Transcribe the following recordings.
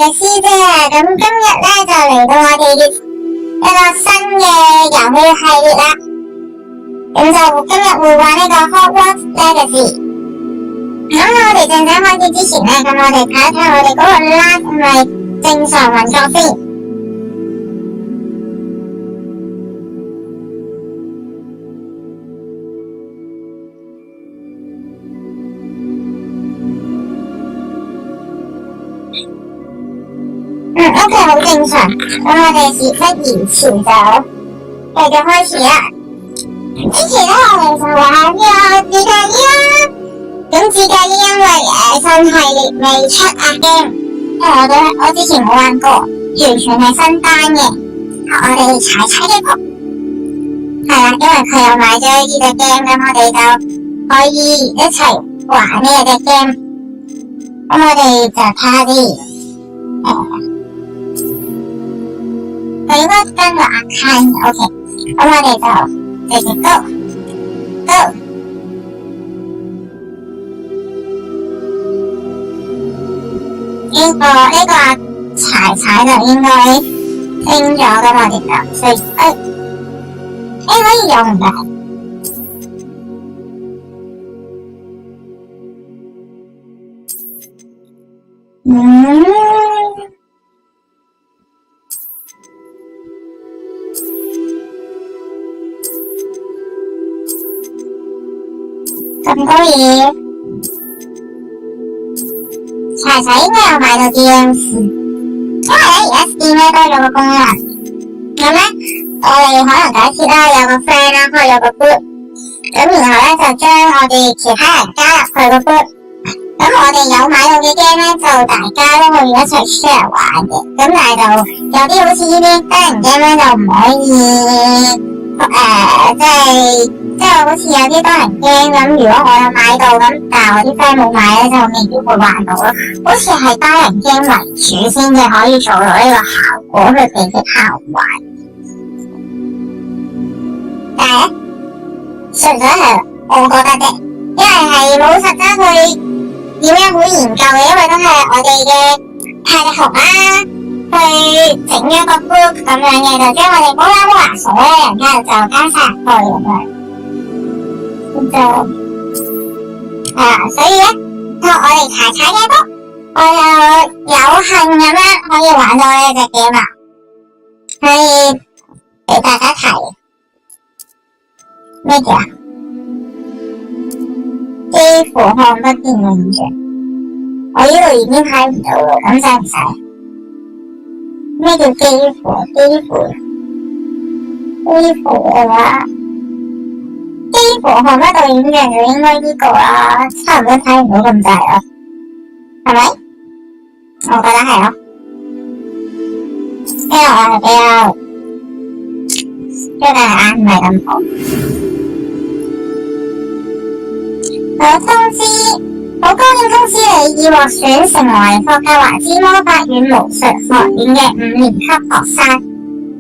Legacy 啫，咁今日咧就嚟到我哋一個新嘅遊戲系列啦。咁就今日會玩呢個 Hogwarts Legacy。咁我哋正式開始之前咧，咁我哋睇一睇我哋嗰個 last 係咪正常運作先。OK， 好正常。咁我哋事不宜遲就繼續開始啦。之前咧我哋就玩咗自駕醫啦。咁自駕醫因為新系列未出啊 game， 因為我之前冇玩過，完全係新單嘅。我哋踩嘅步係啦，因為佢又買咗呢隻 game， 咁我哋就可以一齊玩呢隻 game。咁我哋就睇下啲佢應該跟個 account OK， 咁我哋就直接 go。呢個踩就應該升咗㗎嘛，我哋就所以可以用㗎。咁多嘢，柴應該有買到 DMC， 因為咧而家 Steam 咧多咗個功能，咁咧我哋可能假設啦有個 friend 啦開咗個 group， 咁然後咧就將我哋其他人加入去個 group， 咁我哋有買到嘅 game 咧就大家都可以一齊 share 玩嘅，咁但係就有啲好似呢啲單人 game 咧就唔可以即係好似有啲多人驚咁，如果我有買到咁，但係我啲 friend 冇買咧，就未必會玩到咯。好似係單人驚為主先至可以做到呢個效果去俾其他人玩。但係咧，純粹係我覺得啫，因為係冇實質去點樣好研究嘅，因為都係我哋嘅泰力熊啦，去整咗個 group 咁樣嘅，就將我哋Mola Mola所有人就加晒入去咁樣。所以咧，我哋踩嘅波，我就有幸咁樣可以玩到呢隻 game 啦，可以俾大家睇。咩叫啊？幾乎看不見形象，我呢度已經睇唔到啦，咁使唔使？咩叫幾乎嘅話？幾乎看不到影像就應該呢個啦，差唔多睇唔到咁滯咯，係咪？我覺得係咯，因為我係比較最近眼唔係咁好。好高興通知你已獲選成為霍格華茲魔法院巫術學院嘅5年級學生，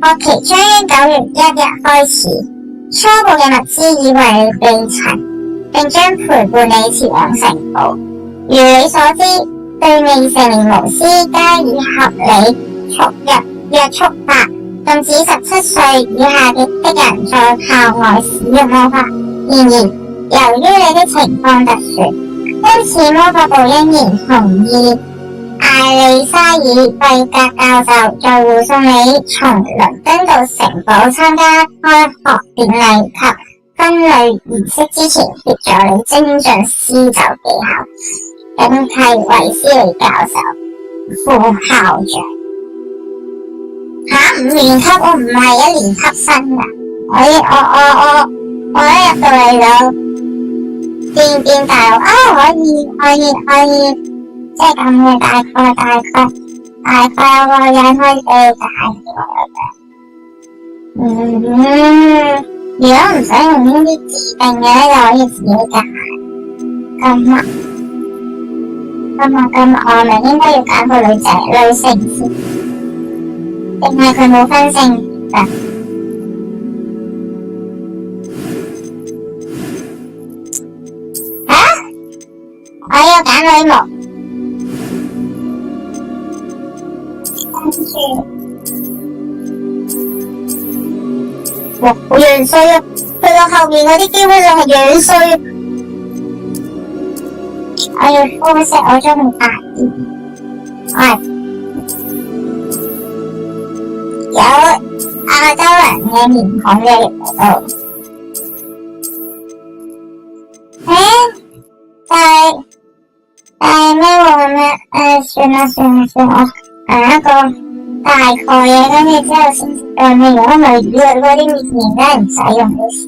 學期將於9月1日開始。初步嘅物資已為你備齊，並將陪伴你前往城堡。如你所知，對未成年巫師加以合理約束法，禁止17歲以下的人在校外使用魔法。然而，由於你的情況特殊，因此魔法部欣然同意艾莉莎爾費格教授在護送你從倫敦到城堡參加開學典禮及婚禮儀式之前，協助你精進施咒技巧，並替維斯利教授副校長。5年級我唔係1年級生㗎，我一入到嚟就變大佬可以。即係咁嘅大概有個人可以俾你解嘅。如果唔想用呢啲指定嘅咧，就可以自己揀。咁我咪應該要揀個女性先，定係佢冇分性㗎？我要揀女巫。哇，好樣衰啊！去到後面嗰啲基本上係樣衰。我要膚色，我將佢白啲。有亞洲人嘅面孔嘅嚟到。但係咩喎咩？算啦，我一個大概嘅，跟住之後先知道咩。如果咪以為嗰啲面型真係唔使用嘅事。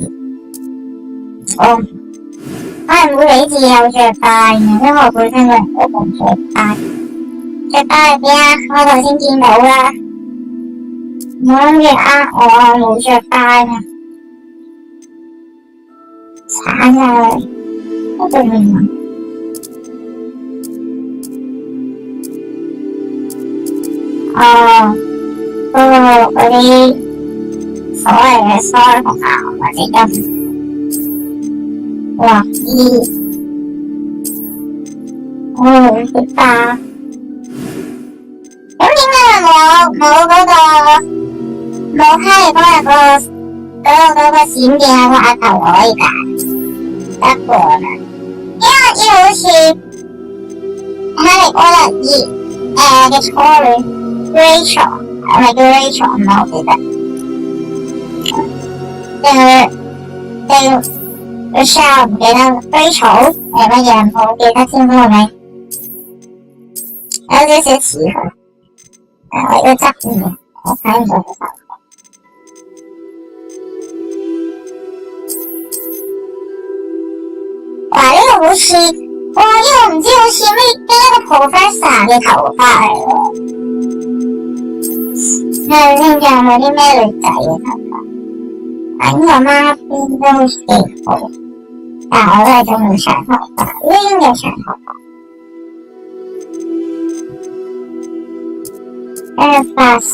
可能會理智有着大，然之後本身個人都冇着大。着大喺邊啊？我頭先見到啦。唔好諗住我冇着大啊！慘啊！我做咩啊？嗰啲所謂嘅商學校或者樂醫，啲花。咁點解冇哈利波特嗰個閃電喺個額頭可以揀得過啦？因為好似哈利波特嘅初戀 Rachel 係咪叫 Rachel 唔係好記得。Rachel 唔記得 Rachel 係乜嘢唔好記得添係咪？有少少似佢，我要執面，我睇唔到佢頭。哇！呢個好似，呢個唔知好似咩一個 professor 嘅頭髮嚟喎。睇下先，仲有冇啲咩女仔嘅頭髮？呢個孖辮都好似幾好，但係我都係中意長頭髮，攣嘅長頭髮。髮色，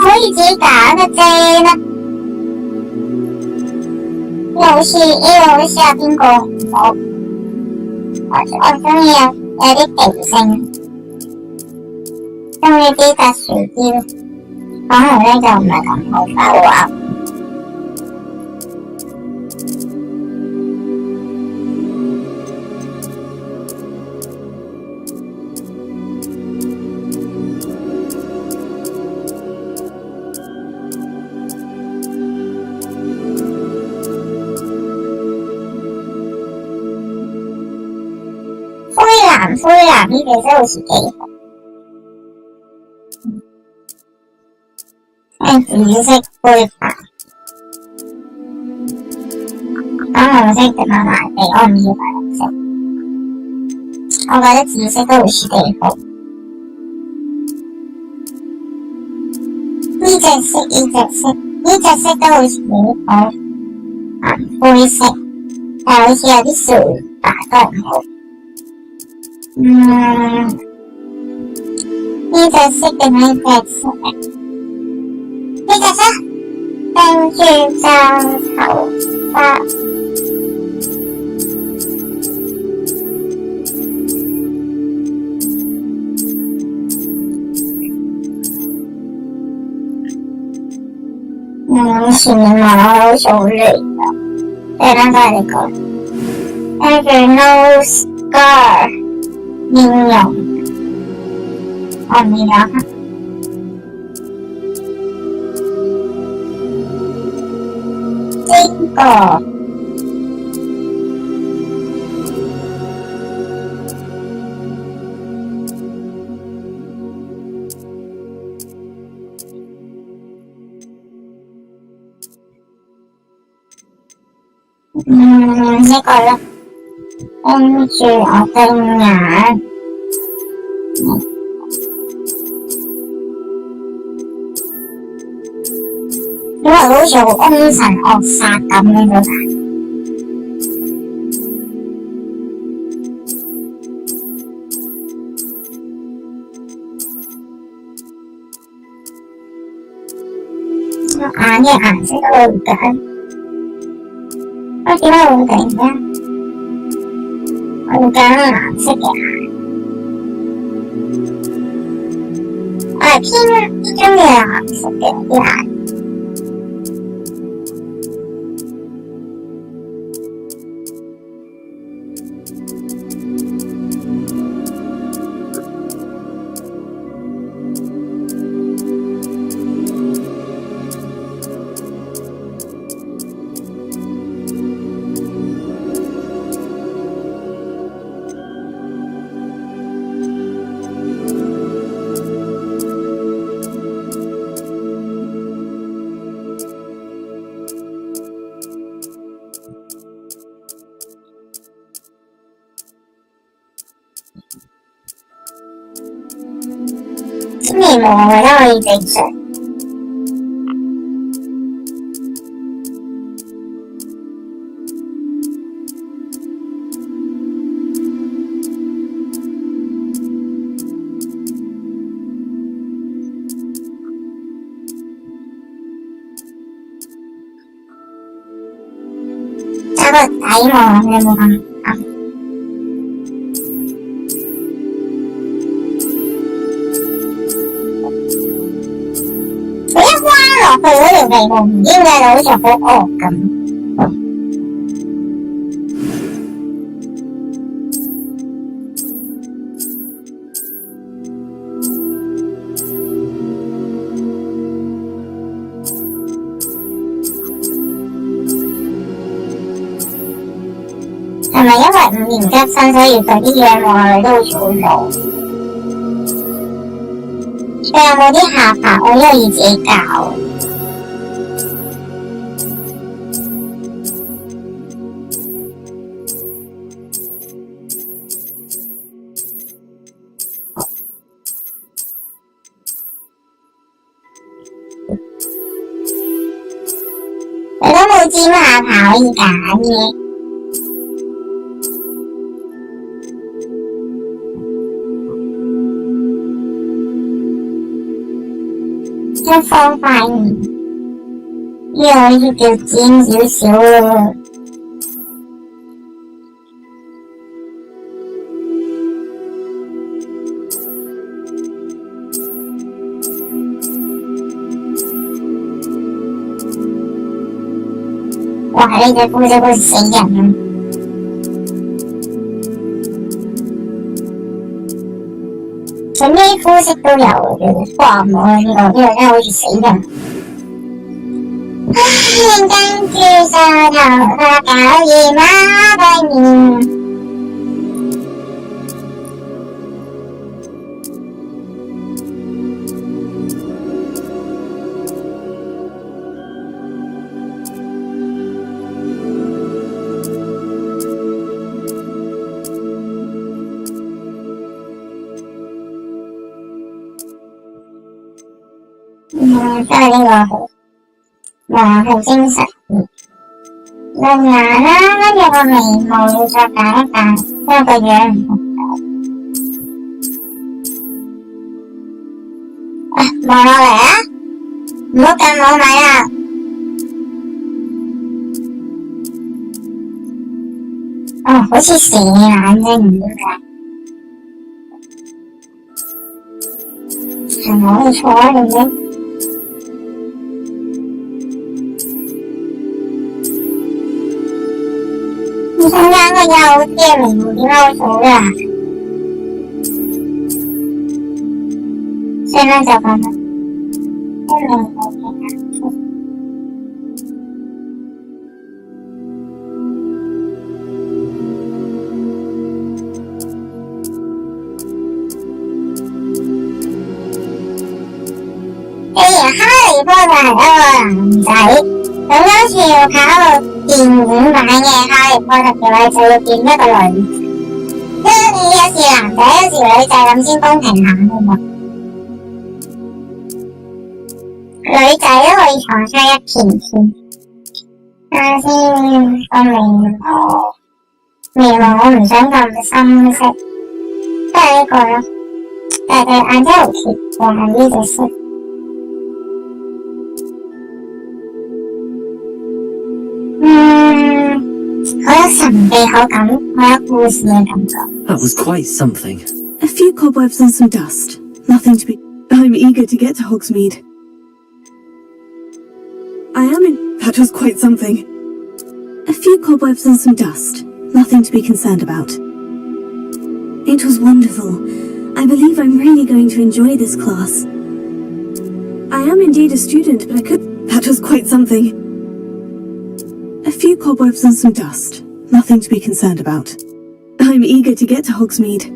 可以自己揀嘅啫啦。呢個好似有邊個唔好？我中意有啲地性，中意啲特殊啲，可能呢就唔係咁好手啊。灰藍呢隻真係好似幾好，紫色灰白，粉紅色就麻麻地，我唔要粉紅色。我覺得紫色都好似幾好。呢隻色都好似幾好，灰色，但係好似有啲少白都唔好。呢隻色定呢隻色？呢隻色，跟住就頭髮。前面望落好似好亂㗎，對啦，都係呢個。跟住 nose scar。面容，我唔要啦。呢個啦。跟住我對眼，因為好似好兇神惡煞咁樣嗰陣。眼嘅顏色都會揀，我點解會突然間？我會揀藍色嘅眼，我係偏一種嘅藍色嘅啲顏。眉毛我覺得可以整上，加個底毛你冇咁啱。佢嗰條眉毛唔應該就好似好惡咁。係咪因為5年級生所以佢啲樣望落去都好似好老？佢有冇啲下巴我都可以自己教。你都冇尖下巴可以揀嘅。一方塊面，呢個好似叫尖少少喎。哇！呢隻膚色好似死人咁。佢咩膚色都有嘅，哇！唔好呢個真係好似死人。唉，跟住就頭髮搞掂啦，對面。真係呢個好，哇，好精神。露牙啦，跟住個眉毛要再揀一揀，因為個樣唔同咗。望落嚟啊！唔好咁冇米啦。哦，好似蛇眼啫，唔點解？係咪我錯啊？定點？中間個幼啲嘅眉毛點解好粗㗎？算啦，就咁啦。眉毛嘅顏色。既然哈利波特係一個男仔，咁當時要考電影版嘅哈利波特嘅話，就要變一個女，因為你有時男仔有時女仔咁先公平下㗎嘛。女仔都可以藏出一片天。睇下先，個眉毛我唔想咁深色，都係呢個咯。但係對眼真係好奇怪呢隻色。好有神秘口感，好有故事嘅感覺。That was quite something. A few cobwebs and some dust. Nothing to be... Oh, I'm eager to get to Hogsmeade. That was quite something. A few cobwebs and some dust. Nothing to be concerned about. It was wonderful. I believe I'm really going to enjoy this class. I am indeed a student, but That was quite something. A few cobwebs and some dust. Nothing to be concerned about. I'm eager to get to Hogsmeade.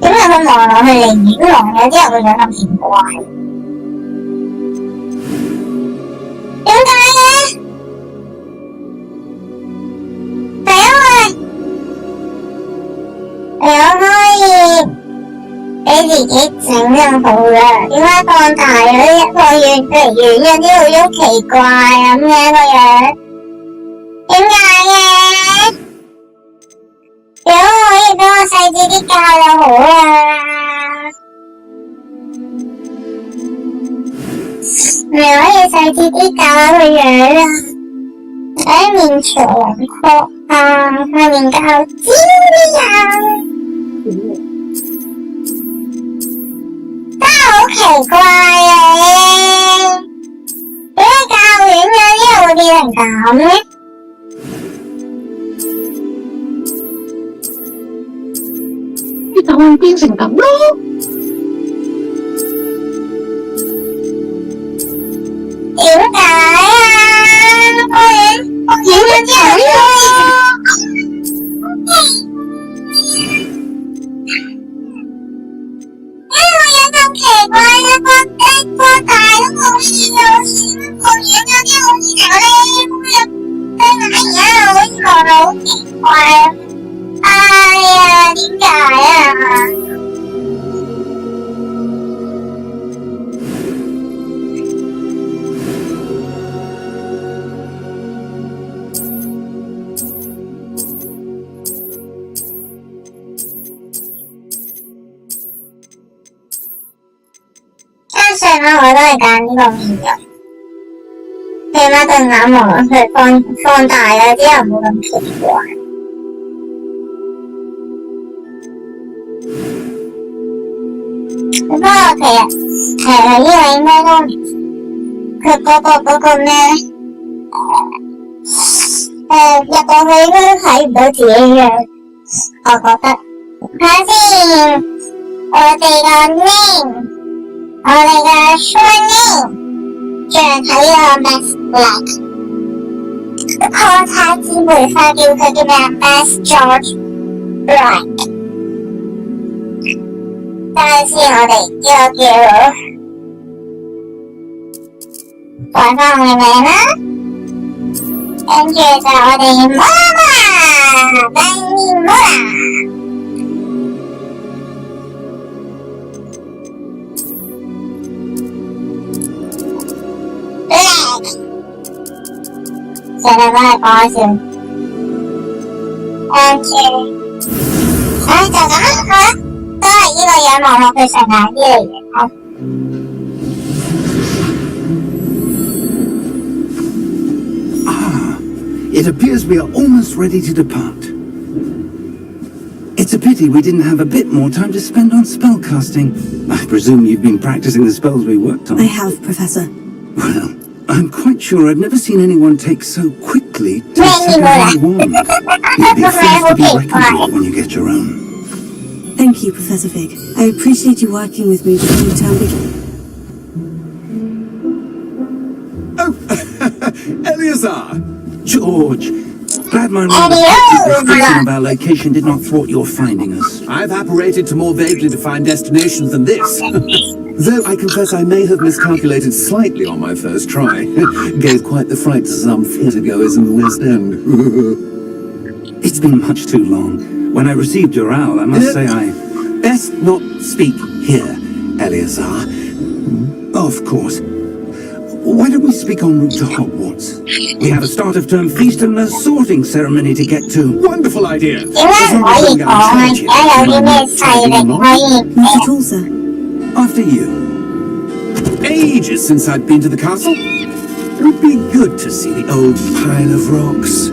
點解佢望落去寧願望咗之後個樣咁奇怪？點解嘅？係因為俾自己整就好啦，點解放大咗放遠離遠咗啲好似奇怪咁嘅個樣？點解嘅？如果可以俾我細緻啲教就好啦。咪可以細緻啲教下個樣啊，喺面朝輪廓啊，塊面較尖啲啊，真係好奇怪啊！點解教遠咗之後會變成咁咧？就會變成咁咯。點解啊？我影咗之後我樣咁奇怪嘅，放大都冇事啊！我影咗之後好似搞咧，而家好似望到好奇怪啊！哎呀，點解啊？相信我都係揀呢個面容，起碼對眼望落去放大咗之後冇咁奇怪。不過其實呢個應該都佢嗰個咩入到去應該都睇唔到自己樣，我覺得。睇下先，我哋個 name， 我哋嘅 short name， 最人睇呢個 Max Black， 破太子梅花叫佢叫咩啊 ？Max George Black。等陣先，我哋呢個叫改翻我嘅名啦，跟住就我哋Mola Mola， Black， 成日都係講笑，跟住，就咁啦，好啦。都係呢個樣望落去順眼啲嚟嘅，好。It appears we are almost ready to depart. It's a pity we didn't have a bit more time to spend on spellcasting. I presume you've been practicing the spells we worked on. I have, Professor. Well, I'm quite sure I've never seen anyone take so quickly to a second wand. You'll be first to be reckoned with when you get your own. Thank you, Professor Fig. I appreciate you working with me before the term begins. Oh, Eleazar! George! Glad my description of our location did not thwart your finding us. I've apparated to more vaguely defined destinations than this. Though I confess I may have miscalculated slightly on my first try. Gave quite the fright to some theatre-goers in the West End. It's been much too long. When I received your owl, I must say I... Best not speak here, Eleazar. Of course. Why don't we speak en route to Hogwarts? We have a start-of-term feast and a sorting ceremony to get to. Wonderful idea. Not at all, sir. After you. Ages since I've been to the castle. It would be good to see the old pile of rocks.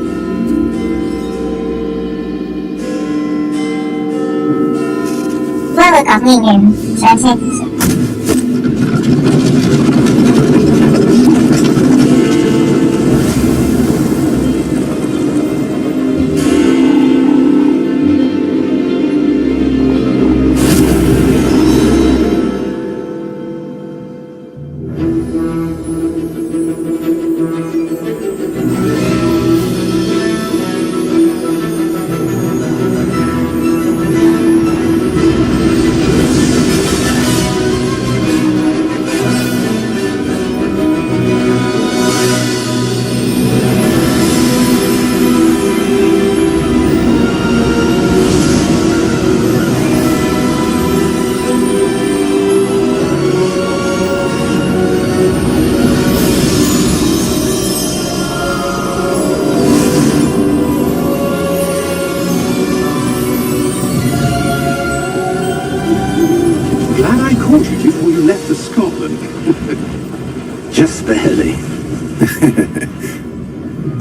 Just barely.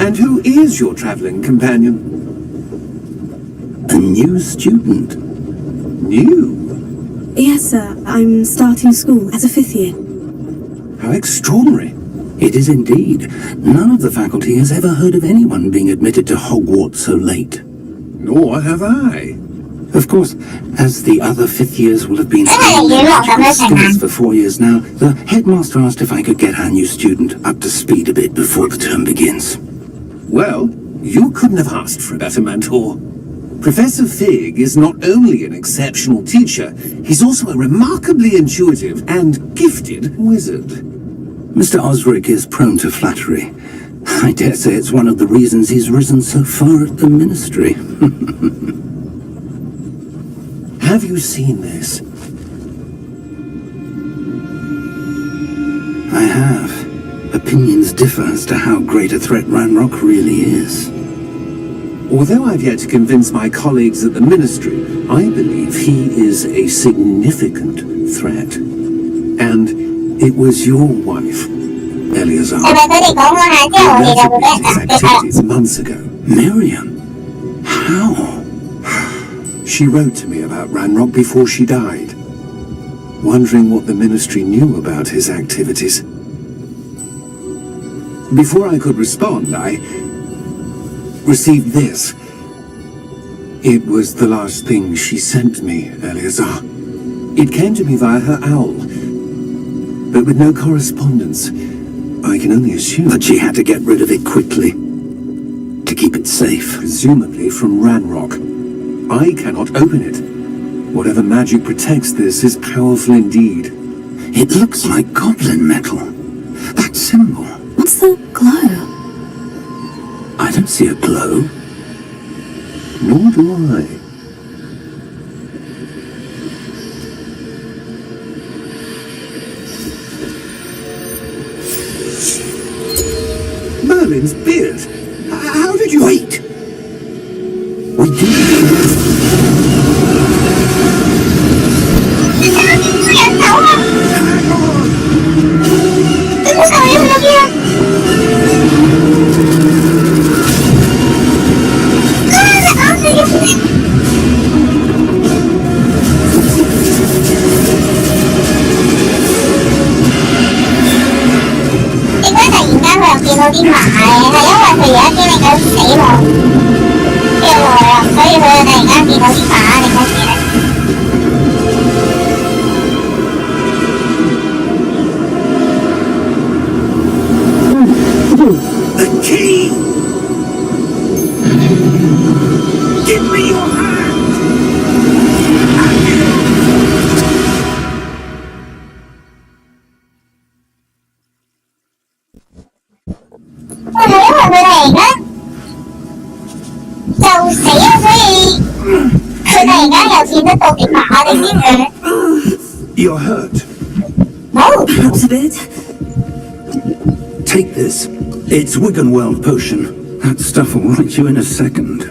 And who is your travelling companion? A new student. New? Yes, sir. I'm starting school as a 5th year. How extraordinary. It is indeed. None of the faculty has ever heard of anyone being admitted to Hogwarts so late. Nor have I. Of course, as the other 5th years will have been in schools for 4 years now, the headmaster asked if I could get our new student up to speed a bit before the term begins. Well, you couldn't have asked for a better mentor. Professor Fig is not only an exceptional teacher, he's also a remarkably intuitive and gifted wizard. Mr. Osric is prone to flattery. I dare say it's one of the reasons he's risen so far at the ministry. Have you seen this? I have. Opinions differ as to how great a threat Ranrock really is. Although I've yet to convince my colleagues at the Ministry, I believe he is a significant threat. And it was your wife, Eleazar, who led his activities months ago. Miriam? How? She wrote to me about Ranrock before she died, wondering what the Ministry knew about his activities. Before I could respond, I received this. It was the last thing she sent me, Eleazar. It came to me via her owl, but with no correspondence. I can only assume But she had to get rid of it quickly, to keep it safe. presumably from Ranrock. I cannot open it. Whatever magic protects this is powerful indeed. It looks like goblin metal. That symbol. What's the glow? I don't see a glow. Nor do I. Merlin's beard. How did you... Wait! We did. The key! Give me your hand! 佢因為佢突然間就死啊，所以佢突然間又見得到啲馬定啲佢。You're hurt. No. Perhaps a bit. Take this. It's Wiggenweld potion. That stuff will right you in a second.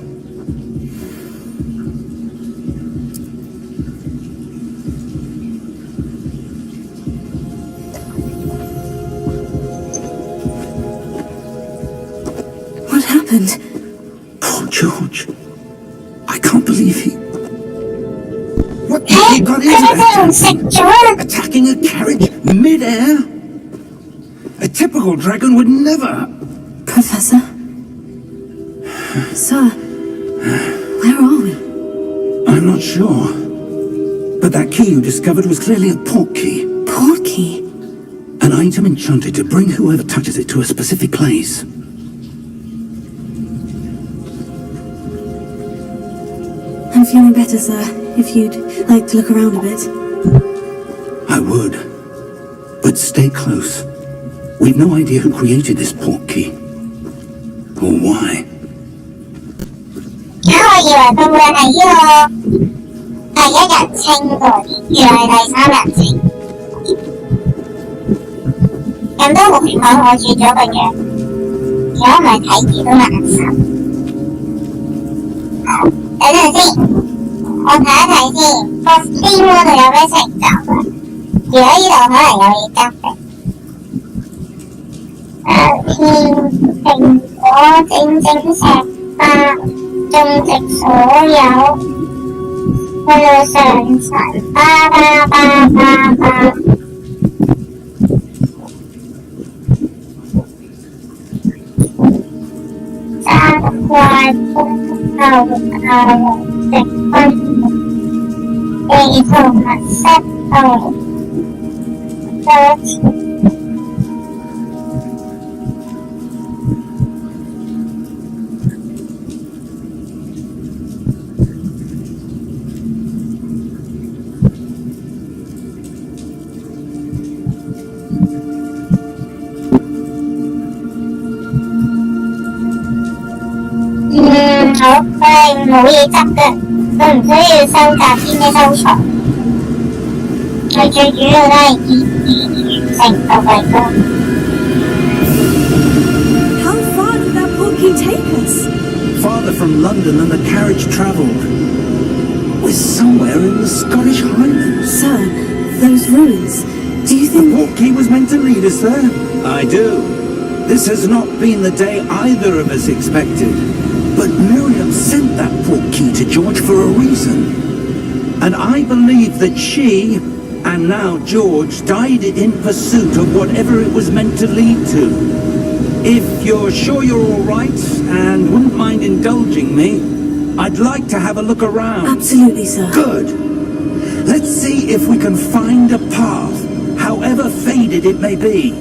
What happened? Poor George. I can't believe he... What 佢 got 佢 into 俾佢 that? 食咗啦。 Attacking a carriage mid-air? A typical dragon would never... Professor? Sir? Where are we? I'm not sure. But that key you discovered was clearly a port key. Portkey? An item enchanted to bring whoever touches it to a specific place. I'm feeling better, sir. If you'd like to look around a bit. I would. But stay close. We've no idea who created this portkey. Or why. 我以為佢會係呢個第一人稱過，原來係第三人稱。咁都無可可轉咗個樣，如果唔係睇住都難受。等陣先，我睇一睇先，個 Steam 嗰度有咩成就啊？如果呢度可能有嘢急嘅。蘋果正正石化，種植所有，去到上層，巴巴巴巴巴。三怪風後直分，地圖密室度多次。好，佢係冇嘢執嘅，佢唔需要收集啲咩收藏，佢最主要都係完成到為多。How far did that portkey take us? Farther from London than the carriage travelled. We're somewhere in the Scottish Highlands. Sir, those ruins. Do you The think... portkey was meant to lead us there? I do. This has not been the day either of us expected. But Miriam sent that portkey to George for a reason. And I believe that she, and now George, died in pursuit of whatever it was meant to lead to. If you're sure you're all right and wouldn't mind indulging me, I'd like to have a look around. Absolutely, sir. Good. Let's see if we can find a path, however faded it may be.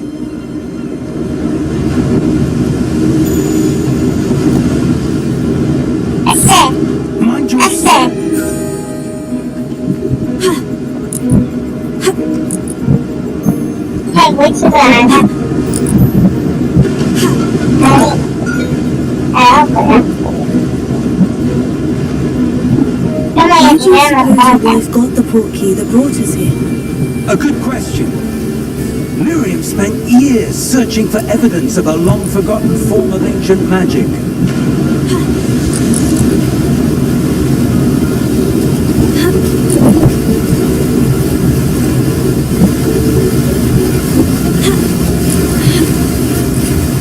Mind your step. 係會跳眼嘅，We've got the portkey that brought us here. A good question. Miriam spent years searching for evidence of a long-forgotten form of ancient magic.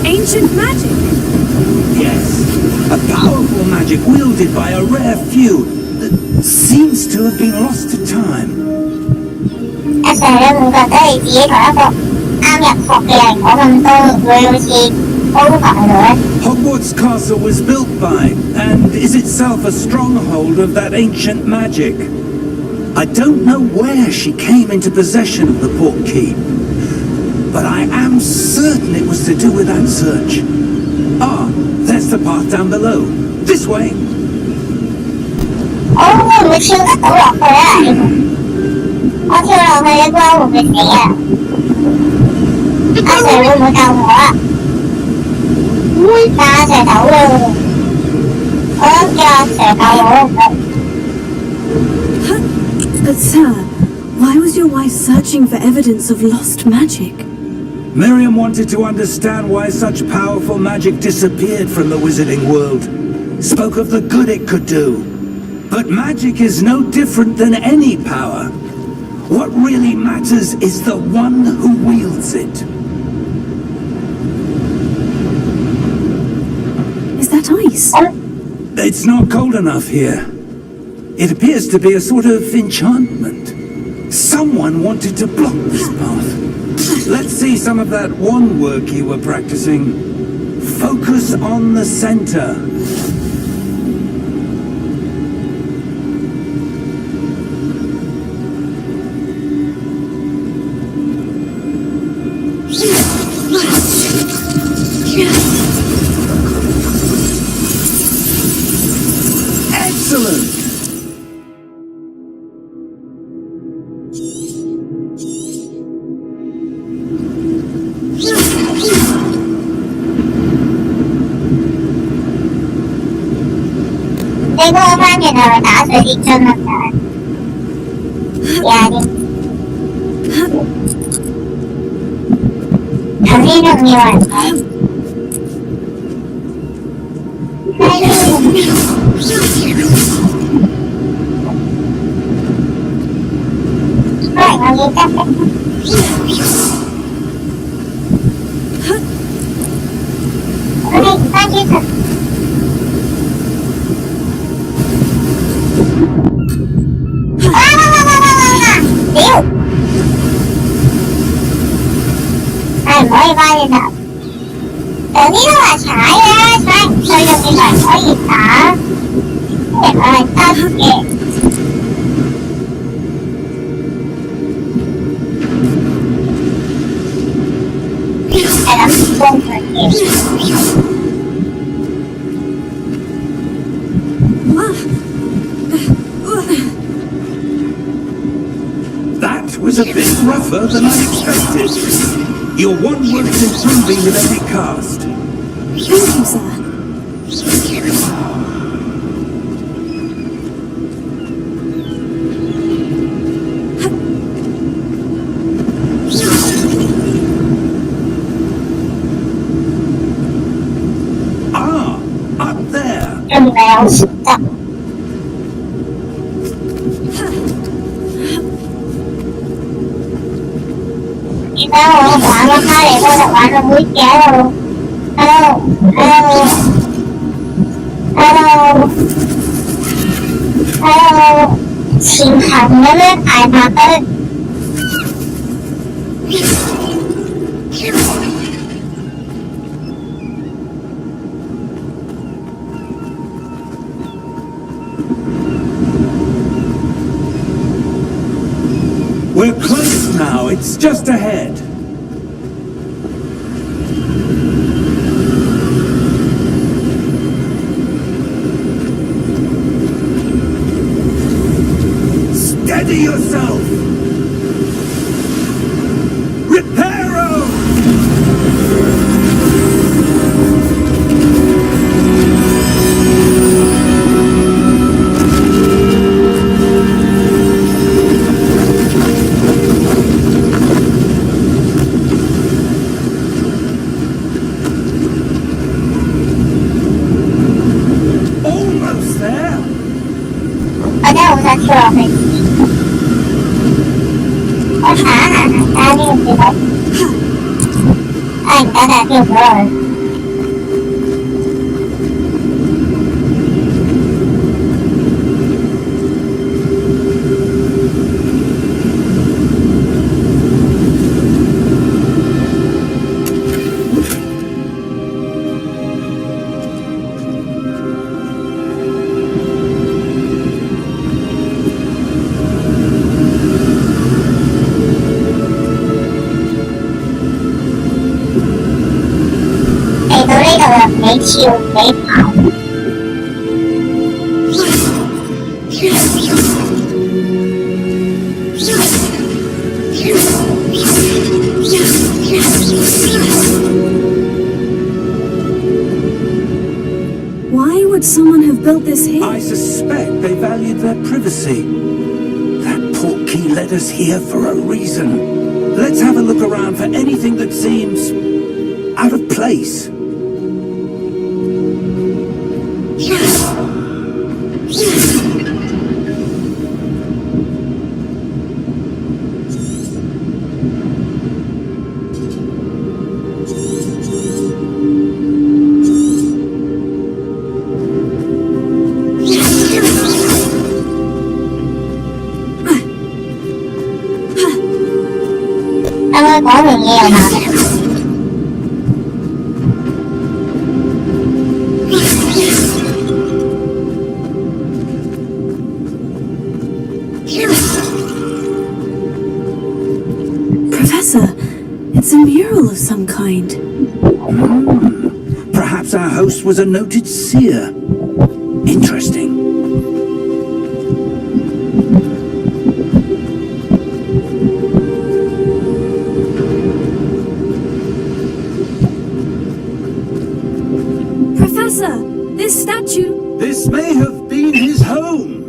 Ancient magic? Yes, a powerful magic wielded by a rare few that seems to have been lost to time. 阿 Sir， 你會覺得你自己同一個啱入學嘅人講咁多，會好似 over 咗咧？ Hogwarts Castle was built by, and is itself a stronghold of that ancient magic. I don't know where she came into possession of the portkey, but I am certain it was to do with that search. Ah, there's the path down below. This way. 我會唔會跳得到落去啊？我跳落去應該會唔會死啊？阿 Sir 會唔會救我啊？會，但阿 Sir 走咯。我諗叫阿 Sir 救我都唔得。But sir, why was your wife searching for evidence of lost magic? Miriam wanted to understand why such powerful magic disappeared from the wizarding world. Spoke of the good it could do. But magic is no different than any power. What really matters is the one who wields it. Is that ice? It's not cold enough here. It appears to be a sort of enchantment. Someone wanted to block this path. Let's see some of that wand work you were practicing. Focus on the center. Excellent! Đây cô phát hiện rồi đã phải đi chân rồi. Dạ đi. Thằng đi được nhiều rồi. Vậy mà đi chắc đấy. Ở đây ta đi thật. Điêu. Ai mới bay lên nào. Tự nhiên nó là trái á, trái chơi được cái loại có gì cả. Để mà lại ta kìa. Hãy làm quân rồi kìa. That was a bit rougher than I expected. Your one works improving with every cast. Thank you, sir. Ah, up there. Đừng béo sức tập. Hello, quả nó khai để tôi đã quả nó mũi kéo rồi. Hello, hello. Hello. Hello. Xin thẳng nó lên ai mà tên. We're close now, it's just ahead. Steady yourself! Reparo! Almost there! Ở đây cũng ra thừa mình. Có khá hả? Ta đi được gì đấy. Anh ta đã được rồi. Thì tôi lấy được mấy chiều để跑. Why would someone have built this here? I suspect they valued their privacy. That portkey led us here for a reason. Let's have a look around for anything that seems out of place. Anh ơi, có người nghèo mà. Professor, it's a mural of some some kind. Perhaps our host was a noted seer. Interesting. Professor, this statue... This may have been his home.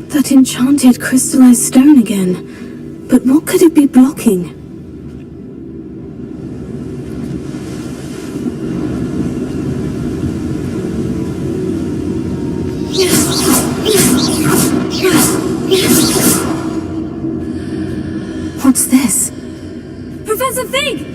That enchanted crystallized stone again. But what could it be blocking? What's this? Professor Fig!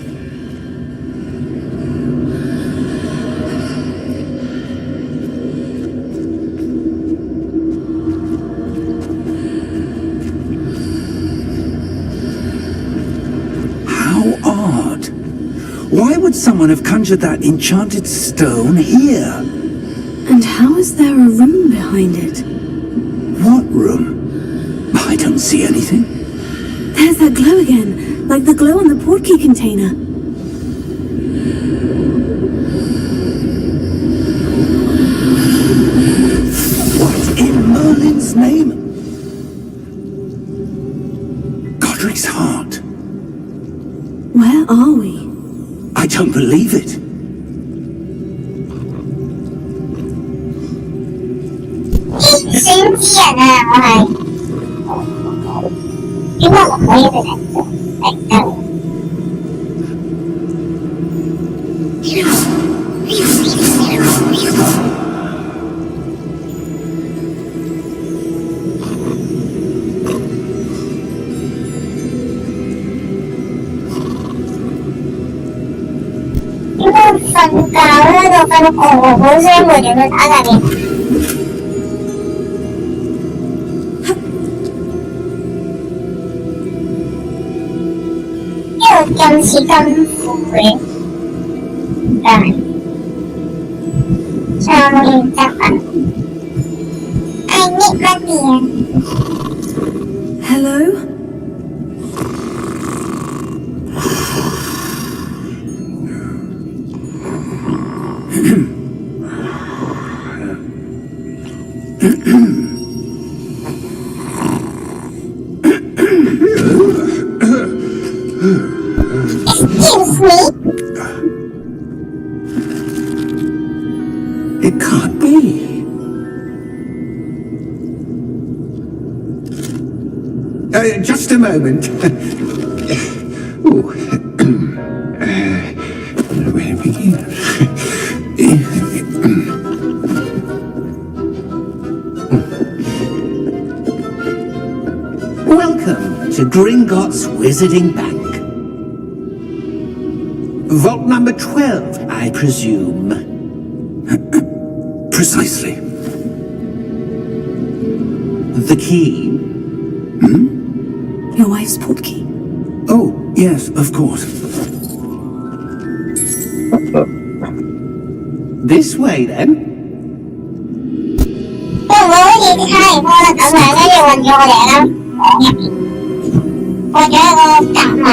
How odd. Why would someone have conjured that enchanted stone here? And how is there a room behind it? What room? I don't see anything. There's that glow again, like the glow on the portkey container. What in Merlin's name? Godric's heart. Where are we? I don't believe it. Hello? Excuse me? It can't be. Just a moment. Where to begin? Welcome to Gringotts Wizarding Bank. Vault number 12, I presume. Precisely. The key? Your wife's portkey. Oh, yes, of course. This way, then. 似哈利波特咁樣，跟住混咗我哋喺間房入邊，混咗一個夾埋。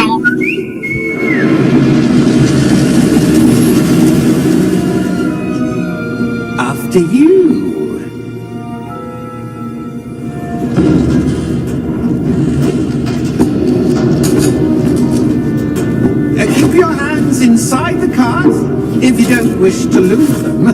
After you. Keep your hands inside the cart if you don't wish to lose them.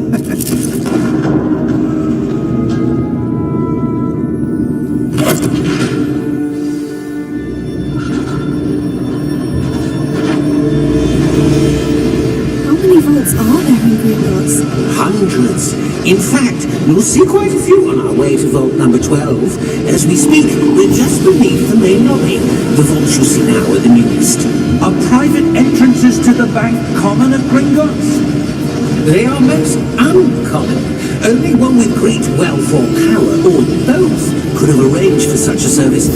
Hundreds. In fact, we'll see quite a few on our way to vault number 12. As we speak, we're just beneath the main lobby. The vaults you'll see now are the newest. Are private entrances to the bank common at Gringotts? They are most uncommon. Only one with great wealth or power, or both, could have arranged for such a service.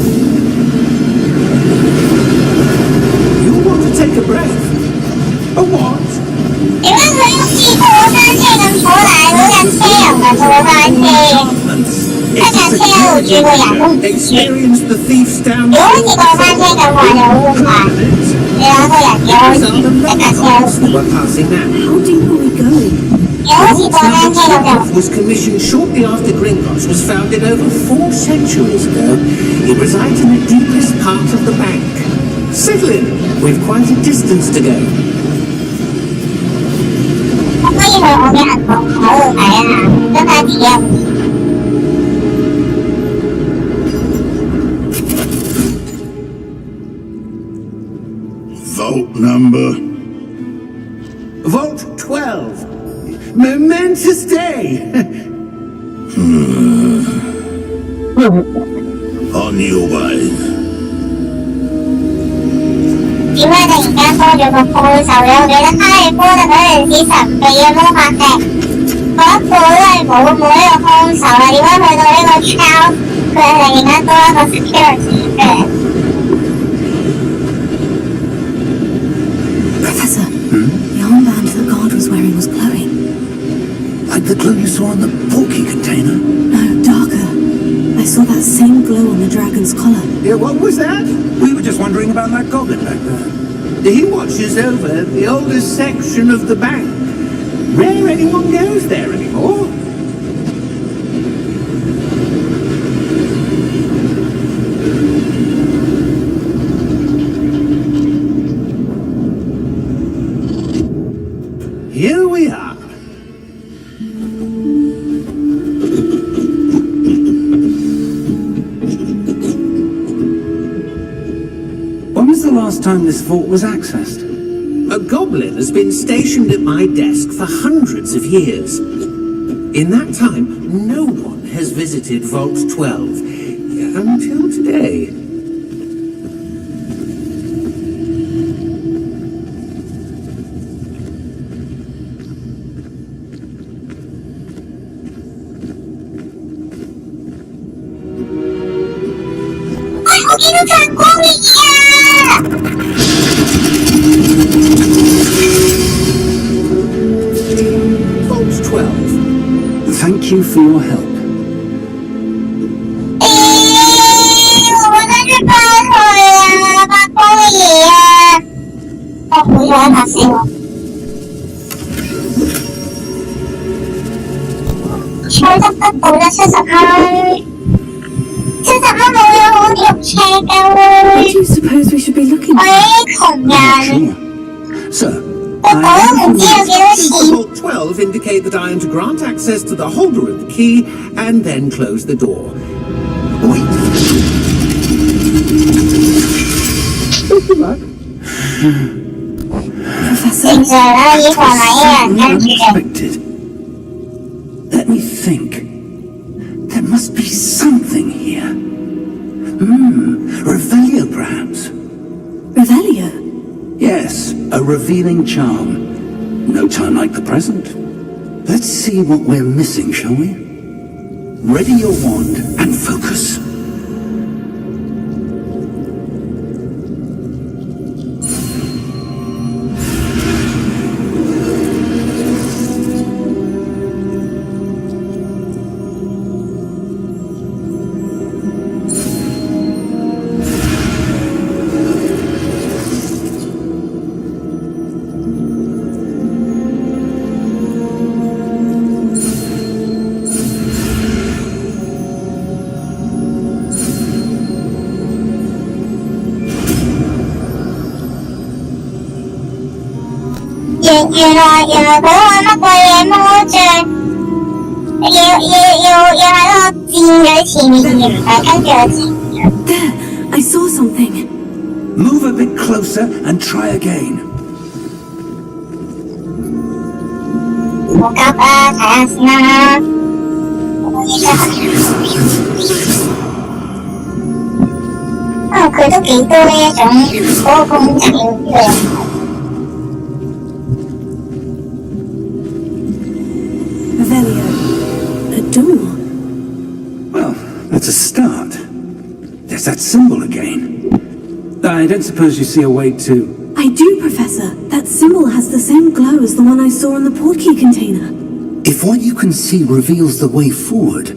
You'll want to take a breath. A what? 點解佢好似過山車咁坐大嗰架車又唔係過山車？一架車喺度轉個人都唔知。Experience the thief's down. 如果好似過山車咁話就好快，你兩個人嘅好似一架車好似。 We're passing now. How deep are we going? 如果好似過山車咁就。 Was commissioned shortly after Gringotts was founded over 4 centuries ago. It resides in the deepest part of the bank. Settle in. We've quite a distance to go. 可唔可以去我嘅銀行嗰度睇下，睇下自己有冇？ Vault number? Vault 12. Momentous day. On your way. 點解突然間多咗個幫手嘅？我記得哈利波特嗰陣時神秘嘅魔法石，嗰一個都係冇一個幫手啦。點解去到呢個 Charles 佢係突然間多一個 security 嘅？ Professor, the armband the guard was wearing was glowing. Like the glow you saw on the porky container? No, darker. I saw that same glow on the dragon's collar. Yeah, what was that? We were just wondering about that goblin back there. He watches over the oldest section of the bank. Rare anyone goes there anymore. Here we are. When was the last time this vault was accessed? A goblin has been stationed at my desk for hundreds of years. In that time, no one has visited Vault 12 until today. Vault 12. Thank you for your help. 我覺得出翻去啊，八方嘅嘢啊！我好咗嚇死我！菜得不到得70蚊，70蚊冇咗好肉赤㗎 What 喎！ do you suppose we should be looking 我 for? 啲窮人， Sure. Sir, 我講都唔知有幾多錢。 Vault 12 indicate that I am to grant access to the holder of the key and then close the door. Wait. Professor, 正常啦，以防萬一有人跟住。 unexpected. Let me think. There must be something here. Revelio, perhaps. Revelio. Yes, a revealing charm. No time like the present. Let's see what we're missing, shall we? Ready your wand and focus. 原來佢玩乜鬼嘢魔杖，要喺度箭佢前面，而唔係跟住佢前面。There, I saw something. Move a bit closer and try again. 好急啊，睇下先啦。佢都幾多呢一種嗰個公仔嘅。Revelio. A door. Well, that's a start. There's that symbol again. I don't suppose you see a way to... I do, Professor. That symbol has the same glow as the one I saw in the portkey container. If what you can see reveals the way forward,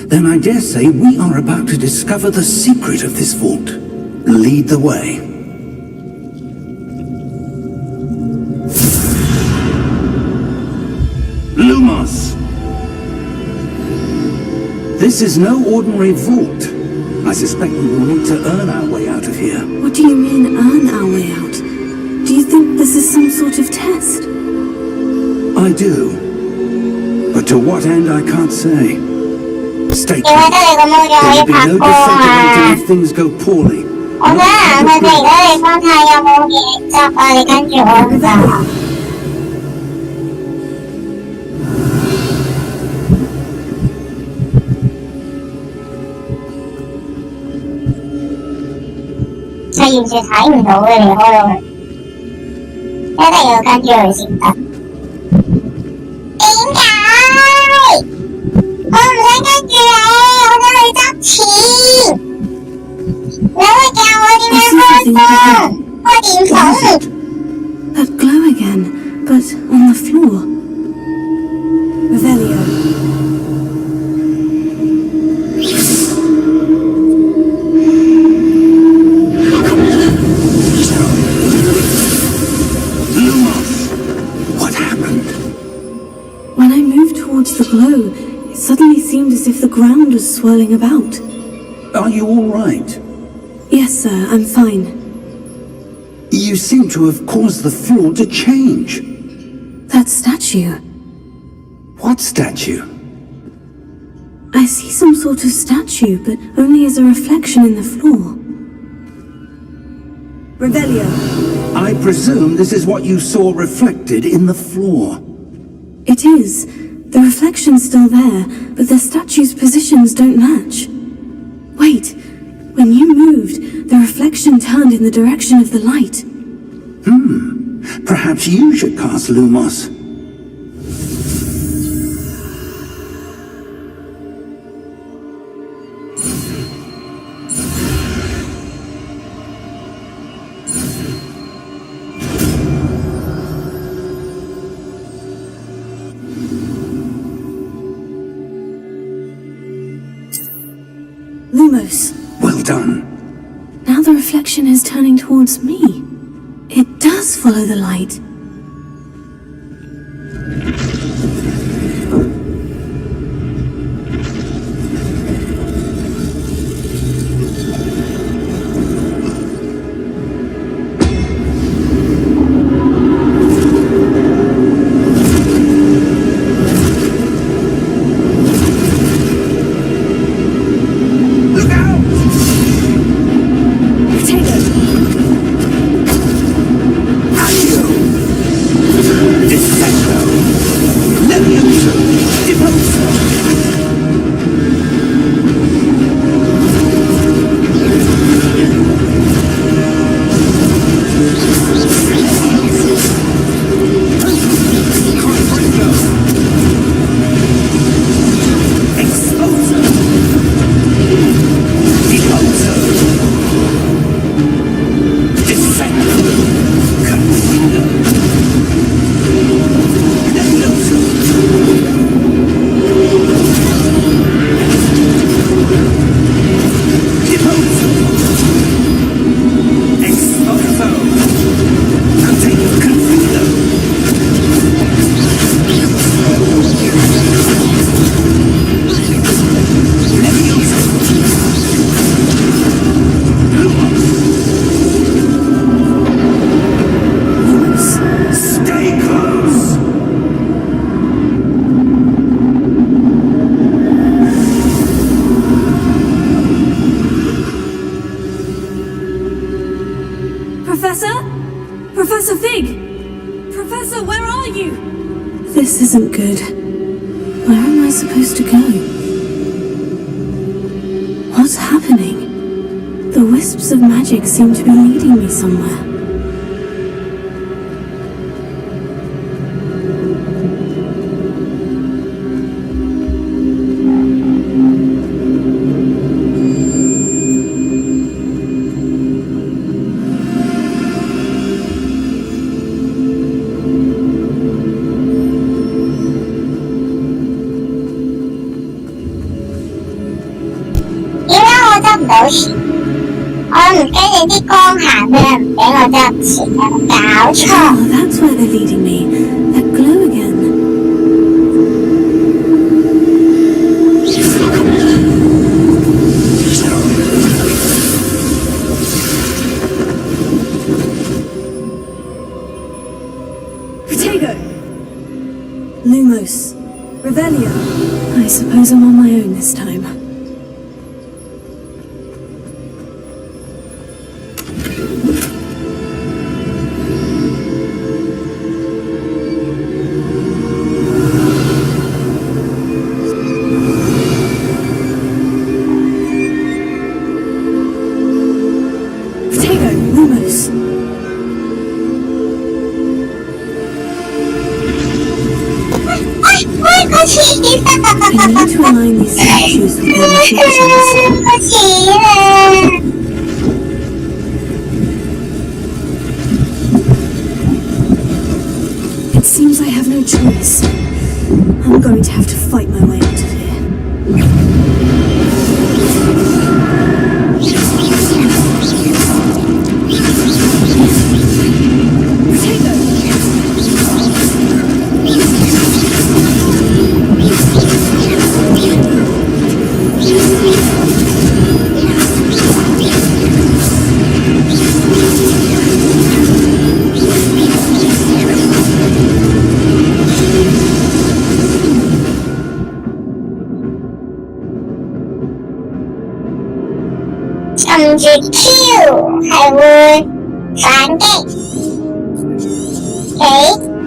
then I dare say we are about to discover the secret of this vault. Lead the way. Lumos! This is no ordinary vault. I suspect we will need to earn our way out of here. What do you mean, earn our way out? Do you think this is some sort of test? I do. But to what end I can't say. Stay 因為得你個魔杖可以 There will be 拍 no 波啊！ defecting if things go poorly. 我想行佢哋而家地方睇下有冇嘢執啊！你跟住我走。係完全睇唔到嘅，離開咗佢，一定要跟住佢先得。點解？我唔想跟住你，我想去執錢。你會教我點樣開燈？開電筒。That glow again, but on the floor. Revelio. What happened? When I moved towards the glow, it suddenly seemed as if the ground was swirling about. Are you all right? Yes, sir, I'm fine. You seem to have caused the floor to change. That statue. What statue? I see some sort of statue, but only as a reflection in the floor. Revelio. I presume this is what you saw reflected in the floor. It is. The reflection's still there, but the statue's positions don't match. Wait. When you moved, the reflection turned in the direction of the light. Perhaps you should cast Lumos. Lumos. Well done. Now the reflection is turning towards me. It does follow the light. Professor Fig! Professor, where are you? This isn't good. Where am I supposed to go? What's happening? The wisps of magic seem to be leading me somewhere. Oh, that's where they're leading me. That glow again. Protego! Lumos. Revelio. I suppose I'm on my own this time. I need to align these statues with their reflections. It seems I have no choice. I'm going to have to fight my way out of here. Q 係會反擊。OK。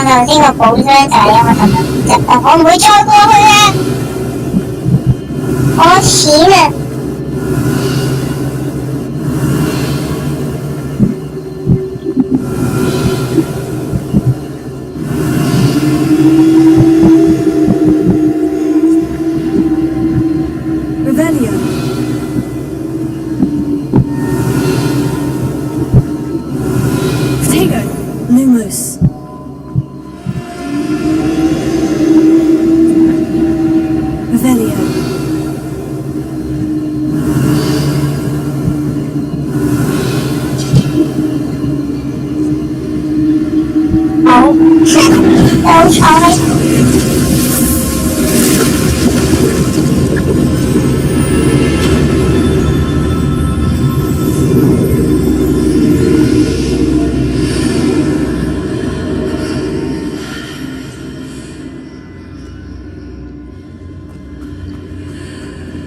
頭先個寶箱就係因為咁樣，我唔會再過去啊！我錢啊！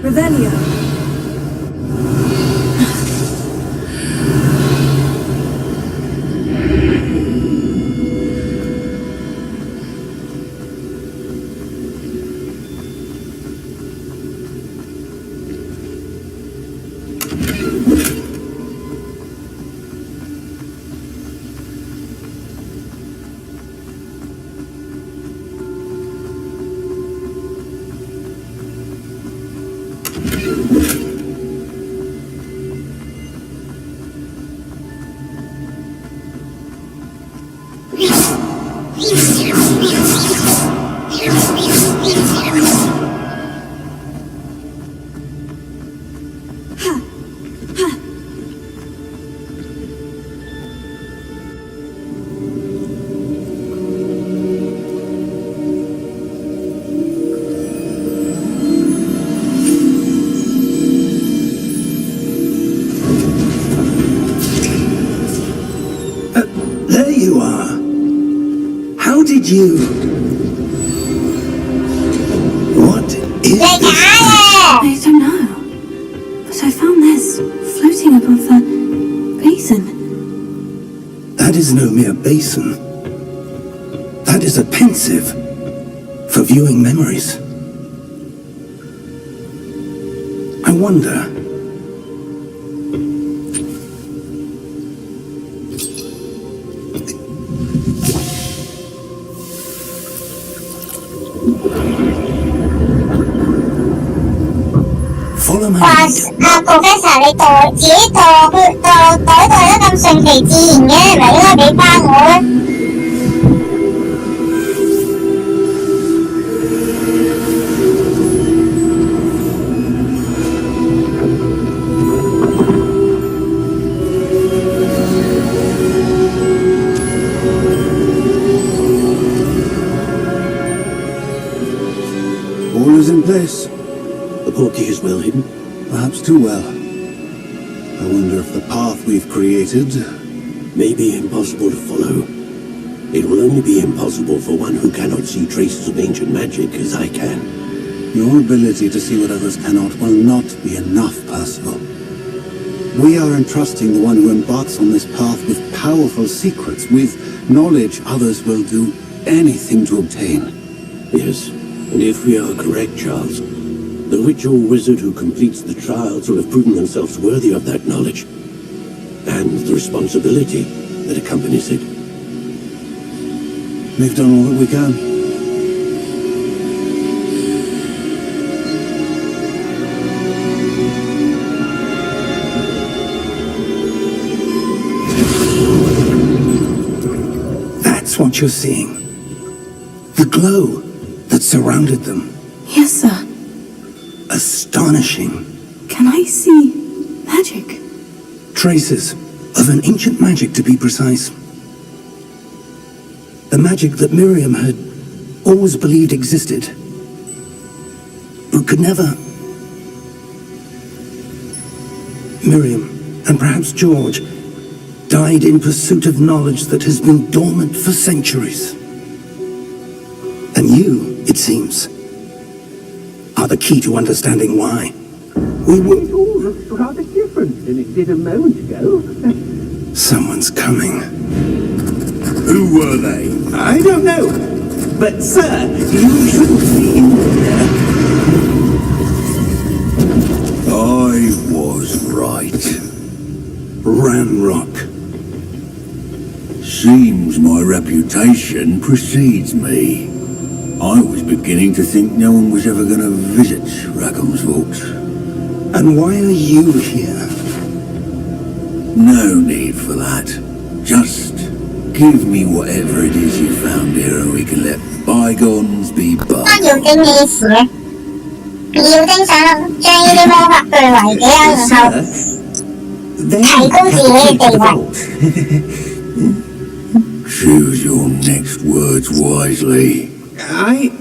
Revelio. There you are. How did you... What is 你假 this? 嘅， I don't know. But I found this floating above the basin. That is no mere basin. That is a pensive for viewing memories. I wonder... Follow my 話 lead. Professor 你自己袋得咁順其自然嘅，咪應該俾翻我咧？All is in place. The portkey is well hidden. Perhaps too well. I wonder if the path we've created... May be impossible to follow. It will only be impossible for one who cannot see traces of ancient magic as I can. Your ability to see what others cannot will not be enough, Percival. We are entrusting the one who embarks on this path with powerful secrets, with knowledge others will do anything to obtain. Yes, and if we are correct, Charles, the witch or wizard who completes the trials will have proven themselves worthy of that knowledge, and the responsibility that accompanies it. We've done all that we can. That's what you're seeing. The glow that surrounded them. Yes, sir. Astonishing. Can I see magic? Traces of an ancient magic, to be precise. The magic that Miriam had always believed existed, but could never. Miriam, and perhaps George, died in pursuit of knowledge that has been dormant for centuries. And you, it seems, are the key to understanding why. We will. It all looks rather different than it did a moment ago. Someone's coming. Who were they? I don't know. But, sir, you shouldn't be in there. I was right. Ranrock. Seems my reputation precedes me. I was beginning to think no one was ever going to visit Rackham's Vault. And why are you here? No need for that. Just give me whatever it is you found here and we can let bygones be 關耀 bygones. 丁嘅事咧？耀丁想將呢啲魔法據為己啊，然後 They 提高自己嘅地位。 Choose your next words wisely. I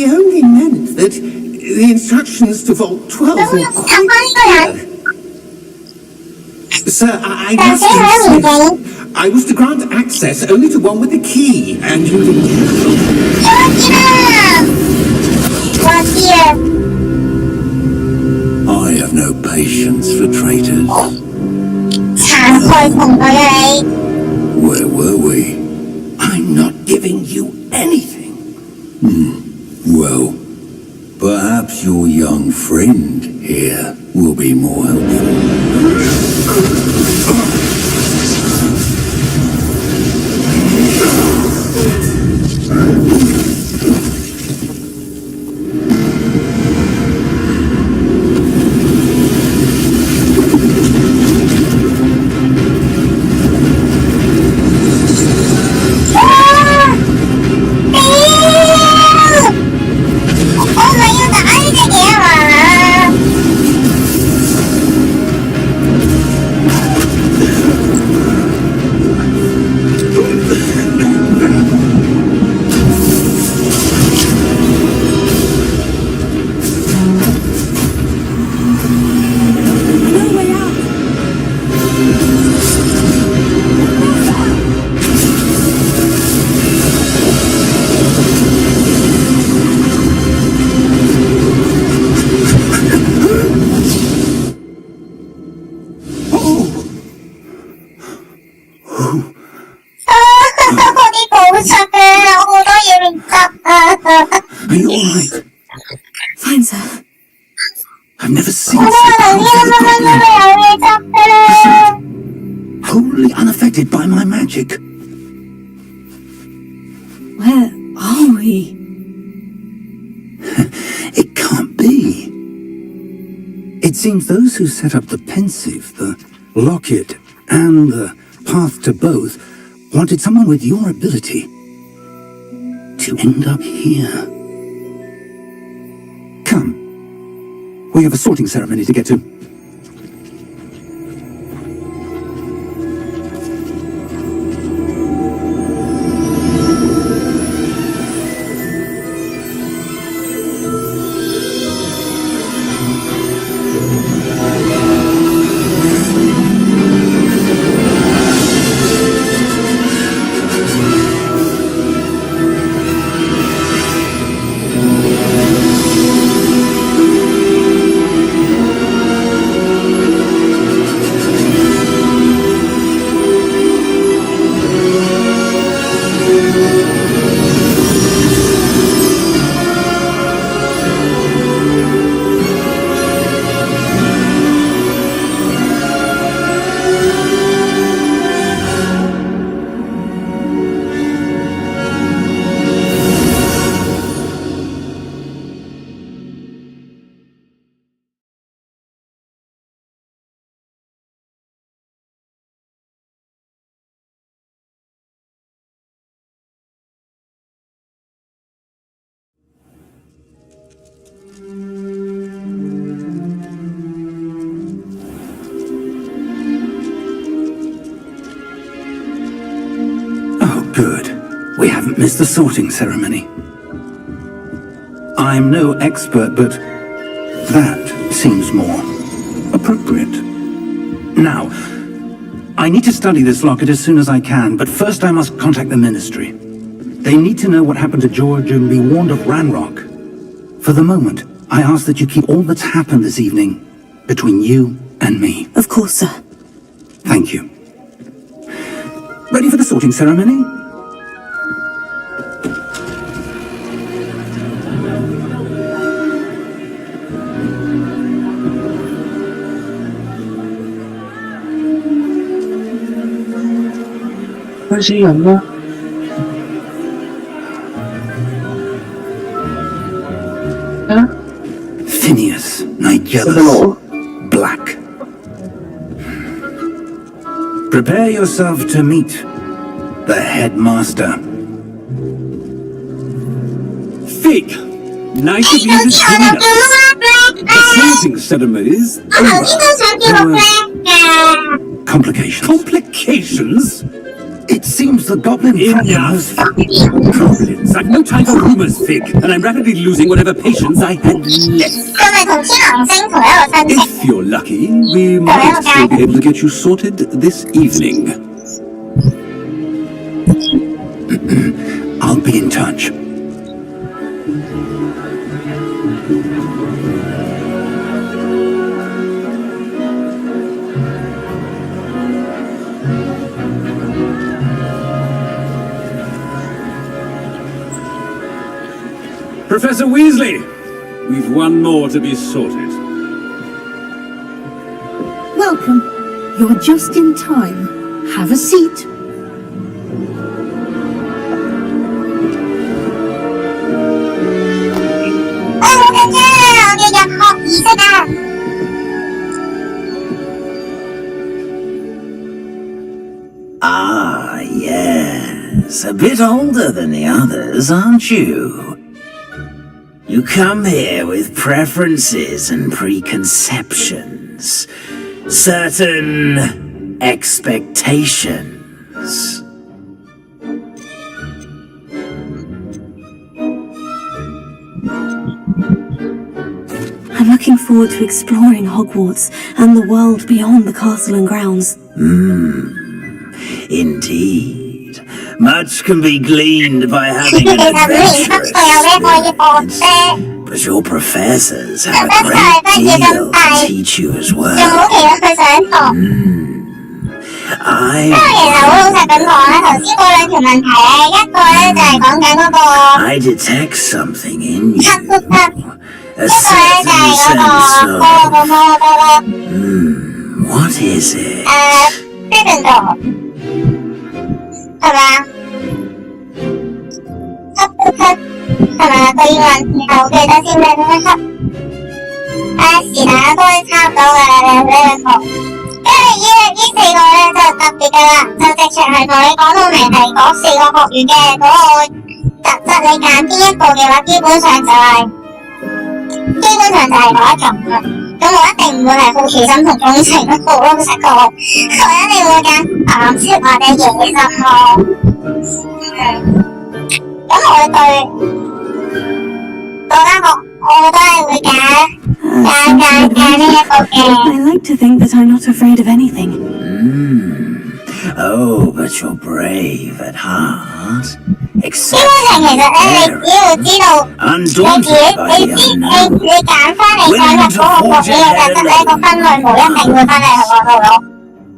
only meant that the instructions to Vault 12 咁 were 咁 quite 關呢個人 clear. Sir, I 但 must 係喺年 insist. 紀， I was to grant access only to one with the key, and you didn't. 我知啦，我知啦。patience for traitors. 殘害同類啊你！ Where were we? I'm not giving you anything. Well, perhaps your young friend here will be more helpful. Are you alright? Fine, sir. I've never seen Ôi, such tự nhiên wholly unaffected by my magic. Where are we? It can't be. It seems those who set up the pensive, the locket, and the path to both wanted someone with your ability to end up here. Come. We have a sorting ceremony to get to. Good. We haven't missed the sorting ceremony. I'm no expert, but that seems more appropriate. Now, I need to study this locket as soon as I can, but first I must contact the Ministry. They need to know what happened to George and be warned of Ranrock. For the moment, I ask that you keep all that's happened this evening between you and me. Of course, sir. Thank you. Ready for the sorting ceremony? Phineas, Nigellus, Black. Prepare yourself to meet the headmaster. Fig! Nice of you to join us. The sorting ceremony is over. Complications. Complications? It seems the goblin Enough. Goblins. I've no time for rumors, Fig, and I'm rapidly losing whatever patience I had left. 因為同天狼星同一個親戚。 If you're lucky, we might still be able to get you sorted this evening. I'll be in touch. Professor Weasley, we've one more to be sorted. Welcome. You're just in time. Have a seat. Ah, yes. A bit older than the others, aren't you? You come here with preferences and preconceptions. Certain expectations. I'm looking forward to exploring Hogwarts and the world beyond the castle and grounds. Indeed. Much can be gleaned by having an adventurous experience, but your professors have a great deal to teach you as well. I detect something in you. A certain sense of... what is it? 係咪啊？係咪啊？個英文然後記得先咩咩級？是但啦，都差唔多㗎啦，你呢個。因為呢四個咧就特別㗎啦，就直情係同你講到明係嗰4個學院嘅嗰個特質，你揀邊一個嘅話，基本上就係嗰一種啦。咁我一定唔會係好奇心同鍾情咯，好老實講，我一定會揀白色或者野心咯。咁我對嗰間學，我都係會揀呢一個嘅。I like to think that I'm not afraid of anything. Oh, but you're brave at heart. 基本上其實咧，你只要知道你揀翻你想入嗰個學院嘅特質咧，個分類冇一定會翻嚟去嗰度咯。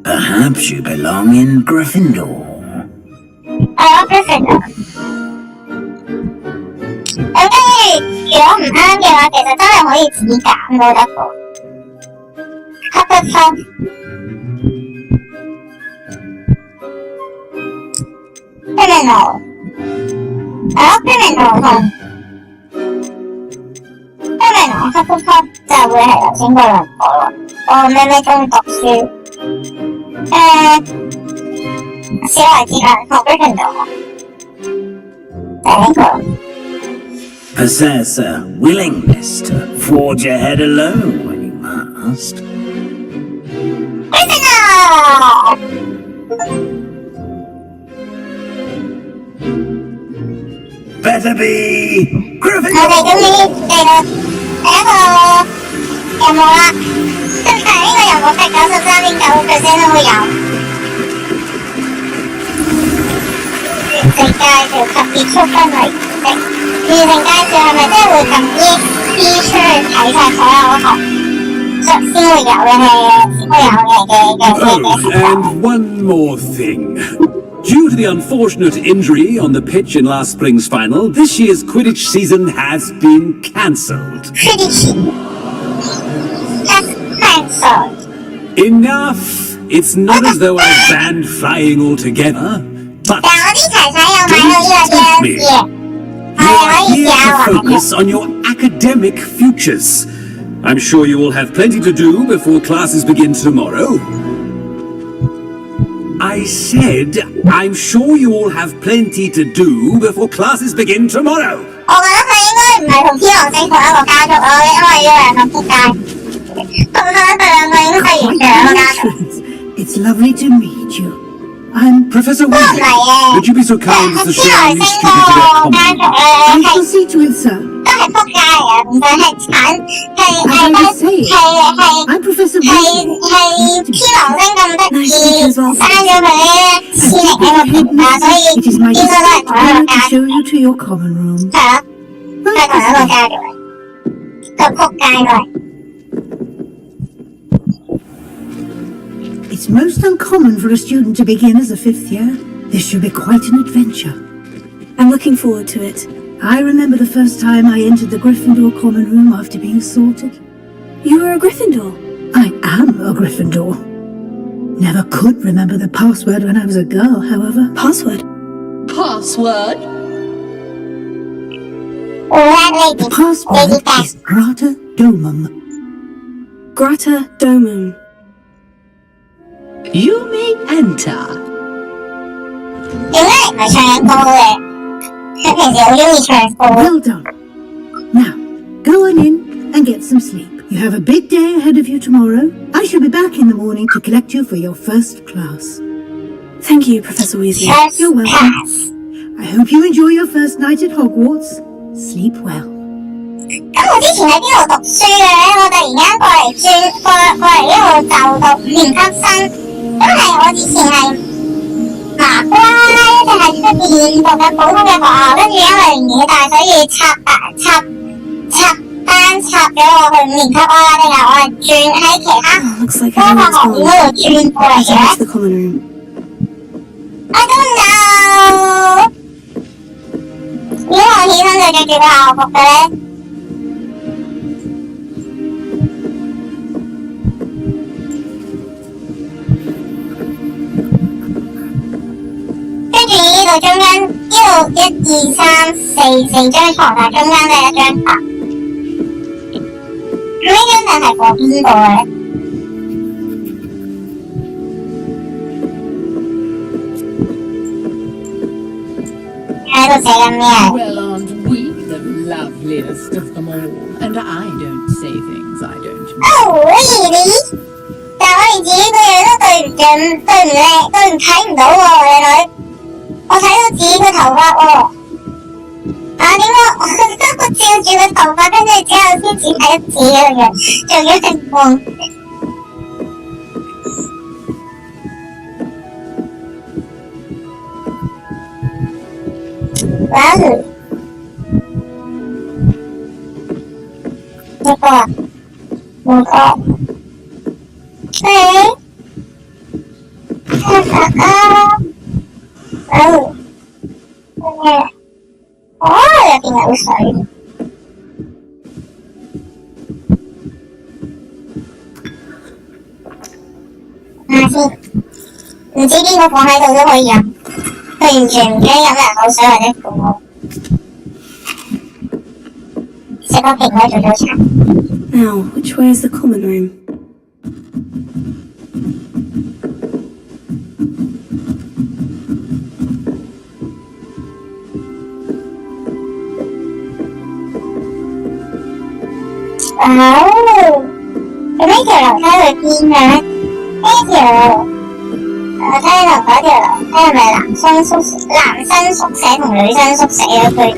Perhaps you belong in Gryffindor. 係咯 ，Gryffindor。咁跟住，如果唔啱嘅話，其實真係可以自己揀都得嘅。Hufflepuff。Criminal。係咯 ，criminal 同 Hufflepuff 就會係頭先嗰兩個咯。我咩中讀書，小孩子啊，同 Gryffindor 第一個。Possess a willingness to forge ahead alone when you must. Gryffindor。Better be 我哋 Gryffindor. 終於嚟到第一個任務啦，但係呢個任務係93.9% 都會有。完成介紹及結束分類儀式。完成介紹係咪真係會撳啲出去睇晒所有學先會有嘅And one more thing. Due to the unfortunate injury on the pitch in last spring's final, this year's Quidditch season has been cancelled. Quidditch has cancelled. Enough! It's not as though I've banned flying altogether, but但我啲齊仔有買到呢個 DLC 嘅，係可以 here 試下 to 玩嘅。 focus on your academic futures. I'm sure you will have plenty to do before classes begin tomorrow. I said, I'm sure you all have plenty to do before classes begin tomorrow. 我覺得佢應該唔係同天狼星同一個家族咯，因為要兩個仆街。咁佢哋兩個應該係完全兩個家族。It's lovely to meet you. I'm Professor 都唔係 Weasley, 嘅。 would you be so kind as to 天 show 狼 each 星 student to 嗰 their 個家 common 族 I 咧 shall see to it, sir. 都係仆街嘅，唔想係慘，係 I'm Professor 係 Weasley. 天狼星咁得意，生咗佢咧黐力喺個皮下，所以 It is my 應該都係 distinct 同一個 honor 家 to 族。 show you to your common room. 係咯，都係同一個家族嚟，個仆街都係。It's most uncommon for a student to begin as a 5th year. This should be quite an adventure. I'm looking forward to it. I remember the first time I entered the Gryffindor common room after being sorted. You were a Gryffindor? I am a Gryffindor. Never could remember the password when I was a girl, however. Password? Password? The password is Grata Domum. Grata Domum. You may enter. 點解唔係唱緊歌嘅？佢平時好鍾意唱歌。Well done. Now, go on in and get some sleep. You have a big day ahead of you tomorrow. I shall be back in the morning to collect you for your first class. Thank you, Professor Weasley. You're welcome. I hope you enjoy your first night at Hogwarts. Sleep well. 咁我之前喺邊度讀書嘅咧？我突然間過嚟呢度就讀5年級生，因為我之前係麻瓜啦，一直係出邊讀緊普通嘅學校，跟住因為年紀大，所以插班插咗我去5年級啦，定係我係轉喺其他 Looks like 科學 everyone's 學院 gone. 嗰度轉過嚟 Let's 嘅。 use the common room. I don't know。點解我起身就着住個校服嘅咧？跟住呢度中間，呢度1、2、3、4張床，但中間都係一張凳。咁呢張凳係放邊個嘅？喺度寫緊咩啊？ Well, aren't we the loveliest of them all? And I don't say things I don't mean. really？但我連自己個樣都對唔準、對唔靚、睇唔到喎，靚女。我睇到自己個頭髮喎。點解我照住個頭髮，跟住之後先至睇到自己個樣，仲要係望。哇！呢個啊，冇錯。入邊有水。睇下先，唔知邊個放喺度都可以飲，佢完全唔驚飲人口水或者苦我。食個蘋果做早餐。Now, which way is the common room? Cái mấy條樓梯去邊嘅咧？呢條樓梯同嗰條樓梯係咪男生宿舍同女生宿舍嘅區別？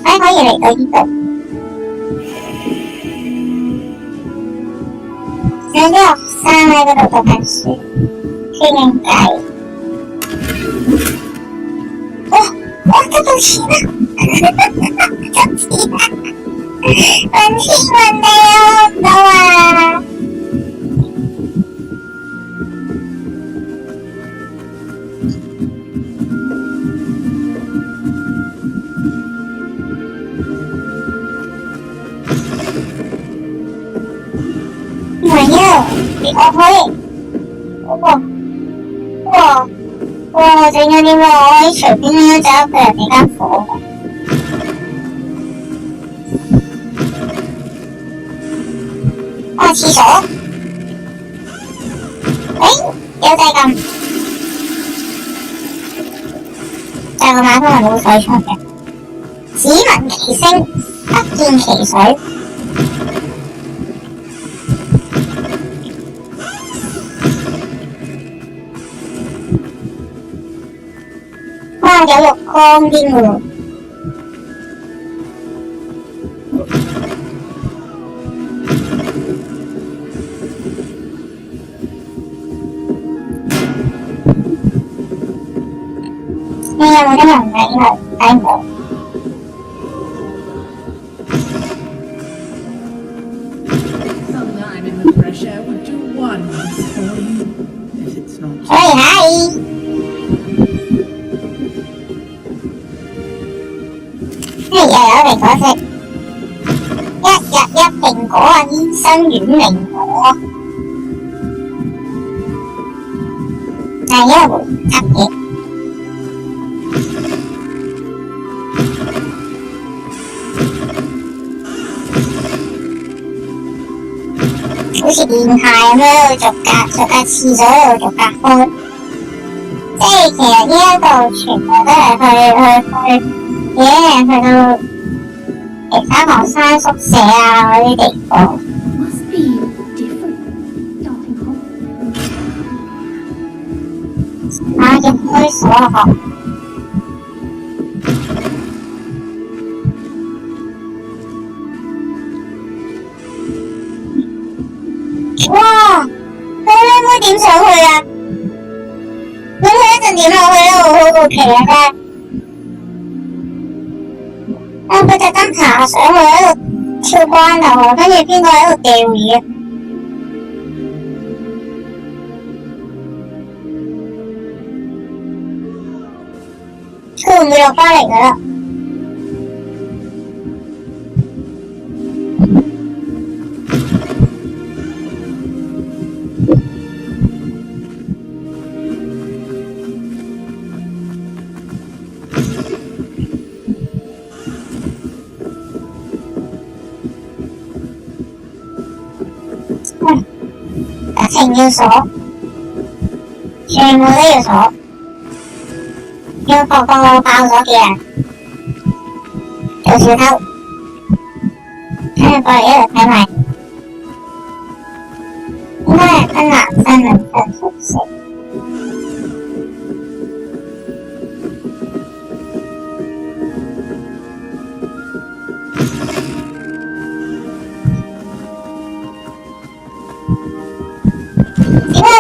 可以嚟到呢度。有啲學生喺嗰度讀緊書，傾緊偈。哇！得到錢啦！得錢啦！問天問地啊，學到啊！唔係啊，我可以，哇！整咗啲咩？我可以隨便咁樣走入去人哋間房。廁所，有掣撳，但係個馬桶係冇水出嘅。只聞其聲，不見其水。哇！有浴缸添喎。你有冇得人睇佢？睇唔到。Sometime in the fresh air would do wonders for you, if it's not. 所以係。果食，一日一蘋果啊，醫生遠離我。係一回合嘅。好似變態咁樣喺度逐格廁所喺度逐格開，即係其實呢一度全部都係去去到其他學生宿舍啊嗰啲地方。Must be different starting home. 啊！要開鎖學。哇！妹點上去啊？佢一陣點落去咧？我好好奇啊！真係。佢特登爬上去喺度跳關頭，跟住邊個喺度釣魚啊？佢會唔會落返嚟㗎啦？一定要鎖，全部都要鎖，要放爆咗嘅人做小偷，跟住過嚟一路睇埋，應該係分男生女生宿舍。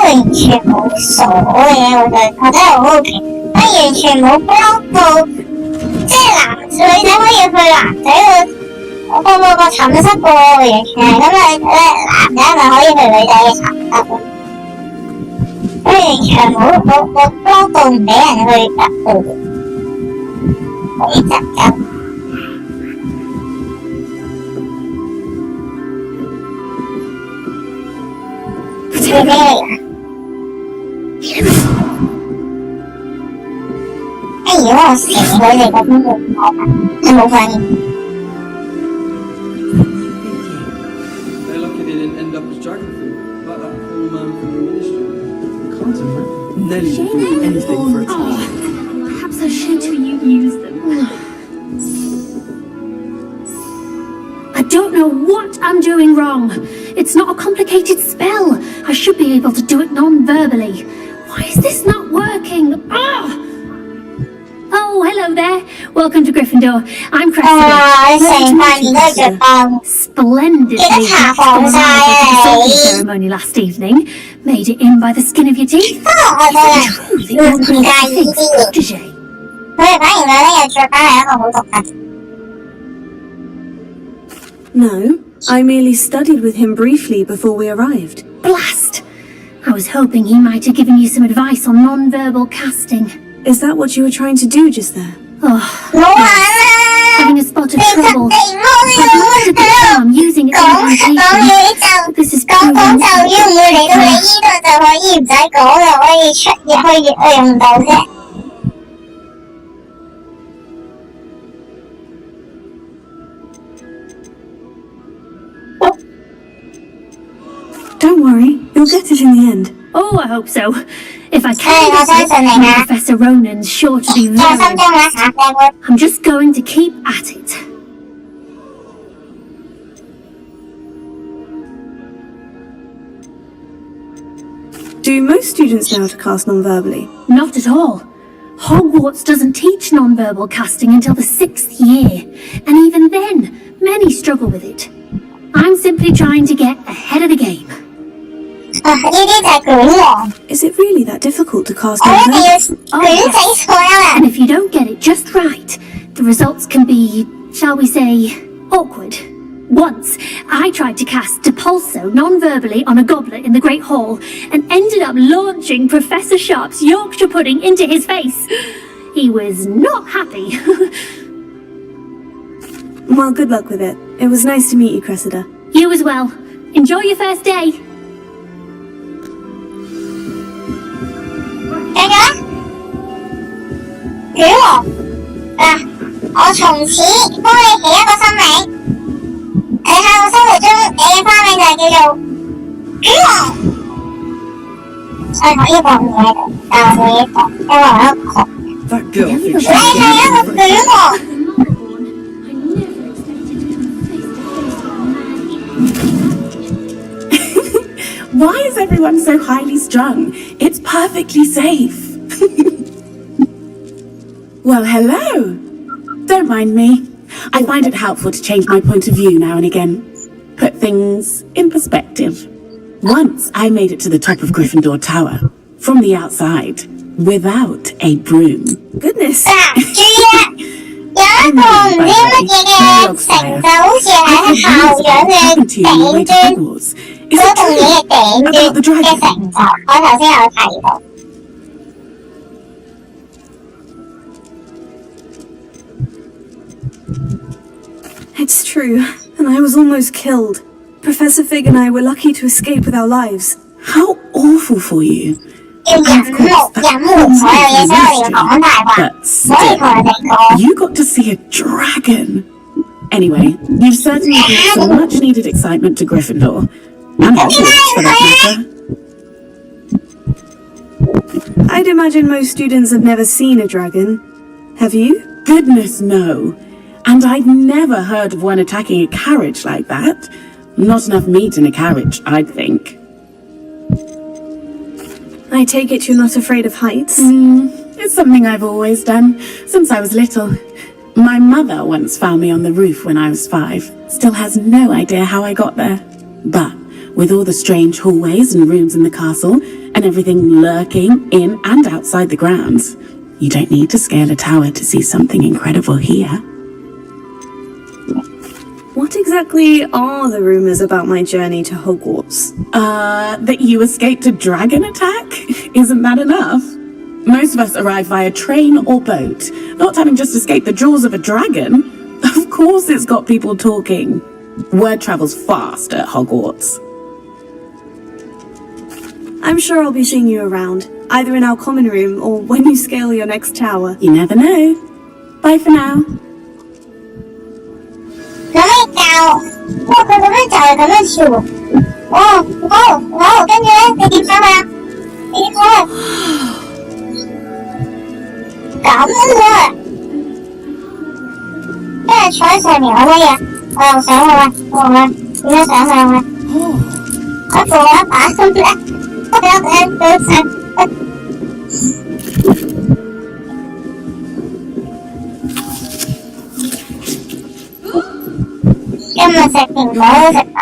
完全冇鎖嘅，我就覺得好好奇，佢完全冇 block 到，即係女仔可以去男仔個寢室喎，完全係咁男仔咪可以去女仔嘅寢室咯，佢完全冇 block 到唔俾人去入去，可以執執。係咩嚟㗎？如果我成佢哋個工作唔好吧，佢冇反應。They're lucky they didn't end up as dragon food, like that poor man from the ministry. Can't imagine. Nelly would do anything for a time. Perhaps I should use them. I don't know what I'm doing wrong. It's not a complicated spell. I should be able to do it non-verbally. Why is this not working? Oh, hello there. Welcome to Gryffindor. I'm Cressida. Splendidly the ceremony last evening. Made it in by the skin of your teeth. No, I merely studied with him briefly before we arrived. Blast! I was hoping he might have given you some advice on non-verbal casting. Is that what you were trying to do just there? Oh, yes. Having a spot of trouble. I've mastered the charm using its incantation. This is proving Don't worry, you'll get it in the end. Oh, I hope so. If I can't get it, Professor Ronan's sure to be very impressed. I'm just going to keep at it. Do most students know how to cast non-verbally? Not at all. Hogwarts doesn't teach non-verbal casting until the 6th year, and even then, many struggle with it. I'm simply trying to get ahead of the game. Is it really that difficult to cast non-verbal? Oh, yes. And if you don't get it just right, the results can be, shall we say, awkward. Once, I tried to cast Depulso non-verbally on a goblet in the Great Hall and ended up launching Professor Sharp's Yorkshire pudding into his face. He was not happy. Well, good luck with it. It was nice to meet you, Cressida. You as well. Enjoy your first day. 繼續啦，卷王嗱，我從此幫你起一個新名。喺我生活中，你嘅花名就係叫做卷王。我學呢個唔喺度，但我會講，因為我一個窮。That girl thinks 你係一個卷王。Why is everyone so highly strung? It's perfectly safe. Well, hello. Don't mind me. I find it helpful to change my point of view now and again. Put things in perspective. Once I made it to the top of Gryffindor Tower, from the outside, without a broom. Goodness. 注意啦，有一個唔知乜嘢嘅成就，好似係喺校長嘅頂端嗰棟嘢嘅頂端嘅成就，我頭先有提到。It's true, and I was almost killed. Professor Fig and I were lucky to escape with our lives. How awful for you. 要隱瞞所有嘢，所以我哋要講大話，唔可以同人哋講。 You got to see a dragon. Anyway, you've certainly brought some much-needed excitement to Gryffindor. And Hogwarts, for that matter. I'd imagine most students have never seen a dragon. Have you? Goodness, no. And I'd never heard of one attacking a carriage like that. Not enough meat in a carriage, I'd think. I take it you're not afraid of heights? It's something I've always done, since I was little. My mother once found me on the roof when I was 5. Still has no idea how I got there. But with all the strange hallways and rooms in the castle, and everything lurking in and outside the grounds, you don't need to scale a tower to see something incredible here. What exactly are the rumours about my journey to Hogwarts? That you escaped a dragon attack? Isn't that enough? Most of us arrive via train or boat, not having just escaped the jaws of a dragon. Of course it's got people talking. Word travels fast at Hogwarts. I'm sure I'll be seeing you around, either in our common room or when you scale your next tower. You never know. Bye for now. 咁你教，佢咁樣就係咁樣跳。好，跟住咧，你點上去啊？你點上去？咁啊！即係坐喺上面好乜嘢？我又上去啦，點樣上去啊？我做一把咁咧，今日食蘋果都食飽。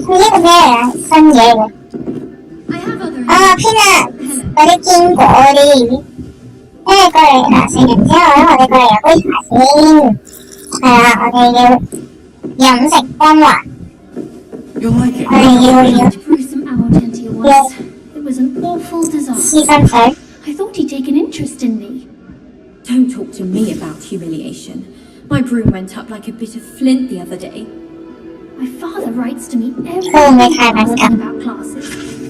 呢個咩啊？新嘢嘅。Peanut 嗰啲堅果嗰啲，過嚟嗱，食完之後咧，我哋過嚟飲杯茶先。係啊，我哋要飲食光環。You'll like it. 我哋要 Gruesome owl Gentil was. It was an awful disaster. 試心水。 I thought he'd taken interest in me. Don't talk to me about humiliation. My broom went up like a bit of flint the other day. My father writes to me every day asking about classes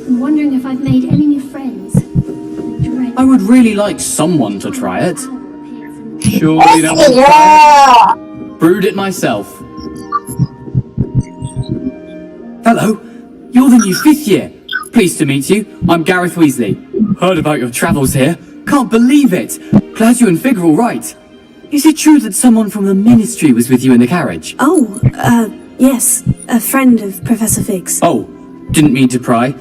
and wondering if I've made any new friends. I would really like someone to try it. Surely 好 no 時 one 喎。 brewed it myself. Hello, you're the new 5th year. Pleased to meet you. I'm Gareth Weasley. Heard about your travels here. Can't believe it. Glad you and Fig are all right. Is it true that someone from the Ministry was with you in the carriage? Oh, yes. A friend of Professor Fig's. Oh, didn't mean to pry.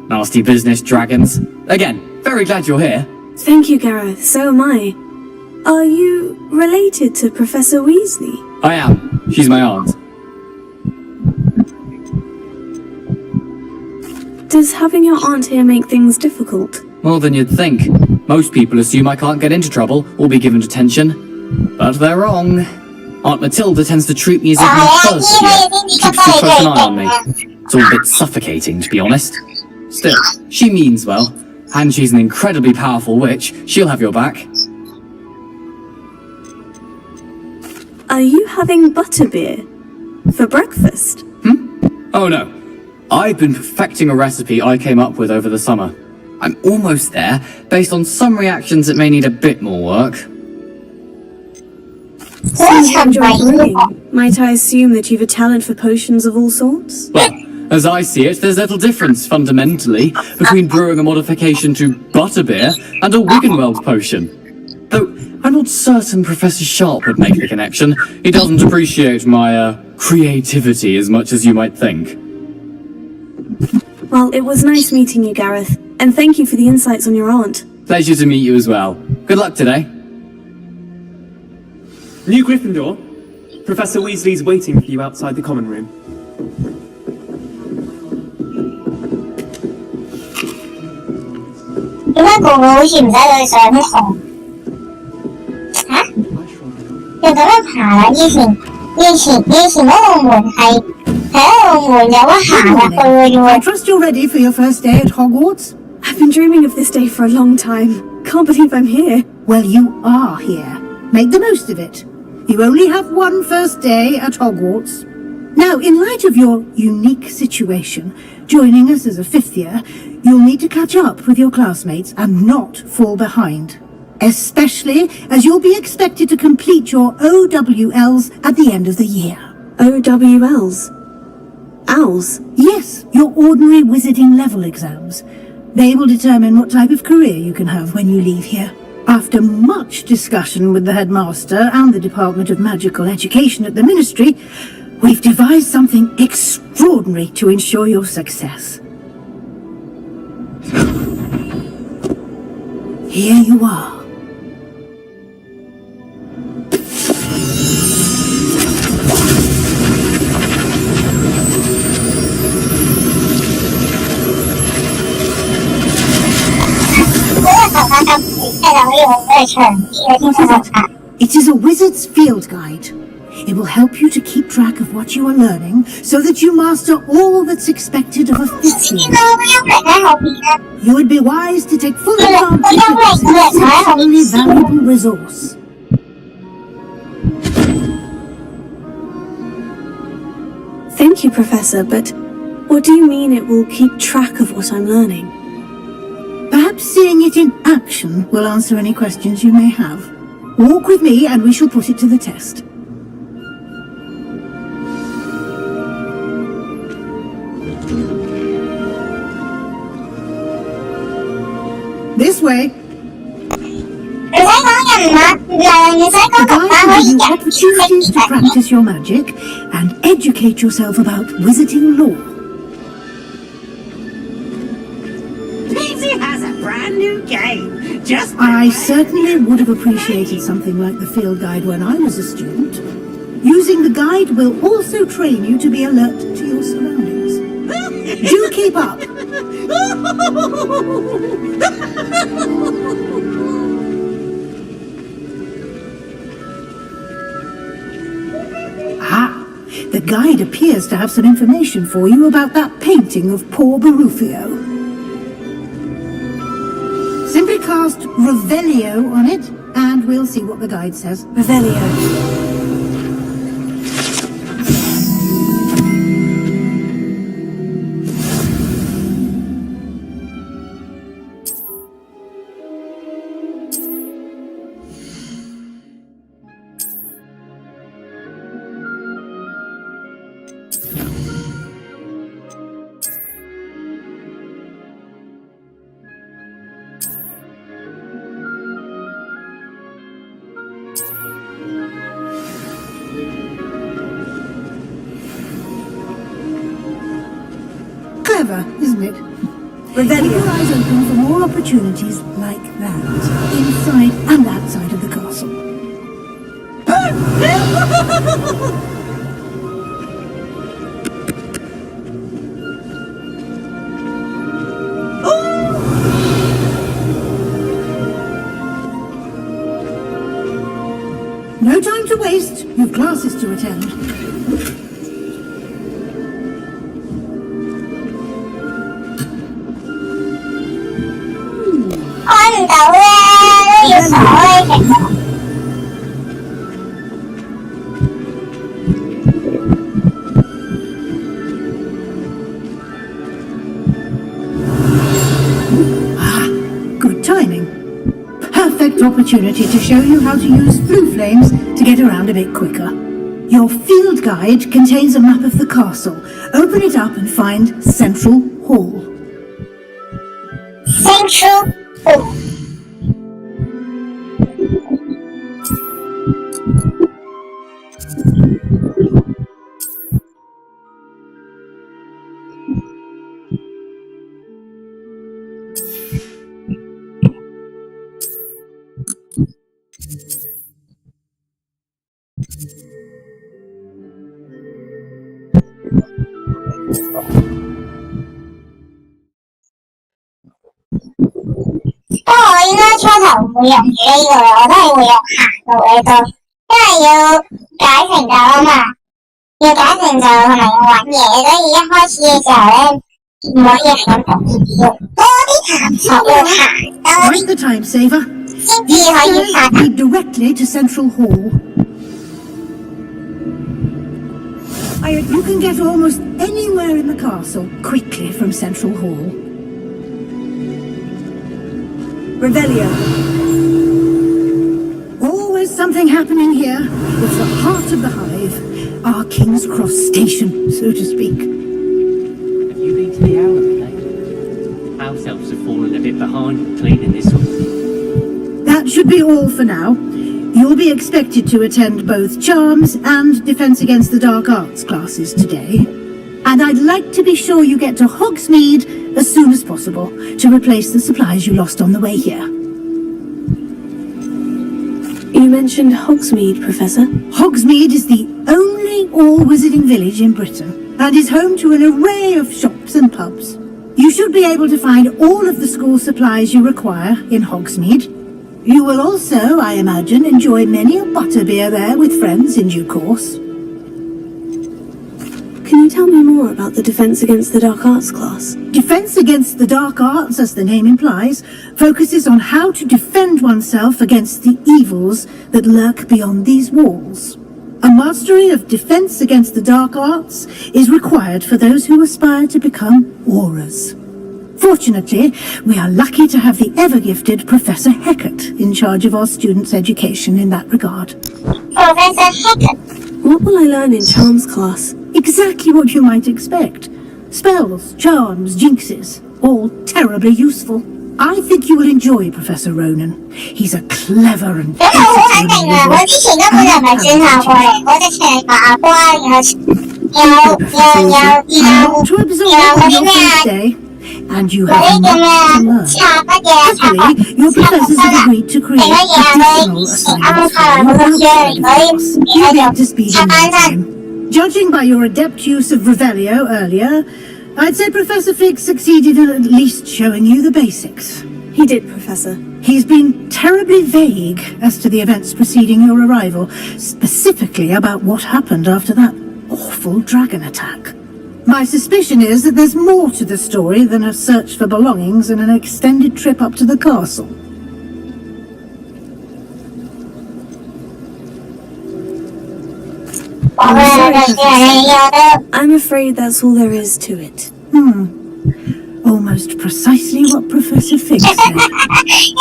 Nasty business, dragons. Again, very glad you're here. Thank you, Gareth. So am I. Are you related to Professor Weasley? I am. She's my aunt. Does having your aunt here make things difficult? More than you'd think. Most people assume I can't get into trouble or be given detention. But they're wrong. Aunt Matilda tends to treat me as if I'm first year. Keeps a close eye on me. It's all a bit suffocating, to be honest. Still, she means well. And she's an incredibly powerful witch. She'll have your back. Are you having butterbeer? For breakfast? Oh no. I've been perfecting a recipe I came up with over the summer. I'm almost there, based on some reactions that may need a bit more work. Since you enjoy cooking, might I assume that you've a talent for potions of all sorts? Well, as I see it, there's little difference, fundamentally, between brewing a modification to butterbeer and a Wiggenweld potion. Though, I'm not certain Professor Sharp would make the connection. He doesn't appreciate my, creativity as much as you might think. Well, it was nice meeting you, Gareth, and thank you for the insights on your aunt. Pleasure to meet you as well. Good luck today. New Gryffindor. Professor Weasley's waiting for you outside the common room. I trust you're ready for your first day at Hogwarts? I've been dreaming of this day for a long time. Can't believe I'm here. Well, you are here. Make the most of it. You only have one first day at Hogwarts. Now, in light of your unique situation, joining us as a fifth year, you'll need to catch up with your classmates and not fall behind. Especially as you'll be expected to complete your OWLs at the end of the year. OWLs? Owls? Yes, your ordinary wizarding level exams. They will determine what type of career you can have when you leave here. After much discussion with the headmaster and the Department of Magical Education at the Ministry, we've devised something extraordinary to ensure your success. Here you are. It is a wizard's field guide. It will help you to keep track of what you are learning so that you master all that's expected of a fifth year. You would be wise to take full advantage of this exceptionally valuable resource. Thank you, Professor, but what do you mean it will keep track of what I'm learning? Perhaps seeing it in action will answer any questions you may have. Walk with me and we shall put it to the test. This way. The guide will give you opportunities to practice your magic and educate yourself about wizarding lore. Peasy has a brand new game. I certainly would have appreciated something like the field guide when I was a student. Using the guide will also train you to be alert to your surroundings. Do keep up. The guide appears to have some information for you about that painting of poor Barufio. Simply cast Revelio on it, and we'll see what the guide says. Revelio. Clever, isn't it? Revelio. Keep your eyes open for more opportunities like that, inside and outside of the castle. No time to waste. You've classes to attend. opportunity to show you how to use flue flames to get around a bit quicker. Your field guide contains a map of the castle. Open it up and find Central Hall. Central Hall.我應該初頭唔會用住呢個嘅，我都係會用行路嘅多，因為要解成就啊嘛，要解成就同埋要揾嘢，所以一開始嘅時候咧，唔可以咁用多啲探索，要行多啲。Right the time saver. 先至可以發。Lead directly to Central Hall. You can get almost anywhere in the castle quickly from Central Hall. Revelio. Always something happening here. It's the heart of the hive, our King's Cross station, so to speak. Have you been to the owl lately? House elves have fallen a bit behind cleaning this one. That should be all for now. You'll be expected to attend both Charms and Defense Against the Dark Arts classes today. And I'd like to be sure you get to Hogsmeade as soon as possible to replace the supplies you lost on the way here. You mentioned Hogsmeade, Professor. Hogsmeade is the only all-wizarding village in Britain and is home to an array of shops and pubs. You should be able to find all of the school supplies you require in Hogsmeade. You will also, I imagine, enjoy many a butterbeer there with friends in due course. Can you tell me more about the Defense Against the Dark Arts class? Defense Against the Dark Arts, as the name implies, focuses on how to defend oneself against the evils that lurk beyond these walls. A mastery of Defense Against the Dark Arts is required for those who aspire to become auras. Fortunately, we are lucky to have the ever-gifted Professor Hecat in charge of our students' education in that regard. Professor Hecat? What will I learn in Charms class? Exactly what you might expect. Spells, charms, jinxes, all terribly useful. I think you will enjoy Professor Ronan. He's a clever and to absorb your first day. And you have much to learn. Happily, your professors have agreed to create additional assignments for you outside of class. You'll be up to speed in no time. Judging by your adept use of Revelio earlier, I'd say Professor Fig succeeded in at least showing you the basics. He did, Professor. He's been terribly vague as to the events preceding your arrival, specifically about what happened after that awful dragon attack. My suspicion is that there's more to the story than a search for belongings and an extended trip up to the castle. I'm afraid that's all there is to it. Almost precisely what Professor Fig said. Speak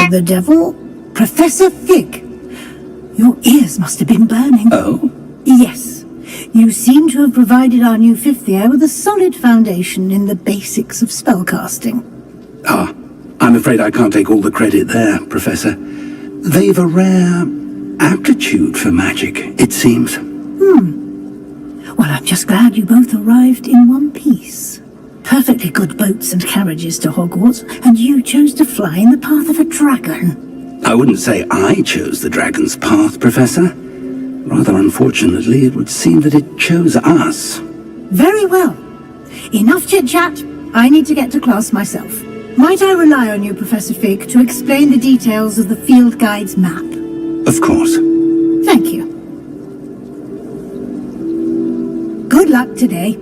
of the devil, Professor Fig. Your ears must have been burning. Oh? Yes. You seem to have provided our new fifth year with a solid foundation in the basics of spellcasting. Ah, I'm afraid I can't take all the credit there, Professor. They've a rare aptitude for magic, it seems. Well, I'm just glad you both arrived in one piece. Perfectly good boats and carriages to Hogwarts, and you chose to fly in the path of a dragon. I wouldn't say I chose the dragon's path, Professor. Rather unfortunately, it would seem that it chose us. Very well. Enough chit-chat. I need to get to class myself. Might I rely on you, Professor Fig, to explain the details of the field guide's map? Of course. Thank you. Good luck today.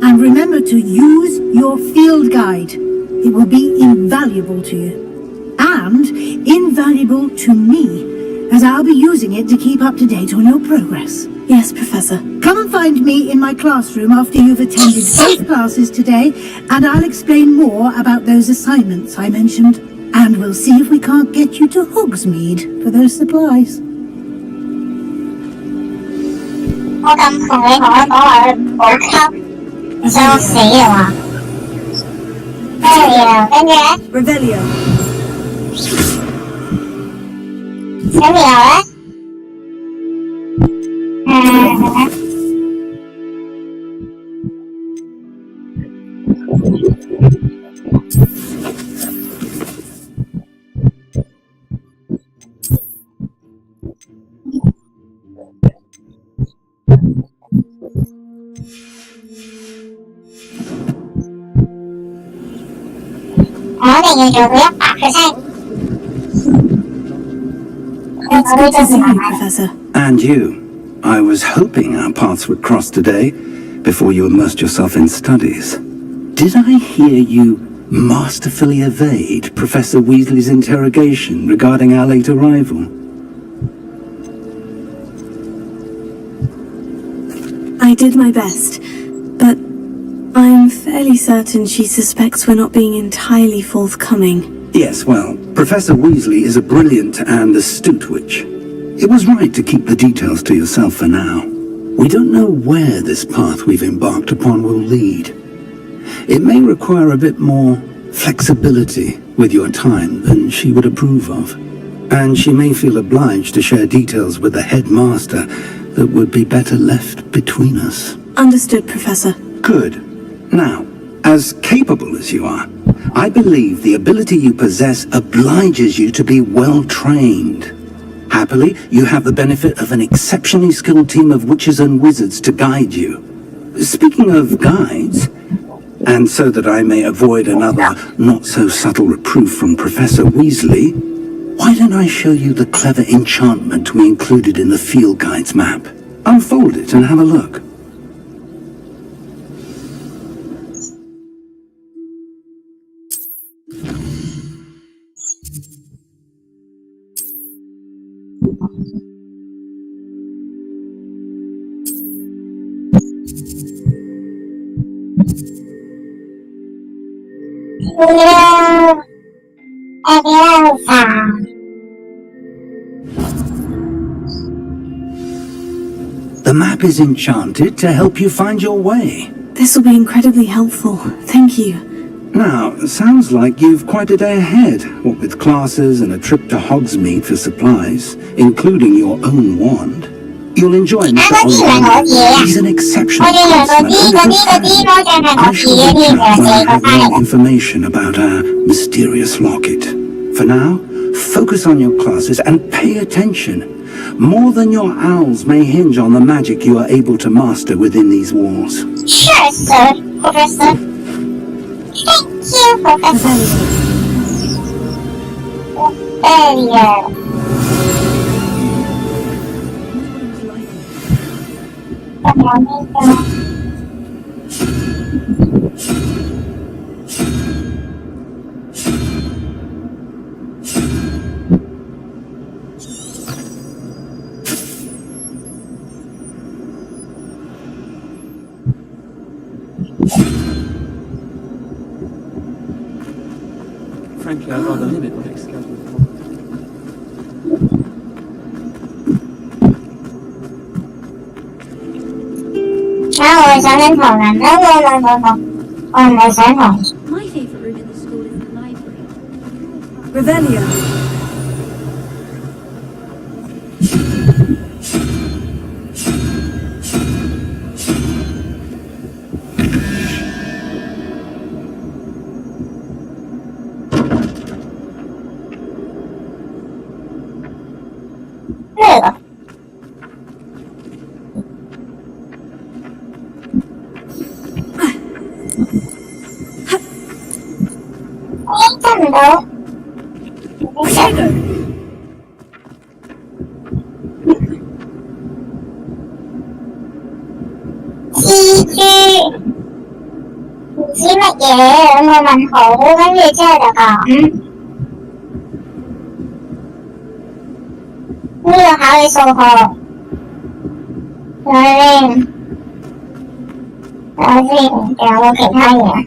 And remember to use your field guide. It will be invaluable to you. And invaluable to me, as I'll be using it to keep up to date on your progress. Yes, Professor. Come and find me in my classroom after you've attended both classes today, and I'll explain more about those assignments I mentioned. And we'll see if we can't get you to Hogsmeade for those supplies. 我咁同你講話去補給，你想我死啊嘛？跟住咧 Revelio. 咁然後咧，我一定要做到100%。It's good to see you, Professor. And you. I was hoping our paths would cross today, before you immersed yourself in studies. Did I hear you masterfully evade Professor Weasley's interrogation regarding our late arrival? I did my best, but I'm fairly certain she suspects we're not being entirely forthcoming. Yes, well, Professor Weasley is a brilliant and astute witch. It was right to keep the details to yourself for now. We don't know where this path we've embarked upon will lead. It may require a bit more flexibility with your time than she would approve of. And she may feel obliged to share details with the headmaster that would be better left between us. Understood, Professor. Good. Now, as capable as you are, I believe the ability you possess obliges you to be well trained. Happily, you have the benefit of an exceptionally skilled team of witches and wizards to guide you. Speaking of guides, and so that I may avoid another not-so-subtle reproof from Professor Weasley, why don't I show you the clever enchantment we included in the field guide's map? Unfold it and have a look. The map is enchanted to help you find your way. This will be incredibly helpful. Thank you. Now, sounds like you've quite a day ahead, what with classes and a trip to Hogsmeade for supplies, including your own wand. You'll enjoy Mr. Oliver. He's an exceptional craftsman. I shall reach out when I have more information about our mysterious locket. For now, focus on your classes and pay attention. More than your owls may hinge on the magic you are able to master within these walls. Sure, sir, Professor. Thank you, Professor. Revelio. Frankly, I'd rather limit my exposure. My favourite room in the school is the library. Revelio.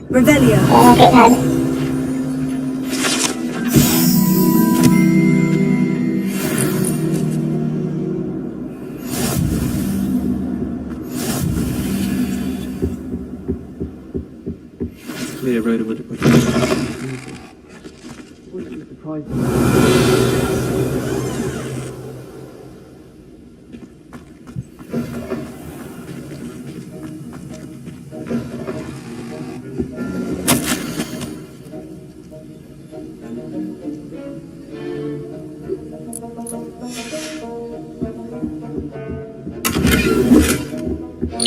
Revelio. clear road would have surprised me.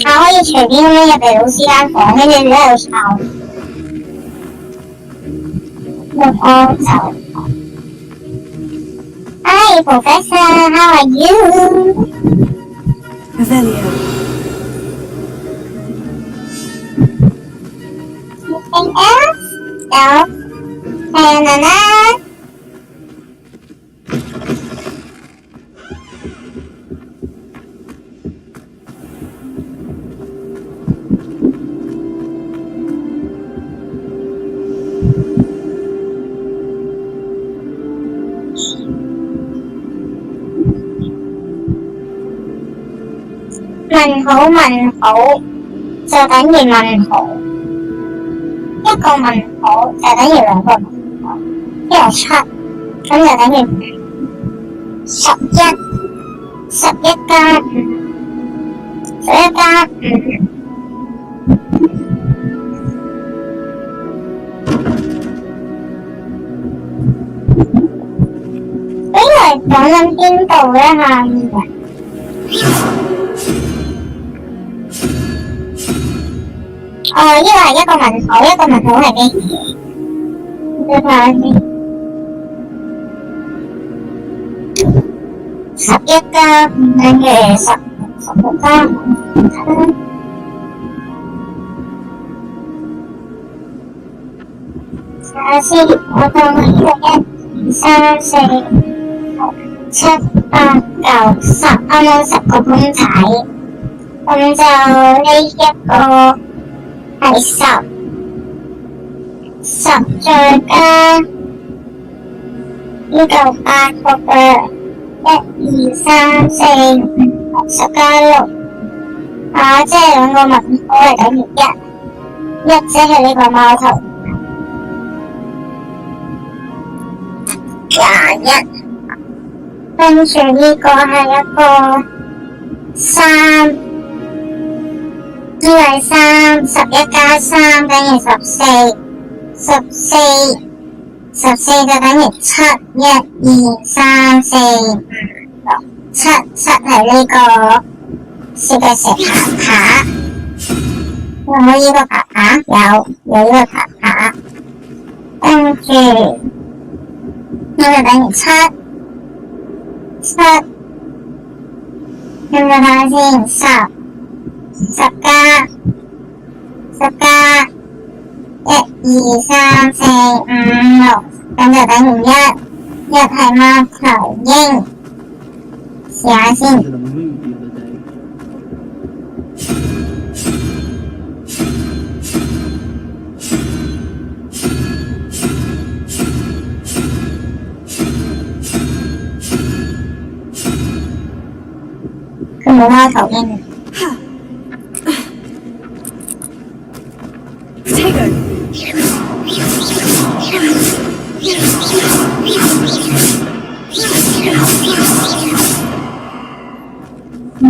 他可以隨便咁樣入嚟老師間房，跟住喺度吵。我就 Hi, Professor, how are you? Revelio. Anything else? No. Sayonara. 問號問號就等於問號，一個問號就等於兩個問號，一個七咁就等於5 11加5 11加5呢個係講緊邊度咧下面啊？呢個係一個問號，一個問號係咩嘢？你睇下先。11加5等於10 16加5睇下先，我當呢個1、2、3、4、5、6、7、8、9、10，啱啱10個公仔，咁就呢一個。係10再加呢個8個嘅1、2、3、4、5、6、10加6，即係兩個問號係等於1，1即係呢個貓頭21，跟住呢個係一個3。呢個係3 11加3等於14 14就等於7 1、2、3、4、5、6、7 7係呢個是嘅石爬爬，有冇呢個爬爬？有呢個爬爬，跟住呢個等於7咁就睇下先10加1、2、3、4、5、6，咁就等於1，1係貓頭鷹。試下先。佢冇貓頭鷹。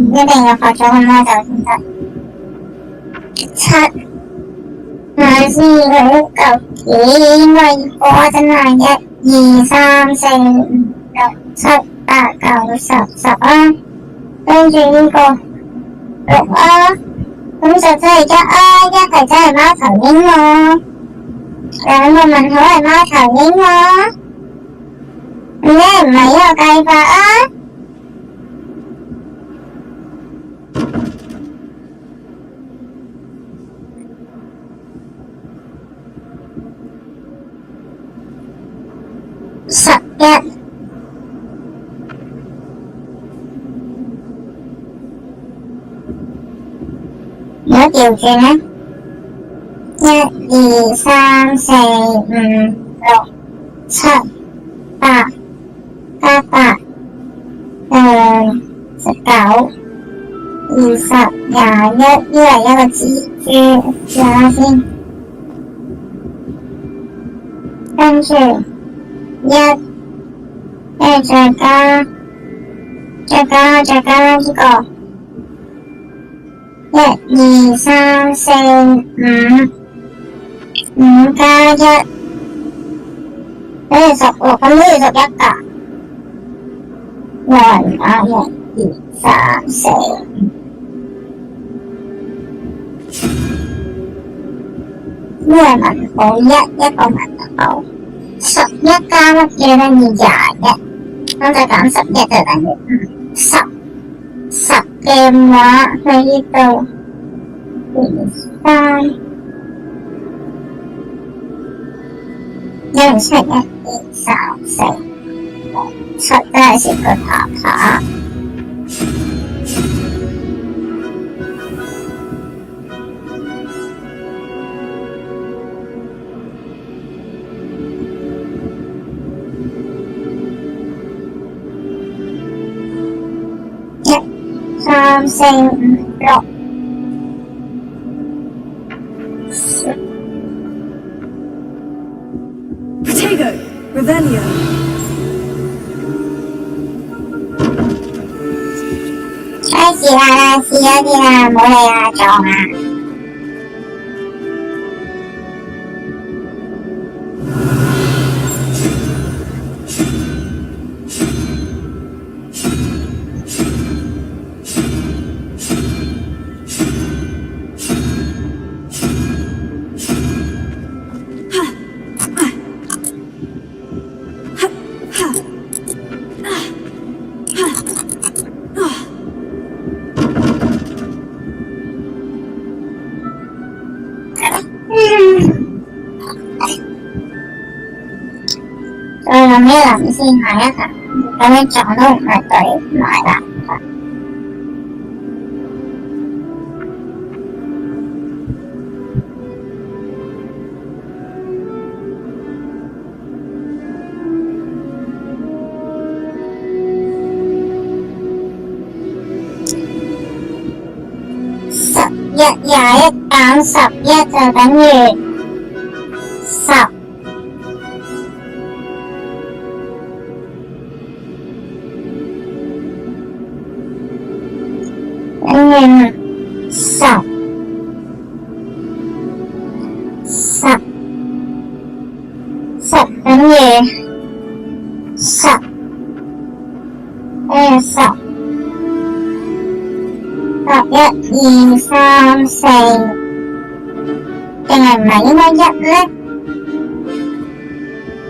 一定要學咗個魔咒先得。7，睇下先，佢嚿嘢應該要真係1、2、3、4、5、6、7、8、9、10啊，跟住呢個6啊，咁就真係1啊，1係真係貓頭鷹喎，兩個問號係貓頭鷹喎，唔係呢個計法啊。11，如果調轉呢？1、2、3、4、5、6、7、8加8，19、20、21，呢個係一個蜘蛛，試下先。跟住跟住再加呢個1、2、3、4、5加1，跟住10喎，咁都要11㗎。1加1、2、3、4、5。呢個問號1，一個問號11加乜嘢等於21，咁就減11就等於10嘅話去呢度3，1、7、1、2、3、4、5、7都係成個爬爬。3、4、5、6、Protego, Revelio. 開始啦，試咗啲啦，唔好理啦，撞啊！再諗一諗先，下一層咁樣撞都唔係對埋啦。11減11就等於10。10等於10，跟住10。1、2、3、4，定係唔係應該1咧？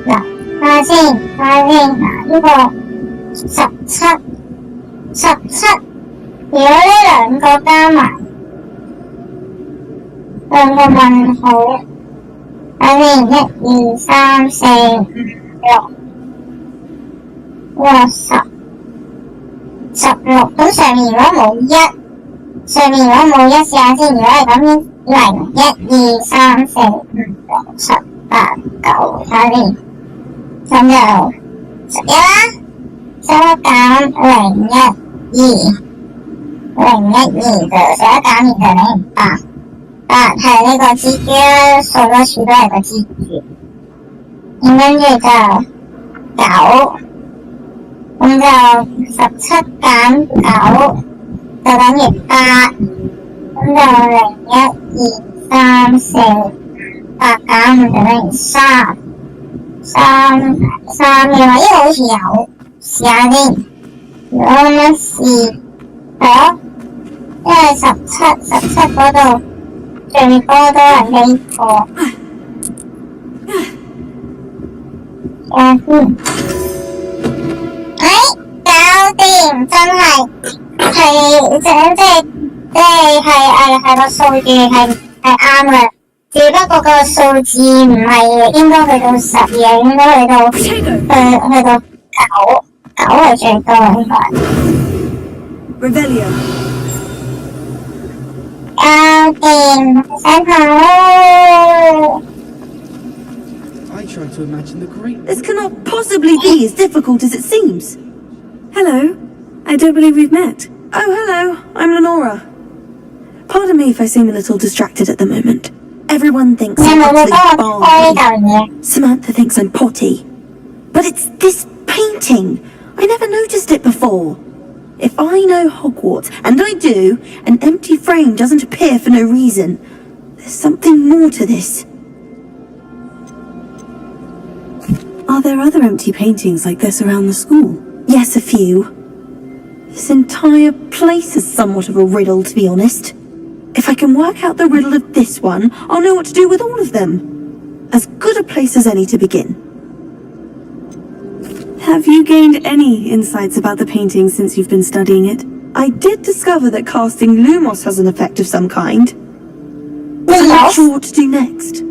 嗱，睇下先，嗱，呢個17，如果呢兩個加埋兩個問號，睇先1、2、3、4、5、6，哇16，咁上面如果冇1。上面如果冇1試下先，如果係咁0、1、2、3、4、5、6、7、8、9，睇下先，咁就11啦，11減0、1、2，0、1、2就11減2就等於8，8係呢個蜘蛛啦，數多處都係個蜘蛛，咁跟住就9，咁就17減9。就等於8，咁就0、1、2、3、4、8減5就等於3嘅話，呢個好似有，試下先。如果咁樣試，係咯，因為17嗰度最多都係呢個。搞掂，真係。係個數字係啱嘅，只不過個數字唔係應該去到10嘅，應該去到9係最多應該。Revelio。搞掂，唔使怕咯。This cannot possibly be as difficult as it seems. Hello. I don't believe we've met. Oh, hello. I'm Lenora. Pardon me if I seem a little distracted at the moment. Everyone thinks 你 I'm 冇冇 utterly 幫我開呢嚿嘢？ Samantha thinks I'm potty. But it's this painting. I never noticed it before. If I know Hogwarts, and I do, an empty frame doesn't appear for no reason. There's something more to this. Are there other empty paintings like this around the school? Yes, a few. This entire place is somewhat of a riddle, to be honest. If I can work out the riddle of this one, I'll know what to do with all of them. As good a place as any to begin. Have you gained any insights about the painting since you've been studying it? I did discover that casting Lumos has an effect of some kind. But I'm not sure what to do next.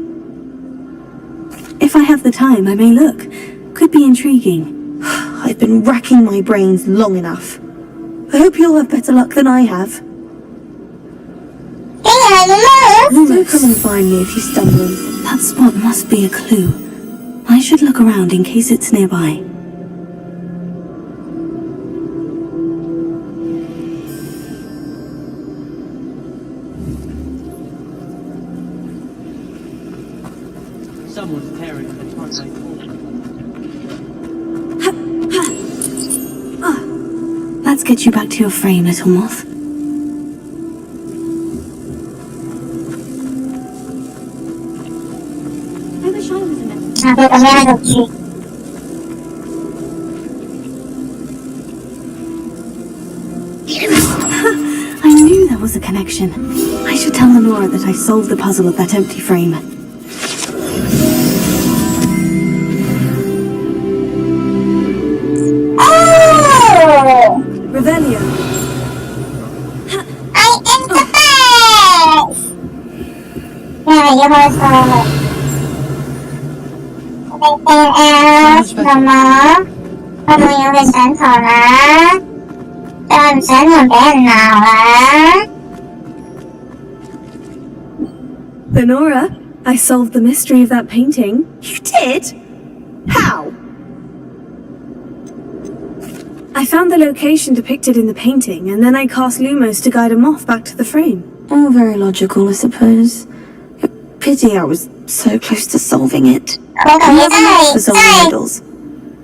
If I have the time, I may look. Could be intriguing. I've been racking my brains long enough. I hope you'll have better luck than I have. Do come and find me if you stumble on something. That spot must be a clue. I should look around in case it's nearby. Someone's tearing at the twilight hall. Let's get you back to your frame, little moth. I wish I was a member. 佢咁樣喺度住。I knew there was a connection. I should tell Lenora that I solved the puzzle of that empty frame. Oh! Revelio. I am the best! 要開心。什麼？我冇要去上堂啦，再唔上堂俾人鬧啦。Lenora, I solved the mystery of that painting. You did? How? I found the location depicted in the painting, and then I cast Lumos to guide a moth back to the frame. Oh, very logical, I suppose. Pity I was so close to solving it. 佢咁樣真係 For solving riddles.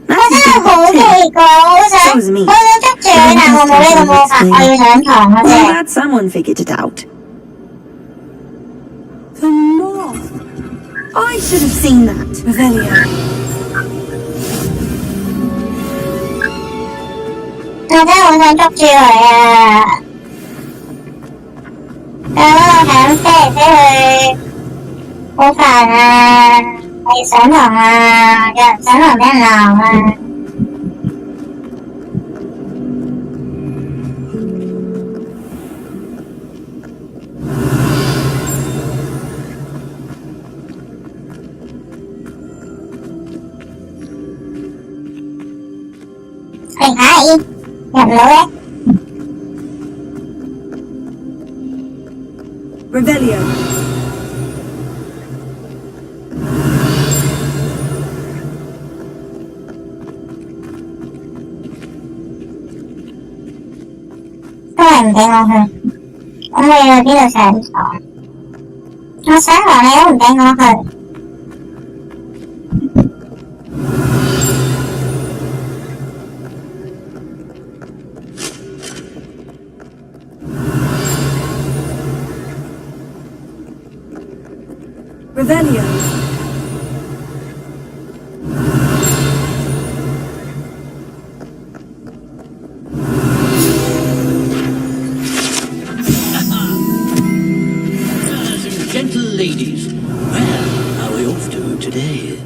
我真係好奇怪，我想捉住佢，但我冇呢個魔法，我要上堂嘅 I'm 啫。 glad someone figured it out. The moth! I should have seen that. Revelio. 我真係好想捉住佢啊！我係咁飛嚟飛去，好煩啊！我要上堂啊！有人上堂俾人鬧啊！係入唔到嘅。Revelio. Có làm để ngon hơn. Hôm nay là biết là sáng sớm. Nó sáng rồi này nó để ngon hơn. Revelio. Gentle ladies, where are we off to today?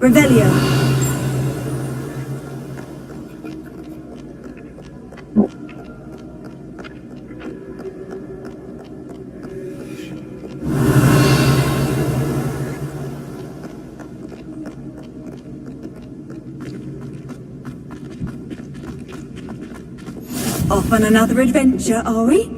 Revelio. Off on another adventure, are we?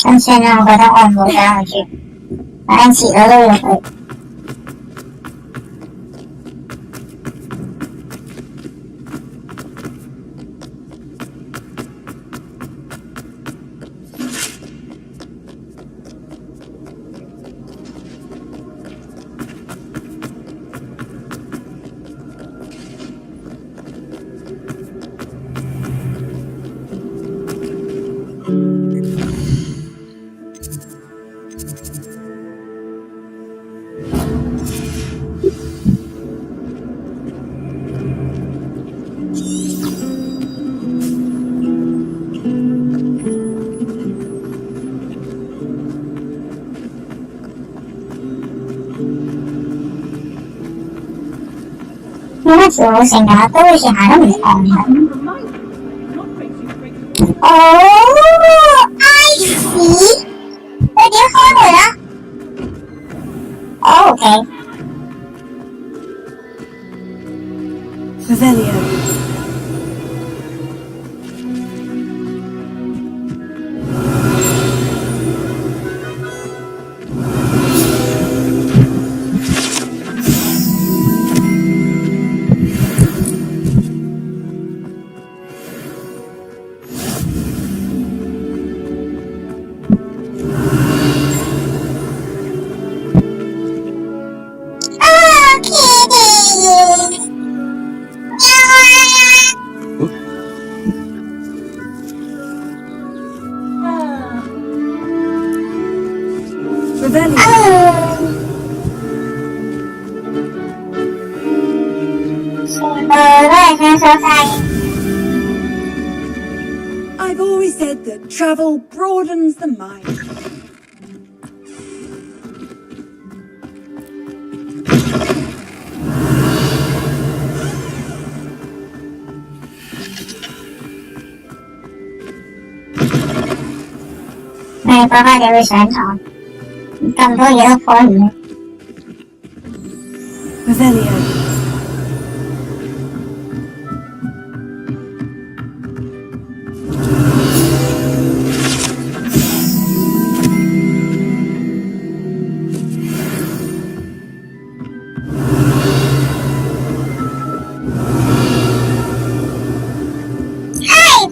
但现在回到王国家去，反正企鹅都有回。那時候成日都好似行得唔放嘅。哦 ，I see， 佢點開門啊？哦 ，OK。Revelio. I've always said that travel broadens the mind. Này,爸爸就會上堂，咁多嘢都講唔明。Revelio.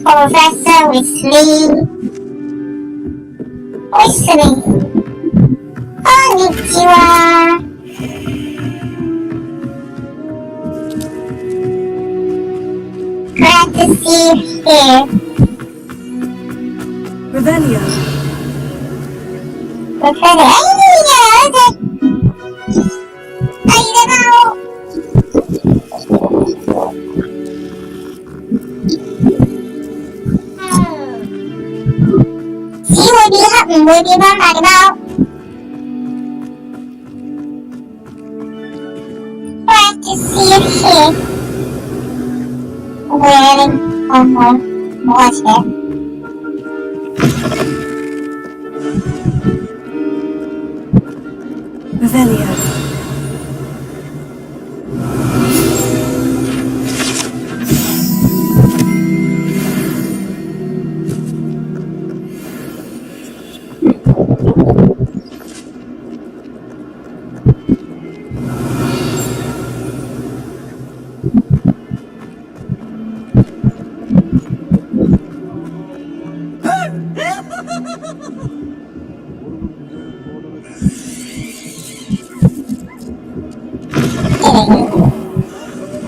Professor Weasley. こんにちは。Glad to see you here. Revelio. Revelio.唔會點樣大包 Glad to see you here. Wearing 冇話錢 Revelio.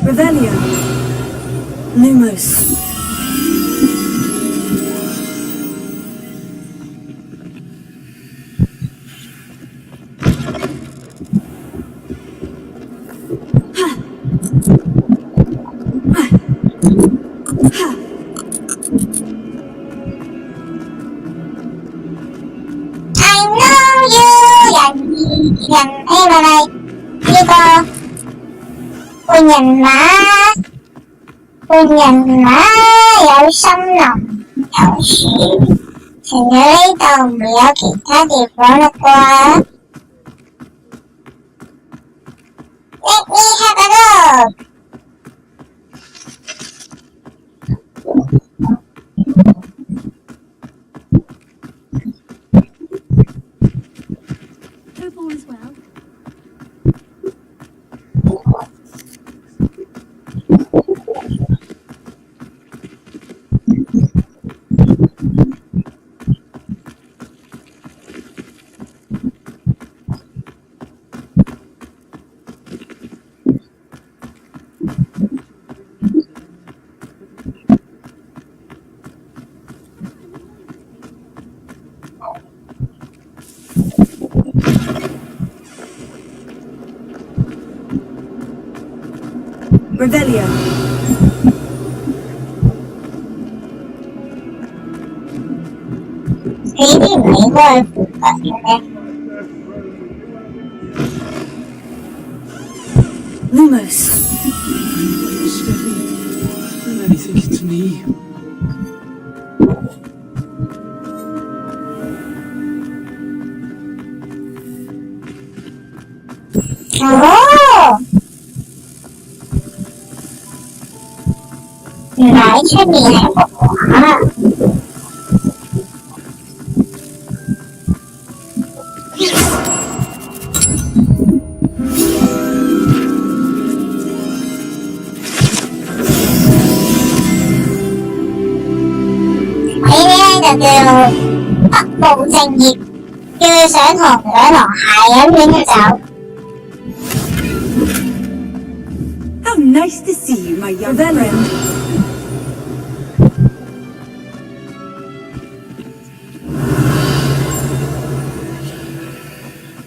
Revelio. Lumos. I know you 人 A 咪咪呢個換人馬有森林有樹，除咗呢度唔會有其他地方啦啩？ Let me have a look. Hope all is well. Revelio. Lumos. Steady. Don't let me think it's me. Oh! 原來出面係幅畫。呢就叫不務正業，叫佢上堂唔上堂，係咁亂就走。 How nice to see you, my young friend.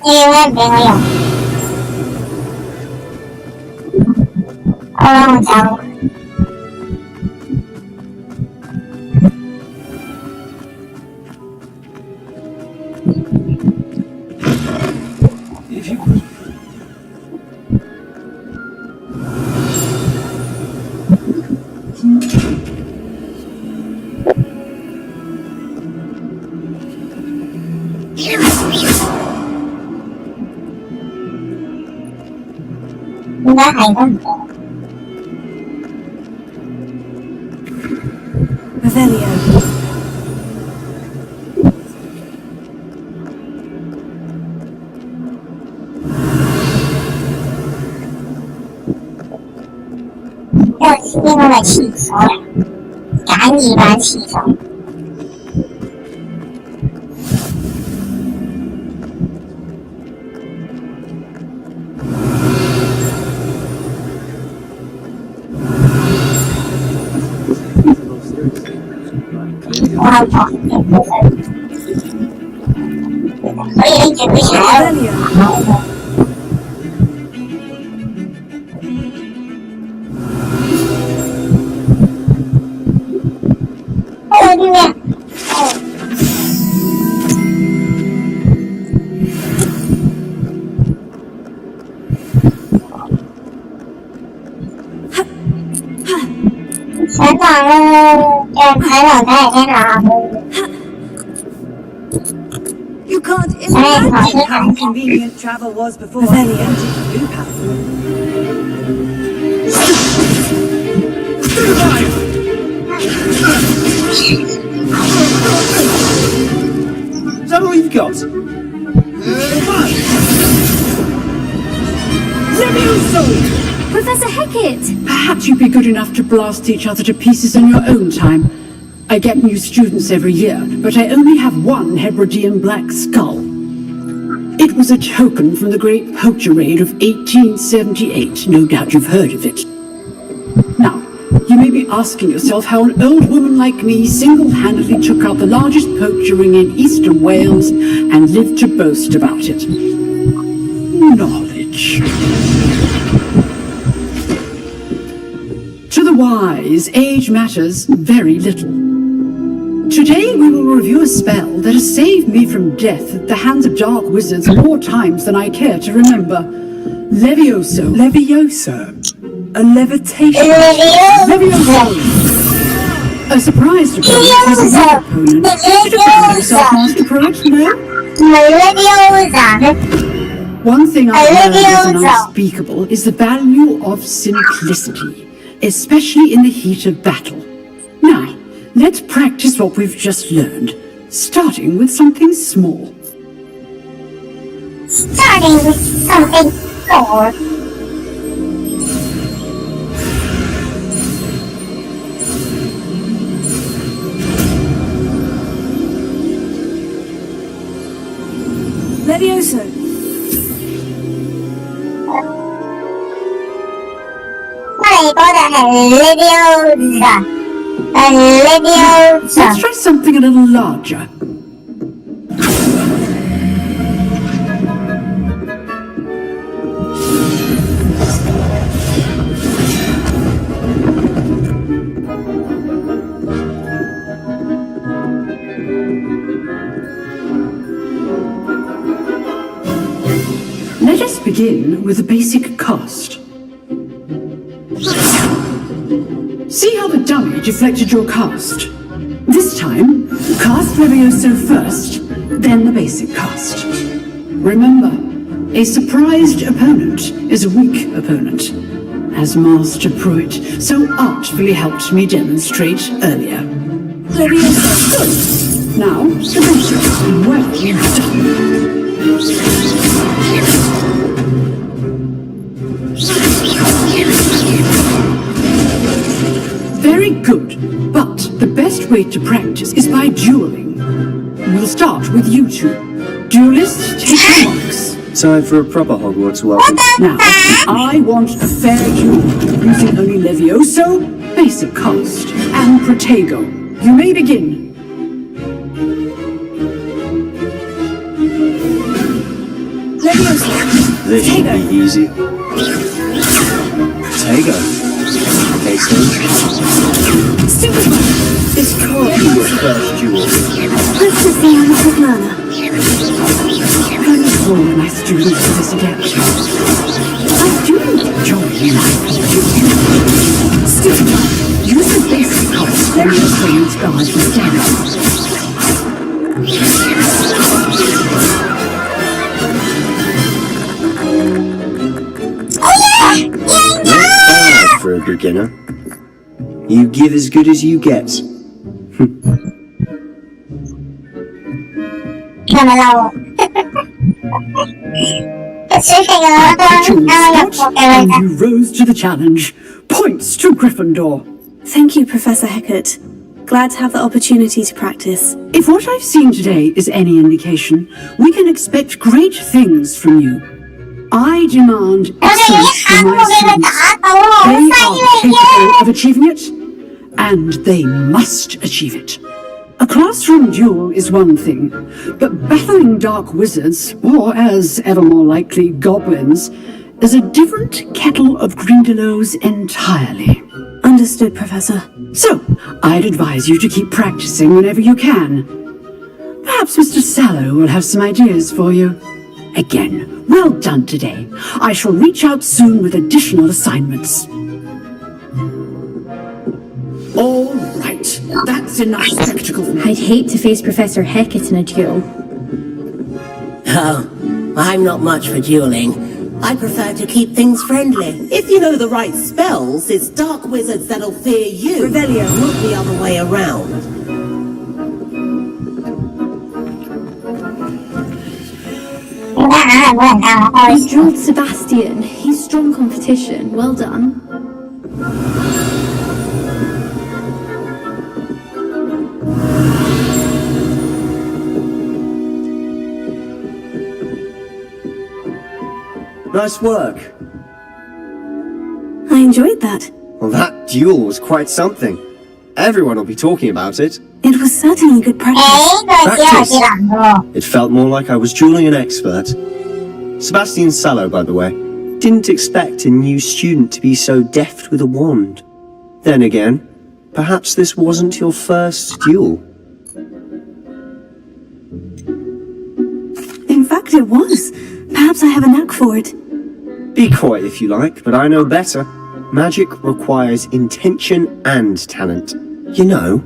你點解唔俾我用？好啦，我走。點解係都唔得 Revelio.呢個咪廁所嚟，簡易版廁所。我好忙，所以你準備踩咯。 上堂啦，又睇樓睇嚟聽下。You can't imagine how convenient travel was before I entered Loop House. Is that all you've got? Levioso! Professor Hecat! Perhaps you'd be good enough to blast each other to pieces on your own time. I get new students every year, but I only have one Hebridean black skull. It was a token from the Great Poacher Raid of 1878. No doubt you've heard of it. Now, you may be asking yourself how an old woman like me single-handedly took out the largest poacher ring in eastern Wales and lived to boast about it. Knowledge. To the wise, age matters very little. Today we will review a spell that has saved me from death at the hands of dark wizards more times than I care to remember. Levioso. Levioso? A levitation? Levioso. A surprised opponent is a weak opponent. Should have found himself master pro it, no? One thing I've learned as an unspeakable is the value of simplicity, especially in the heat of battle. Now, let's practice what we've just learned, starting with something small. Starting with something small. Levioso. Let's try something a little larger. Let us begin with the basic cast. See how the dummy deflected your cast? This time, cast Levioso first, then the basic cast. Remember, a surprised opponent is a weak opponent, as Master Pruitt so artfully helped me demonstrate earlier. Levioso, good. Now, the basic. Well done. Very good, but the best way to practice is by dueling. We'll start with you two. Duelists, take your marks. Time for a proper Hogwarts welcome. Now, I want a fair duel, using only Levioso, basic cast, and Protego. You may begin. Levioso. This should be easy. Protego. Okay, so this can't be your first duel. Let's just see how this is learner. Only four my students for this again. I do enjoy you. Still, use the basic cast, then your friends guard the standard. Not bad for a beginner. You give as good as you get. And you rose to the challenge. Points to Gryffindor. Thank you, Professor Hecat. Glad to have the opportunity to practice. If what I've seen today is any indication, we can expect great things from you. I demand excellence from my students. They are capable of achieving it, and they must achieve it. A classroom duel is one thing, but battling dark wizards, or as ever more likely, goblins, is a different kettle of Grindylows entirely. Understood, Professor. So, I'd advise you to keep practicing whenever you can. Perhaps Mr. Sallow will have some ideas for you. Again, well done today. I shall reach out soon with additional assignments. All right, that's enough spectacle. I'd hate to face Professor Hecat in a duel. Oh, I'm not much for dueling. I prefer to keep things friendly. If you know the right spells, it's dark wizards that'll fear you. Revelio, not the other way around. You drilled Sebastian. He's strong competition. Well done. Nice work. I enjoyed that. Well, that duel was quite something. Everyone will be talking about it. It was certainly good practice. Practice? It felt more like I was dueling an expert. Sebastian Sallow, by the way. Didn't expect a new student to be so deft with a wand. Then again, perhaps this wasn't your first duel. In fact, it was. Perhaps I have a knack for it. Be quiet if you like, but I know better. Magic requires intention and talent. You know,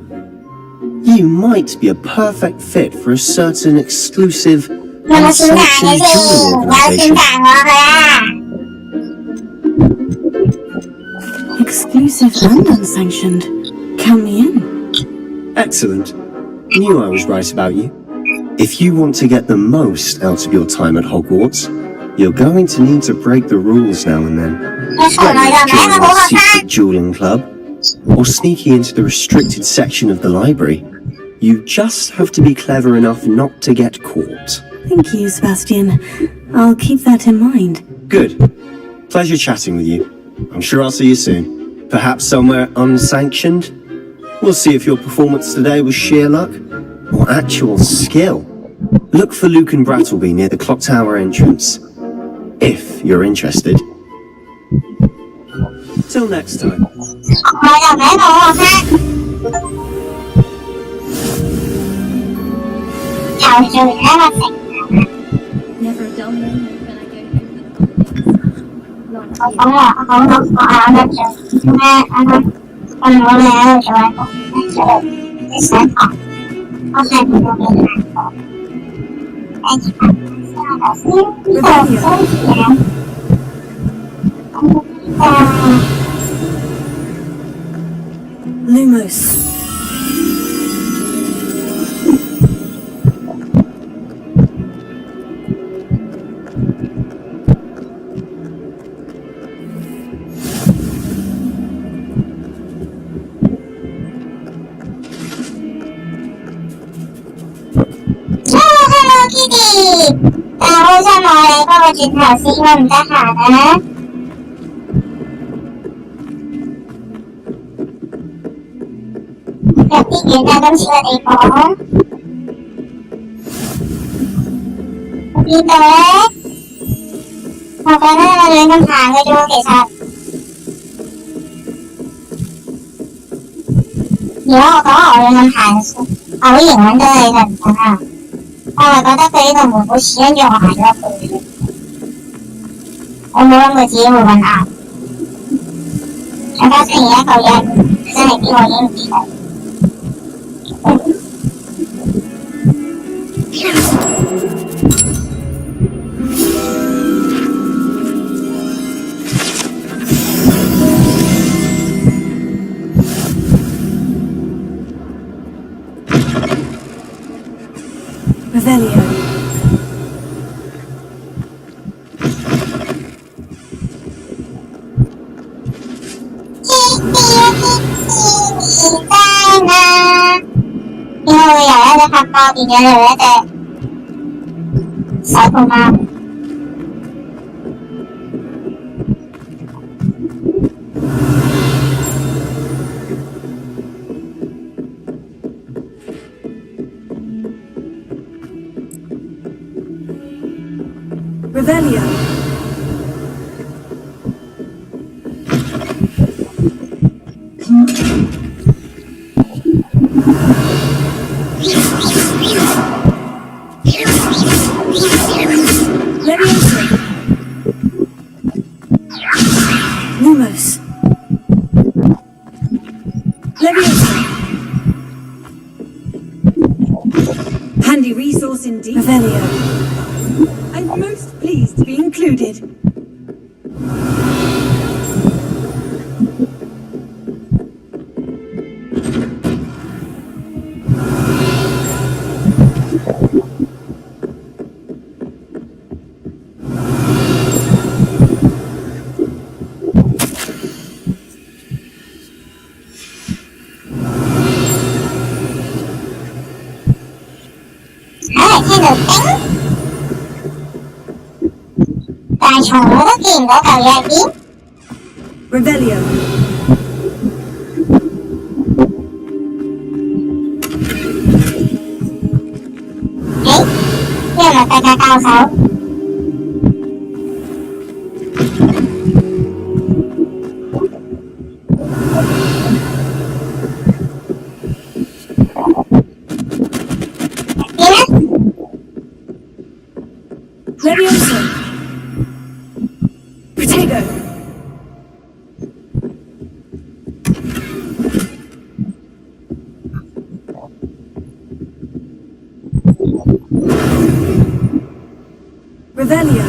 you might be a perfect fit for a certain exclusive unsanctioned dueling organization. Exclusive and unsanctioned. Count me in. Excellent. Knew I was right about you. If you want to get the most out of your time at Hogwarts, you're going to need to break the rules now and then. Joining a secret dueling club, or sneaking into the restricted section of the library. You just have to be clever enough not to get caught. Thank you, Sebastian. I'll keep that in mind. Good. Pleasure chatting with you. I'm sure I'll see you soon. Perhaps somewhere unsanctioned? We'll see if your performance today was sheer luck or actual skill. Look for Luke and Brattleby near the clock tower entrance, if you're interested. Till next time. Never a dull moment when I go home Lumos. Hello Kitty， 好想我嚟幫我轉頭先，我唔得閒啊。有啲遠啊，今次個地方。邊度咧？我覺得我亂咁行嘅啫喎，其實。如果我講我亂咁行，我好型揾到你就唔得啦。我係覺得佢呢個門好似跟住我行咗一步，我冇諗過自己會揾啱。再加上而家個人真係比我已經唔錯。Revelio. Revelio. Lumos. Leviosa. Handy resource indeed. Revelio. I'm most pleased to be included. Revelio. Leviosa. Revelio.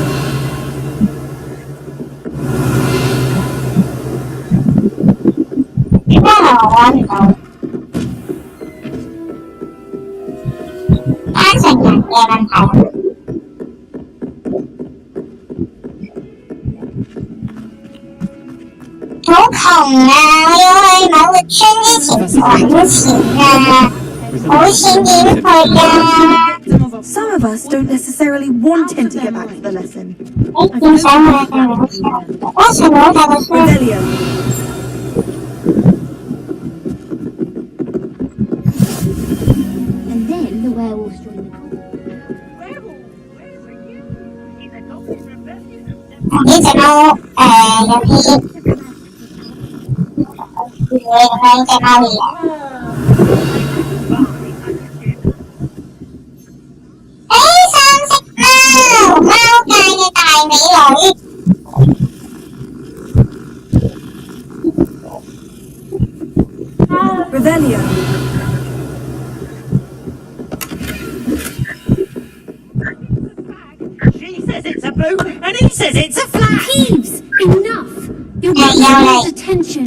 Some of us don't necessarily want him to get back to the lesson. Revelio. And then the werewolves join the cult. Revelio. She says it's a blue, and he says it's a flag. Peeves! Enough! You're both wrong attention.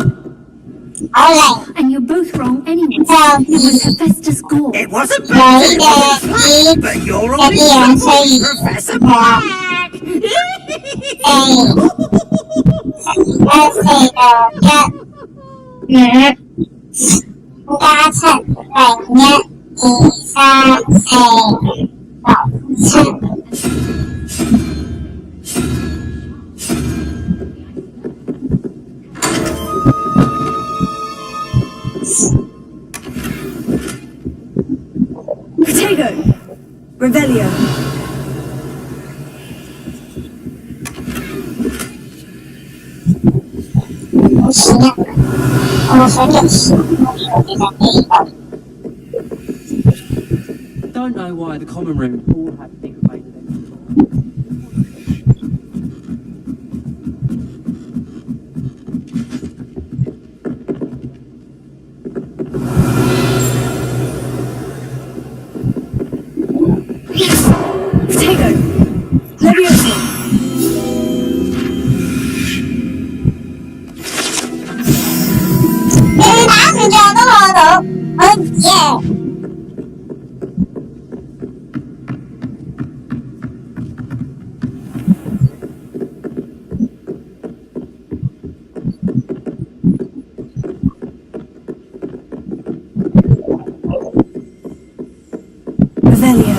And you're both wrong anyway. It was Hephaestus Gore. It wasn't blue, it wasn't flag, but you're all in trouble, Professor Black. Potato. Revelio. Don't know why the common room all have big faces. Potato. Leviosa. Revelio.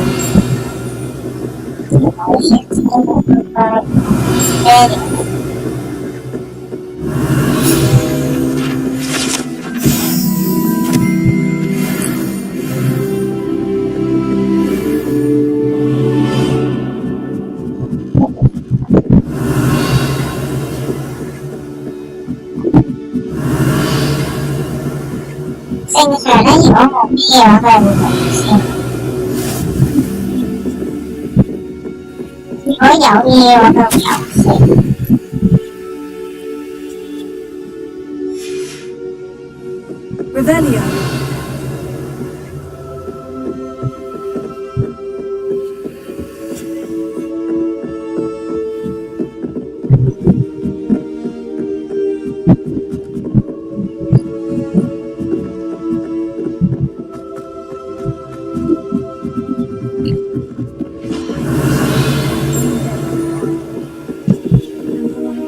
Revelio.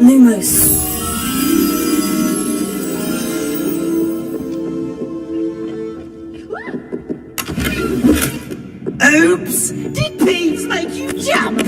Lumos. Oops! Did Peeves make you jump?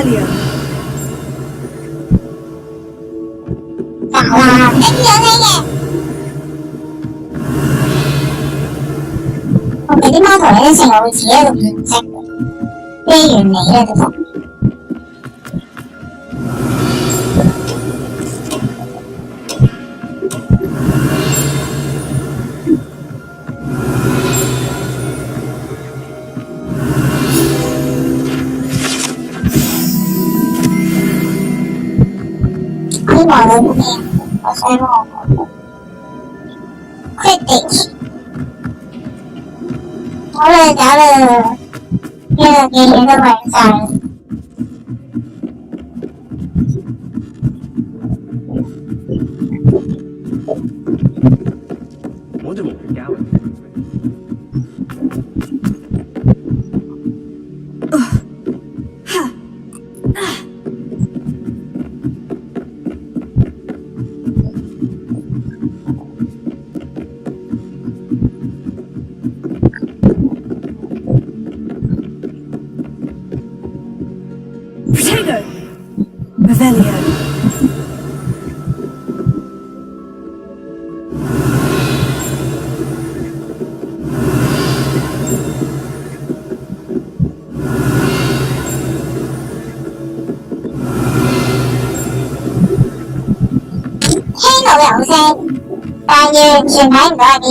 Revelio. 打啦！哎，有呢嘅。我俾啲貓頭鷹成日會自己喺度變色嘅，咩原理咧？其實。呢個係咩？我想望Quidditch。搞啦，呢個嘅嘢都毀晒。Revelio.聽到有聲，但完全睇唔到一啲。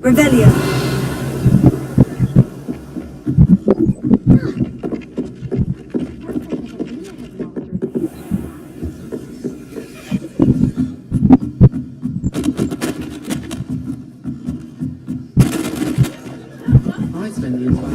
Revelio. I spend the entire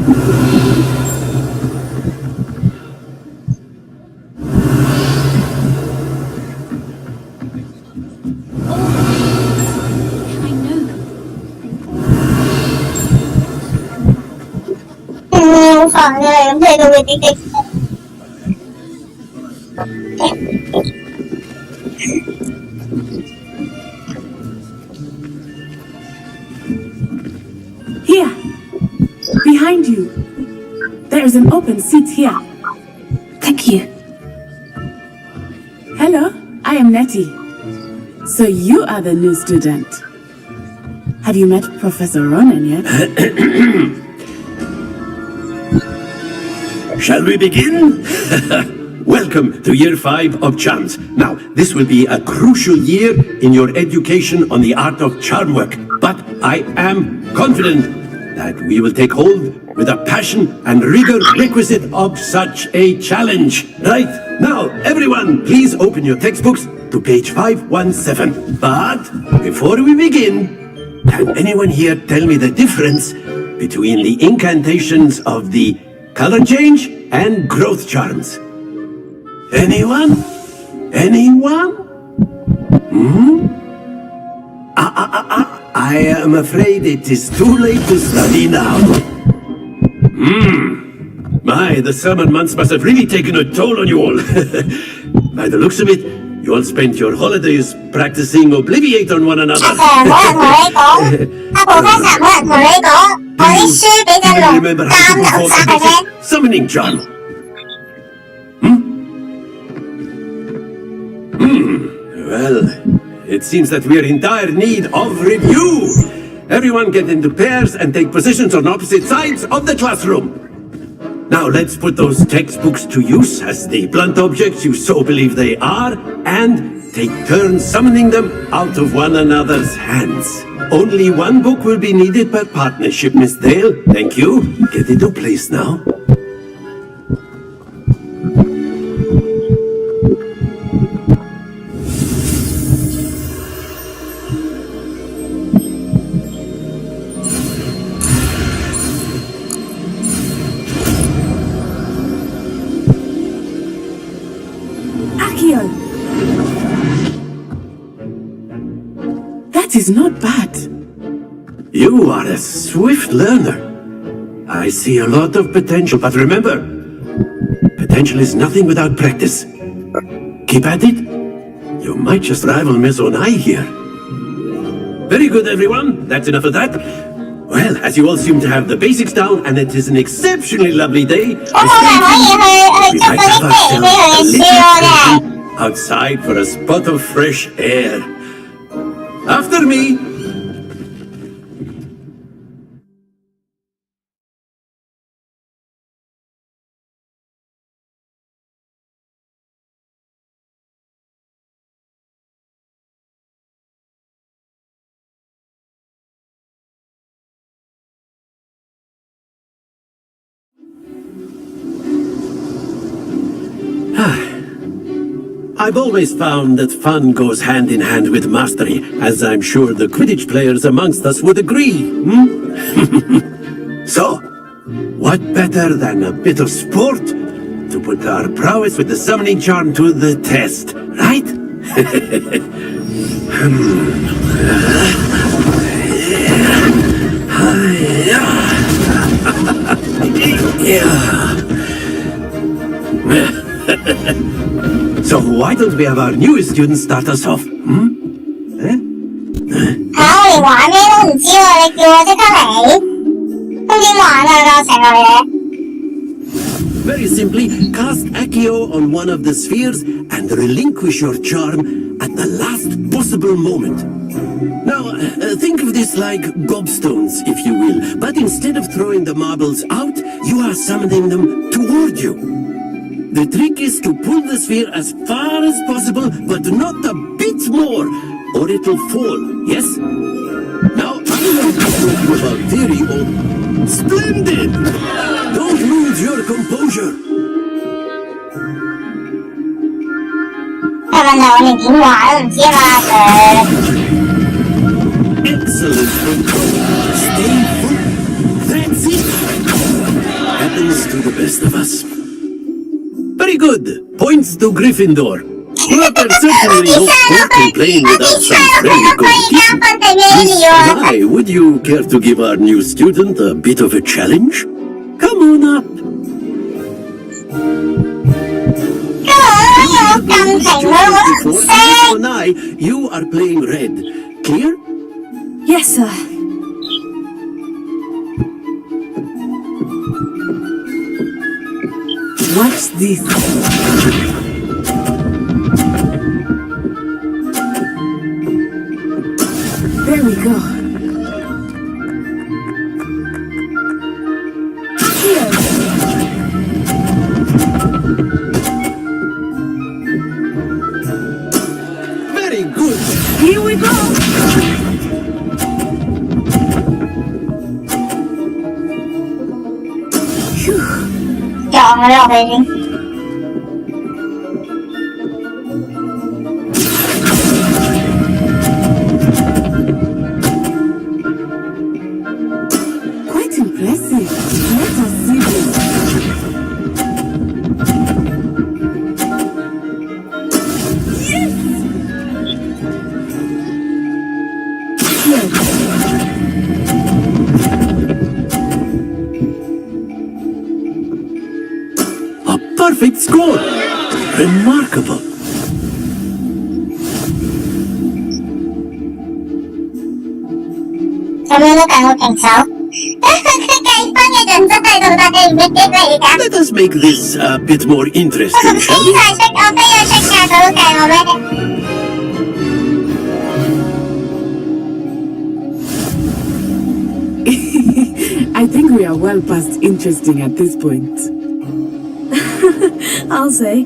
好煩啊！咁睇到佢啲Here, behind you. There is an open seat here. Thank you. Hello, I am Nettie. So you are the new student. Have you met Professor Ronan yet? Shall we begin? Welcome to Year 5 of Charms. Now, this will be a crucial year in your education on the art of charm work. But I am confident that we will take hold with a passion and rigor requisite of such a challenge. Right? Now, everyone, please open your textbooks to page 517. But before we begin, can anyone here tell me the difference between the incantations of the color change and growth charms? Anyone? Anyone? I am afraid it is too late to study now. My, the summer months must have really taken a toll on you all. By the looks of it, you all spent your holidays practicing Obliviate on one another. Remember how to perform a basic summoning charm? Well, it seems that we are in dire need of review. Everyone get into pairs and take positions on opposite sides of the classroom. Now let's put those textbooks to use as the blunt objects you so believe they are, and take turns summoning them out of one another's hands. Only one book will be needed per partnership, Miss Dale. Thank you. Get into place now. That is not bad. You are a swift learner. I see a lot of potential, but remember, potential is nothing without practice. Keep at it, You might just rival Miss Onai here. Very good, everyone. That's enough of that. Well, as you all seem to have the basics down, and it is an exceptionally lovely day, we might have ourselves a little outside for a spot of fresh air. After me. I've always found that fun goes hand in hand with mastery, as I'm sure the Quidditch players amongst us would agree. So, what better than a bit of sport to put our prowess with the summoning charm to the test, right? So why don't we have our newest student start us off? Very simply, cast Accio on one of the spheres and relinquish your charm at the last possible moment. Now, think of this like gobstones, if you will, but instead of throwing the marbles out, you are summoning them toward you. The trick is to pull the sphere as far as possible, but not a bit more, or it'll fall, yes? Now, I'm going to talk you about theory of... Splendid! Don't lose your composure. Excellent control. Stay full. That's it. Happens to the best of us. Very good. Points to Gryffindor. But there's certainly no point in playing without some friendly competition. Miss Onai, would you care to give our new student a bit of a challenge? Come on up. Miss Onai, you are playing red. Clear? Yes, sir. Watch this. There we go. Here. Very good. Here we go. Quite impressive. Let us see this. Yes! A perfect score. Remarkable. Let us make this a bit more interesting, shall we? I think we are well past interesting at this point. I'll say.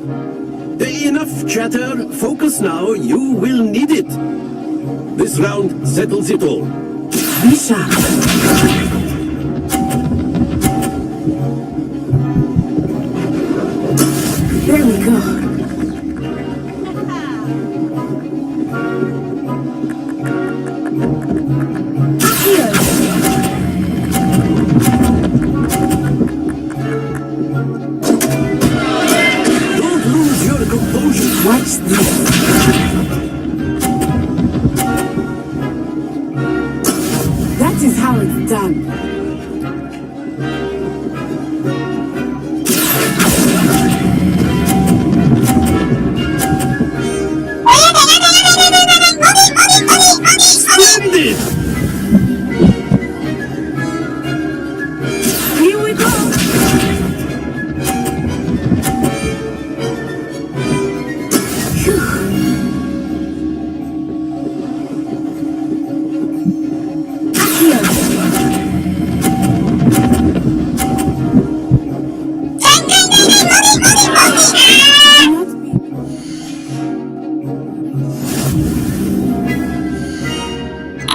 Enough chatter. Focus now. You will need it. This round settles it all. Be sharp. There we go. Don't lose your composure. Watch this. That is how it's done.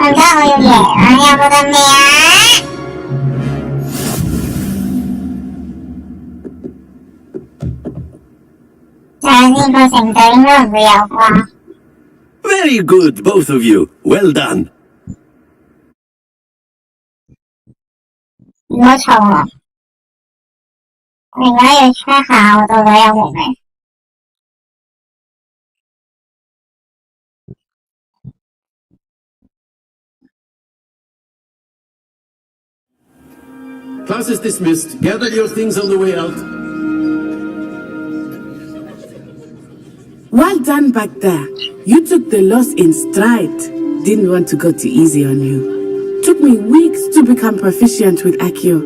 എന്താ ഞാൻ തന്നെയാ Very good, both of you. Well done. 你要吵我？你们也吹好，我都要我们。Class is dismissed. Gather your things on the way out. Well done back there. You took the loss in stride. Didn't want to go too easy on you. Took me weeks to become proficient with Accio.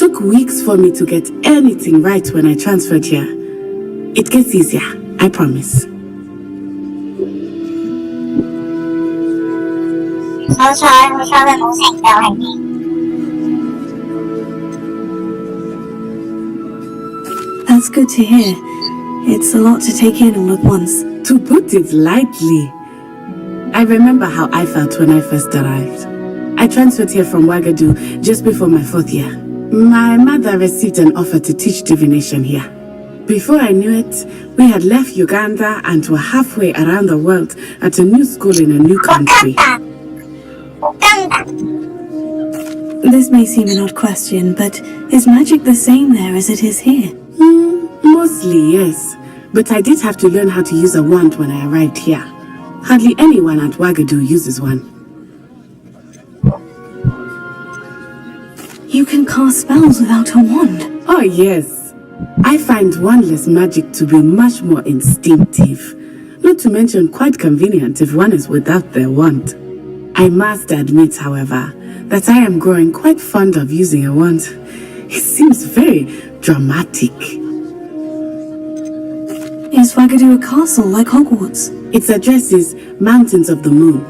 Took weeks for me to get anything right when I transferred here. It gets easier, I promise. That's good to hear. It's a lot to take in all at once. To put it lightly. I remember how I felt when I first arrived. I transferred here from Ouagadougou just before my 4th year. My mother received an offer to teach divination here. Before I knew it, we had left Uganda and were halfway around the world at a new school in a new country. This may seem an odd question, but is magic the same there as it is here? Mostly, yes. But I did have to learn how to use a wand when I arrived here. Hardly anyone at Ouagadougou uses one. You can cast spells without a wand? Oh, yes. I find wandless magic to be much more instinctive. Not to mention quite convenient if one is without their wand. I must admit, however, that I am growing quite fond of using a wand. It seems very dramatic. Is Ouagadougou a castle like Hogwarts? Its address is Mountains of the Moon.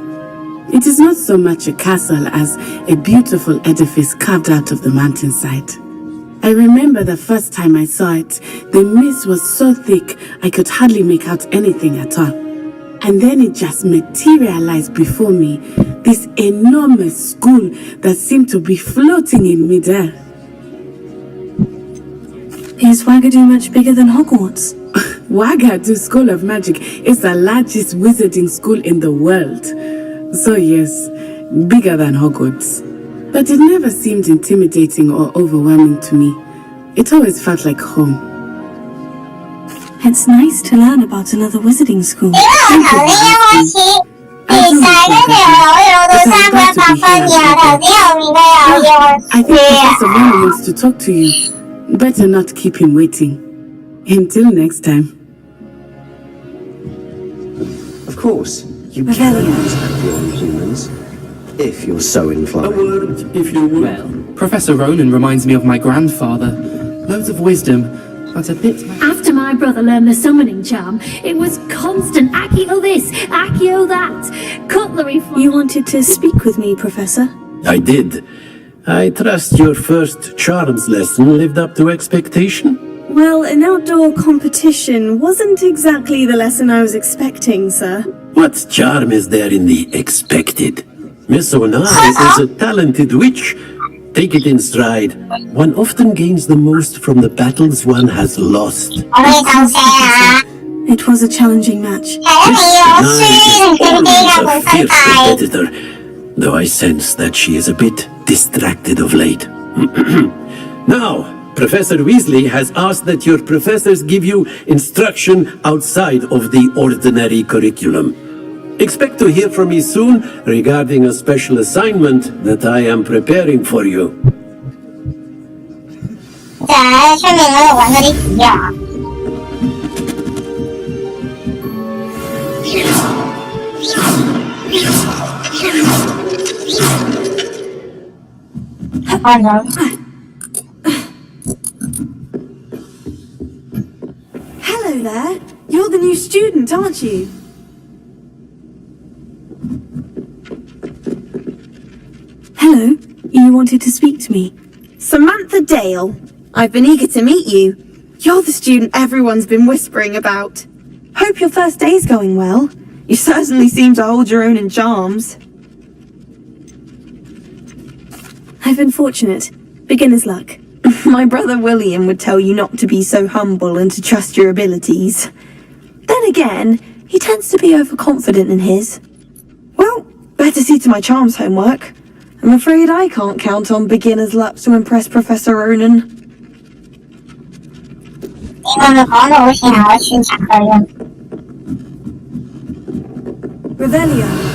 It is not so much a castle as a beautiful edifice carved out of the mountainside. I remember the first time I saw it, the mist was so thick I could hardly make out anything at all. And then it just materialized before me, this enormous school that seemed to be floating in midair. Is Ouagadougou much bigger than Hogwarts? Ouagadougou School of Magic is the largest wizarding school in the world. So yes, bigger than Hogwarts. But it never seemed intimidating or overwhelming to me. It always felt like home. It's nice to learn about another wizarding school. I think Professor Mola wants to talk to you. Better not keep him waiting. Until next time. Of course, you can use Accio on humans, if you're so inclined. A word, if you would. Well, Professor Ronan reminds me of my grandfather. Loads of wisdom, but a bit... After my brother learned the summoning charm, it was constant Accio this, Accio that, cutlery for... You wanted to speak with me, Professor? I did. I trust your first charms lesson lived up to expectation? Well, an outdoor competition wasn't exactly the lesson I was expecting, sir. What charm is there in the expected? Miss Onari is a talented witch. Take it in stride. One often gains the most from the battles one has lost. It was a challenging match. Miss Onari is always a fierce competitor, though I sense that she is a bit distracted of late. Now, Professor Weasley has asked that your professors give you instruction outside of the ordinary curriculum. Expect to hear from me soon regarding a special assignment that I am preparing for you. Hello there. You're the new student, aren't you? Hello. You wanted to speak to me? Samantha Dale. I've been eager to meet you. You're the student everyone's been whispering about. Hope your first day's going well. You certainly seem to hold your own in charms. I've been fortunate. Beginner's luck. My brother William would tell you not to be so humble and to trust your abilities. Then again, he tends to be overconfident in his. Well, better see to my charms homework. I'm afraid I can't count on beginner's luck to impress Professor Ronan. Revelio.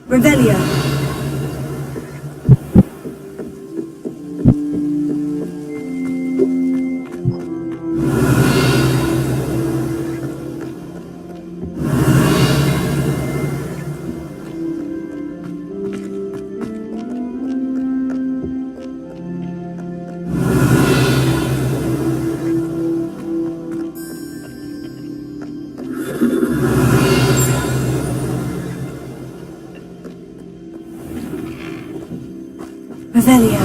Revelio. Revelio.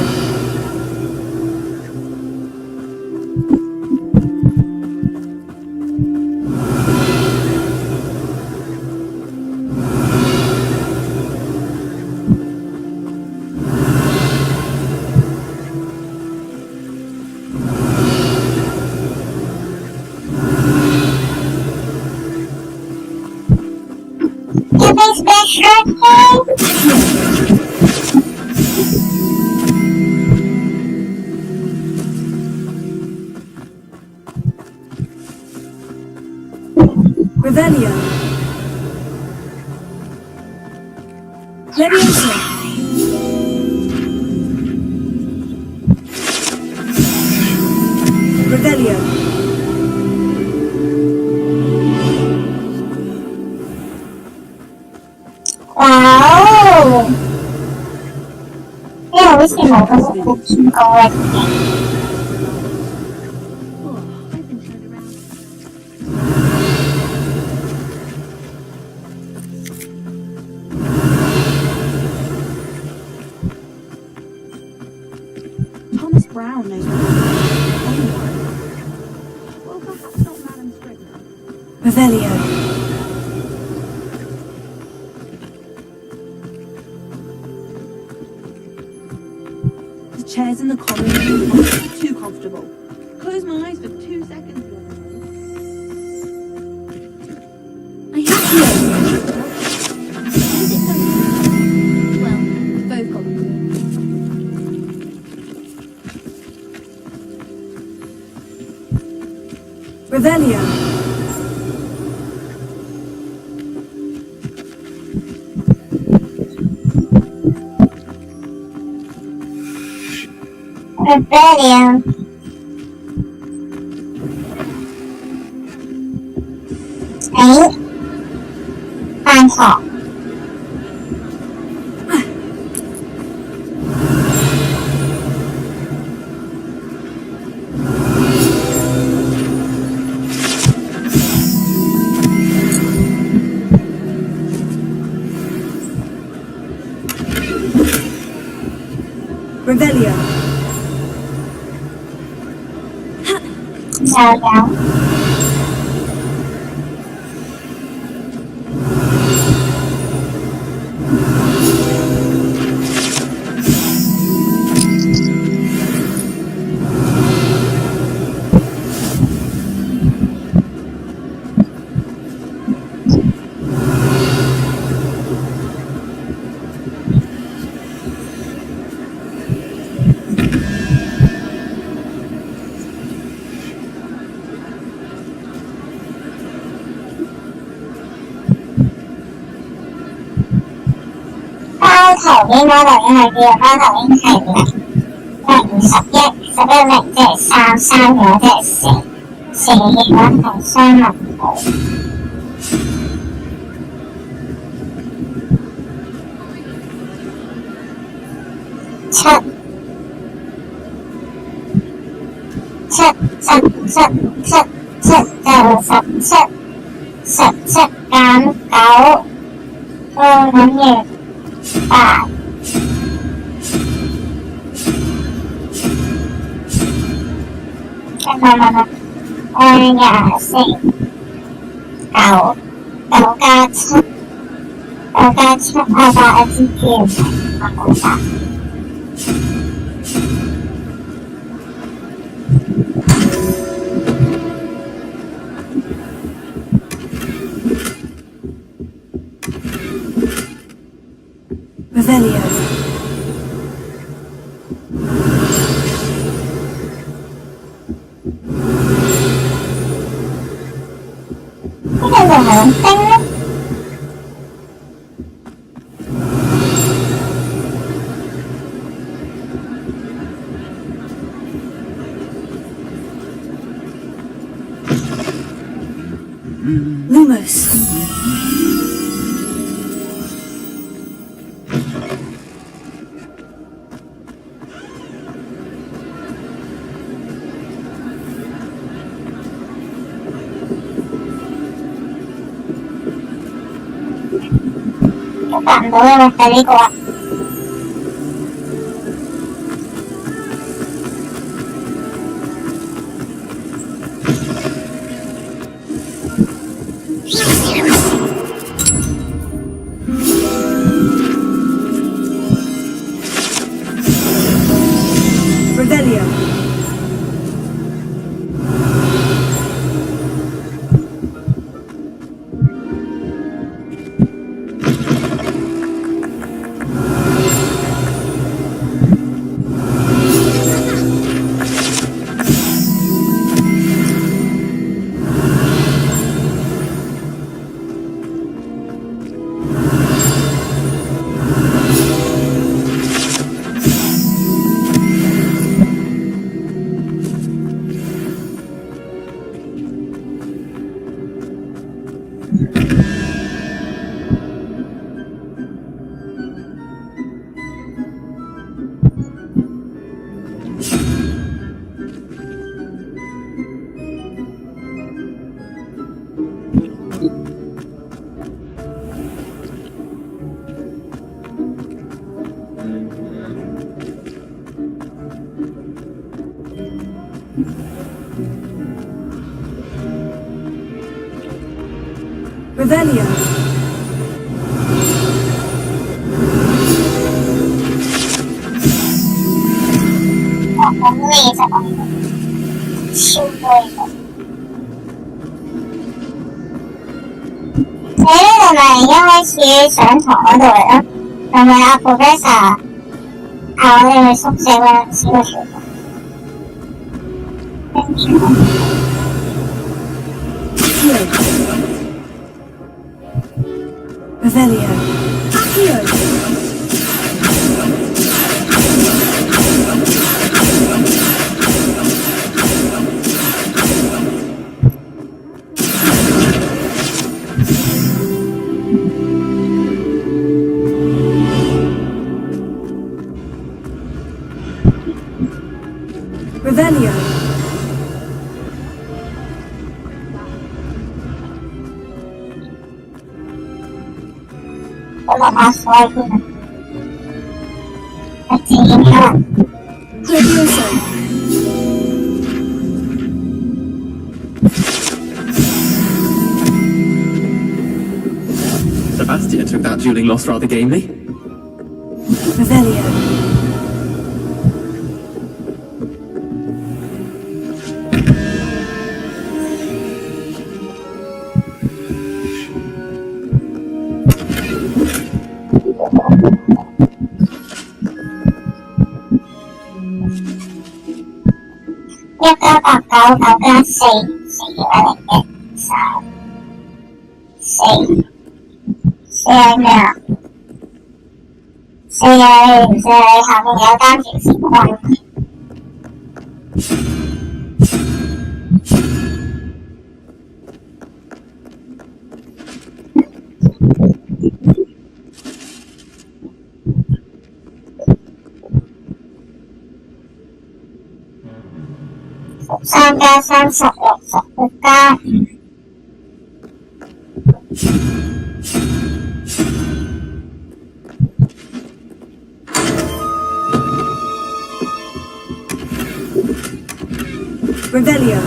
Revelio. Leviosa. Revelio. Wow! Io ho visto il modo Revelio. The chairs in the common room are too comfortable. Close my eyes for 2 seconds. I have to. Well, we've both got them. Revelio. Rebellion. Ấy, phan thọ. Revelio. Sao giáo. Bao thầu với nó là cái này kia, bao thầu với cái này lệnh sắp nhất, sẽ có lệnh để sao nữa để sẽ hiện nó thành sao mặt cổ. Chất cám cáu nó nhiều bà nhà sinh cáu ca chất bà ở trên kia mà cũng bà Revelio. Cái này là hưởng tăng lắm. Lumos. Các bạn đối với một cái của bạn. Revelio. Revelio. Professor 我哋去宿舍嗰陣時個廚房。Revelio. Accio. Revelio. Levioso. Sebastian took that dueling loss rather gamely. Revelio.四係咩啊？四係下面有單條線棍。13加3 16 16加5。Revelio.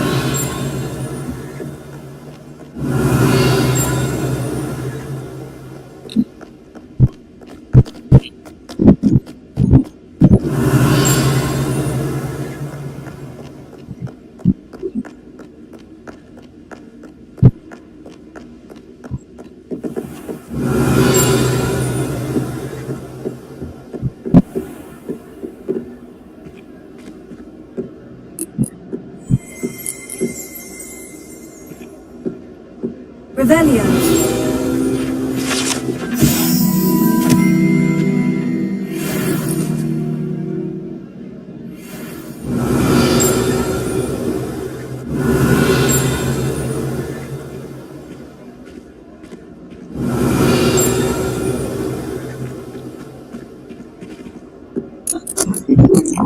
Revelio.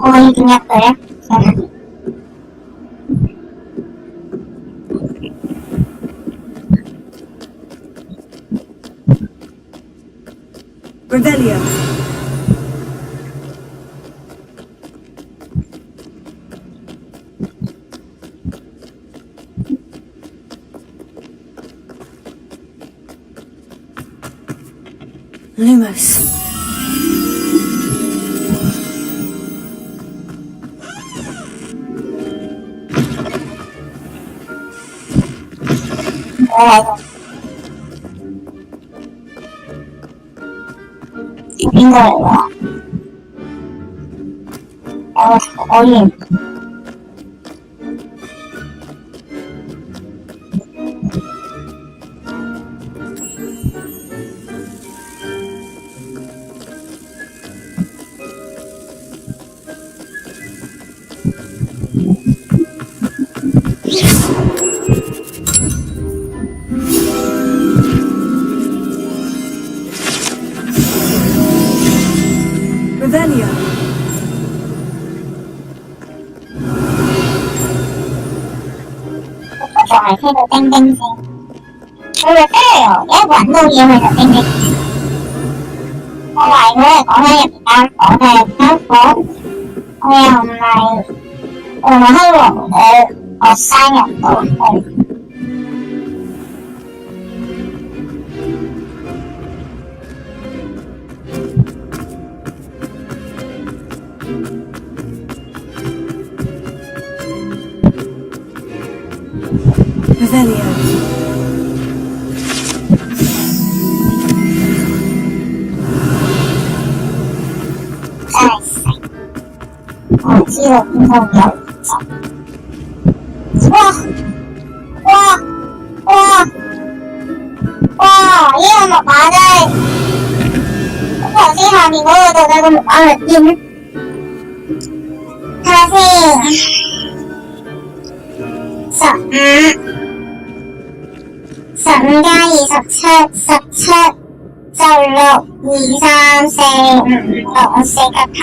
Ôi, tôi nhặt rồi đấy. Revelio. Lumos. Bingo là có gì Revelio. Rồi thấy được tinh tinh gì rồi cái giá quạnh luôn nhiều rồi tinh tinh có lại nữa là có này ta có này nó có ngày hôm nay mà hơi lộn để ở sai nhập rồi Revelio. 我记得听到比较早。哇！呢個木馬真係，頭先下面嗰個到底個木馬係邊咧？睇下先，15加27，17就6、2、3、4、5、6，四腳爬。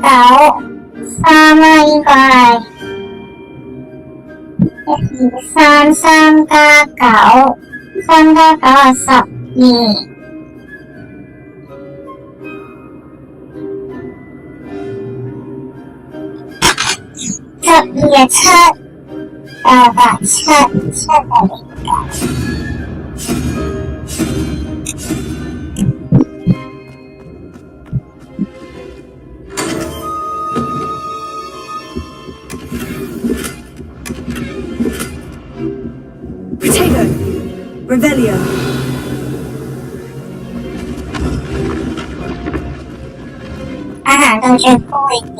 19，3啦應該係1、2、3，3加9，3加9係12。12嘅7，8、7係點解？Potato. Revelio. อาหาร到最高一點。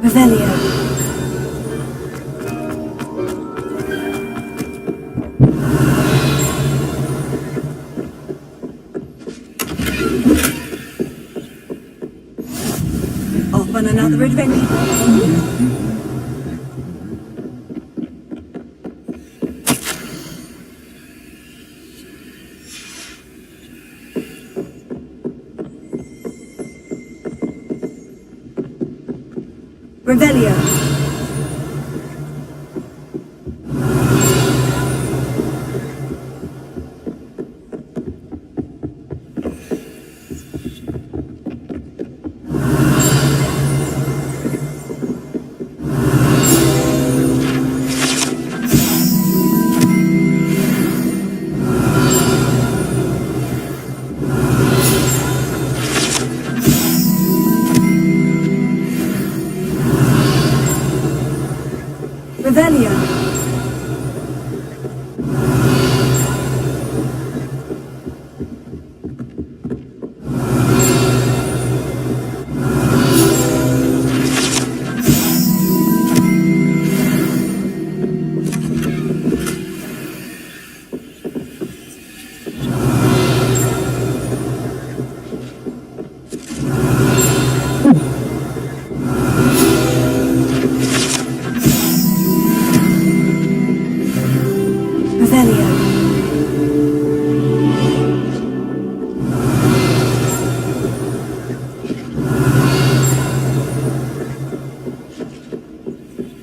Revelio. Off on another adventure. Revelio. Revelio.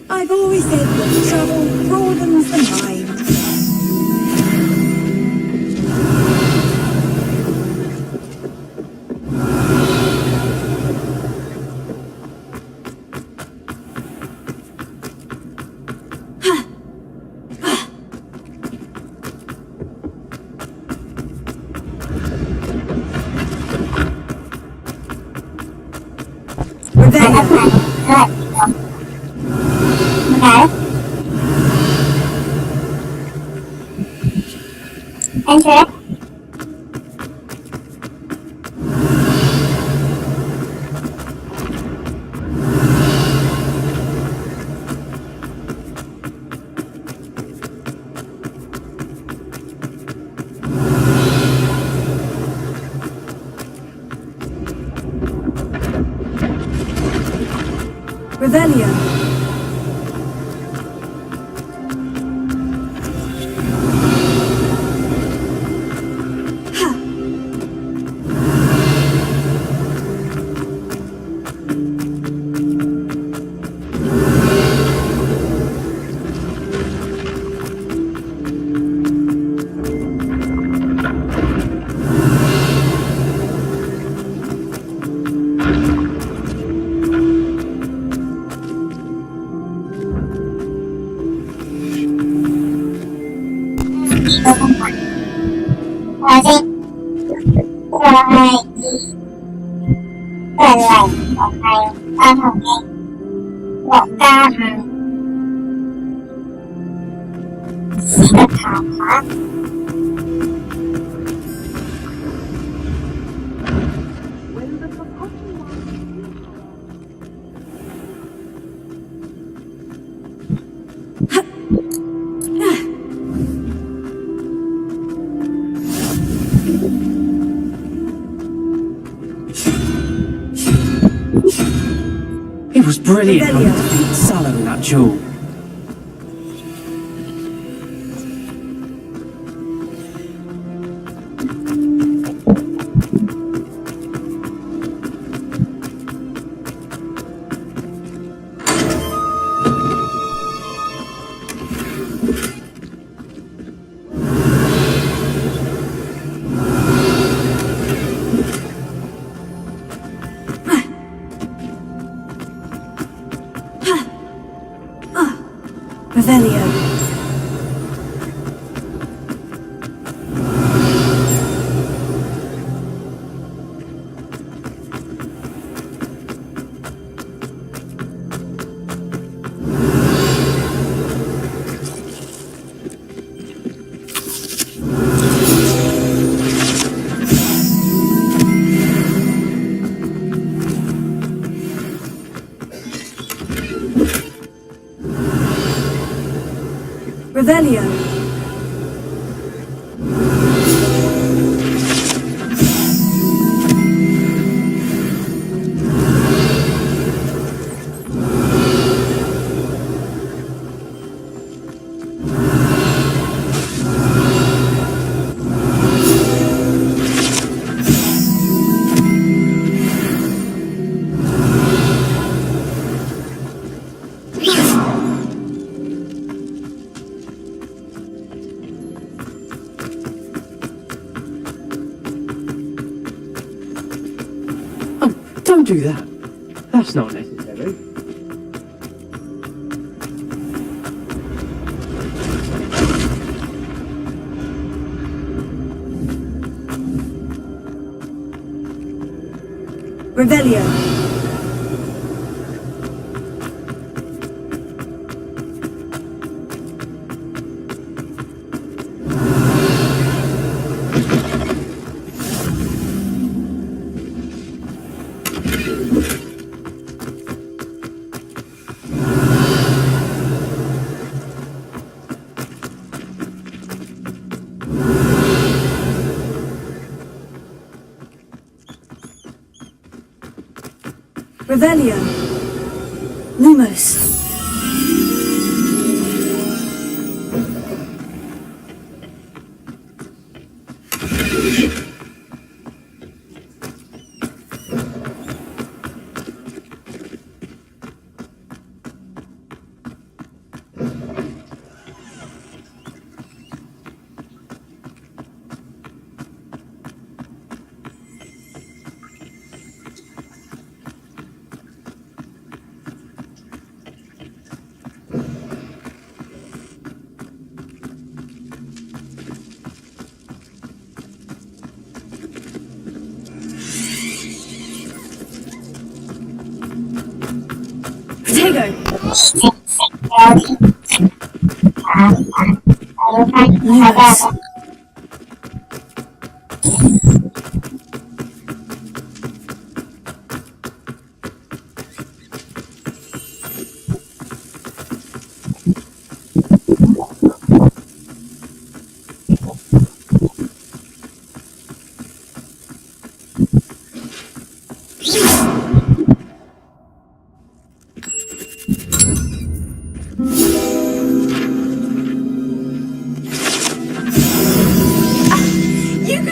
I've always said that travel broadens the mind. Enter. Revelio. 己都不管。我先我係本嚟我係我同你6+5是個談話。It was brilliant how you defeated Sallow in that duel. Revelio. Revelio. Don't do that. That's not necessary. Revelio. Revelio. Lumos. Lumos.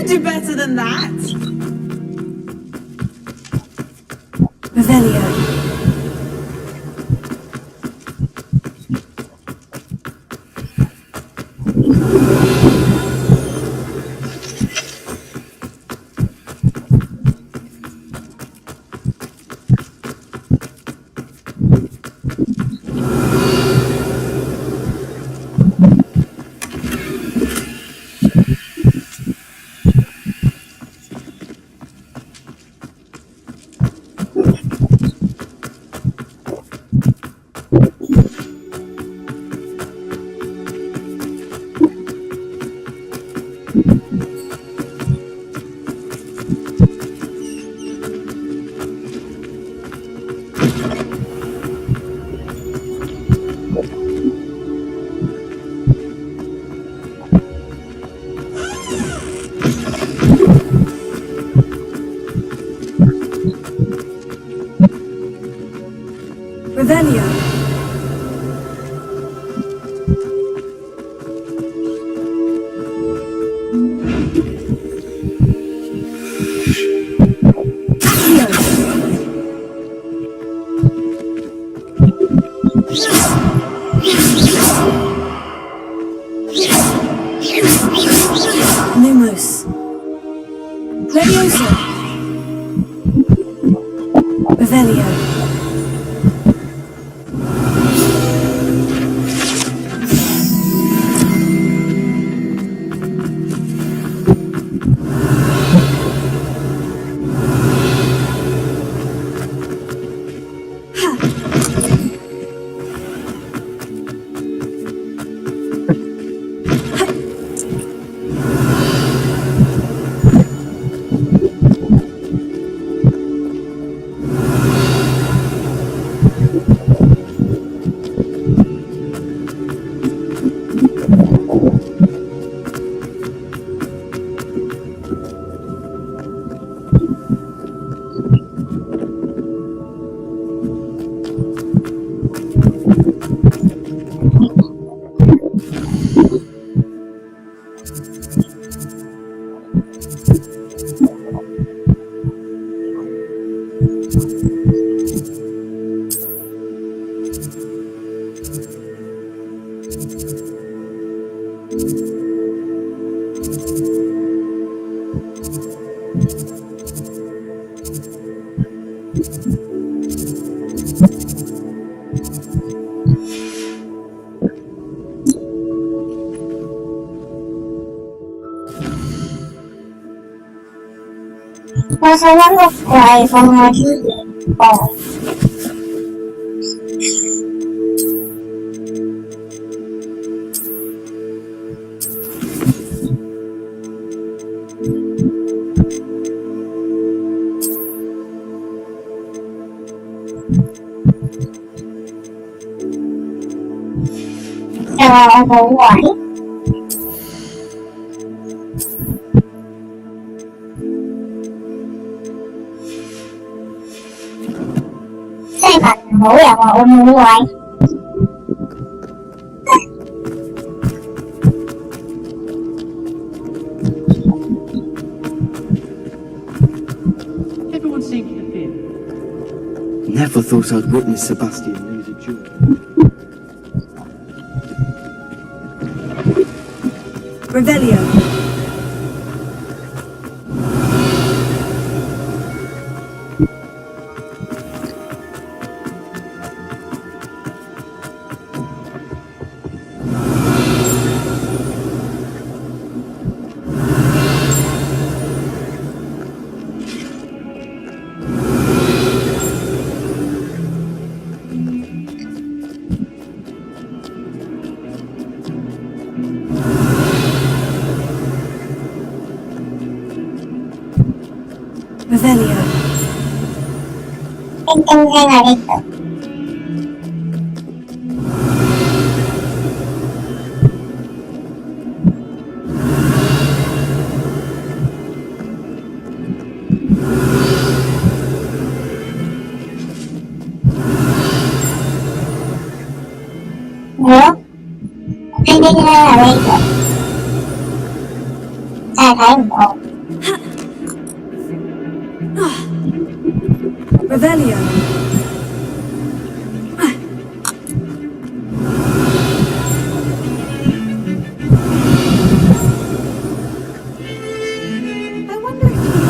Do better than that. Revelio. Revelio.我想揾個櫃放我啲嘢播。又話我冇位。即係問唔好又話我冇位。Everyone seems to fear. Never thought I'd witness Sebastian lose a duel. Revelio. Revelio. 叮叮聲啊呢度。叮叮聲啊呢度。真係睇唔到。Revelio. I wonder if you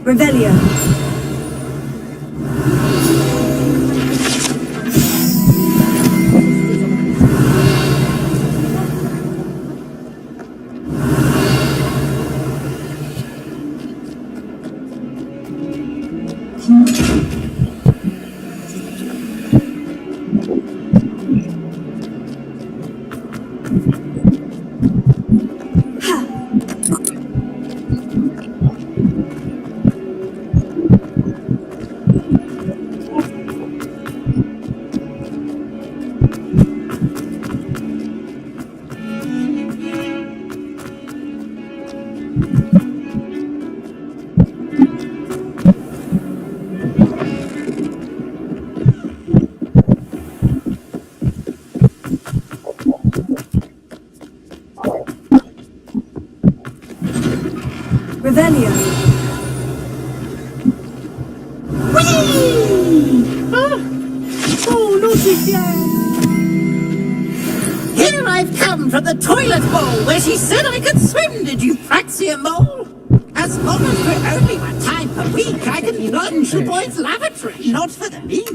Revelio. Revelio. Oh, Lucifer! Here I've come from the toilet bowl where she said I could swim, did you praxia mole? As long as for only one time per week, I can plunge the boy's lavatory, not for the leak.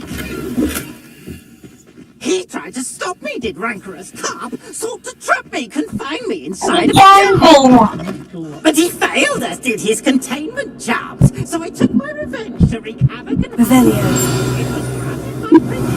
He tried to stop me, did rancorous carp, sought to trap me, confine me inside of a But he failed, as did his containment jobs, so I took my revenge to wreak havoc and Revelio. It was granted my privilege.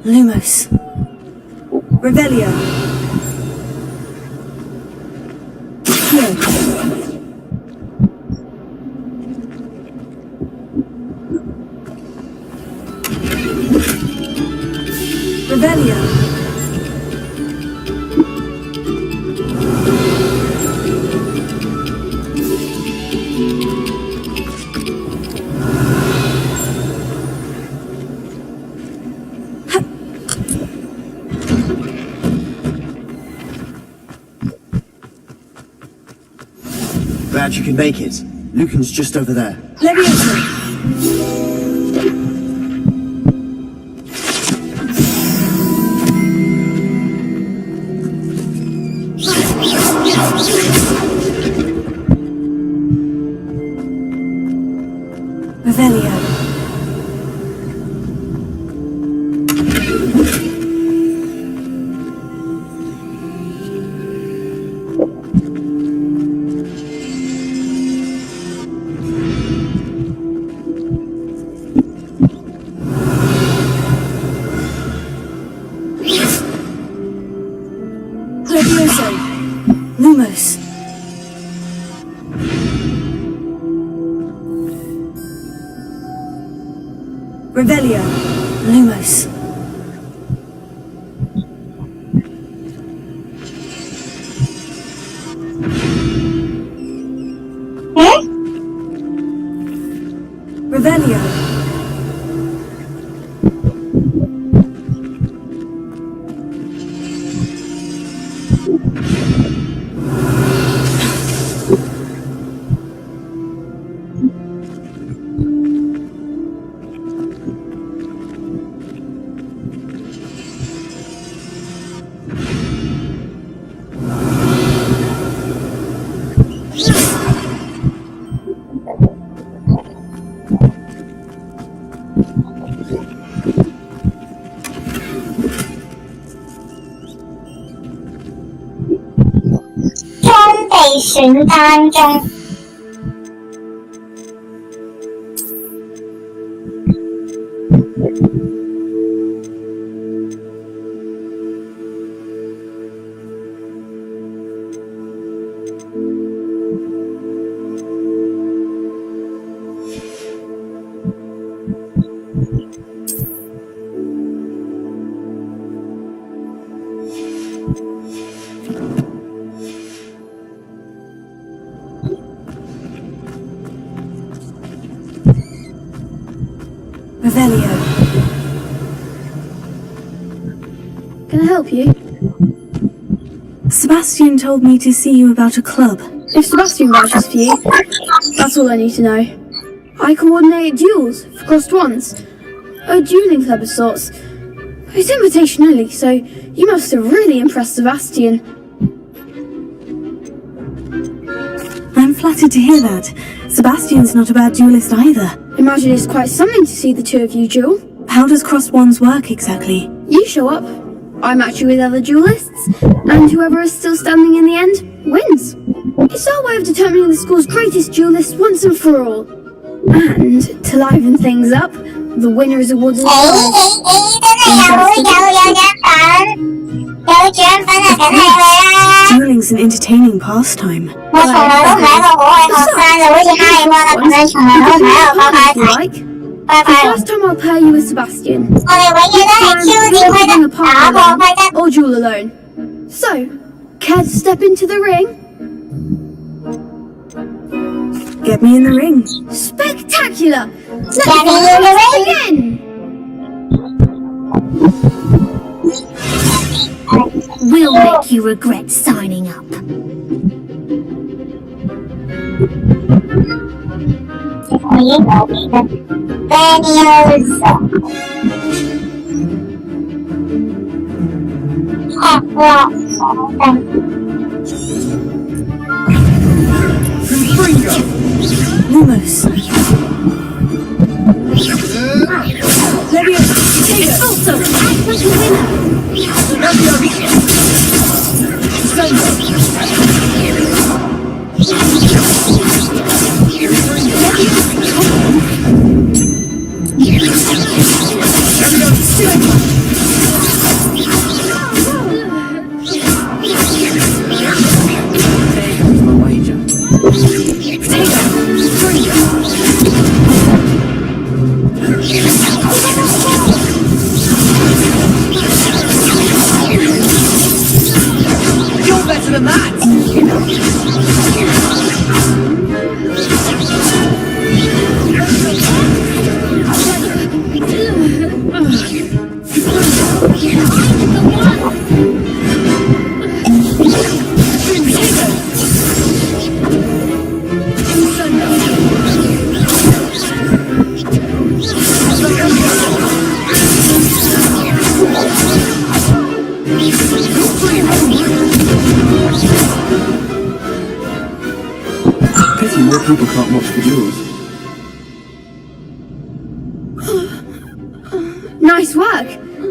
Lumos. Revelio. Revelio. Glad you can make it. Lucan's just over there. Leviosa. Revelio. Leviosa. Lumos. Revelio. Lumos. Revelio.選單中。Revelio. Can I help you? Sebastian told me to see you about a club. If Sebastian vouches for you, that's all I need to know. I coordinate duels for crossed ones. A dueling club of sorts. It's invitation only, so you must have really impressed Sebastian. I'm flattered to hear that. Sebastian's not a bad duelist either. Imagine it's quite something to see the two of you duel. How does cross wands work exactly? You show up, I match you with other duelists, and whoever is still standing in the end wins. It's our way of determining the school's greatest duelist once and for all. And to liven things up, the winner is awarded a prize. Dueling's an entertaining pastime. The first time I'll pair you with Sebastian. The time or duel alone. So, care to step into the ring? Get me in the ring. Spectacular! Let's Get me in the ring again! We'll make you regret signing up. You know me, the videos. Lumos. Expulso! Act like a winner! You're better than that! Pity more people can't watch the duels. Nice work!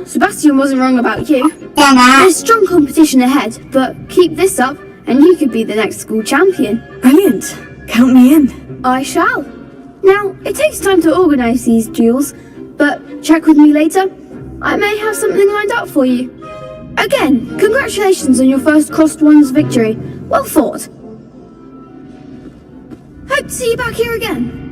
Sebastian wasn't wrong about you. Dạ. There's strong competition ahead, but keep this up and you could be the next school champion. Brilliant. Count me in. I shall. Now, it takes time to organise these duels, but check with me later. I may have something lined up for you. Again, congratulations on your first Crossed Ones victory. Well fought. Hope to see you back here again.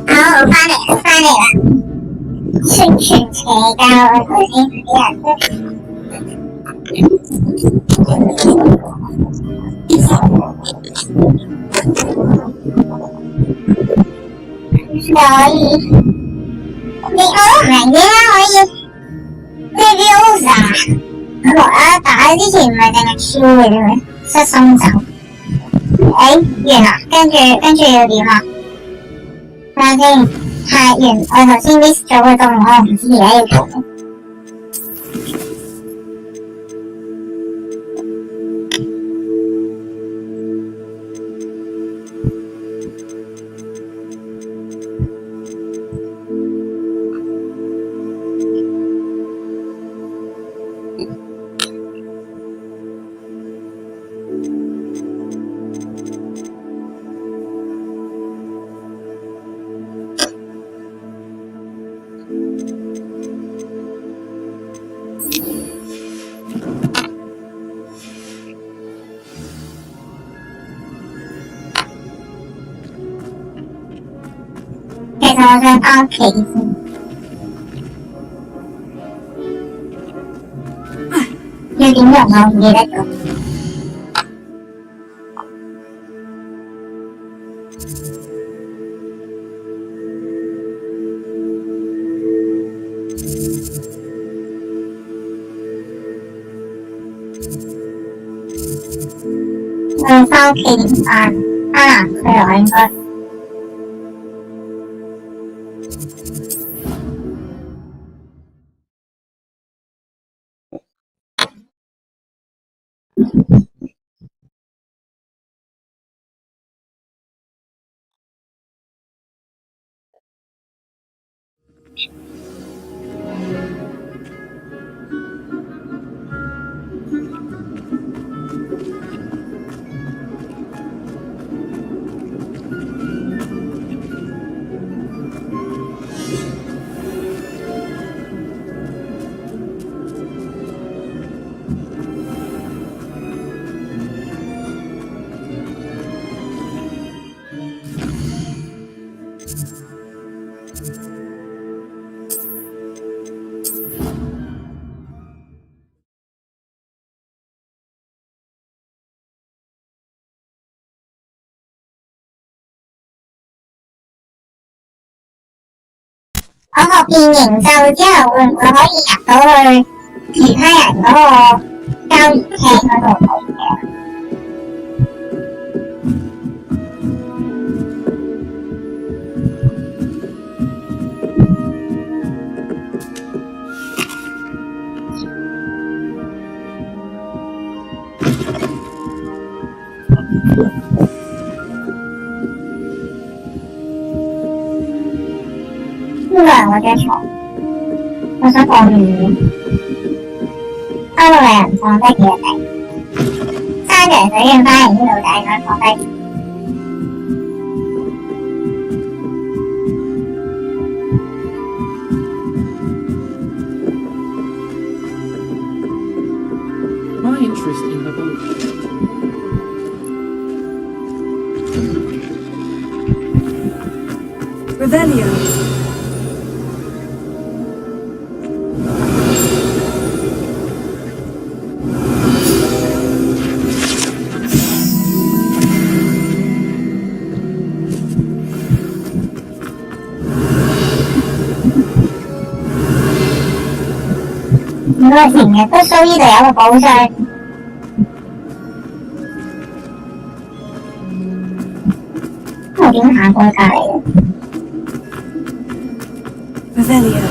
Ồ, pha này là sinh sinh thế cao rồi em rồi đi ớt này nhé ơi review giả gọi tại之前唔係淨係 Q 嘅咩失心走完啦跟住要點啊睇下先係完我頭先 miss 咗個動我唔知而家要做其實我想返屋企先，要點用我唔記得咗。佢返屋企點返？返南區啊應該。我學變形咒之後，會唔會可以入到去其他人嗰個交易廳嗰度睇嘅？呢個係我張床，我想放魚，收到嘅人放低幾日地，山長水遠返嚟呢度就係想放低。My interest in herbology. Revelio.唔該，成日都需呢度有個寶箱。我點行過去隔離嘅 Revelio.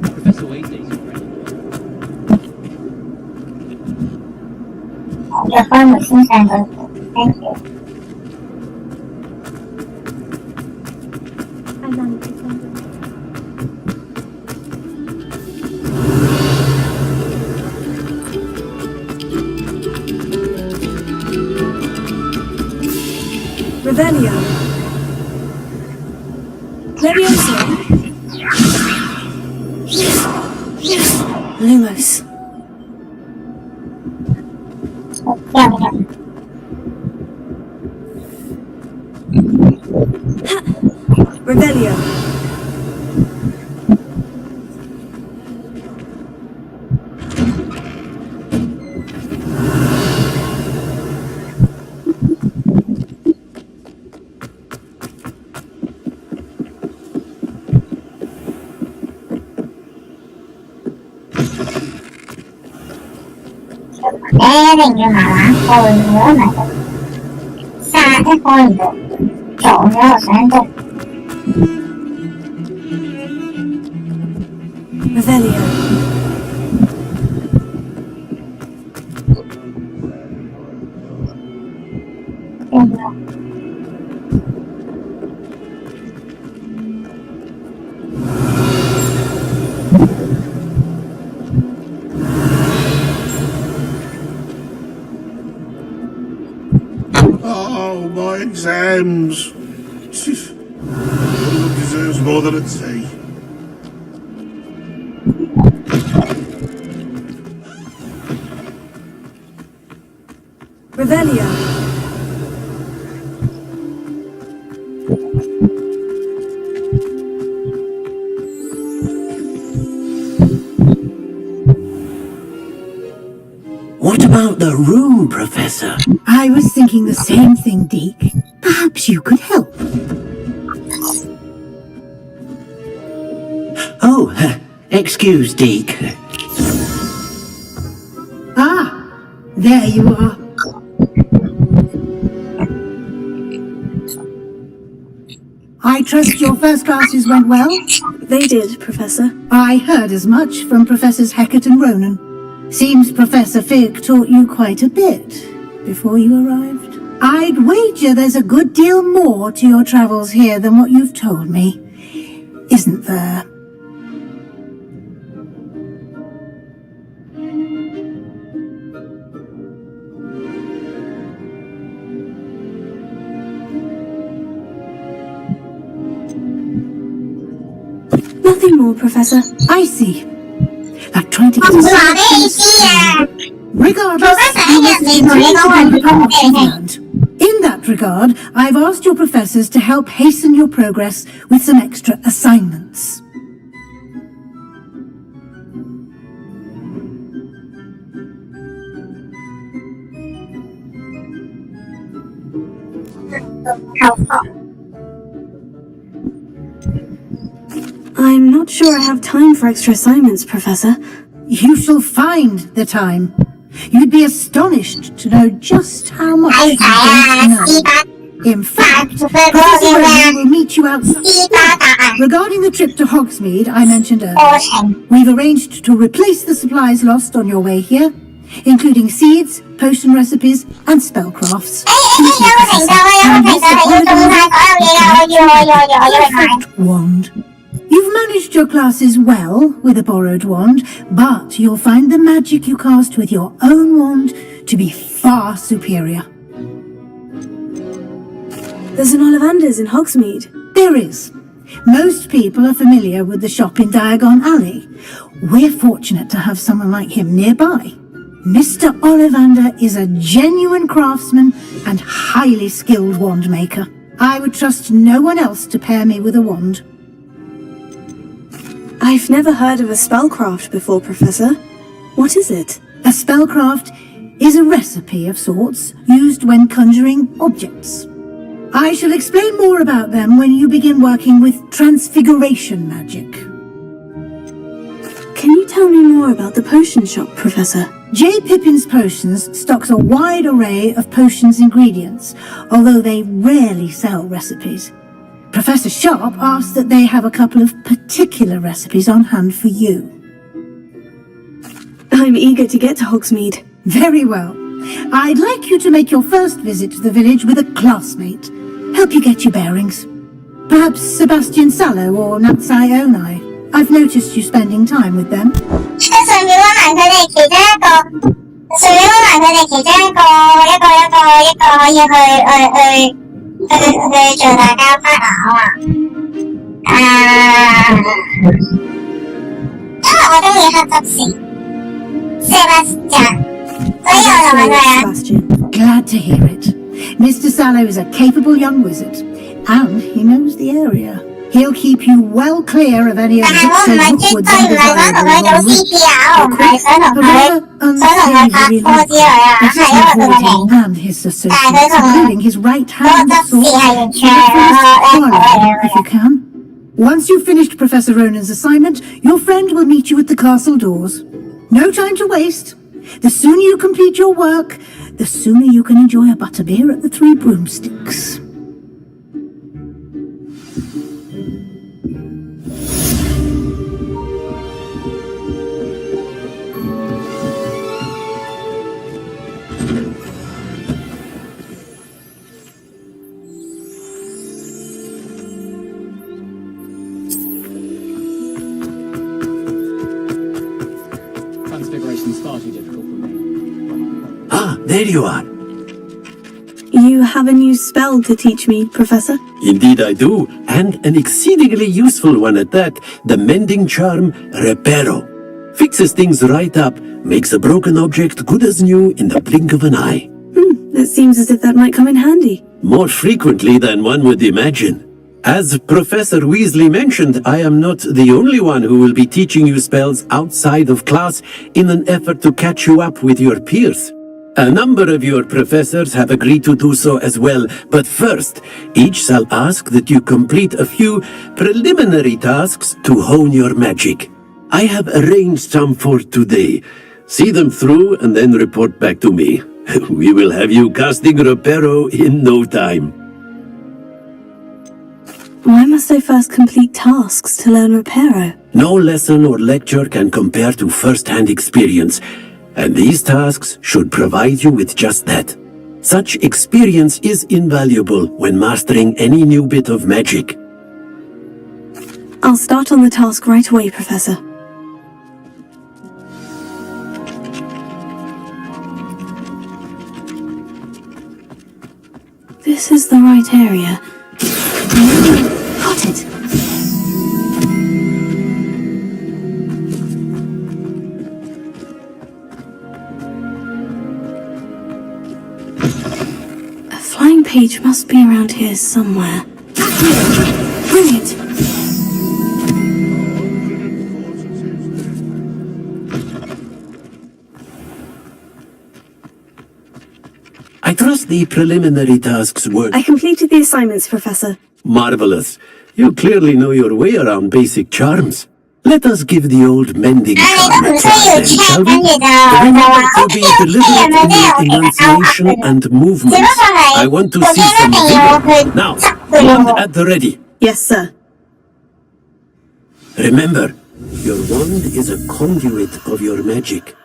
Professor Weasley's friend. 我開門先上到，thank you。Revelio. Leviosa. Lumos. Revelio.一定要慢慢開，如果唔係就沙一開唔到，撞咗個相度。Revelio. Oh, my exams. One deserves more than a tea. Revelio. What about the room, Professor? I was thinking the same thing, Deke. Perhaps you could help. Oh, excuse, Deke. Ah, there you are. I trust your first classes went well? They did, Professor. I heard as much from Professors Hecat and Ronan. Seems Professor Fig taught you quite a bit before you arrived. I'd wager there's a good deal more to your travels here than what you've told me, isn't there? Nothing more, Professor. I see. Like trying to get a regardless, you must continue to build upon what you've learned. In that regard, I've asked your professors to help hasten your progress with some extra assignments. I'm not sure I have time for extra assignments, Professor. You shall find the time. You'd be astonished to know just how much you don't know. In fact, Professor Ronan will meet you outside. Regarding the trip to Hogsmeade I mentioned earlier, we've arranged to replace the supplies lost on your way here, including seeds, potion recipes, and spellcrafts. Perfect wand. You've managed your classes well with a borrowed wand, but you'll find the magic you cast with your own wand to be far superior. There's an Ollivander's in Hogsmeade. There is. Most people are familiar with the shop in Diagon Alley. We're fortunate to have someone like him nearby. Mr. Ollivander is a genuine craftsman and highly skilled wand maker. I would trust no one else to pair me with a wand. I've never heard of a spellcraft before, Professor. What is it? A spellcraft is a recipe of sorts used when conjuring objects. I shall explain more about them when you begin working with transfiguration magic. Can you tell me more about the potion shop, Professor? J. Pippin's Potions stocks a wide array of potions ingredients, although they rarely sell recipes. Professor Sharp asks that they have a couple of particular recipes on hand for you. I'm eager to get to Hogsmeade. Very well. I'd like you to make your first visit to the village with a classmate. Help you get your bearings. Perhaps Sebastian Sallow or Natsai Onai. I've noticed you spending time with them. Glad to hear it. Mr. Sallow is a capable young wizard, and he knows the area. He'll keep you well clear of any of the Hogwarts and his associates, including his right-hand sword. If you can. Once you've finished Professor Ronan's assignment, your friend will meet you at the castle doors. No time to waste. The sooner you complete your work, the sooner you can enjoy a butterbeer at the Three Broomsticks. Transfiguration's far too difficult for me. Ah, there you are. You have a new spell to teach me, Professor? Indeed I do, and an exceedingly useful one at that. The mending charm Reparo. Fixes things right up, makes a broken object good as new in the blink of an eye. It seems as if that might come in handy. More frequently than one would imagine. As Professor Weasley mentioned, I am not the only one who will be teaching you spells outside of class in an effort to catch you up with your peers. A number of your professors have agreed to do so as well, but first, each shall ask that you complete a few preliminary tasks to hone your magic. I have arranged some for today. See them through and then report back to me. We will have you casting Reparo in no time. Why must I first complete tasks to learn Reparo? No lesson or lecture can compare to first-hand experience, and these tasks should provide you with just that. Such experience is invaluable when mastering any new bit of magic. I'll start on the task right away, Professor. This is the right area. Got it! A flying page must be around here somewhere. Brilliant! I trust the preliminary tasks were... I completed the assignments, Professor. Marvelous. You clearly know your way around basic charms. Let us give the old mending charm a try then, shall we? Remember to be deliberate in your enunciation and movements. I want to see some vigor. Now, wand at the ready. Yes, sir. Remember, your wand is a conduit of your magic.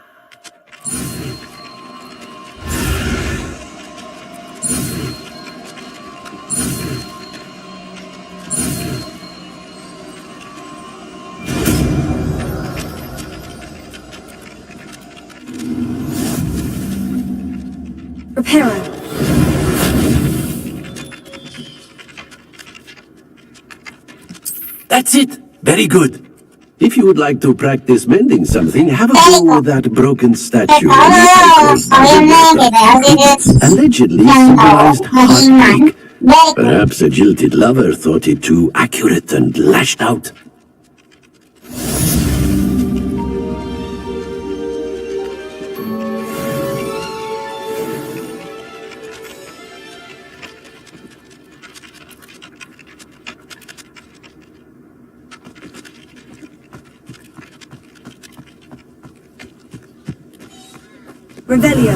Reparo. That's it. Very good. If you would like to practice mending something, have a go with that broken statue. Allegedly symbolized heartbreak. Perhaps a jilted lover thought it too accurate and lashed out. Revelio.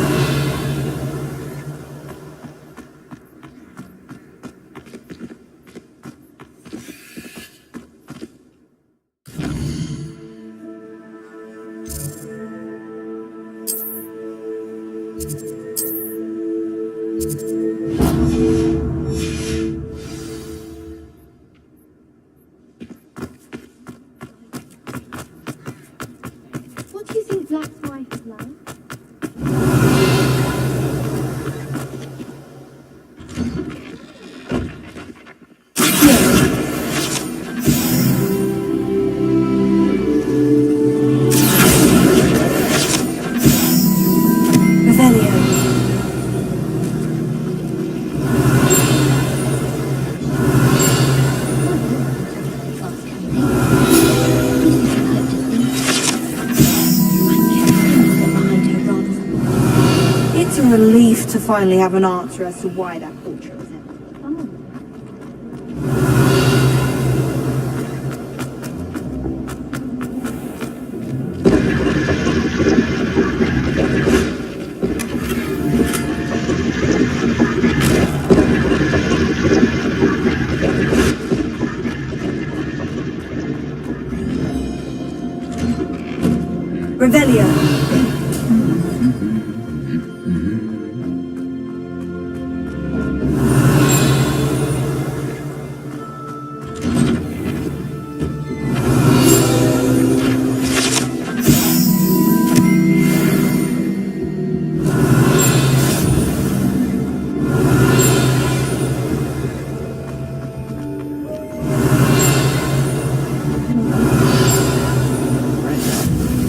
What do you think Black's wife is like? It's a relief to finally have an answer as to why that portrait was empty. Revelio.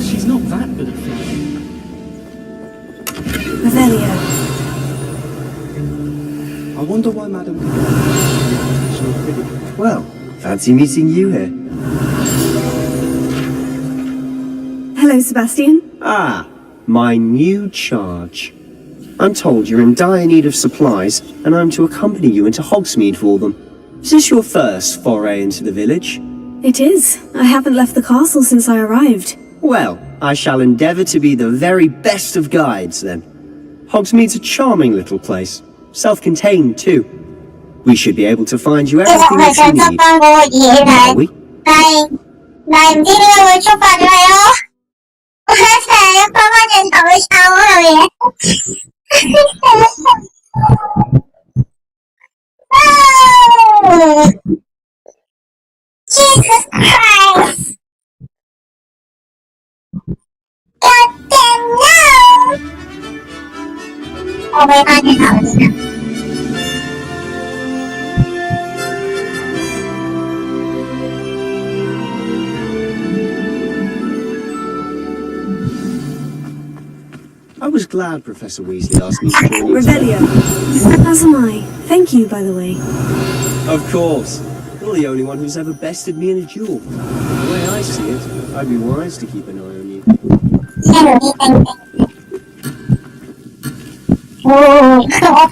She's not that good at flying. Revelio. I wonder why Madam... Well, fancy meeting you here. Hello, Sebastian. Ah, my new charge. I'm told you're in dire need of supplies, and I'm to accompany you into Hogsmeade for them. Is this your first foray into the village? It is. I haven't left the castle since I arrived. Well, I shall endeavour to be the very best of guides, then. Hogsmeade's a charming little place. Self-contained, too. We should be able to find you everything that you need. Are we? 唔知點解會觸發咗你咯？我一齊翻返轉頭去抄嗰樣嘢。Jesus Christ! God damn no! 我俾翻轉頭先啊！I was glad Professor Weasley asked me to join you. Revelio. As am I. Thank you, by the way. Of course. You're the only one who's ever bested me in a duel. The way I see it, I'd be wise to keep an eye on you. Oh, 我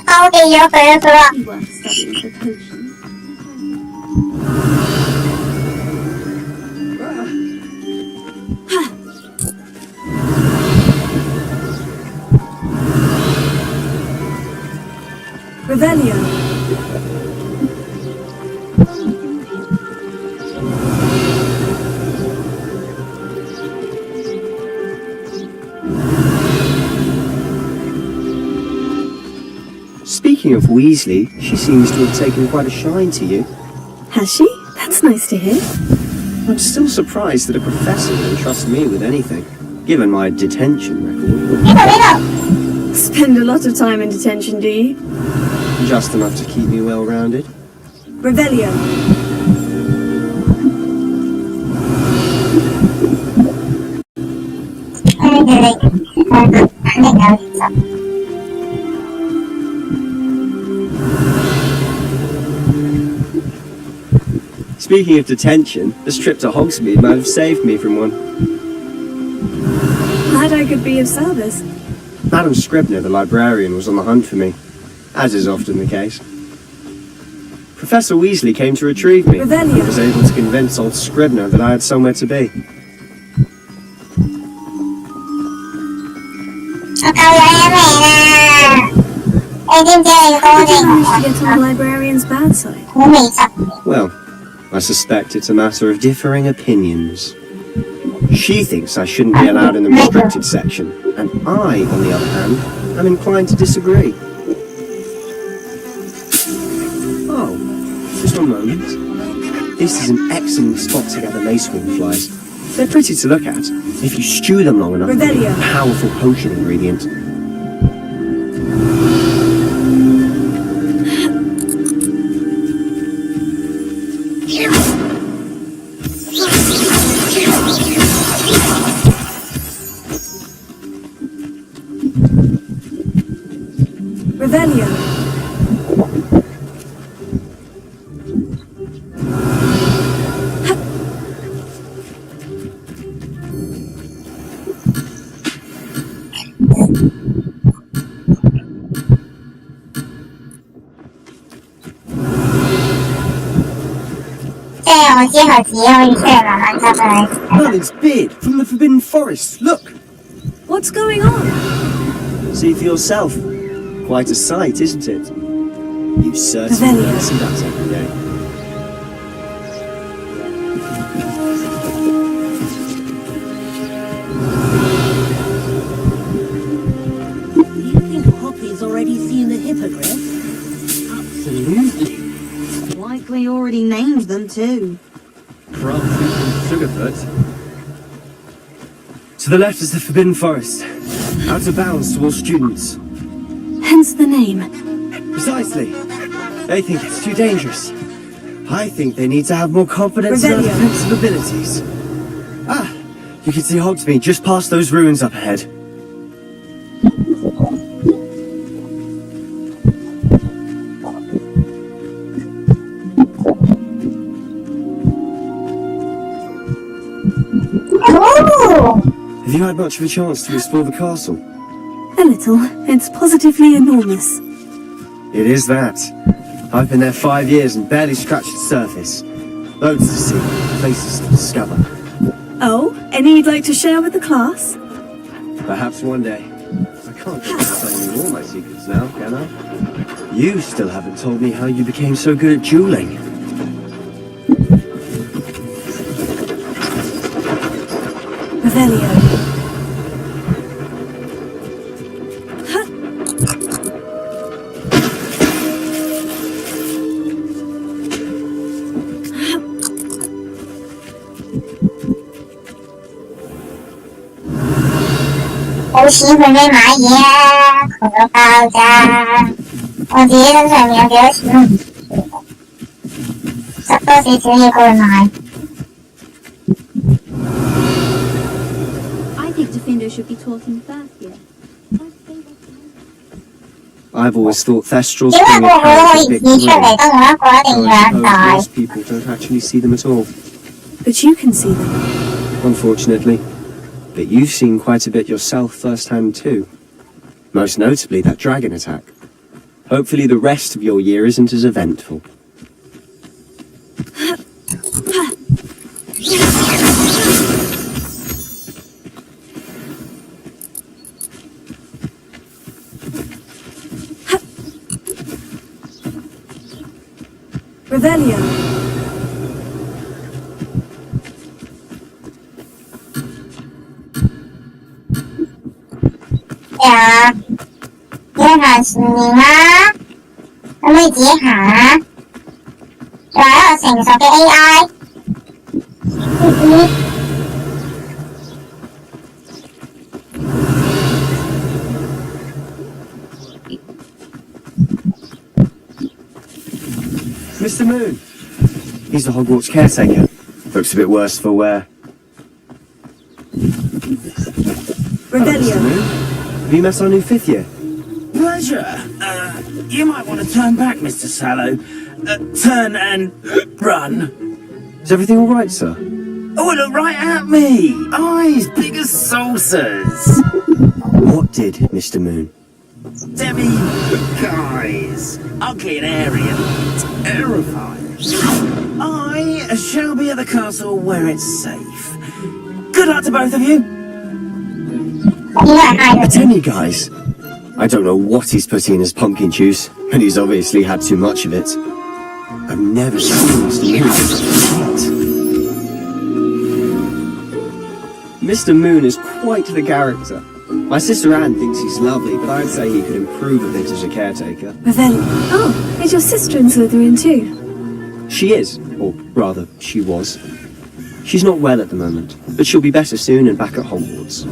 拋棄咗佢啊！佢話。Revelio. Speaking of Weasley, she seems to have taken quite a shine to you. Has she? That's nice to hear. I'm still surprised that a professor would entrust me with anything, given my detention record. Spend a lot of time in detention, do you? Just enough to keep me well-rounded. Revelio. Speaking of detention, this trip to Hogsmeade might have saved me from one. Glad I could be of service. Madam Scribner, the librarian, was on the hunt for me, as is often the case. Professor Weasley came to retrieve me, and was able to convince old Scribner that I had somewhere to be. 我救咗一命啊！你知唔知你哥哋 to get on the librarian's bad side? 好未執。 Well, I suspect it's a matter of differing opinions. She thinks I shouldn't be allowed in the restricted section, and I, on the other hand, am inclined to disagree. Oh, just one moment. This is an excellent spot to gather lacewing flies. They're pretty to look at. If you stew them long enough, they make a powerful potion ingredient. Revelio. Merlin's beard from the Forbidden Forest. Look! What's going on? See for yourself. Quite a sight, isn't it? You certainly don't see that every day. You think Hoppy's already seen the hippogriff? Absolutely. Likely already named them too. Probably from Sugarfoot. To the left is the Forbidden Forest. Out of bounds to all students. Hence the name. Precisely. They think it's too dangerous. I think they need to have more confidence in their defensive abilities. Ah, you can see Hogsmeade just past those ruins up ahead. Ooh. Have you had much of a chance to explore the castle? A little. It's positively enormous. It is that. I've been there 5 years and barely scratched the surface. Loads to see, places to discover. Oh, any you'd like to share with the class? Perhaps one day. I can't get telling you all my secrets now, can I? You still haven't told me how you became so good at dueling. Revelio.好似佢咩買嘢啊，窮到爆炸！我自己身上面有幾多錢都唔知，執多少少嘢過去買。I think Defendo should be taught in birth year. I've always thought Thestrals 點解 bring 個個都可 a 以 big 指出嚟，得我一個一定養大？ most people don't actually see them at all. But you can see them. Unfortunately. But you've seen quite a bit yourself firsthand too. Most notably that dragon attack. Hopefully the rest of your year isn't as eventful. Revelio. Yeah. 要行前面啦，咁你自己行啊！仲有一個成熟嘅 AI。Mr. Moon! He's the Hogwarts caretaker. Looks a bit worse for wear. Revelio. Have you met our new 5th year? Pleasure. You might want to turn back, Mr. Sallow. Turn and run. Is everything all right, sir? Oh, look right at me. Eyes big as saucers. What did Mr. Moon? Demi, guys. Ugly and airy and terrifying. I shall be at the castle where it's safe. Good luck to both of you. Attend you guys. I don't know what he's putting in his pumpkin juice, but he's obviously had too much of it. I've never seen Mr. Moon. Mr. Moon is quite the character. My sister Anne thinks he's lovely, but I'd say he could improve a bit as a caretaker. Revelio. Oh, is your sister in Slytherin too? She is, or rather, she was. She's not well at the moment, but she'll be better soon and back at Hogwarts.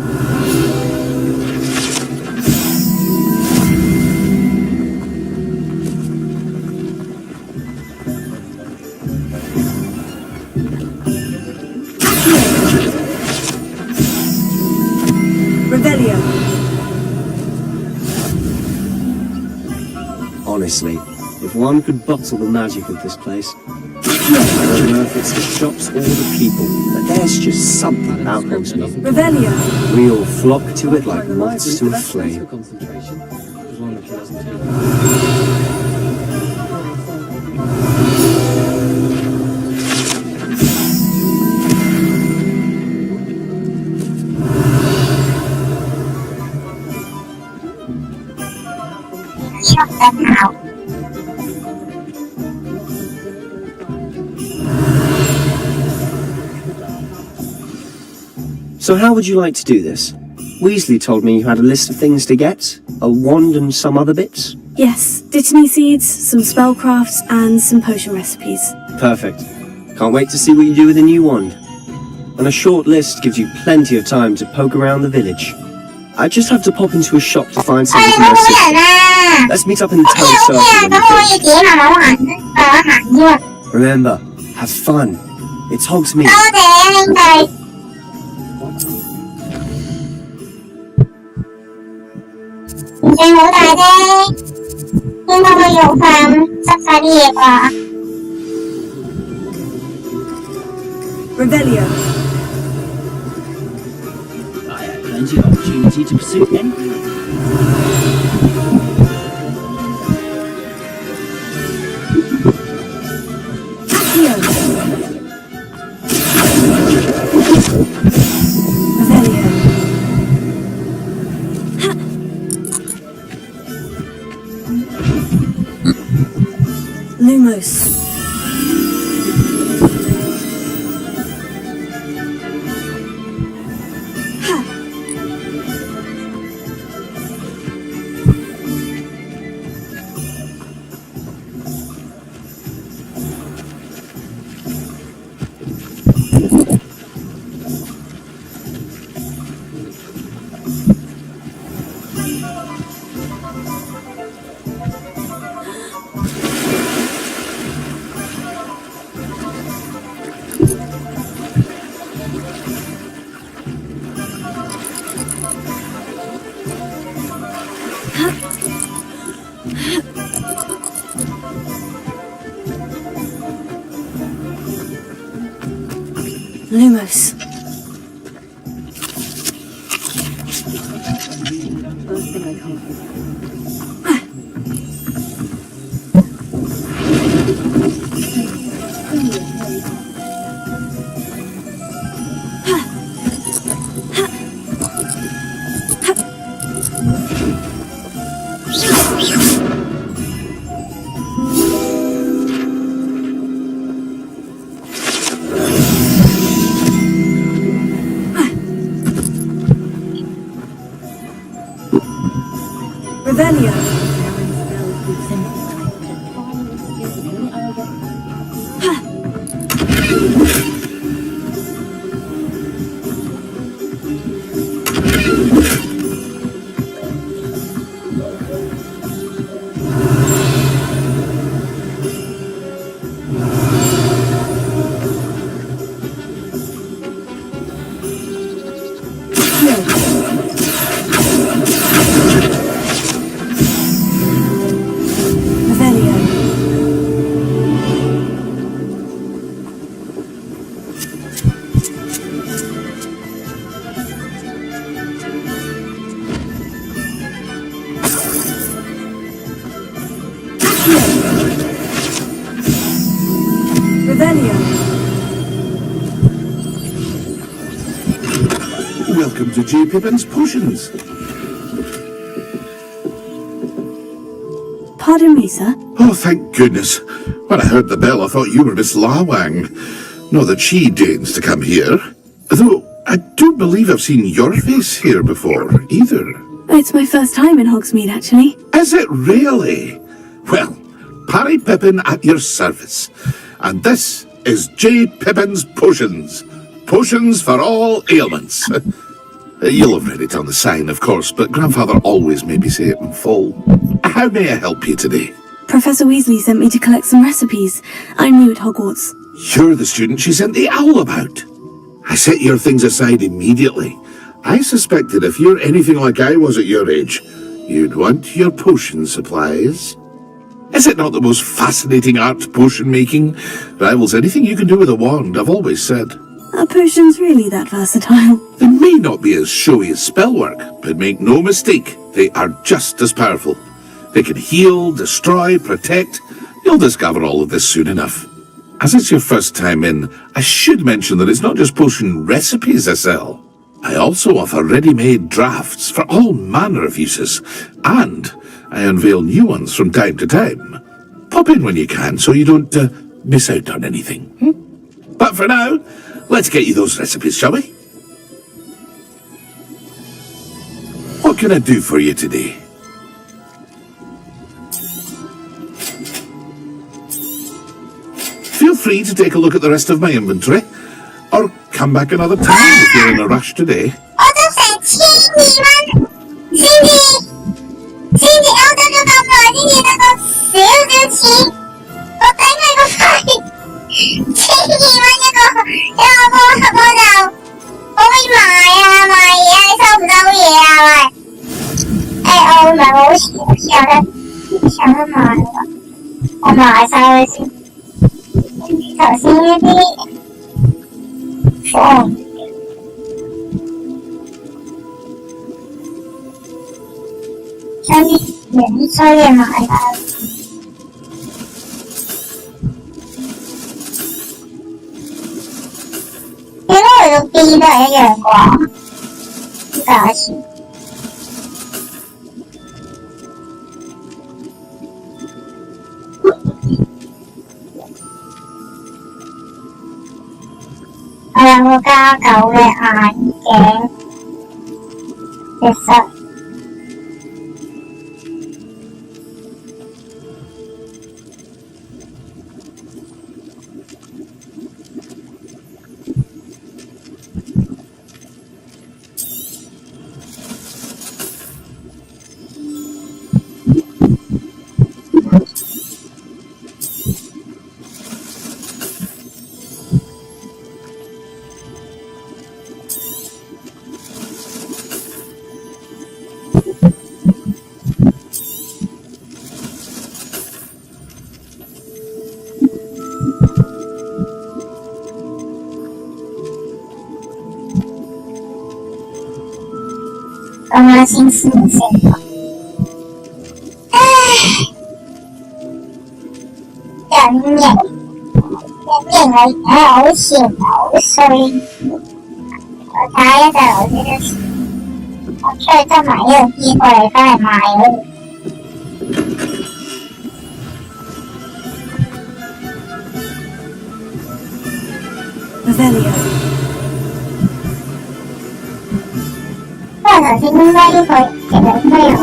Revelio. Honestly, if one could bottle the magic of this place, I don't know if it's the shops or the people, but there's just something about them to me. Revelio. We all flock to it like moths to a flame. So how would you like to do this? Weasley told me you had a list of things to get, a wand and some other bits. Yes, dittany seeds, some spellcrafts, and some potion recipes. Perfect. Can't wait to see what you do with the new wand. And a short list gives you plenty of time to poke around the village. I just have to pop into a shop to find something for my sister. Let's meet up in the town circle. Remember, have fun. It's Hogsmeade. 最好大啫，應該可以好快咁執晒啲嘢啩。Revelio. I had plenty of opportunity to pursue anything. Lumos. Lumos. Revelio. Welcome to J. Pippin's Potions. Pardon me, sir. Oh, thank goodness. When I heard the bell, I thought you were Miss Lawang. Not that she deigns to come here. Though, I don't believe I've seen your face here before, either. It's my first time in Hogsmeade, actually. Is it really? Well, Parry Pippin at your service. And this is J. Pippin's Potions. Potions for all ailments. You'll have read it on the sign, of course, but Grandfather always made me say it in full. How may I help you today? Professor Weasley sent me to collect some recipes. I'm new at Hogwarts. You're the student she sent the owl about. I set your things aside immediately. I suspected if you're anything like I was at your age, you'd want your potion supplies. Is it not the most fascinating art, potion making? Rivals anything you can do with a wand, I've always said. Are potions really that versatile? They may not be as showy as spellwork, but make no mistake, they are just as powerful. They can heal, destroy, protect. You'll discover all of this soon enough. As it's your first time in, I should mention that it's not just potion recipes I sell. I also offer ready-made drafts for all manner of uses, and I unveil new ones from time to time. Pop in when you can so you don't miss out on anything. But for now, let's get you those recipes, shall we? What can I do for you today? Feel free to take a look at the rest of my inventory, or come back another time if you're in a rush today. 收敛埋啦。應該去到 B 都係一樣啩？價錢。我有個加9嘅眼鏡，其實。剛剛先試一先吧。人形我而家好似唔係好衰，我睇一陣我先得，我出去執埋呢個衣過嚟返嚟賣佢。Revelio。不過頭先應該呢個其實應該有。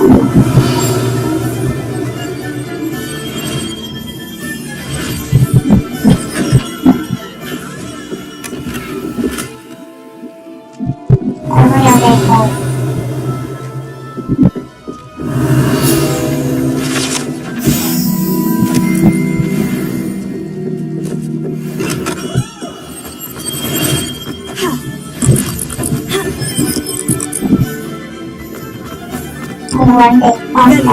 揾地方放。佢點開嚟呢個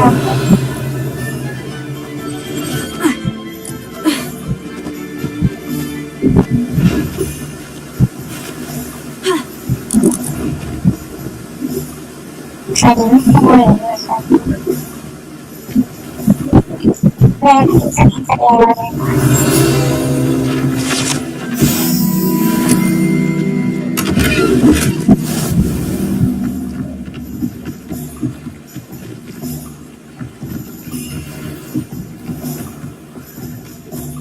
箱？咩其實嘢我哋買。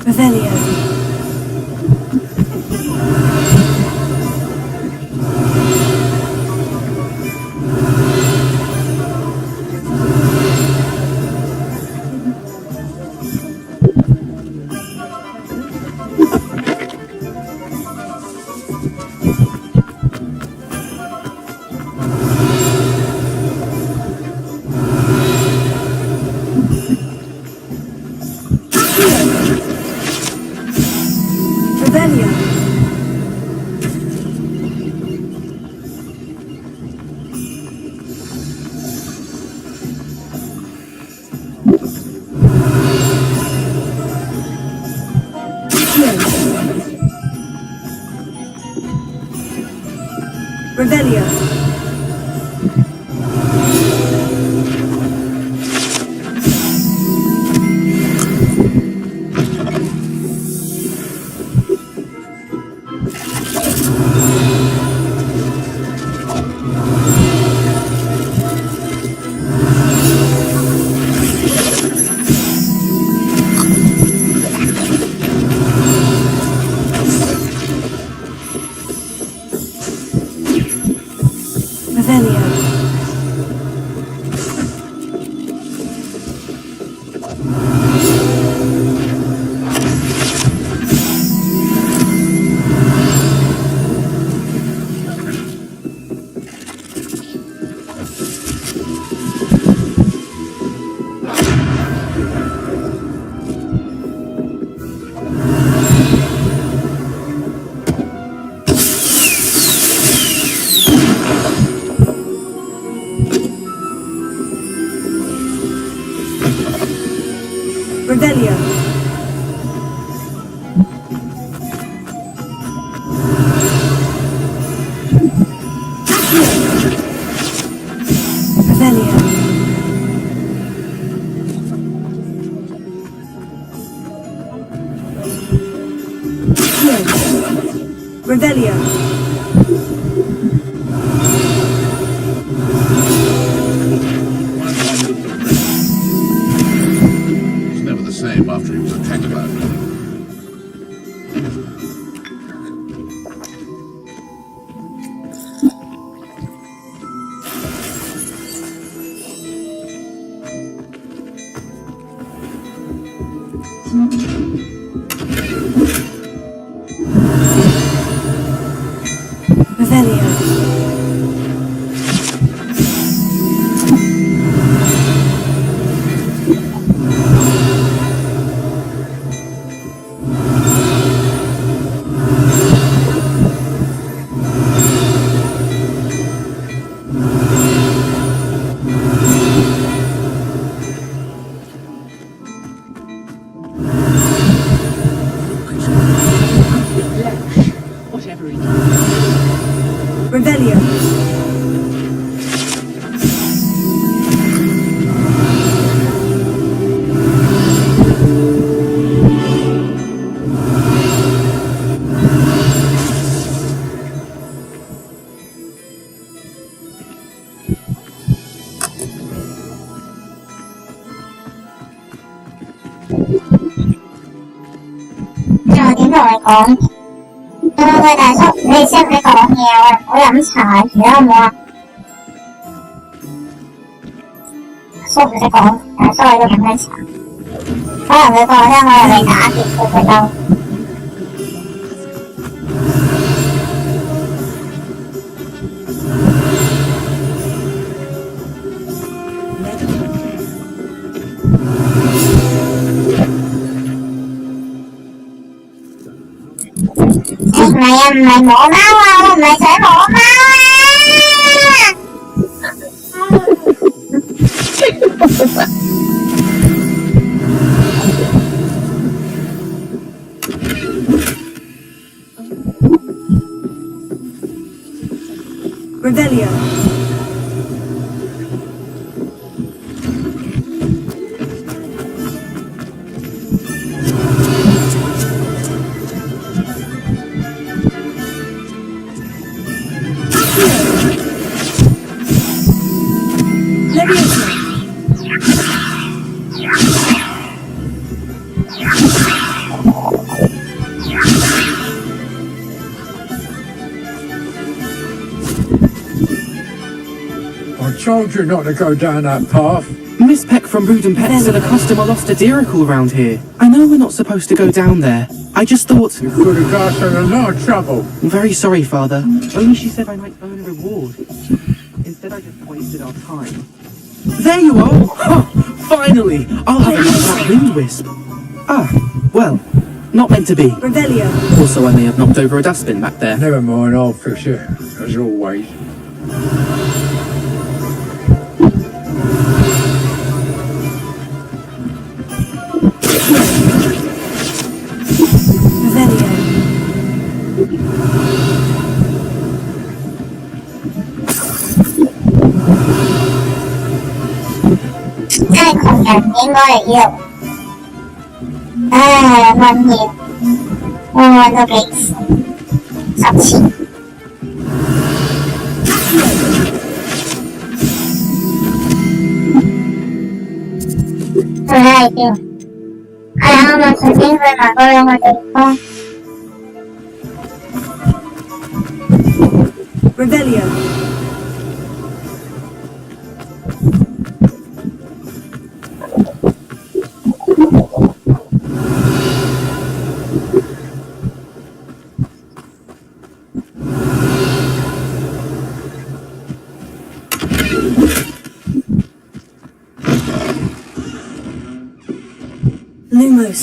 Revelio. Revelio. Revelio. Revelio. Revelio. It's never the same after he was attacked by it. Revelio. Whatever it is. Revelio.喂，大叔，你識唔識講嘢啊？我飲茶，而家好唔好啊？叔唔識講，大叔喺度飲緊茶。可能佢覺得我係你打劫佢佢嬲。唔係啊，唔係摸貓啊，我唔係想摸貓啊Revelio. I told you not to go down that path. Miss Peck from Brood and Pets said a customer lost a diracle around here. I know we're not supposed to go down there. I just thought... You could have got her in a lot of trouble. I'm very sorry, Father. Only she said I might earn a reward. Instead, I just wasted our time. There you are! Huh, finally! I'll have enough of that wind wisp. Ah, well, not meant to be. Revelio. Also, I may have knocked over a dustbin back there. Never mind, I'll fix it, as always. Revelio. 真係窮人應該嚟呢度。唉，揾嘢，我揾到幾次，10次。佢喺邊？係啊，我咪隨便去埋嗰兩個地方。Revelio. Lumos.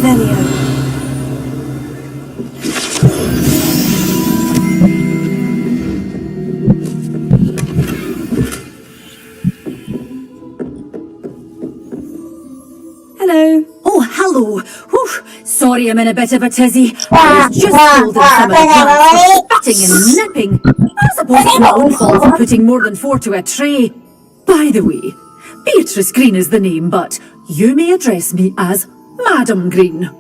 Revelio. Hello. Oh, hello. Whew. Sorry I'm in a bit of a tizzy. I was just holding some of the plants for spitting and nipping. I suppose it's my own fault for putting more than 4 to a tray. By the way, Beatrice Green is the name, but you may address me as Madam Green.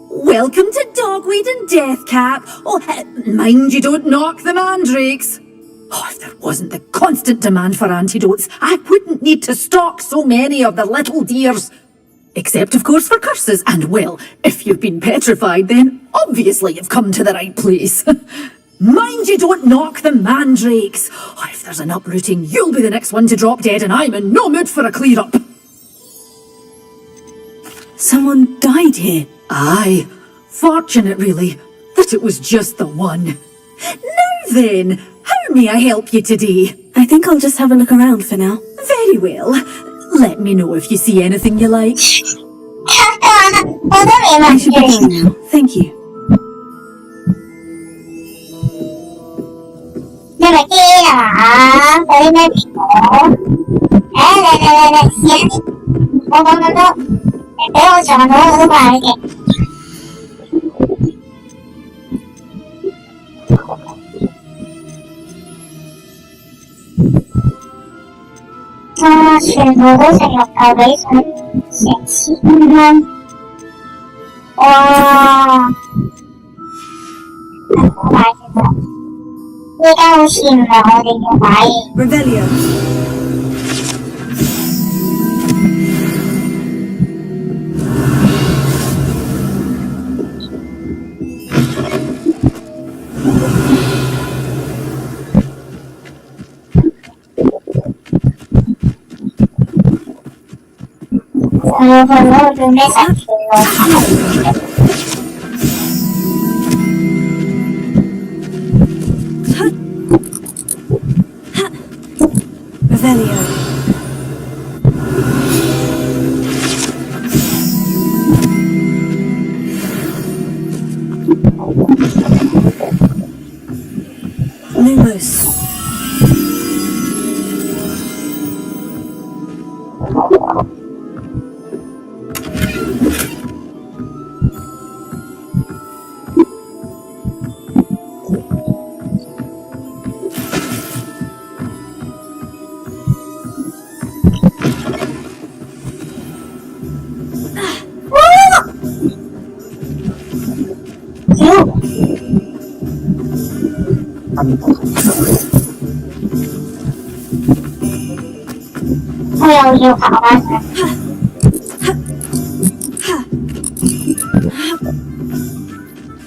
Welcome to Dogweed and Deathcap. Oh, mind you don't knock the mandrakes. Oh, if there wasn't the constant demand for antidotes, I wouldn't need to stock so many of the little dears. Except, of course, for curses. And, well, if you've been petrified, then obviously you've come to the right place. Mind you don't knock the mandrakes. Oh, if there's an uprooting, you'll be the next one to drop dead, and I'm in no mood for a clear-up. Someone died here. Aye. Fortunate, really, that it was just the one. Now then, how may I help you today? I think I'll just have a look around for now. Very well. Let me know if you see anything you like. I should be going now. Thank you. Cho truyền bố dạy học ở đấy sẽ chỉ hơn. Wow. Bài như vậy. Đi đâu xin rồi thì như vậy. Revelio. Revelio. Lumos.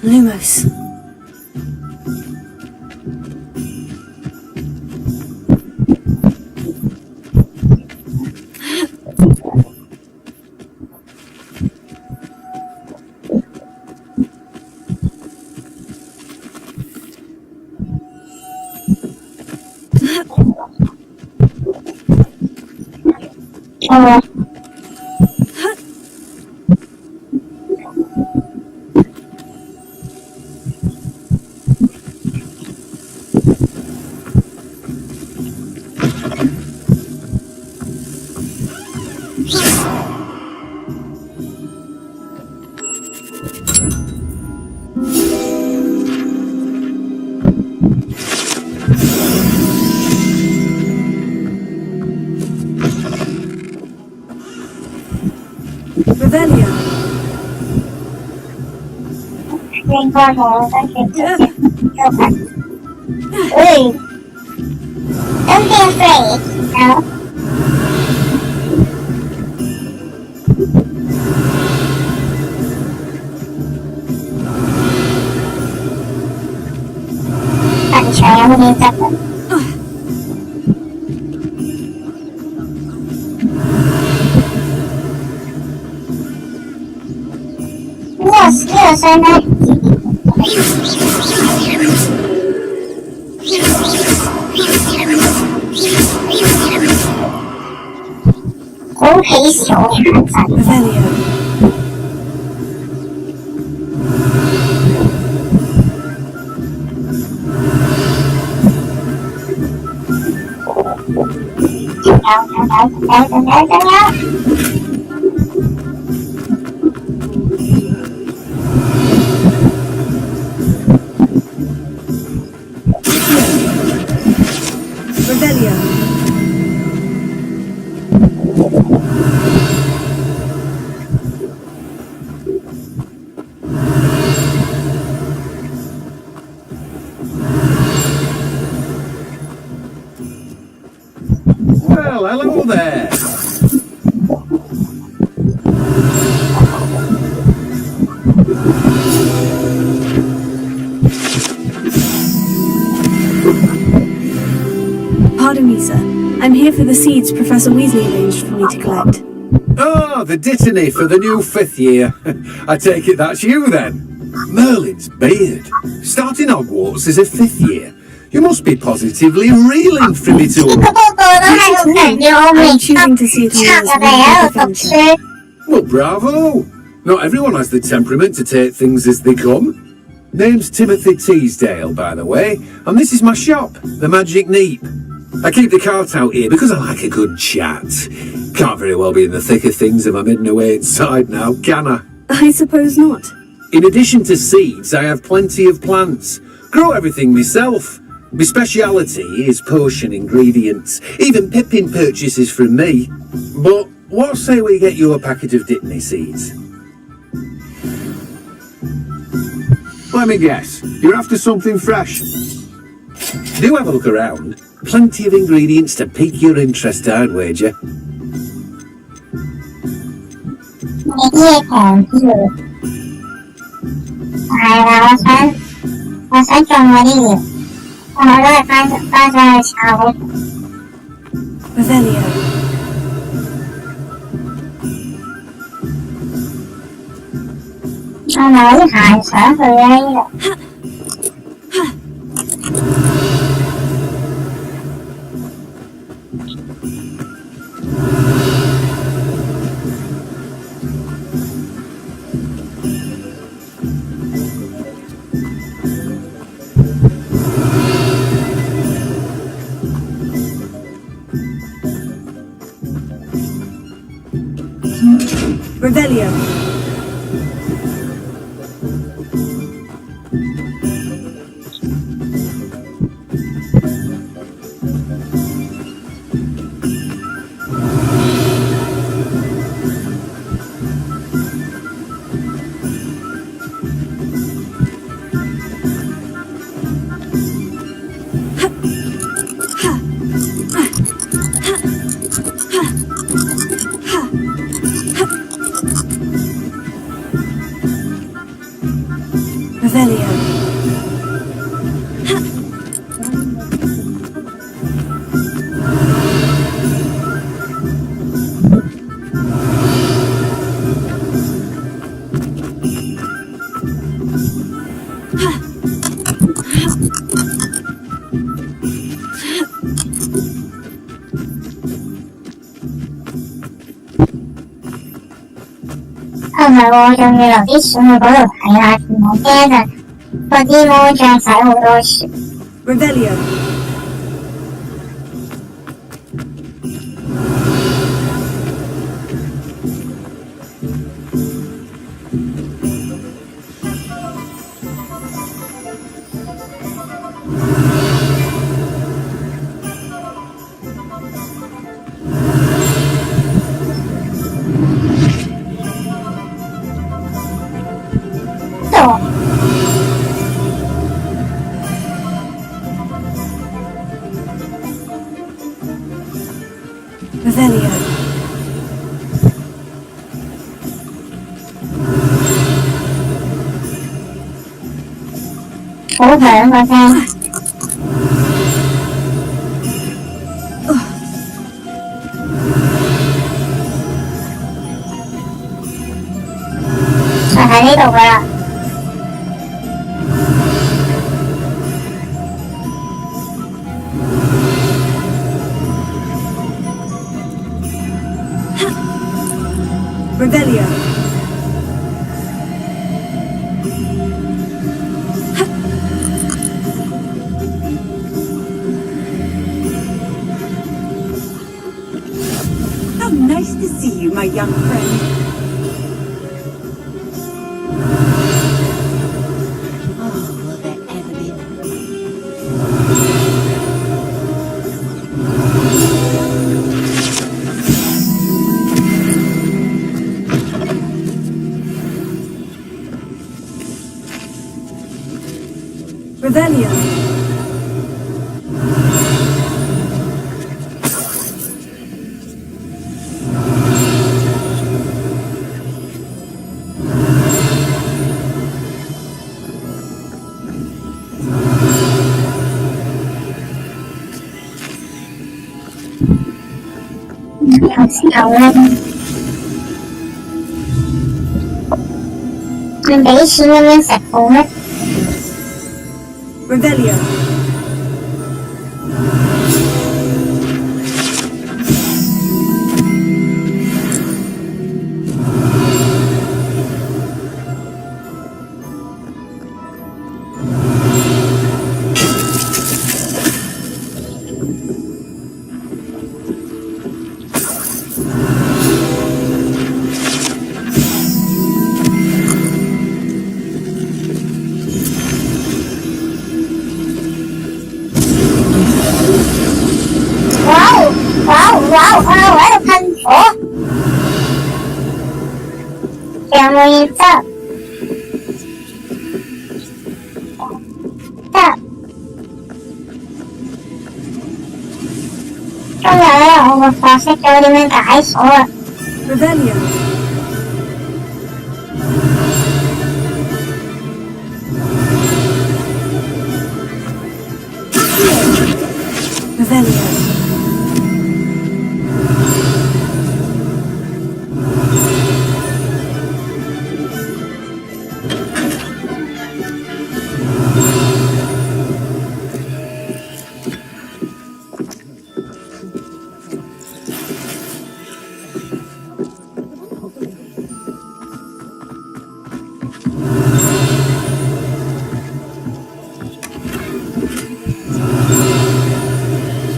Lumos. Revelio. Hey, don't be afraid, no? Bạn trẻ em đi tập Yes, I know. Revelio. Well, hello there. Pardon me, sir. I'm here for the seeds Professor Weasley arranged for me to collect. Oh, the dittany for the new 5th year. I take it that's you then. Merlin's beard. Starting Hogwarts as a 5th year. You must be positively reeling from it all. I'm choosing to see it all as one Well, bravo. Not everyone has the temperament to take things as they come. Name's Timothy Teasdale, by the way, and this is my shop, the Magic Neep. I keep the cart out here because I like a good chat. Can't very well be in the thick of things if I'm hidden away inside now, can I? I suppose not. In addition to seeds, I have plenty of plants. Grow everything myself. My speciality is potion ingredients. Even Pippin purchases from me. But what say we get you a packet of Dittany seeds? Let me guess, you're after something fresh. Do have a look around. Plenty of ingredients to pique your interest, I'd wager. Revelio. Revelio. Revelio. Revelio. Revelio. Revelio. you, my young friend. Will there ever be Revelio. Revelio. Revelio. Revelio.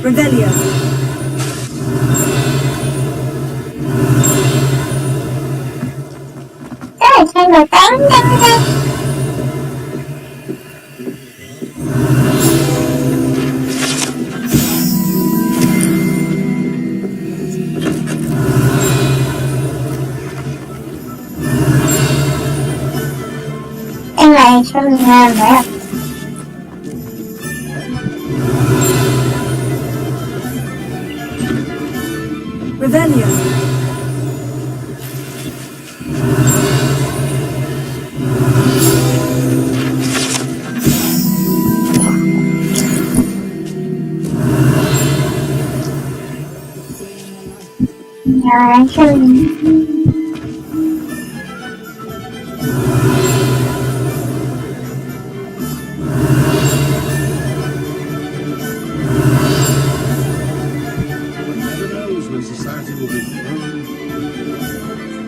Revelio. Revelio.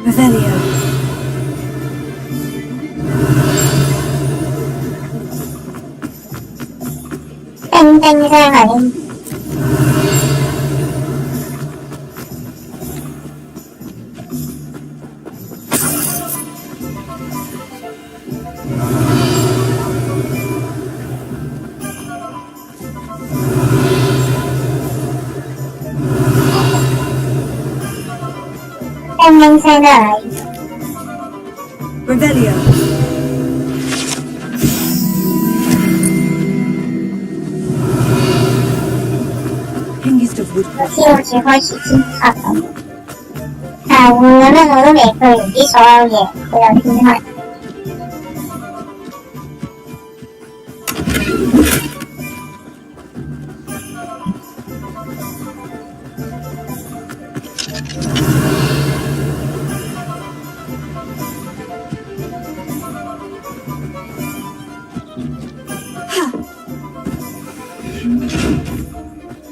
Revelio. Revelio. Hengist of woodcraft.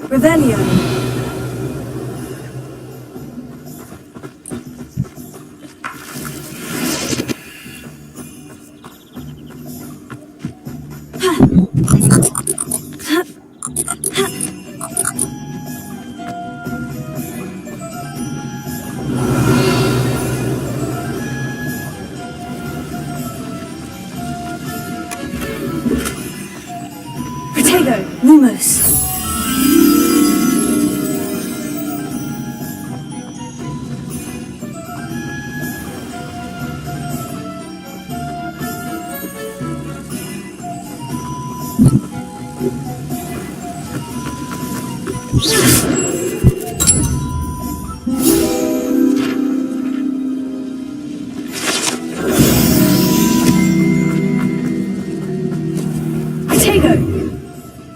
Revelio. Lumos.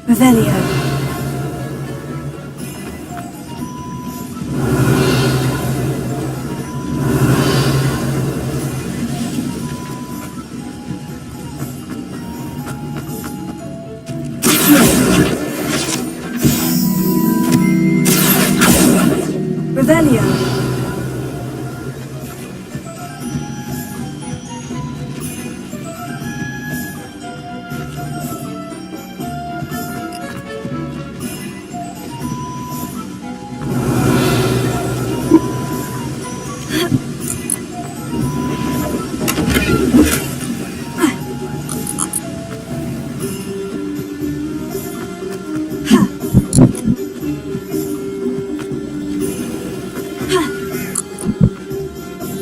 Revelio. Revelio.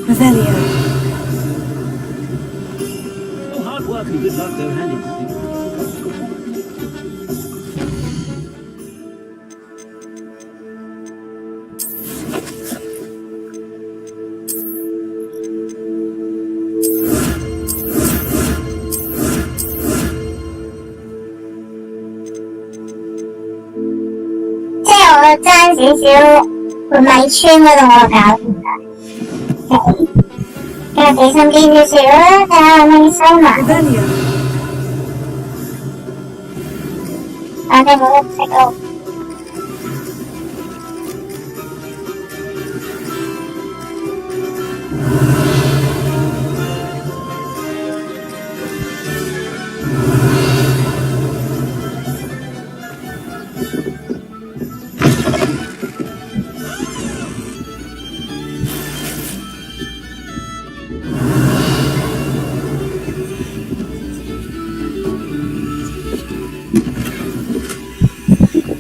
Revelio. Well, hard work and good luck go hand in hand. 即係我爭少少盤米村嗰度我搞掂啦。繼續俾心機少少啦，睇下可唔可以收埋。我哋冇得食咯。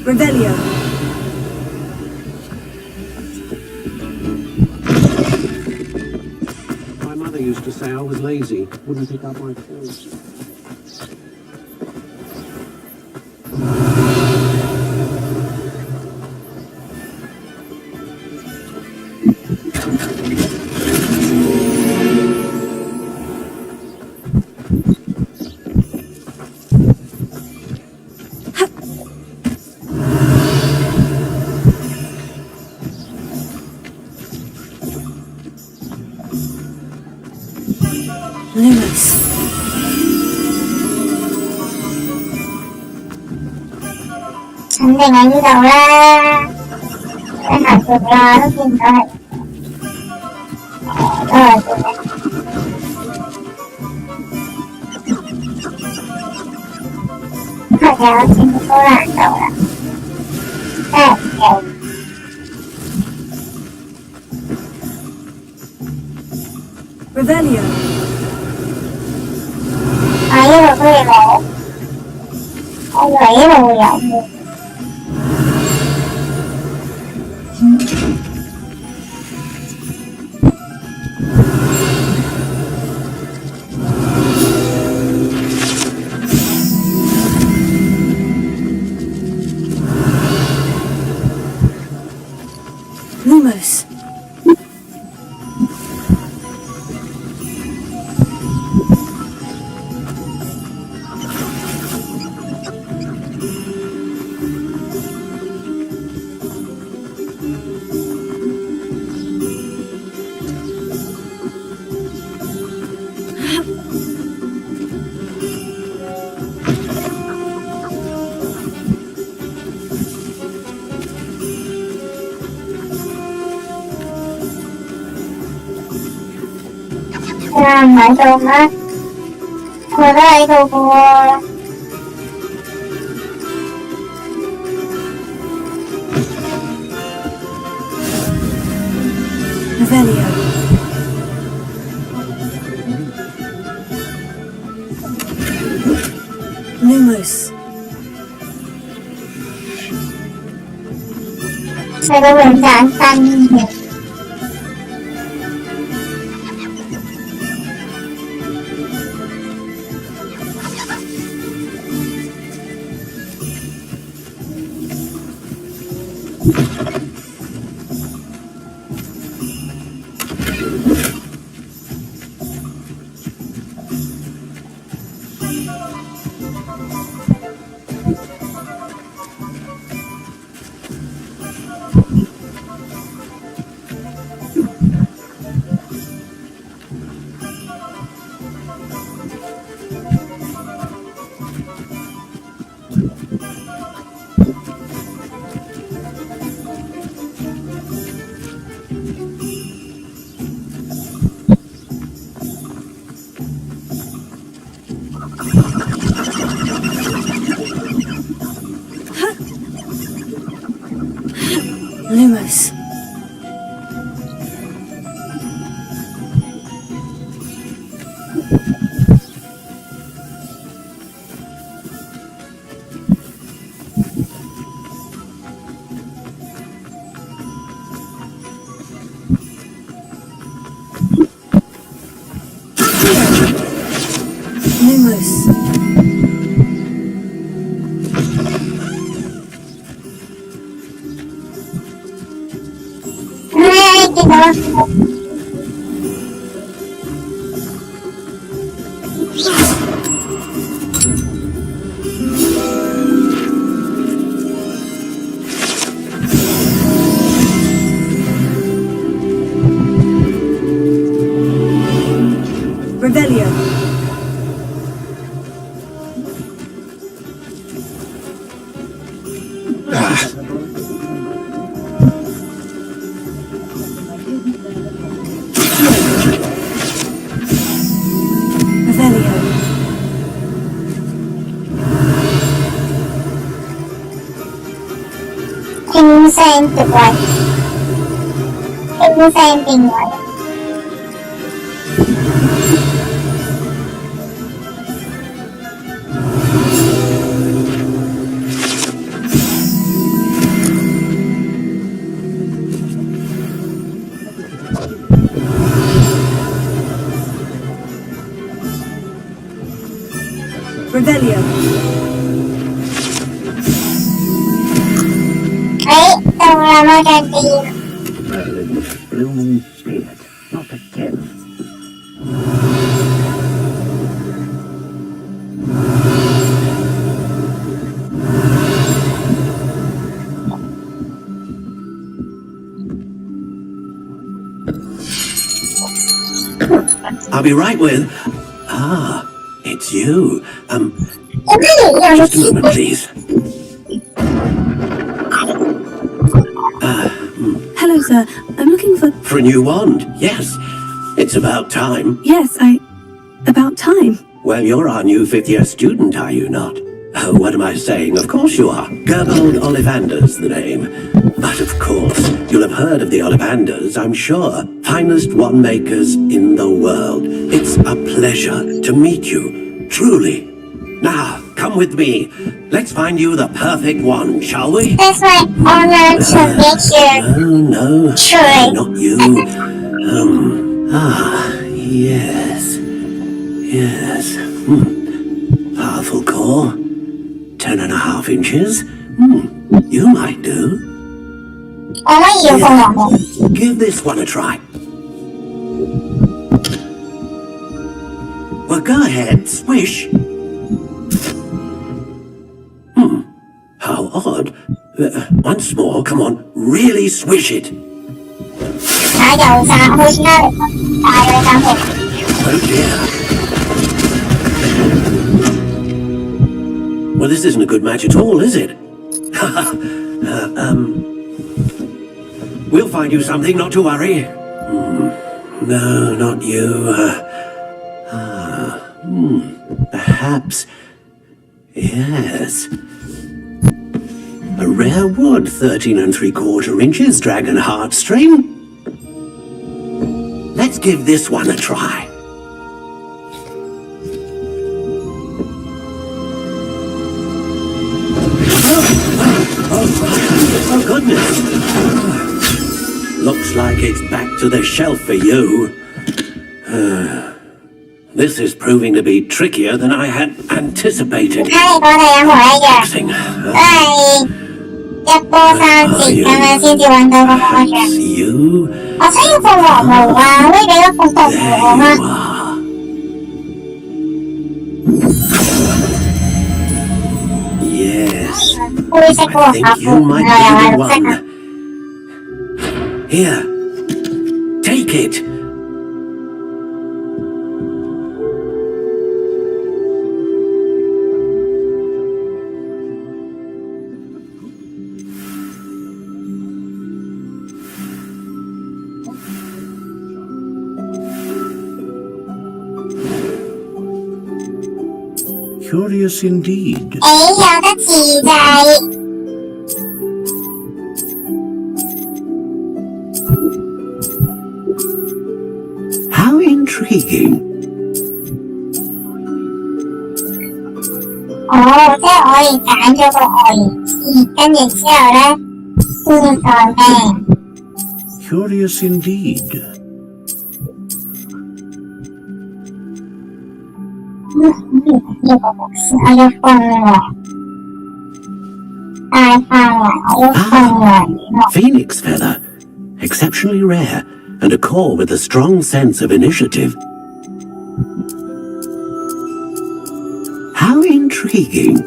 Revelio. My mother used to say I was lazy, wouldn't pick up my clothes. Lumos.肯定喺呢度啦，喺下邊啦，都見唔到係，都係見嘅。係有少少難度啦，真係唔勁。Revelio. 啊！呢度都要攞，我以為呢度會有嘅。Lumos. à, mãi tôm á. Thôi đó đây cô cô. Revelio. Lumos. 这个文章翻译。Lumos. Lumos. Revelio. Insane to what? Insane thing what? Revelio. Blooming spirit, not again. I'll be right with... Ah, it's you. Just a moment, please. Hello, sir. I'm looking for... For a new wand, yes. It's about time. Yes, about time. Well, you're our new fifth-year student, are you not? Oh, what am I saying? Of course you are. Gerbold Ollivander's the name. But of course, you'll have heard of the Ollivanders, I'm sure. Finest wand makers in the world. It's a pleasure to meet you, truly. Now, come with me. Let's find you the perfect wand, shall we? It's my honor to meet you. No, Truly. not you. Yes. Yes. Powerful core. 10.5 inches. You might do. Give this one a try. Well, go ahead, swish. How odd. Once more, come on, really swish it. Oh dear. Well, this isn't a good match at all, is it? We'll find you something, not to worry. No, not you. Perhaps... Yes. A rare wood, 13 3/4 inches, dragon heartstring. Let's give this one a try. Oh goodness. like it's back to the shelf for you. This is proving to be trickier than I had anticipated. Perhaps you? Yes, I think you might be the one. Here, take it. Curious indeed. How intriguing. Curious indeed. Phoenix feather. Exceptionally rare, and a core with a strong sense of initiative. How intriguing.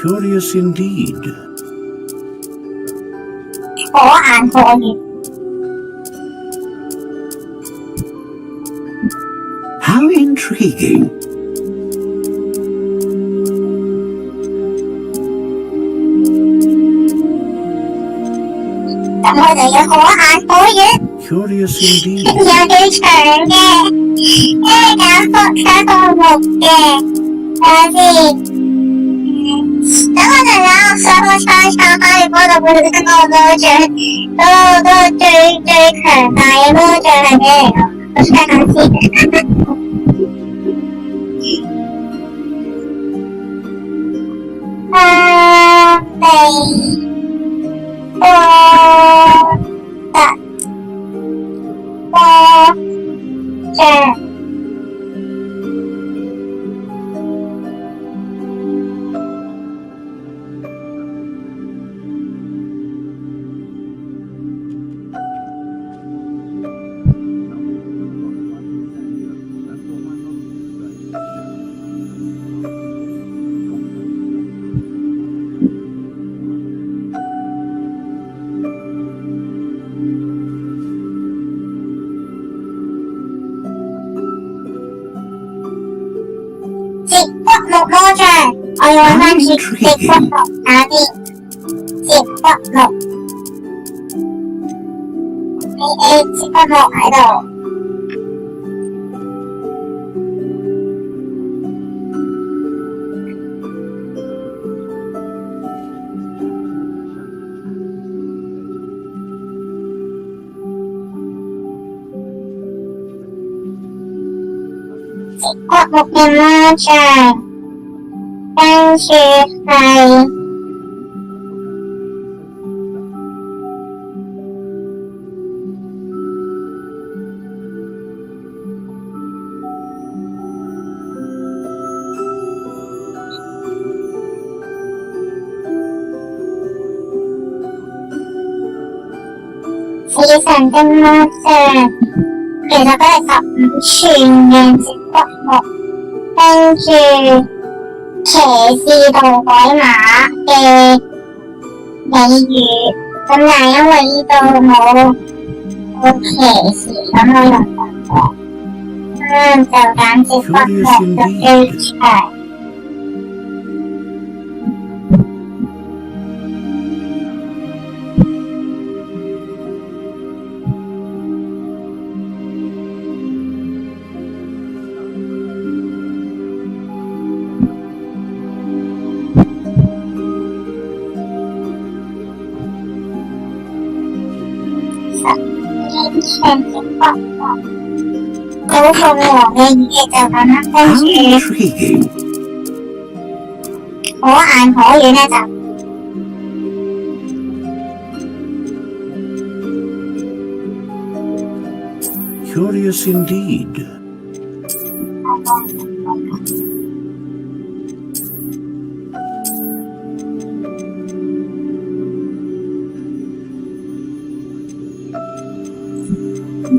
Curious indeed. How intriguing. Curious indeed. How intriguing. 可眼可遠咧就。Curious indeed.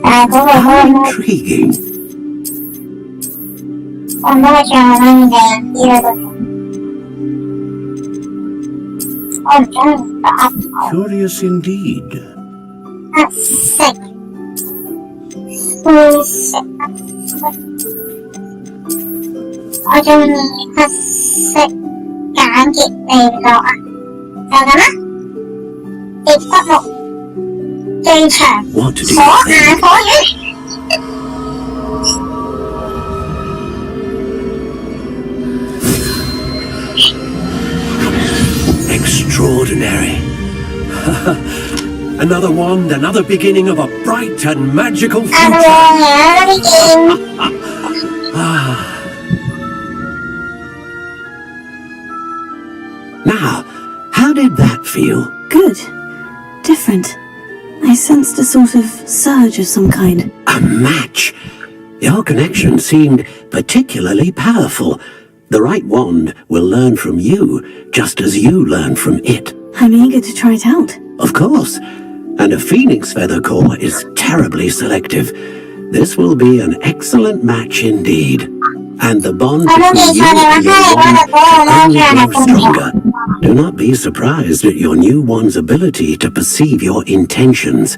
How intriguing. 我唔可以唱我當然嘅知啦都。我唔中意白。Curious indeed. 黑色。灰色，我中意黑色簡潔利落啊，就咁啦。疊筆木最長，可眼可遠。Extraordinary. Another wand, another beginning of a bright and magical future. Now, how did that feel? Good. Different. I sensed a sort of surge of some kind. A match. Your connection seemed particularly powerful. The right wand will learn from you, just as you learn from it. I'm eager to try it out. Of course. And a phoenix feather core is terribly selective. This will be an excellent match indeed. And the bond between you and your wand will only grow stronger. Do not be surprised at your new wand's ability to perceive your intentions,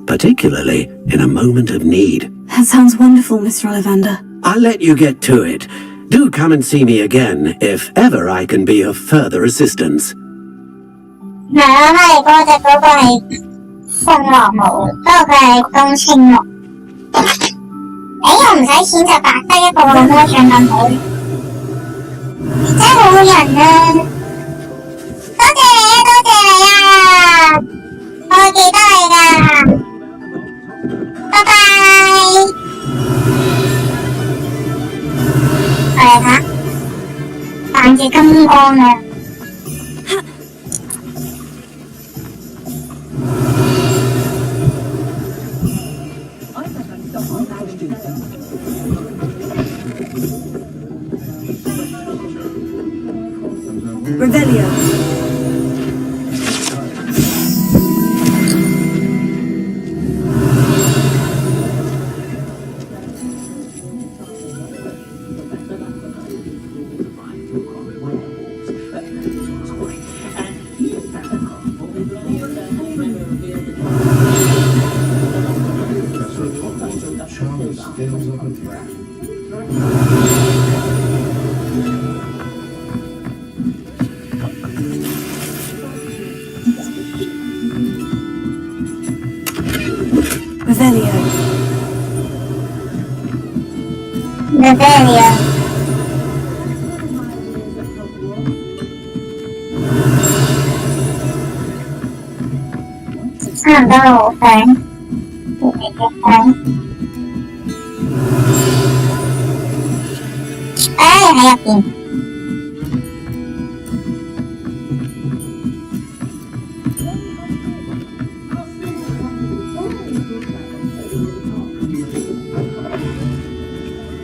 particularly in a moment of need. That sounds wonderful, Mr. Ollivander. I'll let you get to it. Do come and see me again, if ever I can be of further assistance. 係啊，哈利波特嗰個係鳳凰毛，不過佢係冬青木。我唔使錢就白得一個魔杖咁好，真係好人啊！多謝你啊，多謝你啊！我會記得你㗎，拜拜。我嚟睇，扮住金剛啊！Revelio. Revelio. 差唔多好快，喺入邊。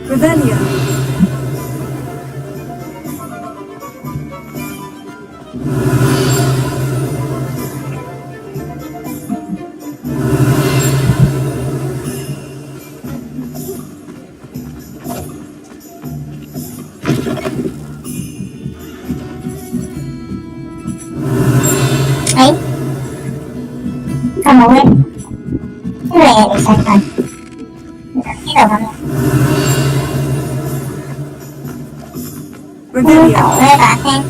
Revelio. Kamu ini ya misalkan tidak kamu Revelio. Bahkan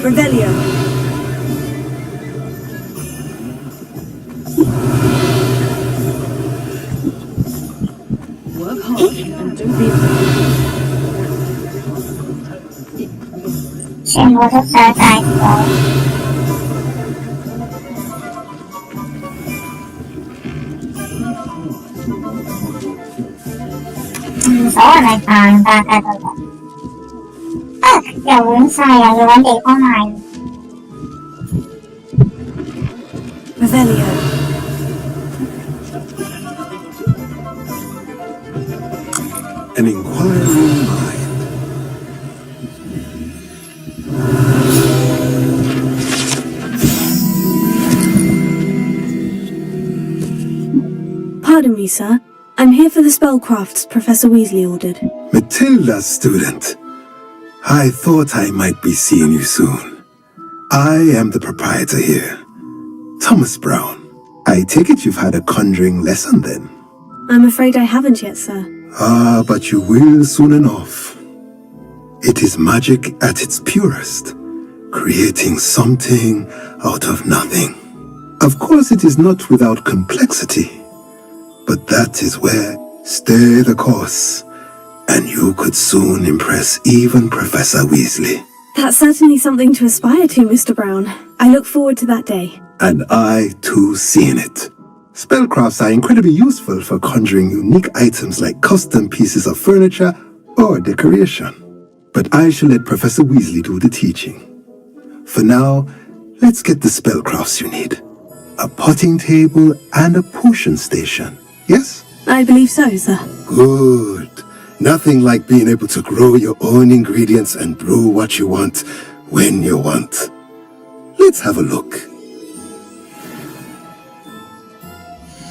Revelio. Work hard and don't be Số này còn ta ta tôi giờ muốn sai là vấn đề con này. Revelio. An inquiring mind. Pardon me, sir. I'm here for the spellcrafts Professor Weasley ordered. Matilda, student. I thought I might be seeing you soon. I am the proprietor here, Thomas Brown. I take it you've had a conjuring lesson then? I'm afraid I haven't yet, sir. Ah, but you will soon enough. It is magic at its purest, creating something out of nothing. Of course, it is not without complexity, but that is where stay the course, and you could soon impress even Professor Weasley. That's certainly something to aspire to, Mr. Brown. I look forward to that day. And I, too, seeing it. Spellcrafts are incredibly useful for conjuring unique items like custom pieces of furniture or decoration. But I shall let Professor Weasley do the teaching. For now, let's get the spellcrafts you need. A potting table and a potion station, yes? I believe so, sir. Good. Nothing like being able to grow your own ingredients and brew what you want when you want. Let's have a look.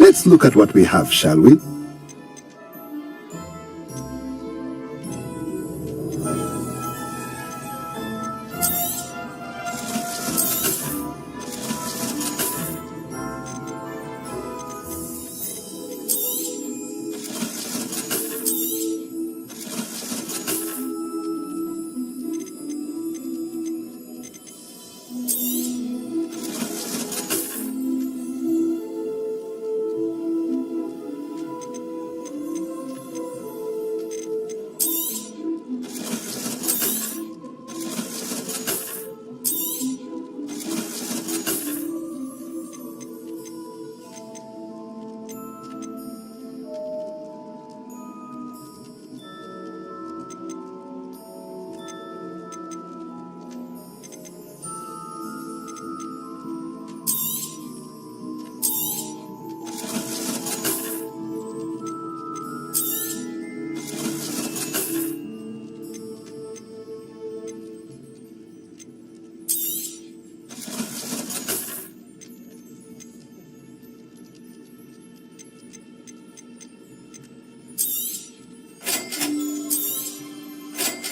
Let's look at what we have, shall we?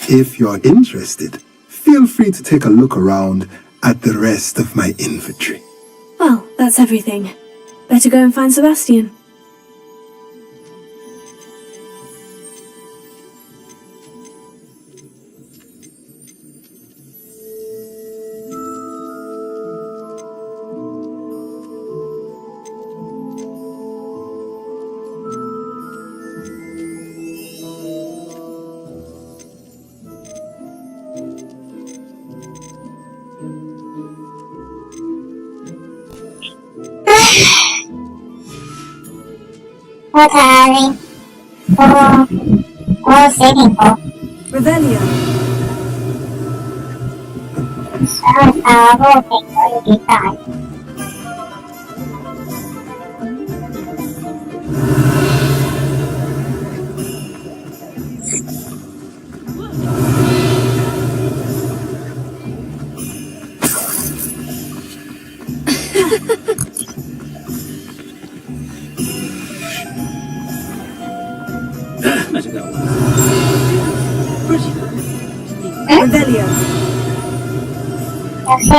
If you're interested, feel free to take a look around at the rest of my inventory. Well, that's everything. Better go and find Sebastian. 我写苹果。Revelio. 12個蘋果要幾大？Revelio. 有聲。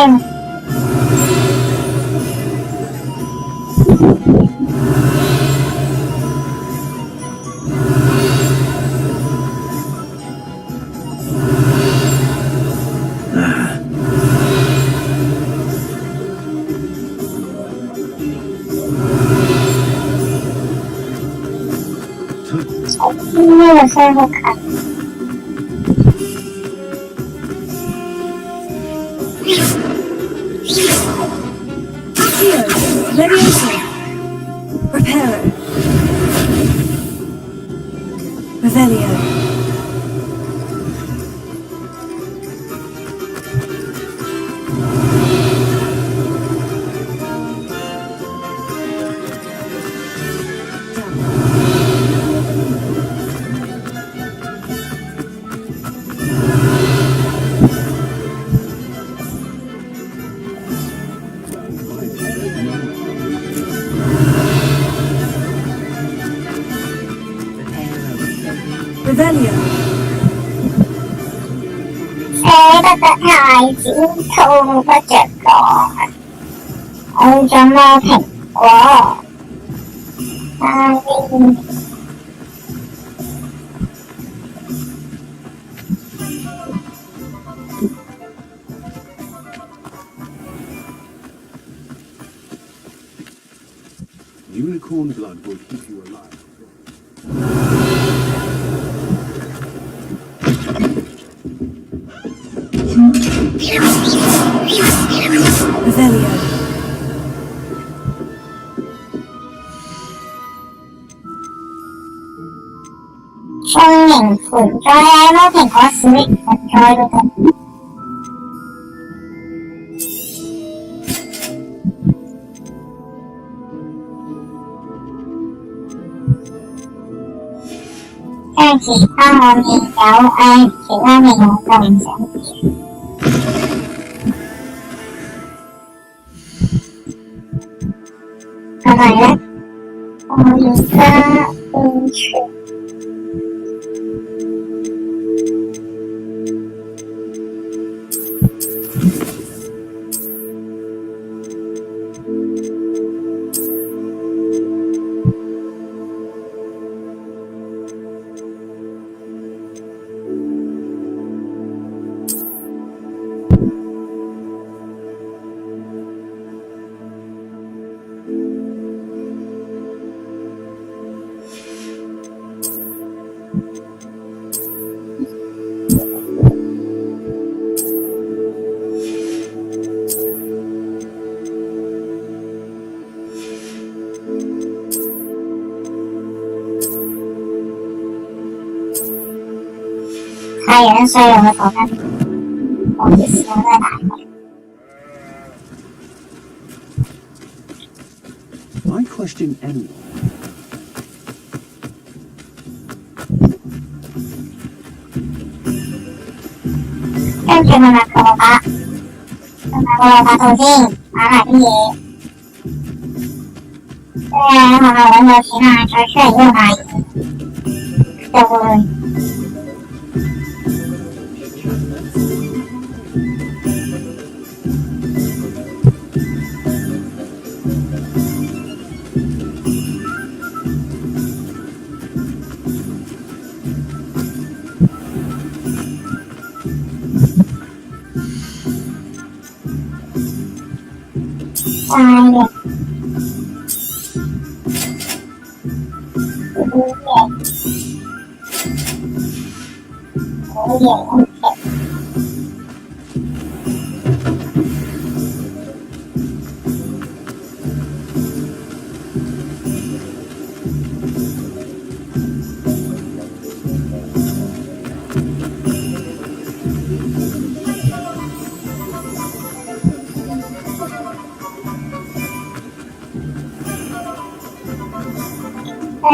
呢個聲好近。Leviosa. Reparo. Revelio. Revelio. 寫得太剪套不着講，我怎麼蘋果？Unicorn blood will keep you alive. Revelio. 聰明盆栽啊，攞蘋果小型盆栽都得。將其他我未有其他未有就唔想住。係咪咧？我而家變全。太陽衰我覺得，我意思我真係大個。Why question anyone? 跟住問下個老闆，問下個老闆度先，買埋啲嘢。喺學校揾到錢啦，再出嚟要買嘢，就會。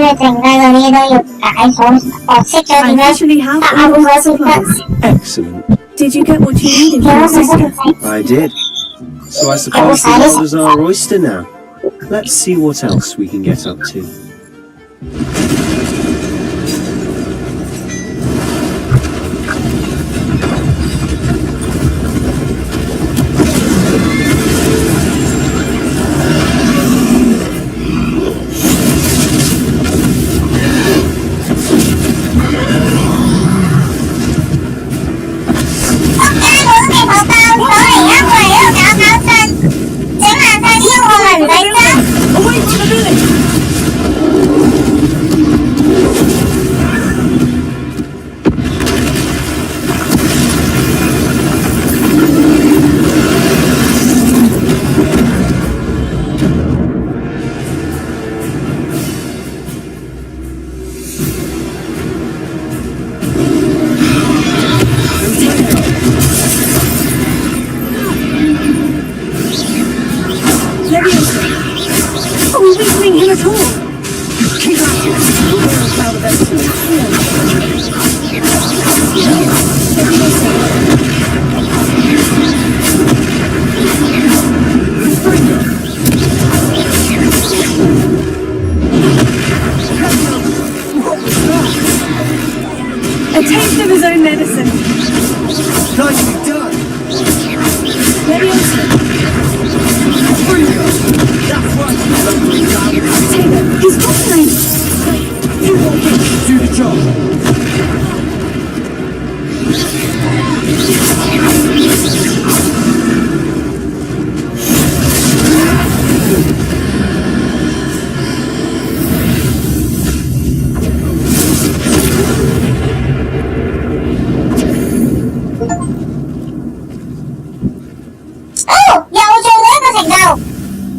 剩低嗰啲都要解鎖，學識咗點樣打嗰個先得。Excellent. Did you get what you needed from your sister? I did. So I suppose the world is our oyster now. Let's see what else we can get up to. A taste of his own medicine. Nicely done. Leviosa. That's right. Taylor, he's fine. You want it? Do the job.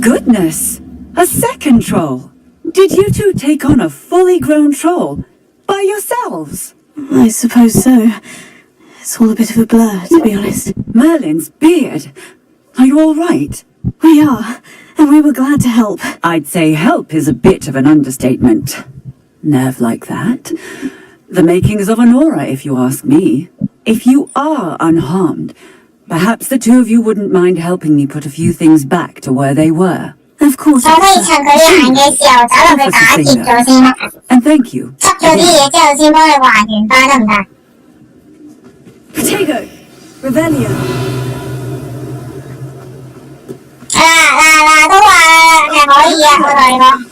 Goodness! A second troll! Did you two take on a fully grown troll by yourselves? I suppose so. It's all a bit of a blur, to be honest. Merlin's beard! Are you all right? We are, and we were glad to help. I'd say help is a bit of an understatement. Nerve like that? The makings of an aura, if you ask me. If you are unharmed, perhaps the two of you wouldn't mind helping me put a few things back to where they were. Of course. And thank you. Protego, Revelio.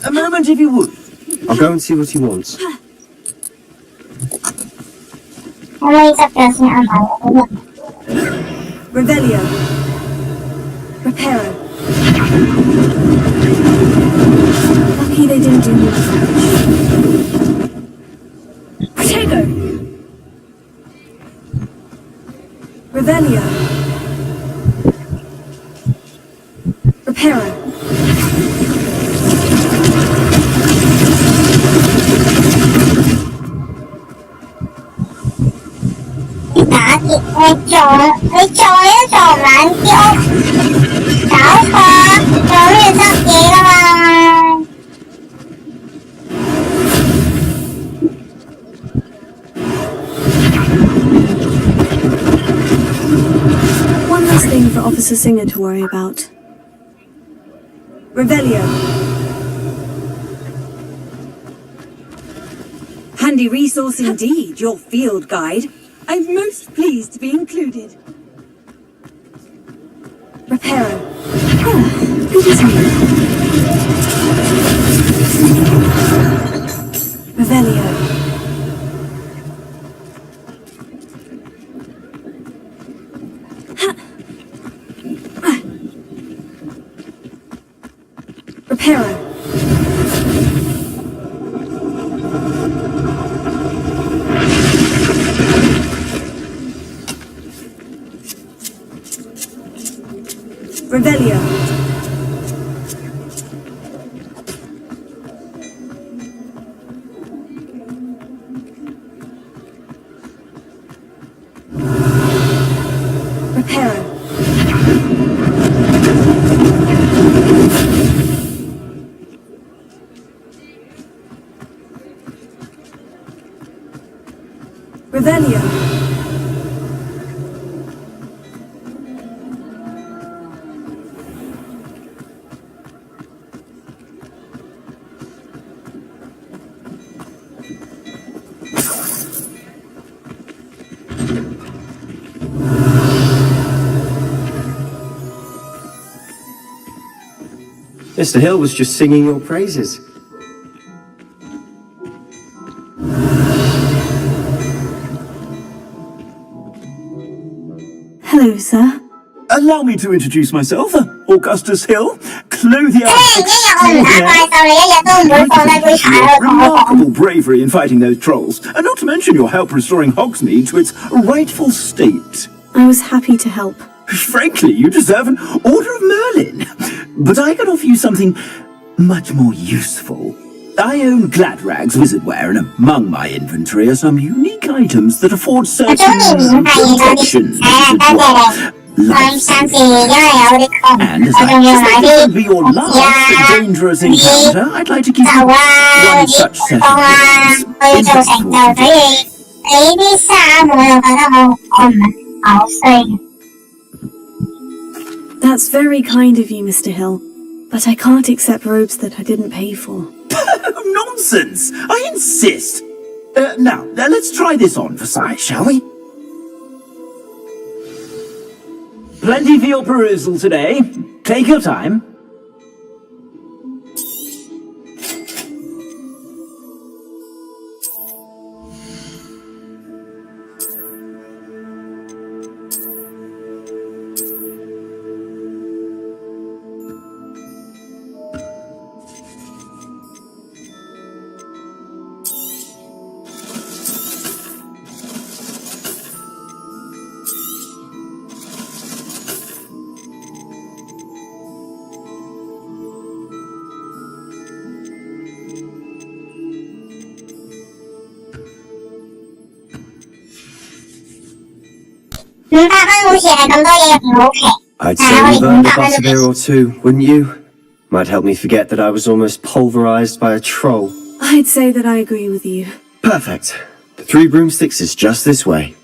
A moment if you would. I'll go and see what he wants. Revelio. Reparo. Lucky they didn't do more damage. Protego. Revelio. Reparo. One last thing for Officer Singer to worry about. Revelio. Handy resource indeed, your field guide. I'm most pleased to be included. Reparo. Good as new. Revelio. Reparo. Revelio. Reparo. Revelio. Mr. Hill was just singing your praises. Hello, sir. Allow me to introduce myself, Augustus Hill, clothier remarkable bravery in fighting those trolls, and not to mention your help restoring Hogsmeade to its rightful state. I was happy to help. Frankly, you deserve an Order of Merlin. But I can offer you something much more useful. I own Gladrag's wizardware, and among my inventory are some unique items that afford certain protections. And as I suspect this would be your last dangerous encounter, I'd like to give you one such set of things. That's very kind of you, Mr. Hill, but I can't accept robes that I didn't pay for. Nonsense! I insist! Now, let's try this on for size, shall we? Plenty for your perusal today. Take your time. I'd say we've earned a butterbeer or two, wouldn't you? Might help me forget that I was almost pulverized by a troll. I'd say that I agree with you. Perfect. The 3 broomsticks is just this way.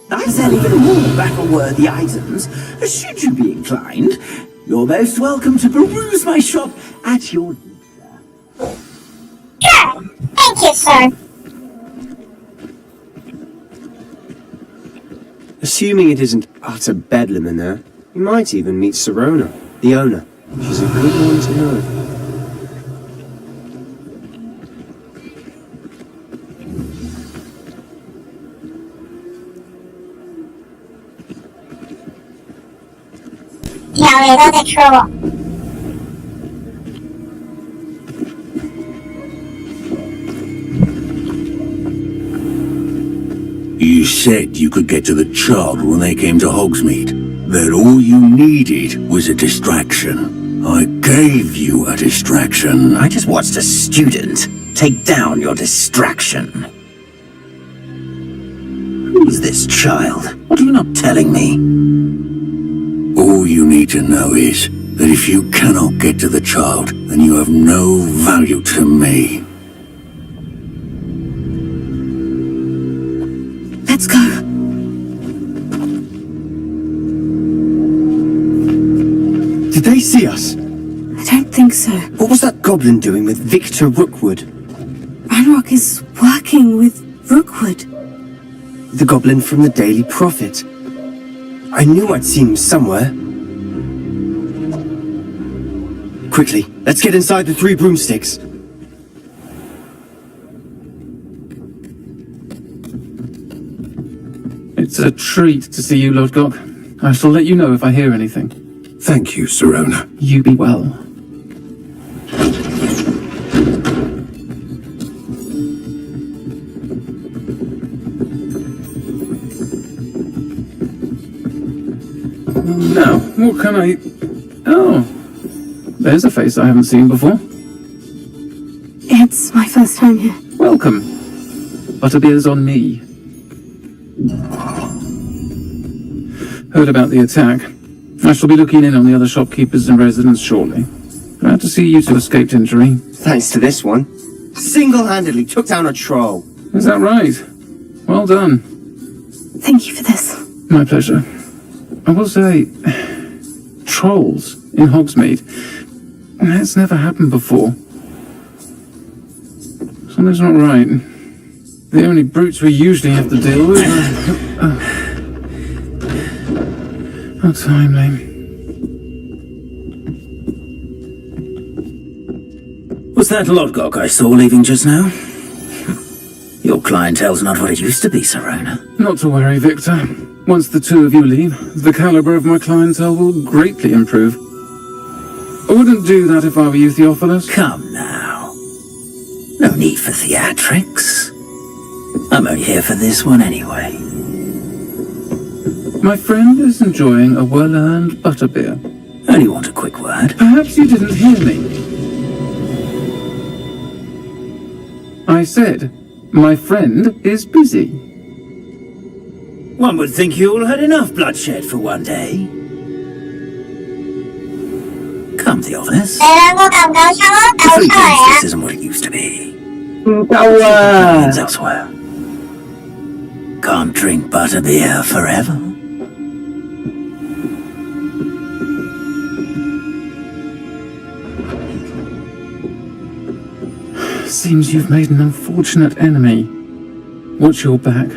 I sell even more battle-worthy items. Should you be inclined, you're most welcome to peruse my shop at your leisure. Sure. Thank you, sir. Assuming it isn't utter bedlam in there, you might even meet Serona, the owner. She's a good one to know. You said you could get to the child when they came to Hogsmeade. That all you needed was a distraction. I gave you a distraction. I just watched a student take down your distraction. Who's this child? What are you not telling me? All you need to know is that if you cannot get to the child, then you have no value to me. Let's go. Did they see us? I don't think so. What was that goblin doing with Victor Rookwood? Ranrock is working with Rookwood. The goblin from the Daily Prophet. I knew I'd seen him somewhere. Quickly, let's get inside the 3 broomsticks. It's a treat to see you, Lord Gok. I shall let you know if I hear anything. Thank you, Serona. You be well. Now, what can I... Oh, there's a face I haven't seen before. It's my first time here. Welcome. Butterbeer's on me. Heard about the attack. I shall be looking in on the other shopkeepers and residents shortly. Glad to see you two escaped injury. Thanks to this one. Single-handedly took down a troll. Is that right? Well done. Thank you for this. My pleasure. I will say, trolls in Hogsmeade. It's never happened before. Something's not right. The only brutes we usually have to deal with are... How timely. Was that Lodgok I saw leaving just now? Your clientele's not what it used to be, Serona. Not to worry, Victor. Once the two of you leave, the caliber of my clientele will greatly improve. I wouldn't do that if I were you, Theophilus. Come now. No need for theatrics. I'm only here for this one anyway. My friend is enjoying a well-earned butterbeer. Only want a quick word. Perhaps you didn't hear me. I said, my friend is busy. One would think you all had enough bloodshed for one day. Come, Theophilus. This isn't what it used to be. It's elsewhere. Can't drink butterbeer forever. Seems you've made an unfortunate enemy. Watch your back.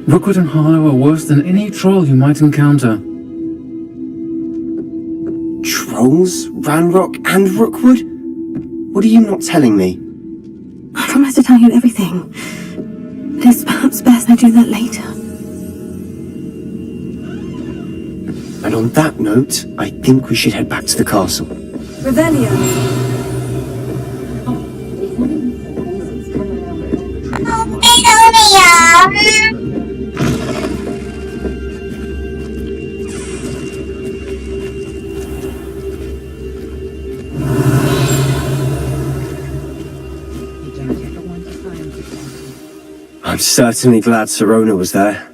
Rookwood and Harlow are worse than any troll you might encounter. Trolls? Ranrock and Rookwood? What are you not telling me? I promised to tell you everything. But it's perhaps best I do that later. And on that note, I think we should head back to the castle. Revelio. I'm certainly glad Serona was there.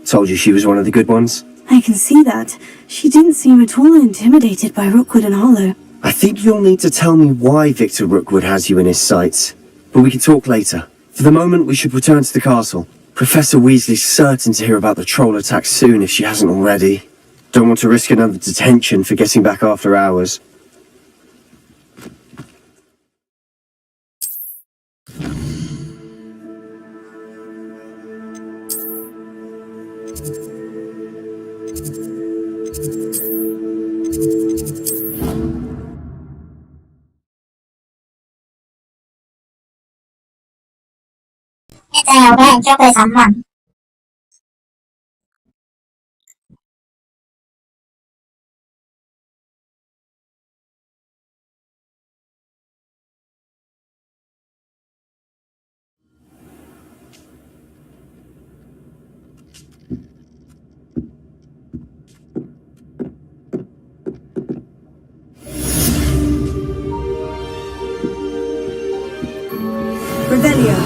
Told you she was one of the good ones. I can see that. She didn't seem at all intimidated by Rookwood and Harlow. I think you'll need to tell me why Victor Rookwood has you in his sights. But we can talk later. For the moment, we should return to the castle. Professor Weasley's certain to hear about the troll attack soon if she hasn't already. Don't want to risk another detention for getting back after hours. Ito yung medyo ko sama. Revelio.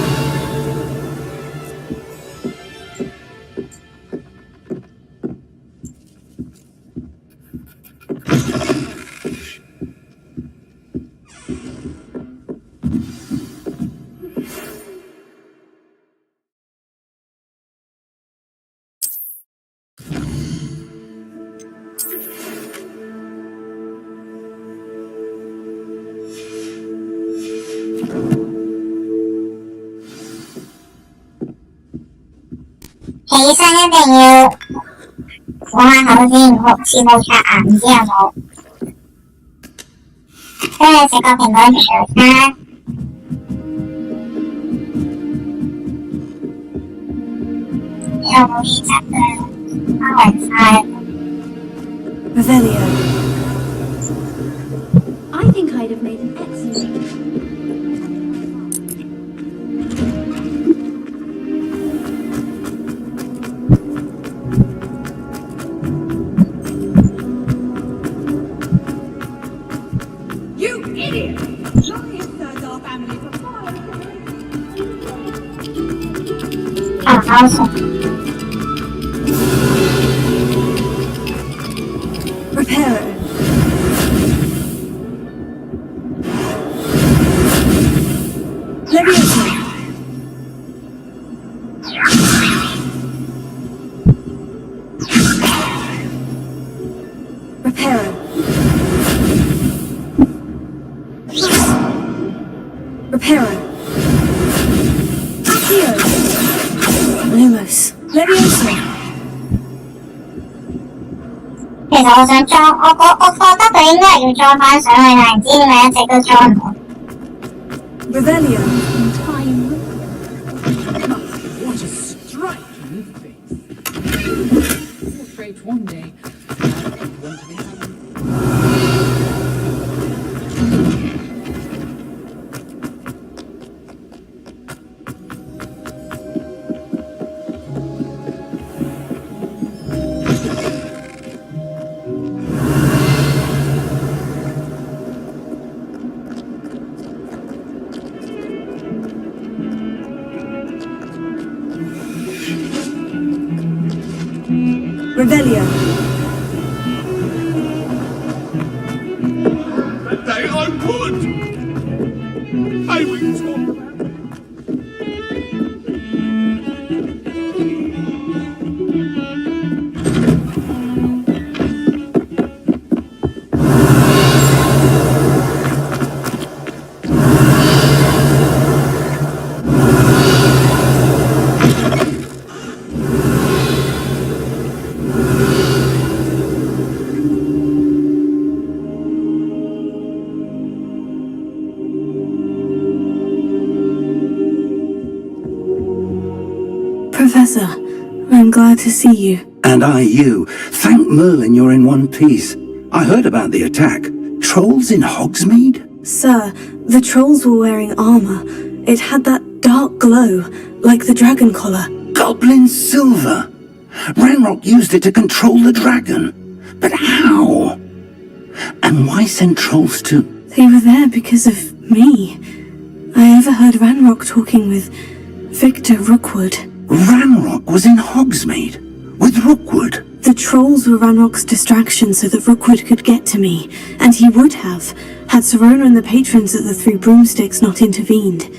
其實一定要講下口先，好似冇刷牙，唔知有冇？跟住食個蘋果條餐，有冇啲汁嘅？包勻晒。Revelio. I think I'd have made an excellent. Reparo. Leviosa. Reparo. Reparo. Accio. Lumos. Leviosa. 其實我想裝，我覺得佢應該係要裝翻上去，但係唔知點解一直都裝唔到。Revelio. What a striking face. Portrait one day. Want to be Revelio. The day I'm put! I will talk about Professor, I'm glad to see you. And I you. Thank Merlin you're in one piece. I heard about the attack. Trolls in Hogsmeade? Sir, the trolls were wearing armor. It had that dark glow, like the dragon collar. Goblin silver! Ranrock used it to control the dragon. But how? And why send trolls to... They were there because of me. I overheard Ranrock talking with Victor Rookwood. Ranrock was in Hogsmeade? With Rookwood? The trolls were Ranrock's distraction so that Rookwood could get to me, and he would have, had Serona and the patrons at the Three Broomsticks not intervened.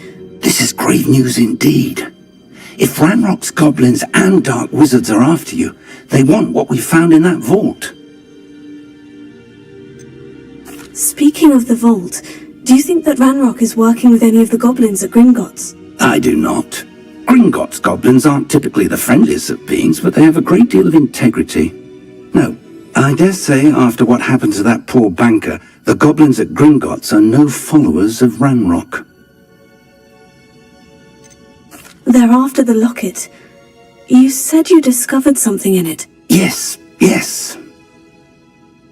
This is grave news indeed. If Ranrock's goblins and dark wizards are after you, they want what we found in that vault. Speaking of the vault, do you think that Ranrock is working with any of the goblins at Gringotts? I do not. Gringotts goblins aren't typically the friendliest of beings, but they have a great deal of integrity. No, I dare say after what happened to that poor banker, the goblins at Gringotts are no followers of Ranrock. They're after the locket. You said you discovered something in it. Yes.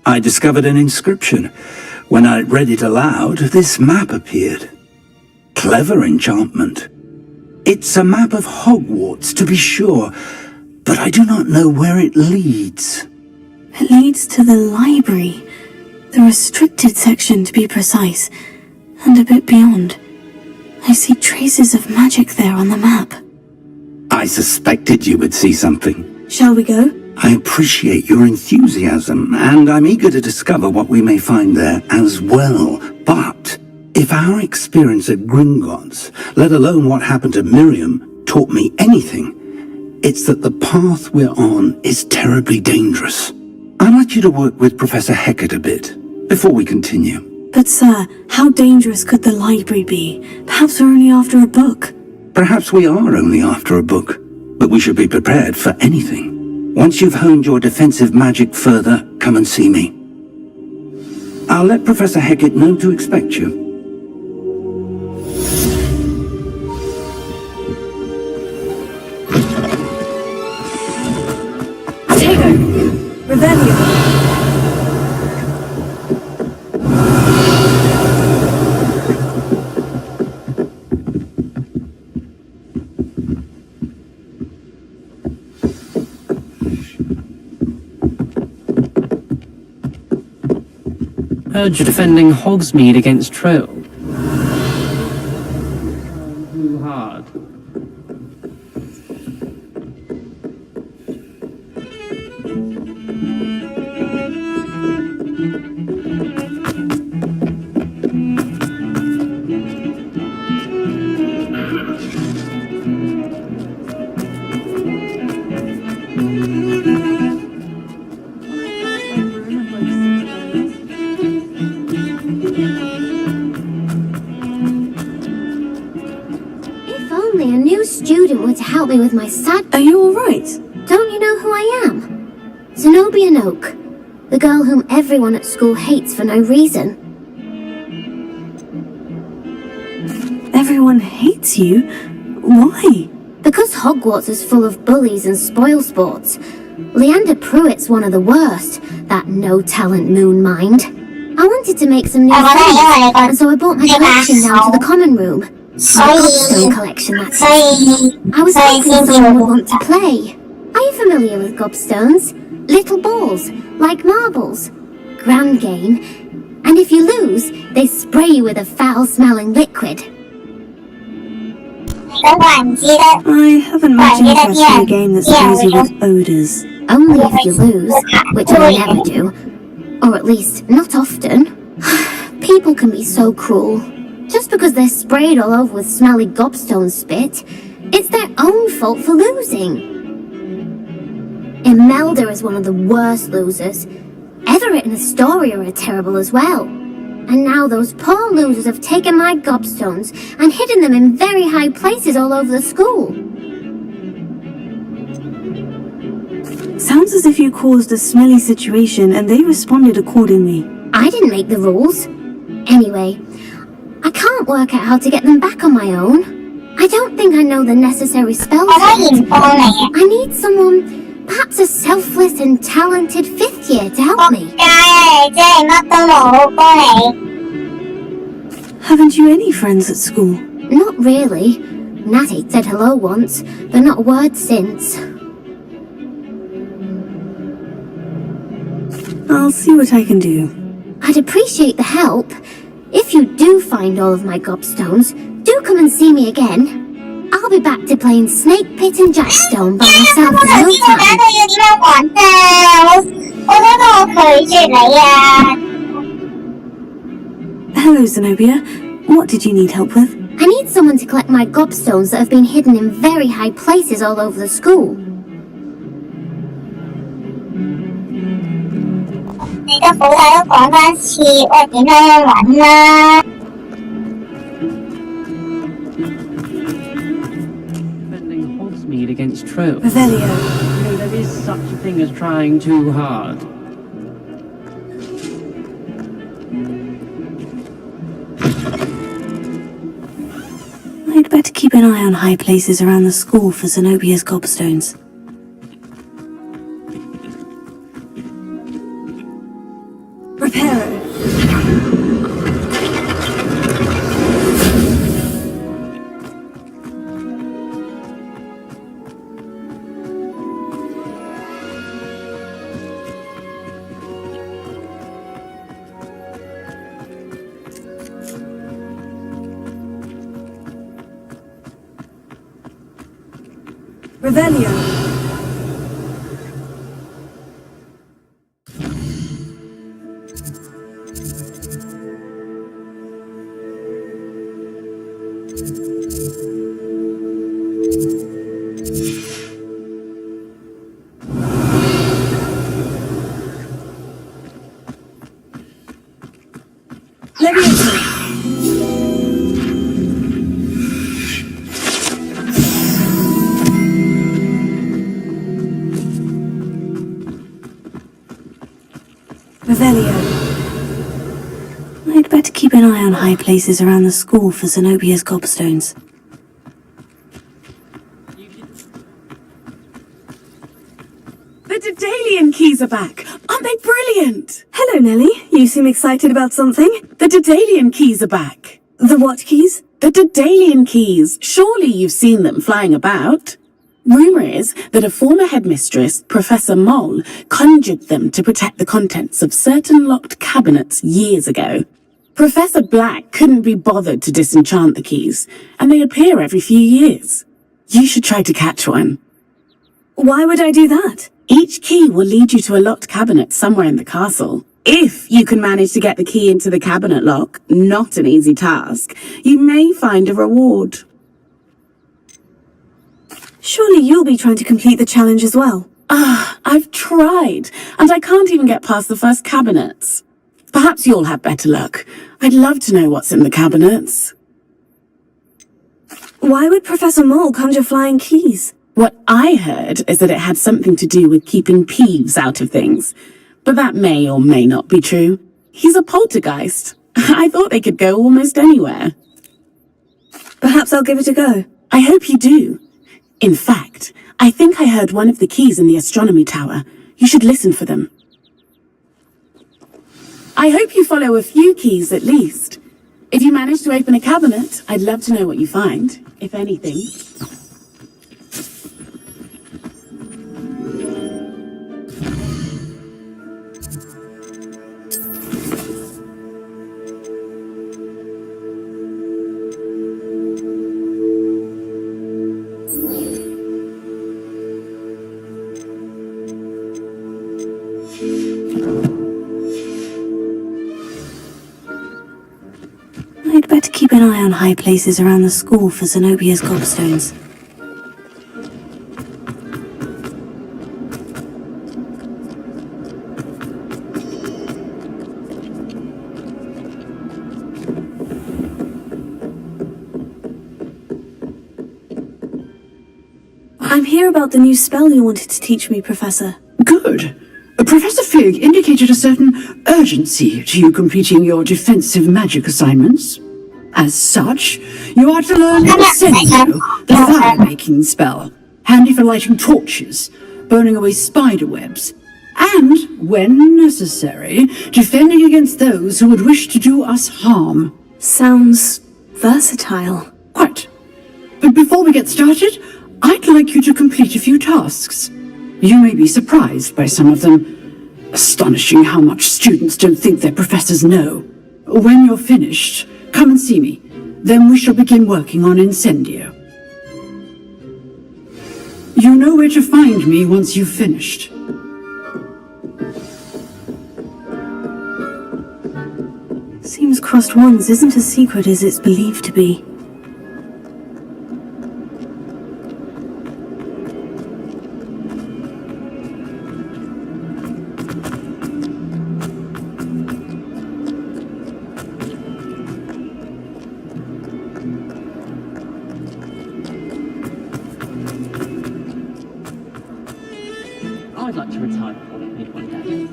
I discovered an inscription. When I read it aloud, this map appeared. Clever enchantment. It's a map of Hogwarts, to be sure, but I do not know where it leads. It leads to the library. The restricted section, to be precise, and a bit beyond. I see traces of magic there on the map. I suspected you would see something. Shall we go? I appreciate your enthusiasm, and I'm eager to discover what we may find there as well. But if our experience at Gringotts, let alone what happened to Miriam, taught me anything, it's that the path we're on is terribly dangerous. I'd like you to work with Professor Hecat a bit, before we continue. But sir, how dangerous could the library be? Perhaps we're only after a book. Perhaps we are only after a book, but we should be prepared for anything. Once you've honed your defensive magic further, come and see me. I'll let Professor Hecat know to expect you. Tego! Revelio! Heard you're defending Hogsmeade against Troll. Too hard. If only a new student were to help me with my sad... Are you alright? Don't you know who I am? Zenobia Noak, the girl whom everyone at school hates for no reason. Everyone hates you? Why? Because Hogwarts is full of bullies and spoilsports. Leander Pruitt's one of the worst, that no-talent moon mind. I wanted to make some new friends, and so I brought my collection down to the common room. My gobstone collection, that's it. I was hoping someone would want to play. Are you familiar with gobstones? Little balls, like marbles. Grand game. And if you lose, they spray you with a foul-smelling liquid. I haven't much interest in a game that sprays you with odours. Only if you lose, which I never do. Or at least, not often. People can be so cruel. Just because they're sprayed all over with smelly gobstone spit, it's their own fault for losing. Imelda is one of the worst losers. Everett and Astoria are terrible as well. And now those poor losers have taken my gobstones and hidden them in very high places all over the school. Sounds as if you caused a smelly situation and they responded accordingly. I didn't make the rules. Anyway, I can't work out how to get them back on my own. I don't think I know the necessary spells yet. I need someone, perhaps a selfless and talented 5th year to help me. Haven't you any friends at school? Not really. Natty said hello once, but not a word since. I'll see what I can do. I'd appreciate the help. If you do find all of my gobstones, do come and see me again. I'll be back to playing Snake Pit and Jackstone by myself in no time. Hello, Zenobia. What did you need help with? I need someone to collect my gobstones that have been hidden in very high places all over the school. Defending Hogsmeade against True. Revelio. You know, there is such a thing as trying too hard. I'd better keep an eye on high places around the school for Zenobia's gobstones. Reparo. Revelio. Revelio. I'd better keep an eye on high places around the school for Zenobia's gobstones. The Daedalian keys are back! Aren't they brilliant? Hello, Nellie. You seem excited about something. The Daedalian keys are back. The what keys? The Daedalian keys. Surely you've seen them flying about. Rumour is that a former headmistress, Professor Moll, conjured them to protect the contents of certain locked cabinets years ago. Professor Black couldn't be bothered to disenchant the keys, and they appear every few years. You should try to catch one. Why would I do that? Each key will lead you to a locked cabinet somewhere in the castle. If you can manage to get the key into the cabinet lock, not an easy task, you may find a reward. Surely you'll be trying to complete the challenge as well. I've tried, and I can't even get past the first cabinets. Perhaps you'll have better luck. I'd love to know what's in the cabinets. Why would Professor Mole conjure flying keys? What I heard is that it had something to do with keeping Peeves out of things. But that may or may not be true. He's a poltergeist. I thought they could go almost anywhere. Perhaps I'll give it a go. I hope you do. In fact, I think I heard one of the keys in the astronomy tower. You should listen for them. I hope you follow a few keys at least. If you manage to open a cabinet, I'd love to know what you find, if anything. I'd better keep an eye on high places around the school for Zenobia's gobstones. I'm here about the new spell you wanted to teach me, Professor. Good. Professor Fig indicated a certain urgency to you completing your defensive magic assignments. As such, you are to learn Incendio, the fire-making spell, handy for lighting torches, burning away spider webs, and, when necessary, defending against those who would wish to do us harm. Sounds versatile. Quite. But before we get started, I'd like you to complete a few tasks. You may be surprised by some of them. Astonishing how much students don't think their professors know. When you're finished, come and see me. Then we shall begin working on Incendio. You know where to find me once you've finished. Seems crossed wands isn't as secret as it's believed to be. I'd like to retire before I need one day.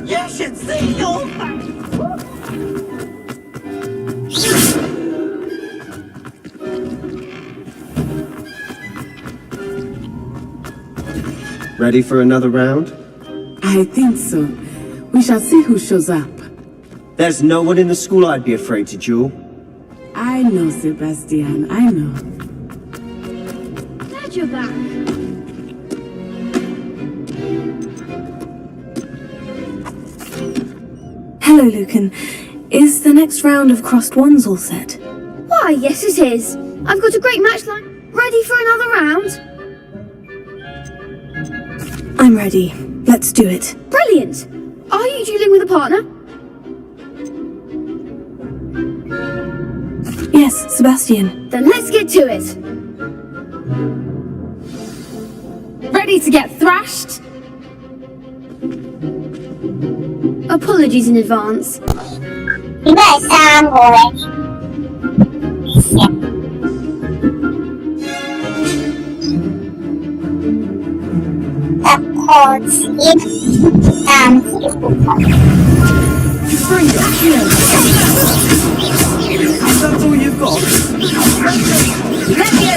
You should see your face! Ready for another round? I think so. We shall see who shows up. There's no one in the school I'd be afraid to duel. I know, Sebastian, I know. Glad you're back. Hello, Lucan. Is the next round of crossed wands all set? Why, yes it is. I've got a great match line. Ready for another round? I'm ready. Let's do it. Brilliant. Are you dueling with a partner? Yes, Sebastian. Then let's get to it. Ready to get thrashed? Apologies in advance. You better sound boring. Of course, That's all you've got? Let me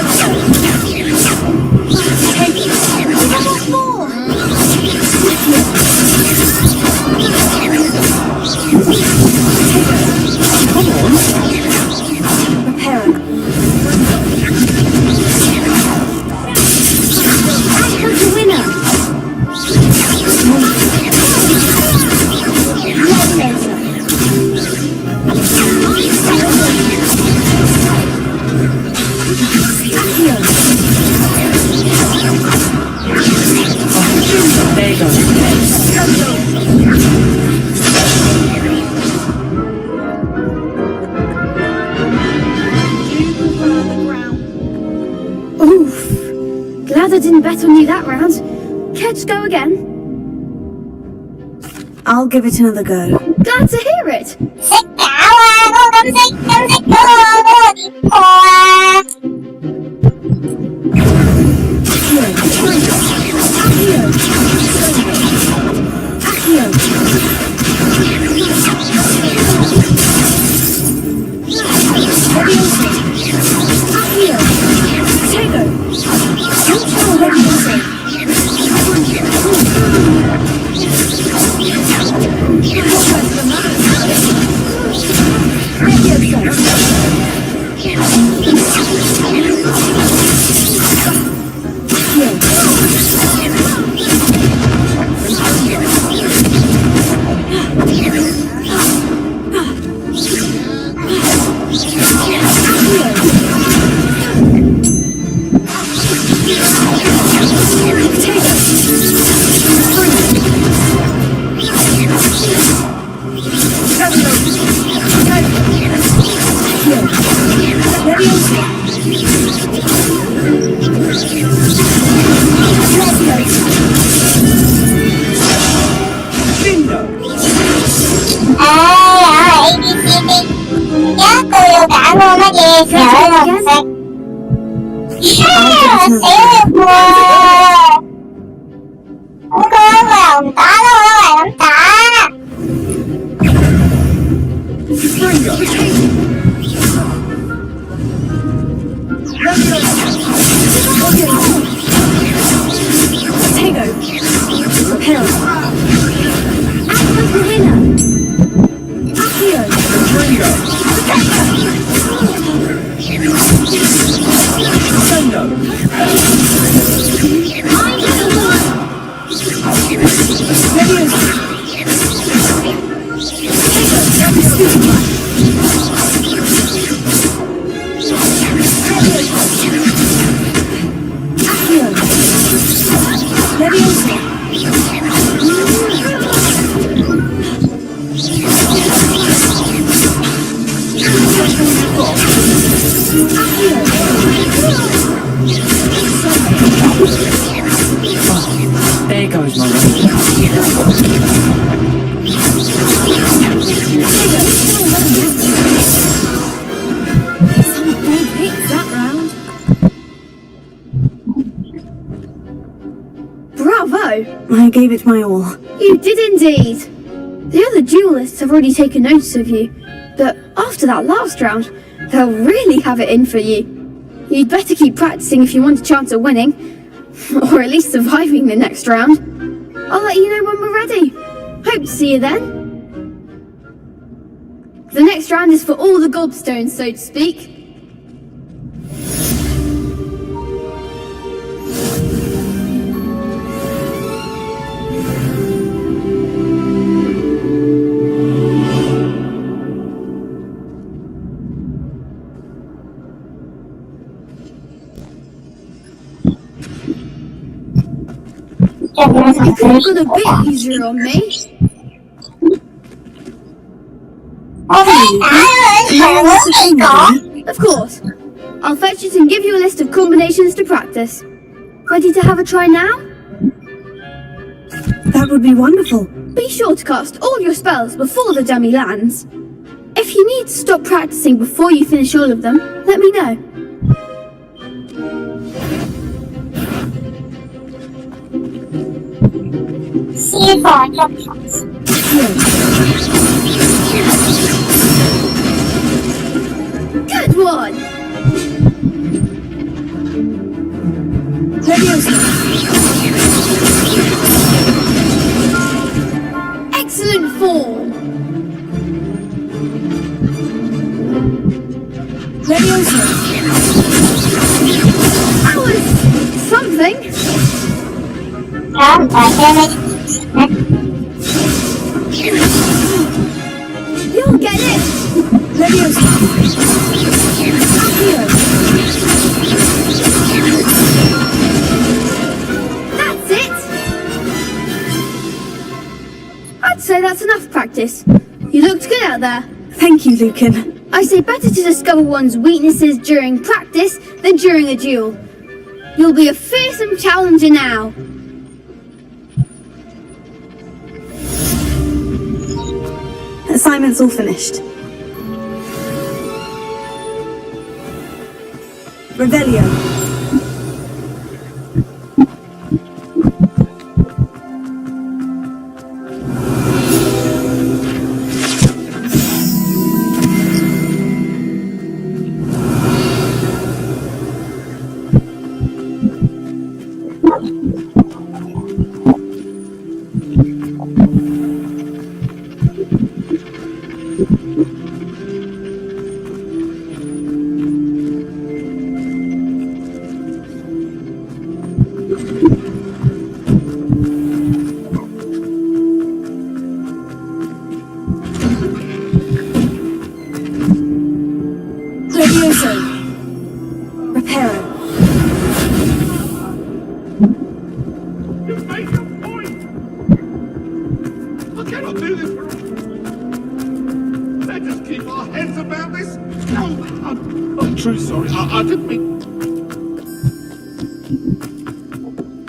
Oof. Glad I didn't bet on you that round. Care to go again? I'll give it another go. Glad to hear it. 識搞啊，我咁識嗰個跌破啊！There goes my Some big hits that round. Bravo! I gave it my all. You did indeed. The other duelists have already taken notice of you, but after that last round, they'll really have it in for you. You'd better keep practicing if you want a chance of winning, or at least surviving the next round. I'll let you know when we're ready. Hope to see you then. The next round is for all the gobstones, so to speak. You could have got a bit easier on me. Of course. I'll fetch it and give you a list of combinations to practice. Ready to have a try now? That would be wonderful. Be sure to cast all your spells before the dummy lands. If you need to stop practicing before you finish all of them, let me know. Good one! Excellent form! That was something! You'll get it! That's it! say that's enough practice. You looked good out there. Thank you, Lucan. I say better to discover one's weaknesses during practice than during a duel. You'll be a fearsome challenger now. Assignment's all finished. Revelio.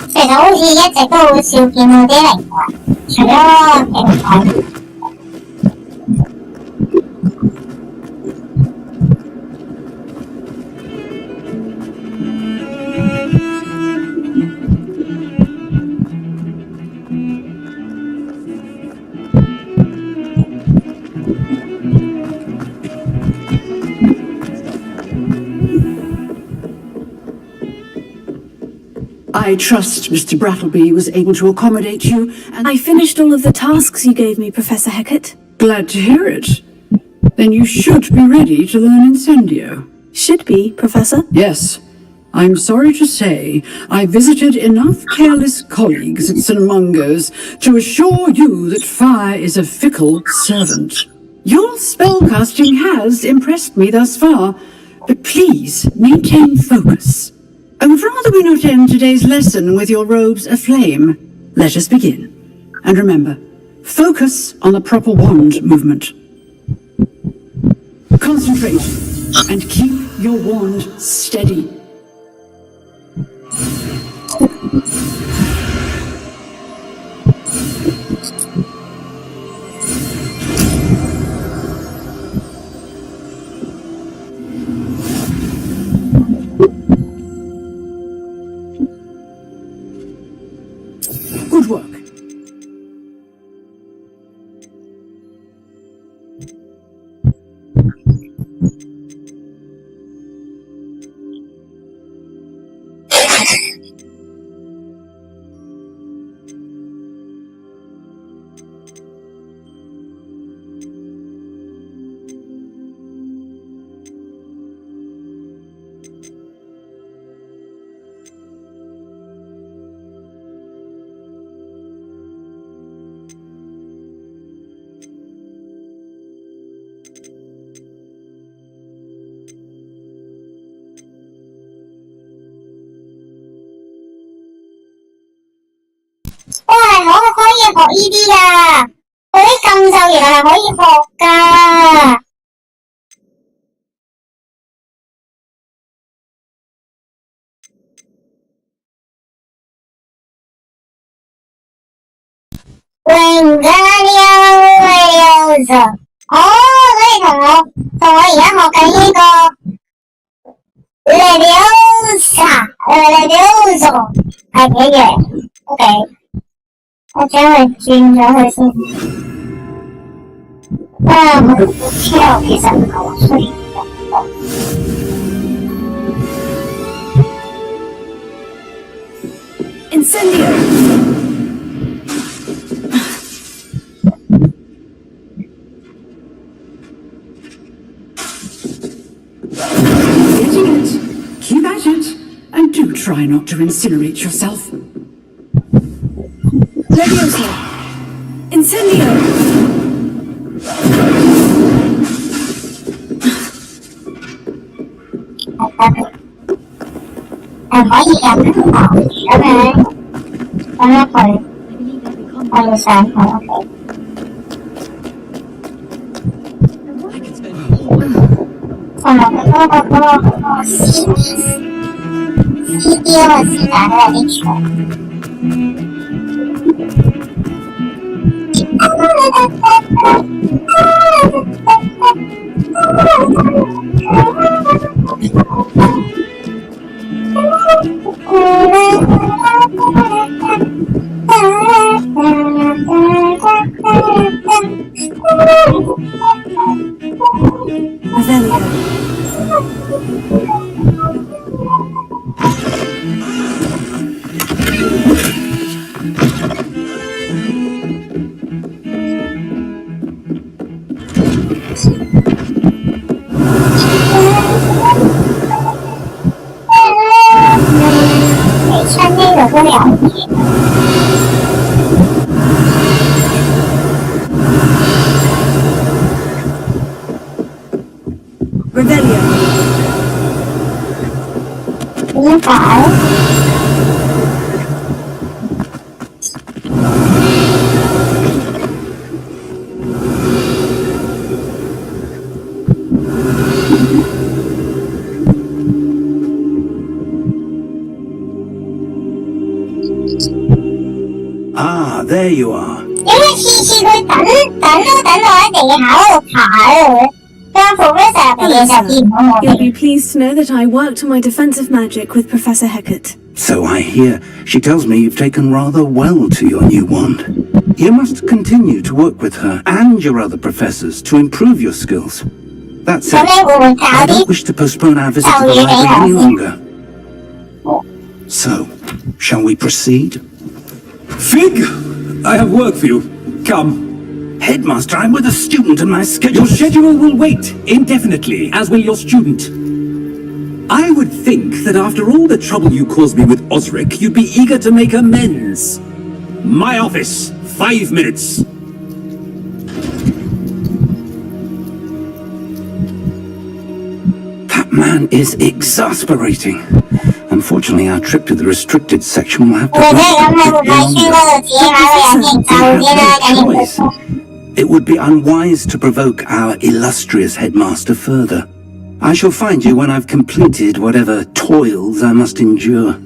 其實好似一直都好少見到啲靈魂，除咗靈魂。I trust Mr. Brattleby was able to accommodate you, and I finished all of the tasks you gave me, Professor Hecat. Glad to hear it. Then you should be ready to learn Incendio. Should be, Professor? Yes. I'm sorry to say, I visited enough careless colleagues at St. Mungo's to assure you that fire is a fickle servant. Your spellcasting has impressed me thus far, but please maintain focus. I would rather we not end today's lesson with your robes aflame. Let us begin. And remember, focus on the proper wand movement. Concentrate and keep your wand steady. Good work.哇，我可以學呢啲㗎，嗰啲禁咒原來係可以學㗎。Wingardium哦，所以同我而家學緊呢個 Leviosa 係一樣。OK， 我將佢轉咗佢先。啊，我超其實唔係話需要。Incendio! Getting it. Keep at it. And do try not to incinerate yourself. Leviosa! Incendio! Ah, there you are. 因為次次佢等我喺地下嗰度爬啊，當 Professor 入嚟就見唔到我 You'll be pleased to know that I worked on my defensive magic with Professor Hecat. So I hear. She tells me you've taken rather well to your new wand. You must continue to work with her and your other professors to improve your skills. That said, I don't wish to postpone our visit to the library any longer. So, shall we proceed? Fig! I have work for you. Come. Headmaster, I'm with a student and my schedule... Your schedule will wait indefinitely, as will your student. I would think that after all the trouble you caused me with Osric, you'd be eager to make amends. My office. 5 minutes. That man is exasperating. Unfortunately, our trip to the restricted section will have to choice. It would be unwise to provoke our illustrious headmaster further. I shall find you when I've completed whatever toils I must endure.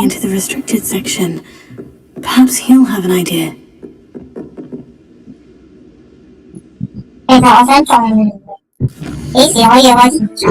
Into the restricted section. Perhaps he'll have an idea. 其實我想仲幾時可以開始做？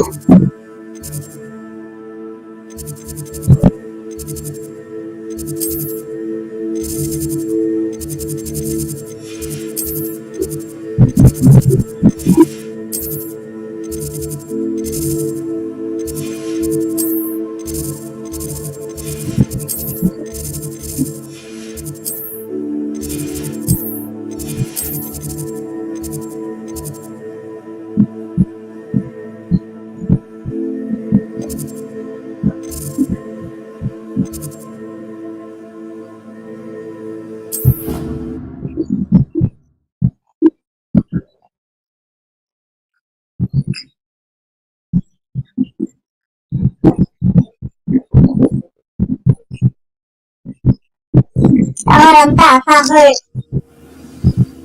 我諗打返去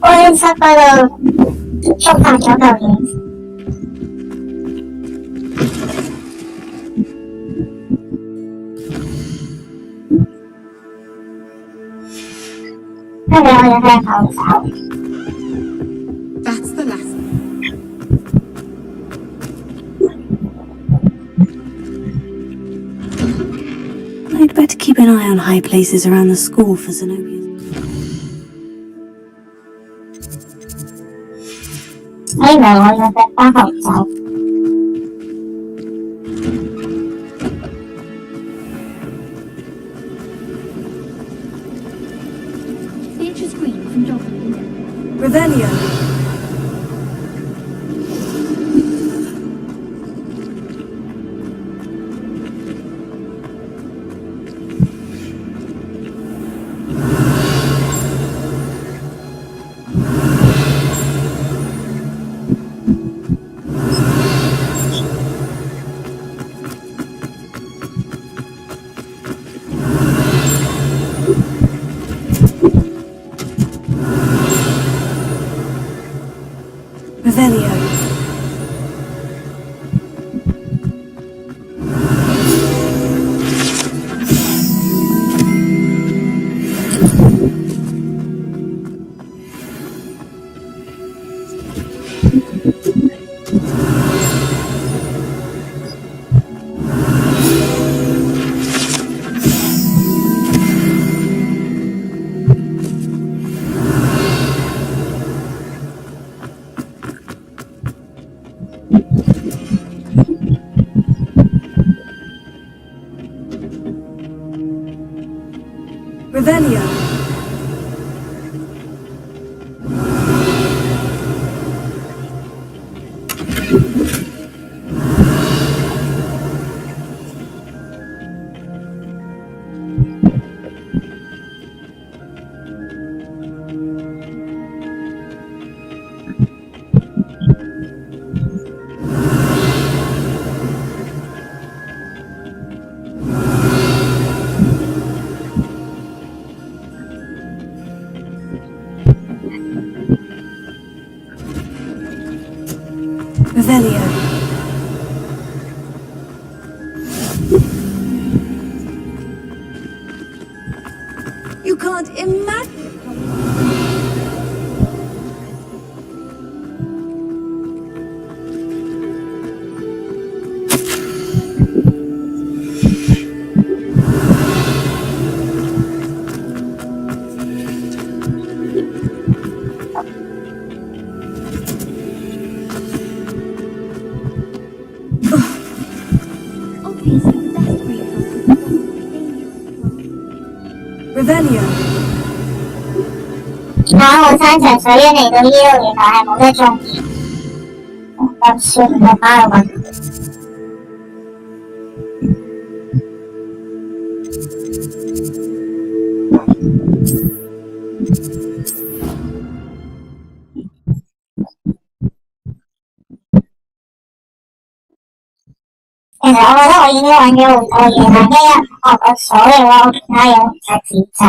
觀音室嗰度觸發咗嚿嘢。跟住我就喺後手。That's the last. I'd better keep an eye on high places around the school for Zenobia. 我以為我要去返後手。Revelio. Revelio. Revelio. You can't imagine. Revelio. 我三場水一嚟到呢度，原來係冇得中意。咁算我返去搵。其實我覺得我已經揾咗好多嘢啦，一日學個所嘅話，我其他嘢唔使自責。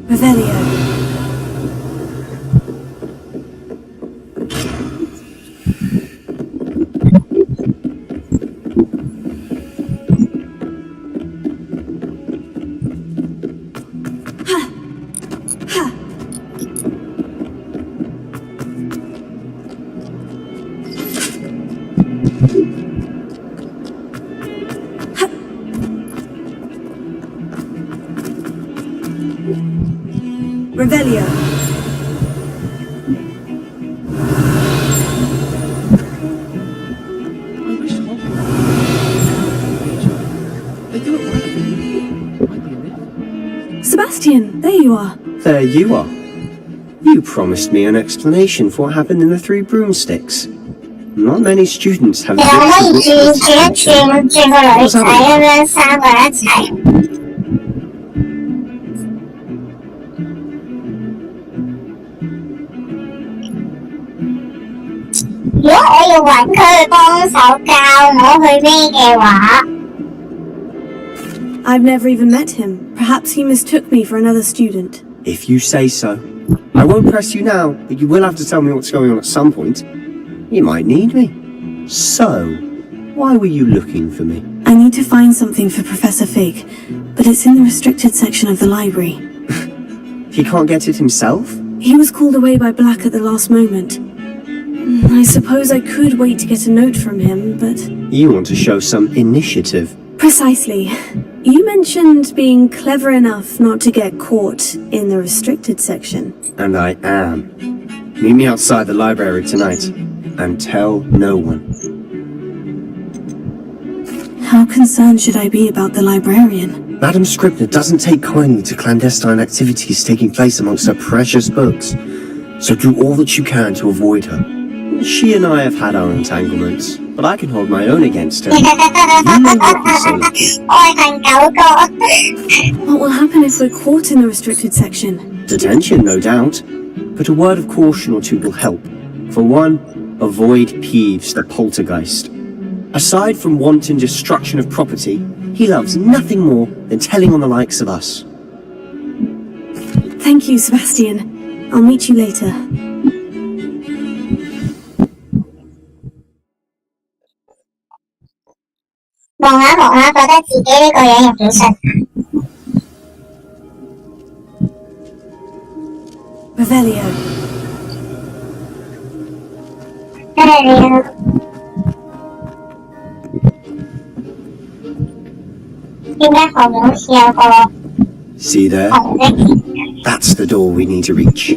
Revelio. Revelio. I wish Hogwarts. They do it well. Might be a myth. Sebastian, there you are. There you are. You promised me an explanation for what happened in the Three Broomsticks. Not many students have 其實我可以轉個女仔咁樣三個一齊。如果我要揾佢幫手教我去咩嘅話 I've never even met him. Perhaps he mistook me for another student. If you say so. I won't press you now, but you will have to tell me what's going on at some point. You might need me. So, why were you looking for me? I need to find something for Professor Fig, but it's in the restricted section of the library. He can't get it himself? He was called away by Black at the last moment. I suppose I could wait to get a note from him, but... You want to show some initiative. Precisely. You mentioned being clever enough not to get caught in the restricted section. And I am. Meet me outside the library tonight, and tell no one. How concerned should I be about the librarian? Madam Scribner doesn't take kindly to clandestine activities taking place amongst her precious books, so do all that you can to avoid her. She and I have had our entanglements, but I can hold my own against her. You may not be so lucky. What will happen if we're caught in the restricted section? Detention, no doubt, but a word of caution or two will help. For one, avoid Peeves, the poltergeist. Aside from wanton destruction of property, he loves nothing more than telling on the likes of us. Thank you, Sebastian. I'll meet you later. 望下望下，覺得自己呢個樣又幾順眼。Revelio. Revelio. 點解後面好似有個 See there? That's the door we need to reach.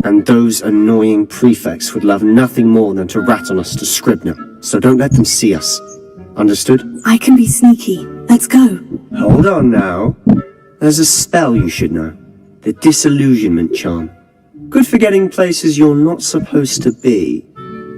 And those annoying prefects would love nothing more than to rat on us to Scribner, so don't let them see us. Understood? I can be sneaky. Let's go. Hold on now. There's a spell you should know. The Disillusionment Charm. Good for getting places you're not supposed to be.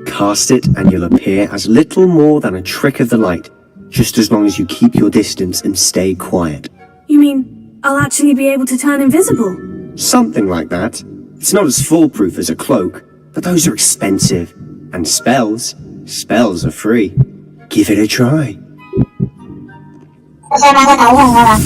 Cast it and you'll appear as little more than a trick of the light, just as long as you keep your distance and stay quiet. You mean I'll actually be able to turn invisible? Something like that. It's not as foolproof as a cloak, but those are expensive. And spells are free. Give it a try. 我想買個斗篷㗎啦。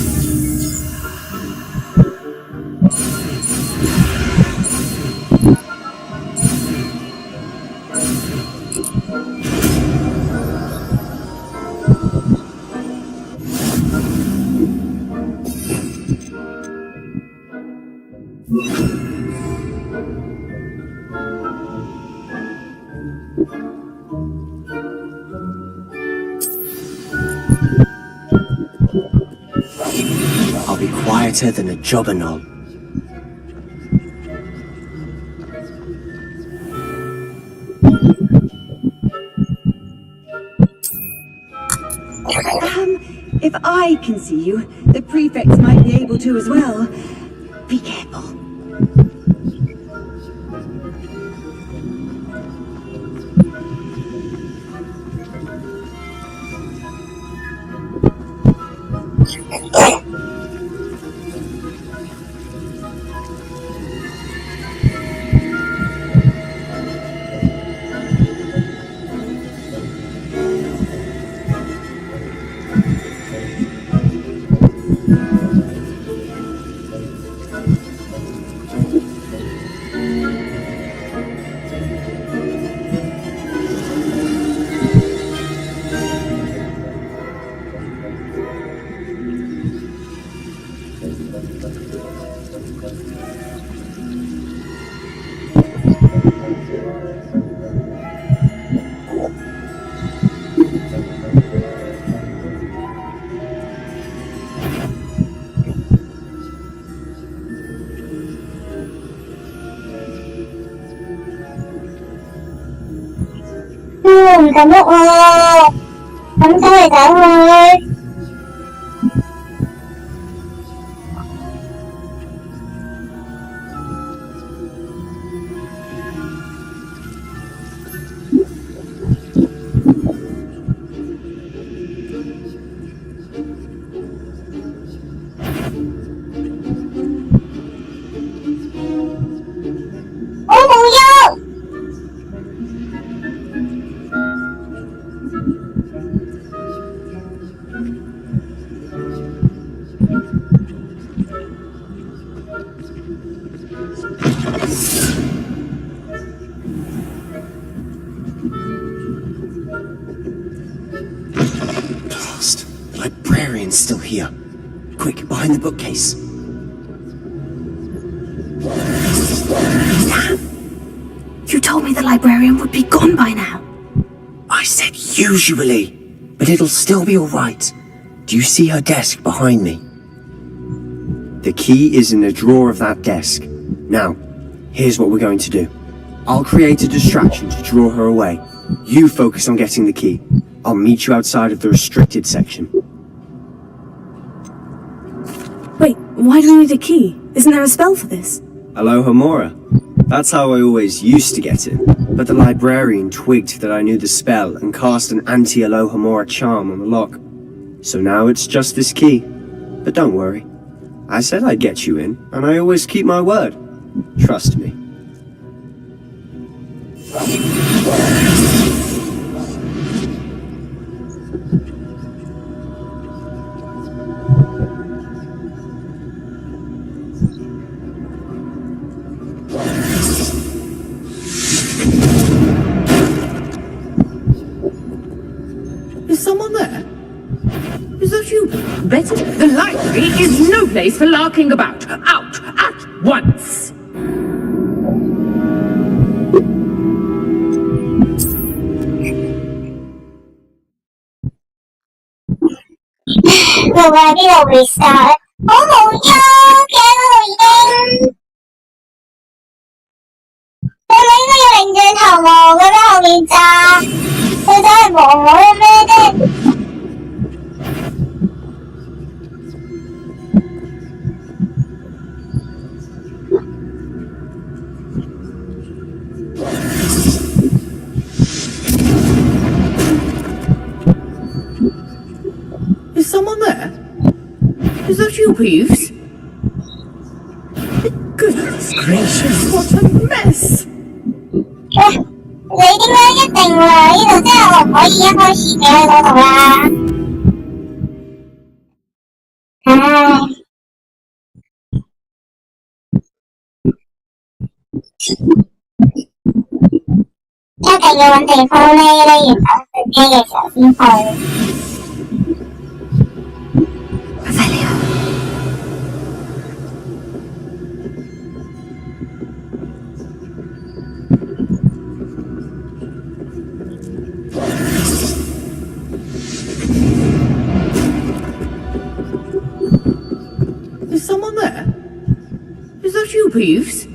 I'll be quieter than a jobberknoll. If I can see you, the prefects might be able to as well. Be careful.唔撳喐喎，咁走嚟走去。我冇喐。Blast! The librarian's still here. Quick, behind the bookcase. You told me the librarian would be gone by now. I said usually, but it'll still be alright. Do you see her desk behind me? The key is in the drawer of that desk. Now, here's what we're going to do. I'll create a distraction to draw her away. You focus on getting the key. I'll meet you outside of the restricted section. Wait, why do we need a key? Isn't there a spell for this? Aloha Mora. That's how I always used to get in. But the librarian twigged that I knew the spell and cast an anti-Aloha Mora charm on the lock. So now it's just this key. But don't worry. I said I'd get you in, and I always keep my word. Trust me. someone there? Is that you? Better. The library is no place for larking about. Out at once. 我喺呢度 restart， 好無憂嘅嗰度已經，係咪應該要擰轉頭望嘅咩？後面咋？佢真係望我嘅咩啫？Is someone there? Is that you, Peeves? Goodness gracious, what a mess! 你點解一定話呢度真係我唔可以一開始嘅喺嗰度啦？唉，一定要揾地方匿咧，然後熄機嘅時候先去。Is someone there? Is that you, Peeves?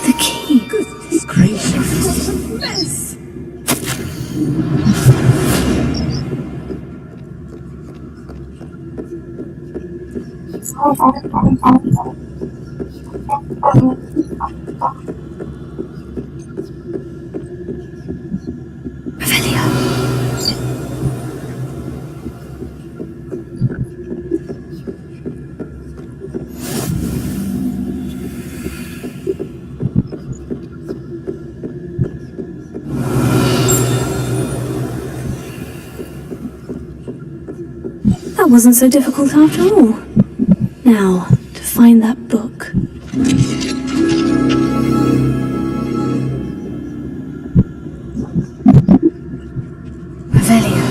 The key. Goodness gracious, what a mess! That wasn't so difficult after all. Now, to find that book. Revelio.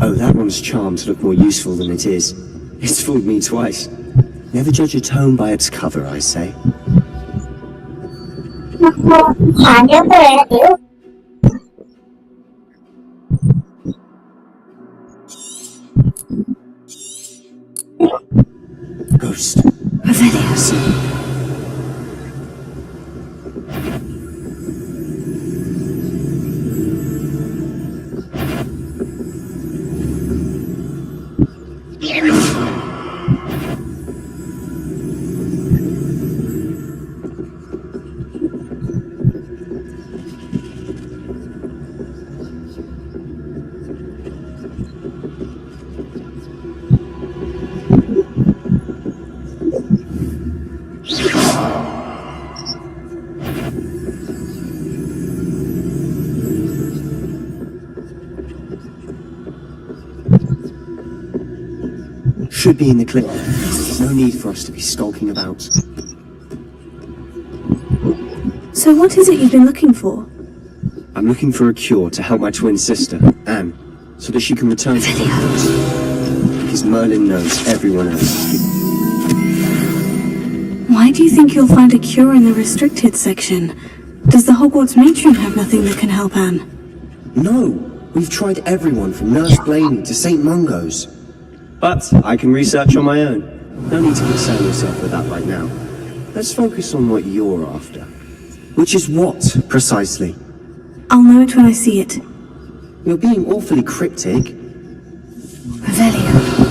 Oh, that one's charmed to look more useful than it is. It's fooled me twice. Never judge a tome by its cover, I say. 行咗佢啦，屌！ Ghost. Revelio. Should be in the clip. No need for us to be skulking about. So what is it you've been looking for? I'm looking for a cure to help my twin sister, Anne, so that she can return to Hogwarts. Because Merlin knows everyone else. Why do you think you'll find a cure in the restricted section? Does the Hogwarts matron have nothing that can help Anne? No, we've tried everyone from Nurse Blaney to St. Mungo's. But I can research on my own. No need to concern yourself with that right now. Let's focus on what you're after. Which is what, precisely? I'll know it when I see it. You're being awfully cryptic. Revelio.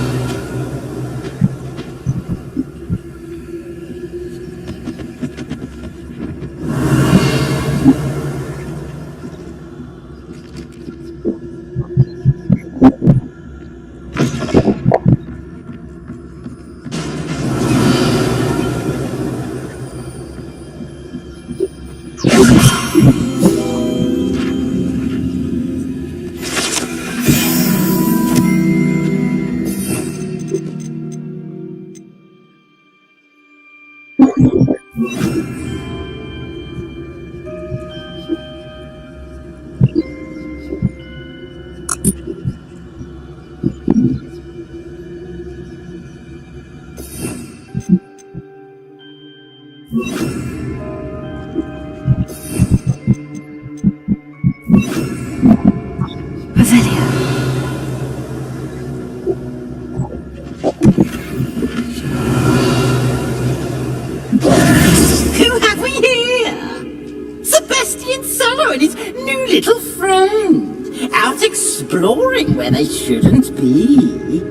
Sebastian Sallow and his new little friend. Out exploring where they shouldn't be.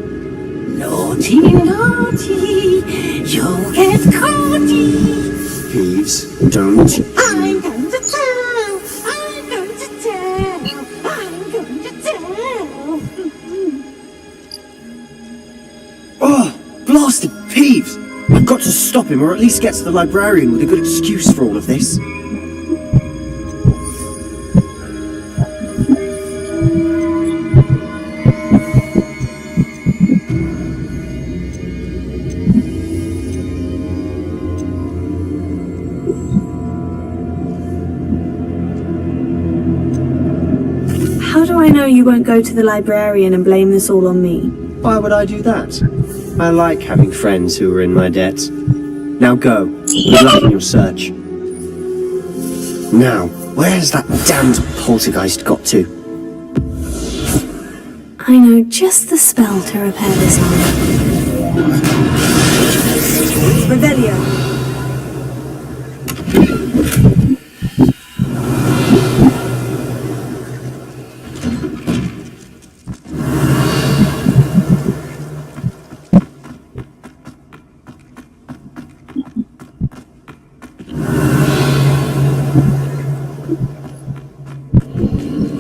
Naughty, naughty, you'll get caughty. Peeves, don't. I'm going to tell, I'm going to tell, I'm going to tell. Oh, blasted Peeves! I've got to stop him, or at least get to the librarian with a good excuse for all of this. How do I know you won't go to the librarian and blame this all on me? Why would I do that? I like having friends who are in my debt. Now go. Good luck in your search. Now, where's that damned poltergeist got to? I know just the spell to repair this armor. Revelio.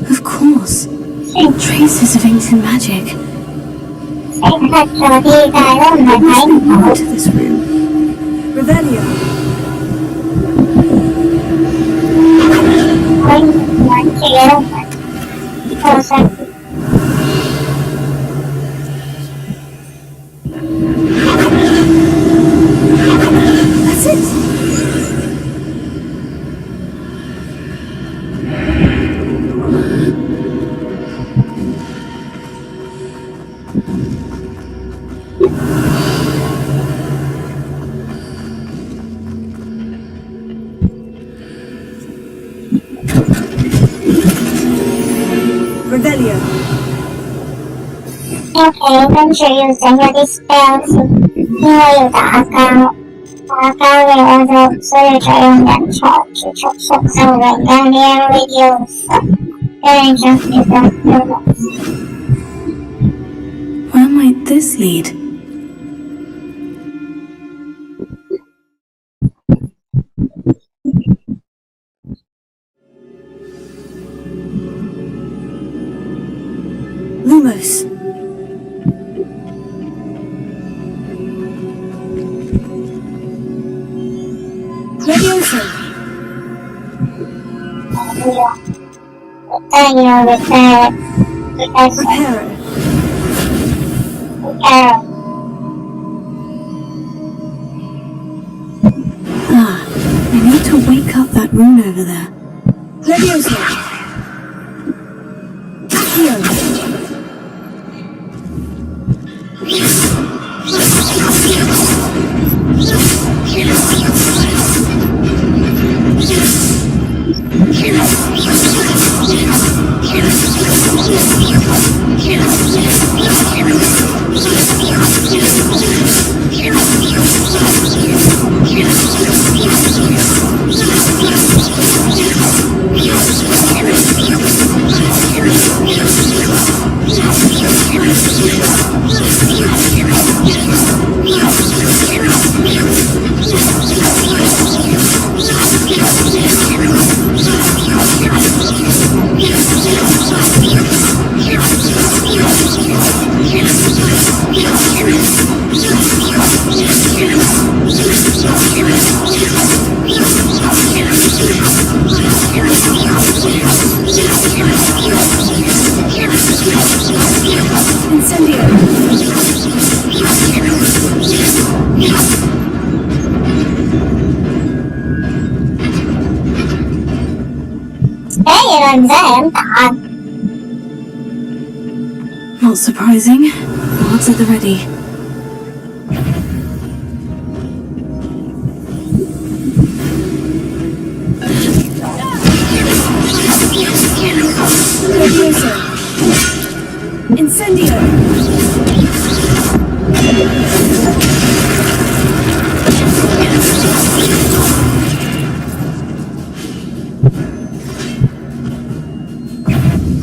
Of course. Traces of ancient magic. Expecto Patronum To this room. Revelio. That's it. Revelio. Okay, 跟住要整嗰啲 spell 先，應該要打交。打交嘅我就唔需要再用人才住速速就人間呢一個要素，跟住就變咗要 Where might this lead? Lumos. Levioso. Reparo. Ah, I need to wake up that rune over there. Levioso. Accio. Not surprising. Guards at the ready. Incendio!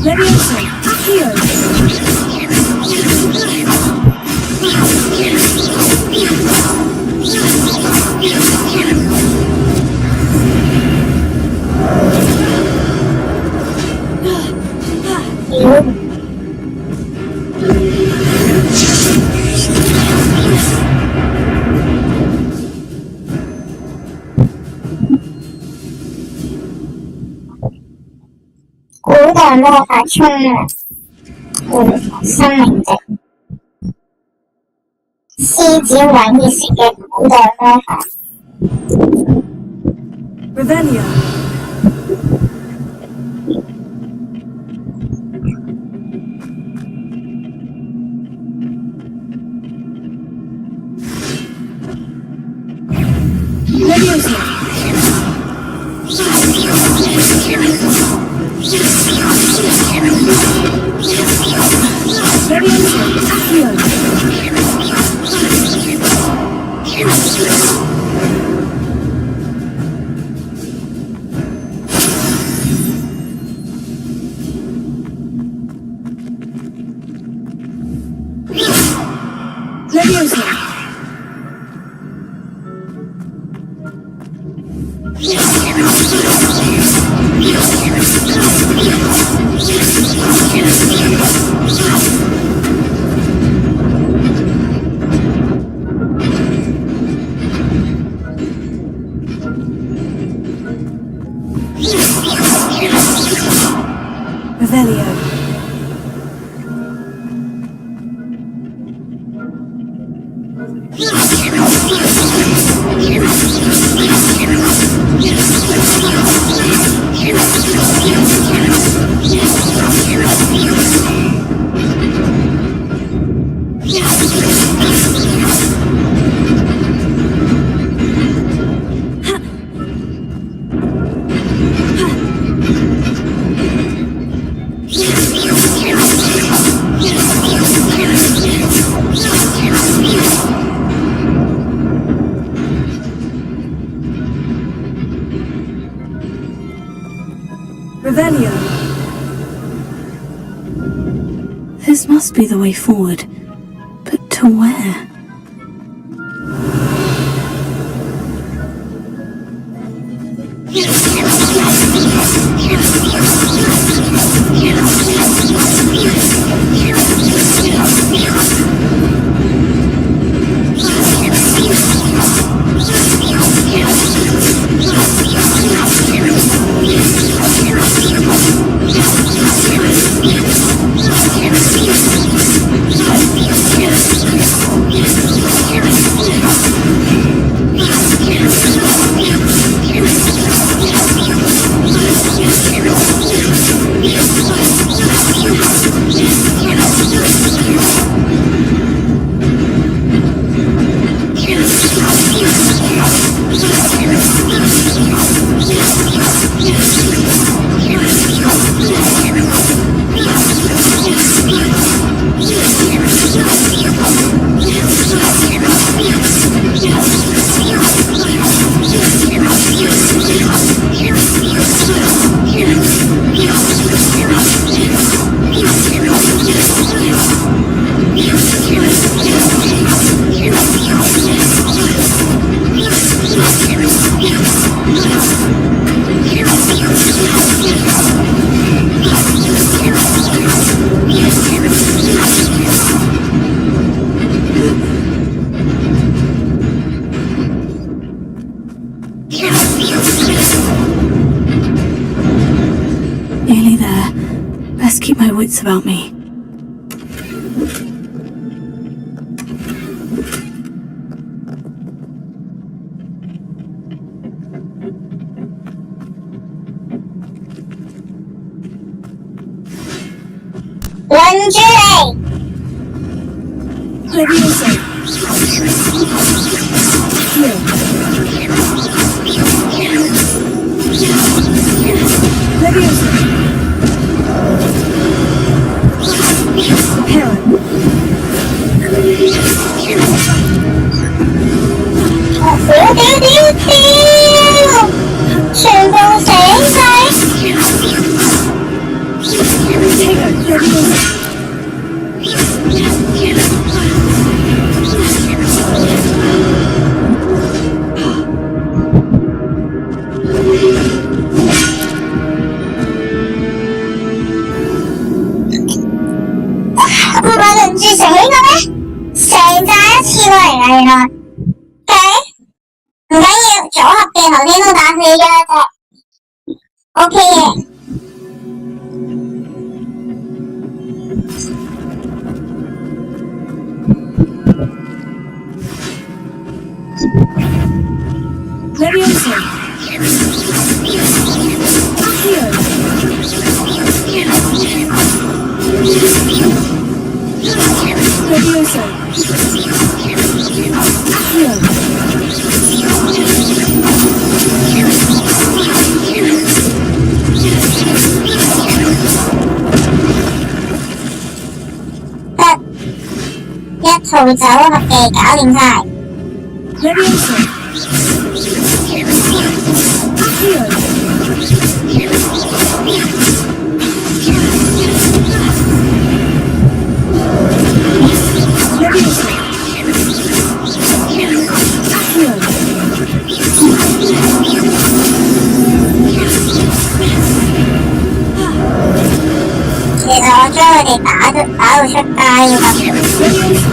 Leviosa, Accio.古代魔法充滿活生命力，獅子玩意識嘅古代魔法。Revelio. Leviosa. Leviosa. Revelio. Revelio. This must be the way forward. But to where? Nearly there. Best keep my wits about me. Leviosa. Here. Leviosa. Helen. 原來唔緊要，組合嘅頭先都打死咗一隻 ，OK 嘅。Leviosa! Accio! Leviosa! Accio! 一套組合技搞掂晒。Leviosa!其實我將佢哋打到出街㗎。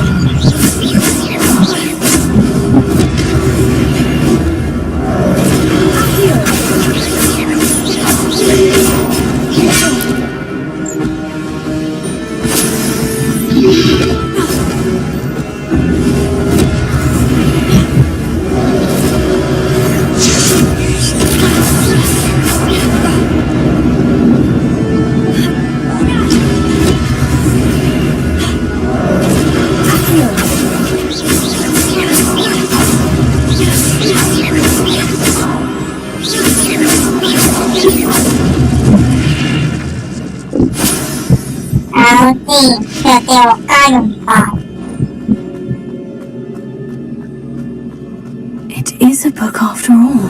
It is a book after all.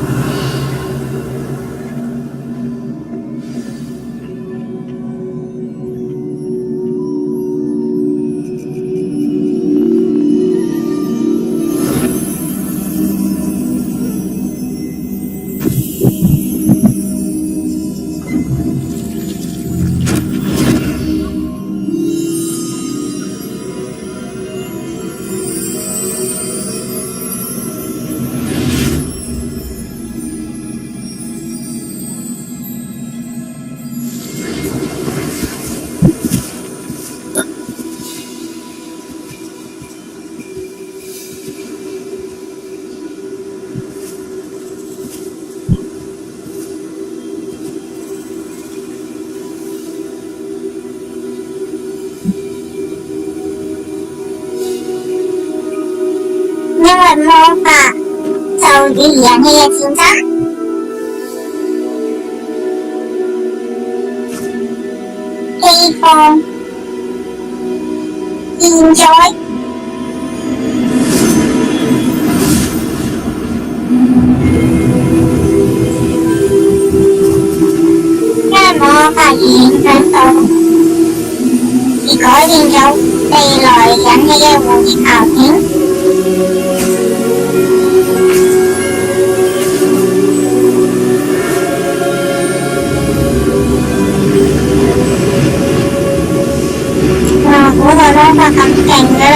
魔法咒語而引起嘅戰爭。饑荒，現在將魔法影響到，而改變咗未來引起嘅蝴蝶效應。古代魔法咁勁嘅咩？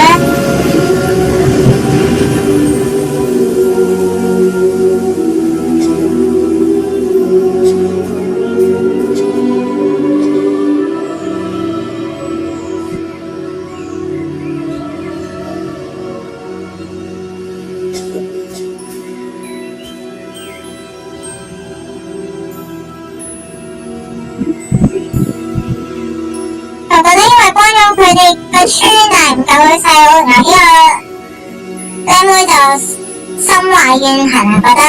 我覺得因為幫咗佢哋個村啊唔夠佢細佬，然後呢個靚妹就心懷怨恨啊，覺得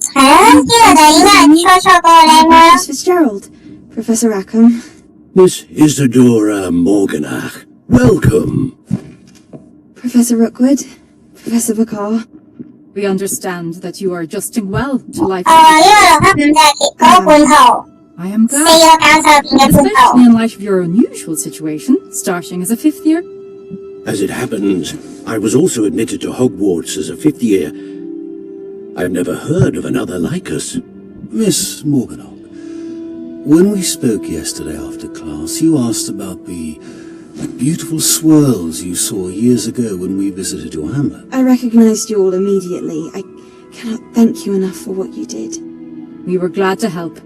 係啊，呢個就應該係初嗰個靚妹咯。Fitzgerald, Professor Rackham. Miss Isadora Morganach, welcome. Professor Rookwood, Professor Bakar. We understand that you are adjusting well to life. 呢個6級5就係嗰個半途。I am glad. 4個教授變嘅半途。Especially in light of your unusual situation, starting as a 5th year. As it happens, I was also admitted to Hogwarts as a 5th year. I've never heard of another like us. Miss Morganach, When we spoke yesterday after class, you asked about the beautiful swirls you saw years ago when we visited your hamlet. I recognized you all immediately. I cannot thank you enough for what you did. We were glad to help.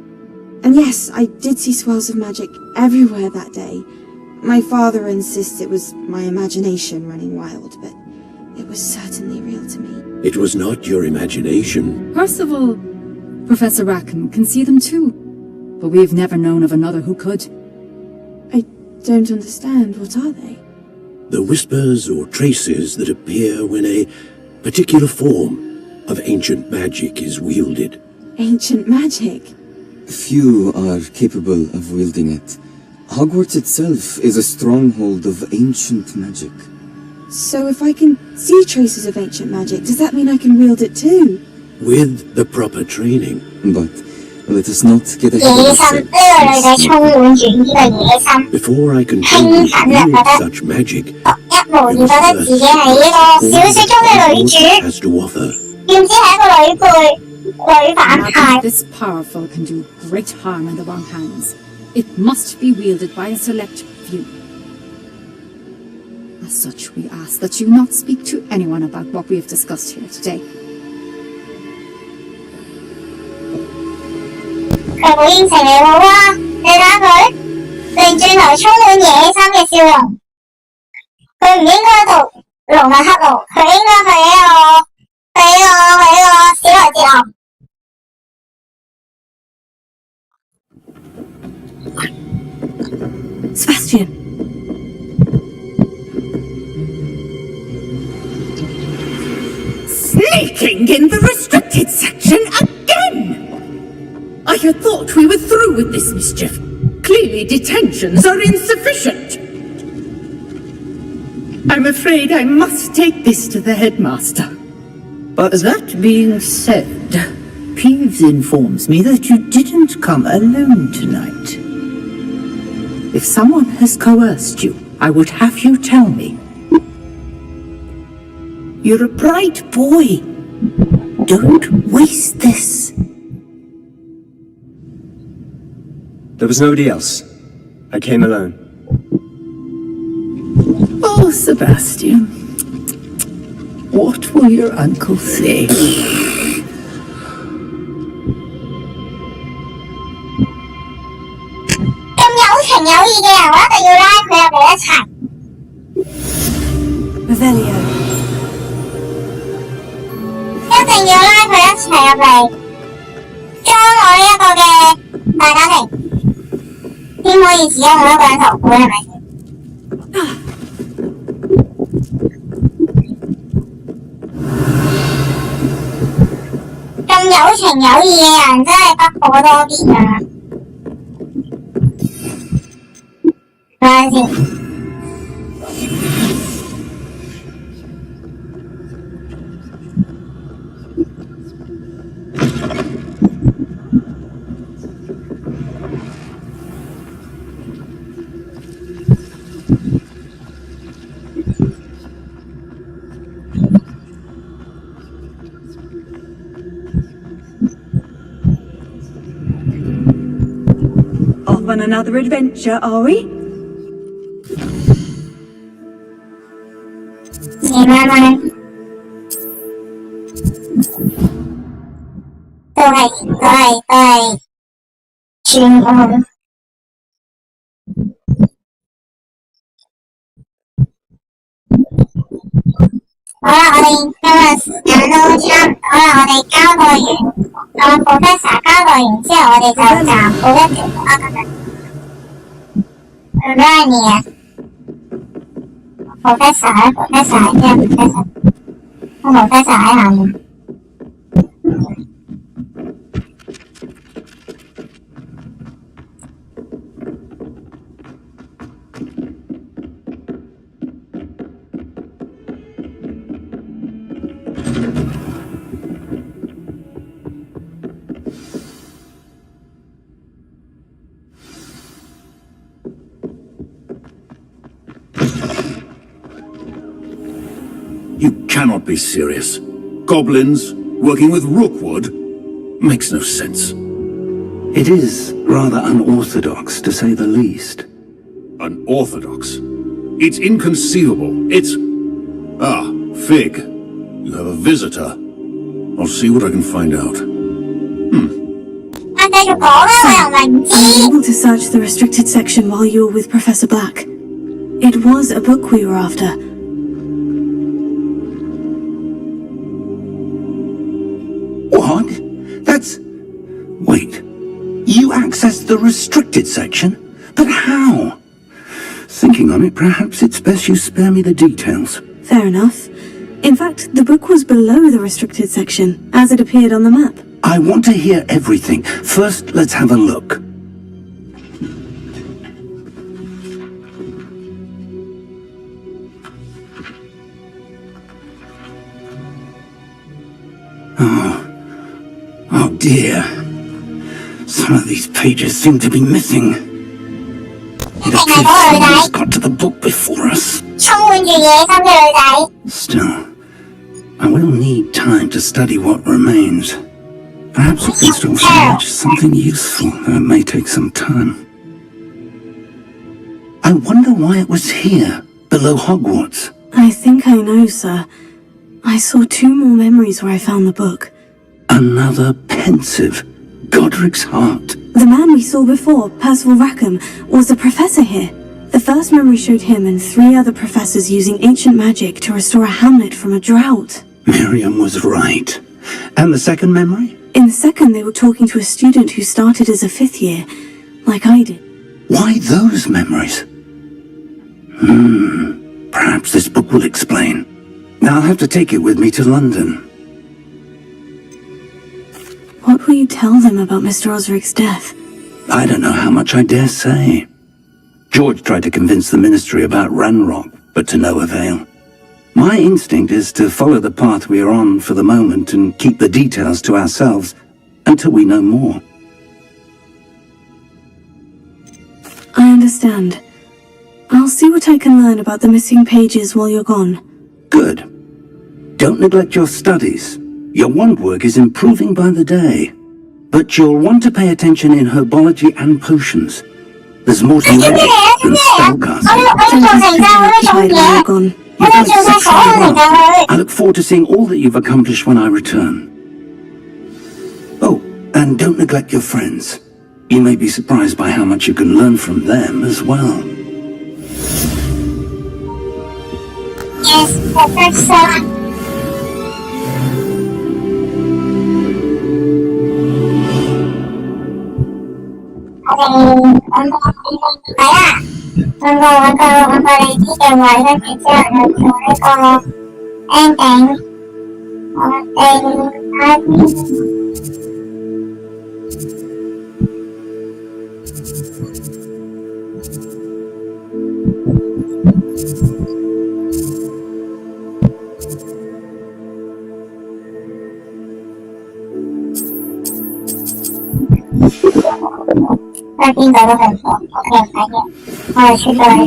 And yes, I did see swirls of magic everywhere that day. My father insists it was my imagination running wild, but it was certainly real to me. It was not your imagination. Percival, Professor Rackham can see them too, but we've never known of another who could. I don't understand. What are they? The whispers or traces that appear when a particular form of ancient magic is wielded. Ancient magic? Few are capable of wielding it. Hogwarts itself is a stronghold of ancient magic. So if I can see traces of ancient magic, does that mean I can wield it too? With the proper training. But let us not get ahead of ourselves. Before I continue to wield such magic, you must first Hogwarts has to offer. Magic this powerful can do great harm in the wrong hands. It must be wielded by a select few. As such, we ask that you not speak to anyone about what we have discussed here today. 佢冇應承你好啊！你睇下佢，擰轉頭充滿野心嘅笑容。佢唔應該讀龍脈黑路，佢應該去呢個小來哲學。Sebastian. Sneaking in the restricted section again! I had thought we were through with this mischief. Clearly detentions are insufficient. I'm afraid I must take this to the headmaster. But that being said, Peeves informs me that you didn't come alone tonight. If someone has coerced you, I would have you tell me. You're a bright boy. Don't waste this. There was nobody else. I came alone. Oh, Sebastian. What will your uncle say? 咁有情有義嘅人，我一定要拉佢入嚟一齊。Revelio. 一定要拉佢一齊入嚟，將我呢一個嘅大家庭，點可以只有我一個人受苦係咪先？咁有情有義嘅人真係不可多見啊！睇下先。Off on another adventure, are we? 你慢慢，都係轉換。好啦，我哋今日時間都差唔多啦，我哋交代完，Professor 交代完之後，我哋就暫告一段落啦。今日 Rani 啊 ，Professor 喺 Professor 喺下面。You cannot be serious. Goblins working with Rookwood makes no sense. It is Rather unorthodox, to say the least. Unorthodox? It's inconceivable. It's... Ah, Fig. You have a visitor. I'll see what I can find out. I was able to search the restricted section while you were with Professor Black. It was a book we were after. What? That's... Wait. You accessed the restricted section? But how? Thinking on it, perhaps it's best you spare me the details. Fair enough. In fact, the book was below the restricted section, as it appeared on the map. I want to hear everything. First, let's have a look. Oh dear. Some of these pages seem to be missing. It appears someone's got to the book before us. Still, I will need time to study what remains. Perhaps we can still salvage something useful, though it may take some time. I wonder why it was here, below Hogwarts. I think I know, sir. I saw 2 more memories where I found the book. Another pensive. Godric's heart. The man we saw before, Percival Rackham, was a professor here. The first memory showed him and 3 other professors using ancient magic to restore a hamlet from a drought. Miriam was right. And the second memory? In the second, they were talking to a student who started as a 5th year, like I did. Why those memories? Perhaps this book will explain. I'll have to take it with me to London. What will you tell them about Mr. Osric's death? I don't know how much I dare say. George tried to convince the Ministry about Ranrock, but to no avail. My instinct is to follow the path we are on for the moment and keep the details to ourselves until we know more. I understand. I'll see what I can learn about the missing pages while you're gone. Good. Don't neglect your studies. Your wand work is improving by the day. But you'll want to pay attention in herbology and potions. There's more to magic than spellcasting. I look forward to seeing all that you've accomplished when I return. Oh, and don't neglect your friends. You may be surprised by how much you can learn from them as well. Yes, Professor.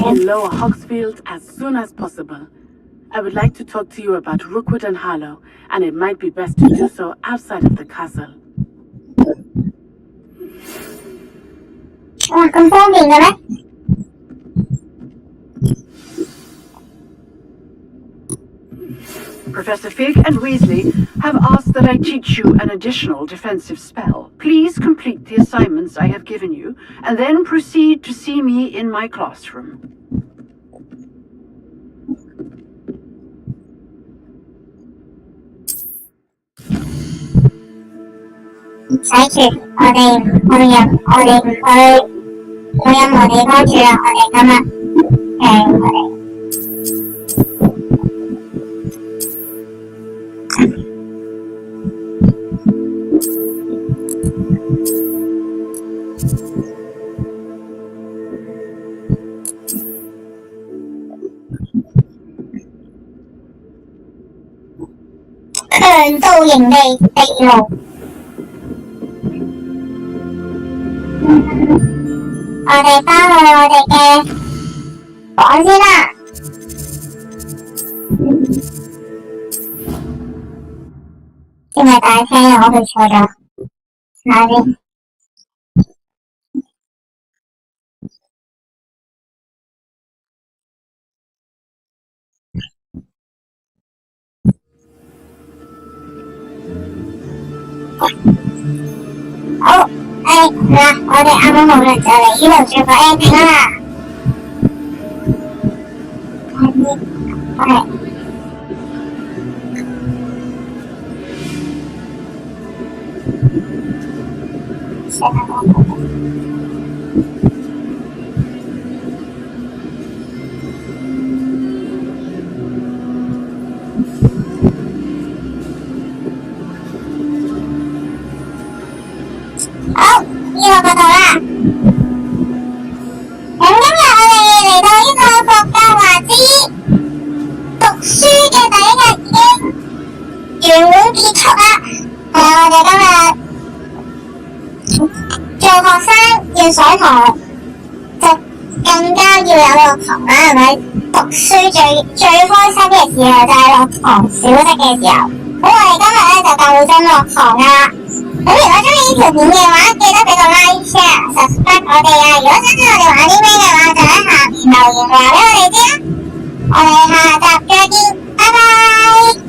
In Lower Hogsfield as soon as possible. I would like to talk to you about Rookwood and Harlow, and it might be best to do so outside of the castle. Professor Fig and Weasley have asked that I teach you an additional defensive spell. Please complete the assignments I have given you, and then proceed to see me in my classroom. 好，嗱，我哋啱啱冇人就嚟呢度做個 ending 啦。好，呢個角度啦。咁今日我哋嚟到呢個霍格華茲讀書嘅第一日已經圓滿結束啦。我哋今日做學生要上堂，就更加要有落堂啦，係咪？讀書最開心嘅時候就係落堂小息嘅時候。咁我哋今日咧就夠鐘落堂啦。咁如果中意呢條片嘅話，記得俾個 like、share、subscribe 我哋啊！如果想知我哋玩啲咩嘅話，就喺下面留言話俾我哋知啦。我哋下集再見，拜拜。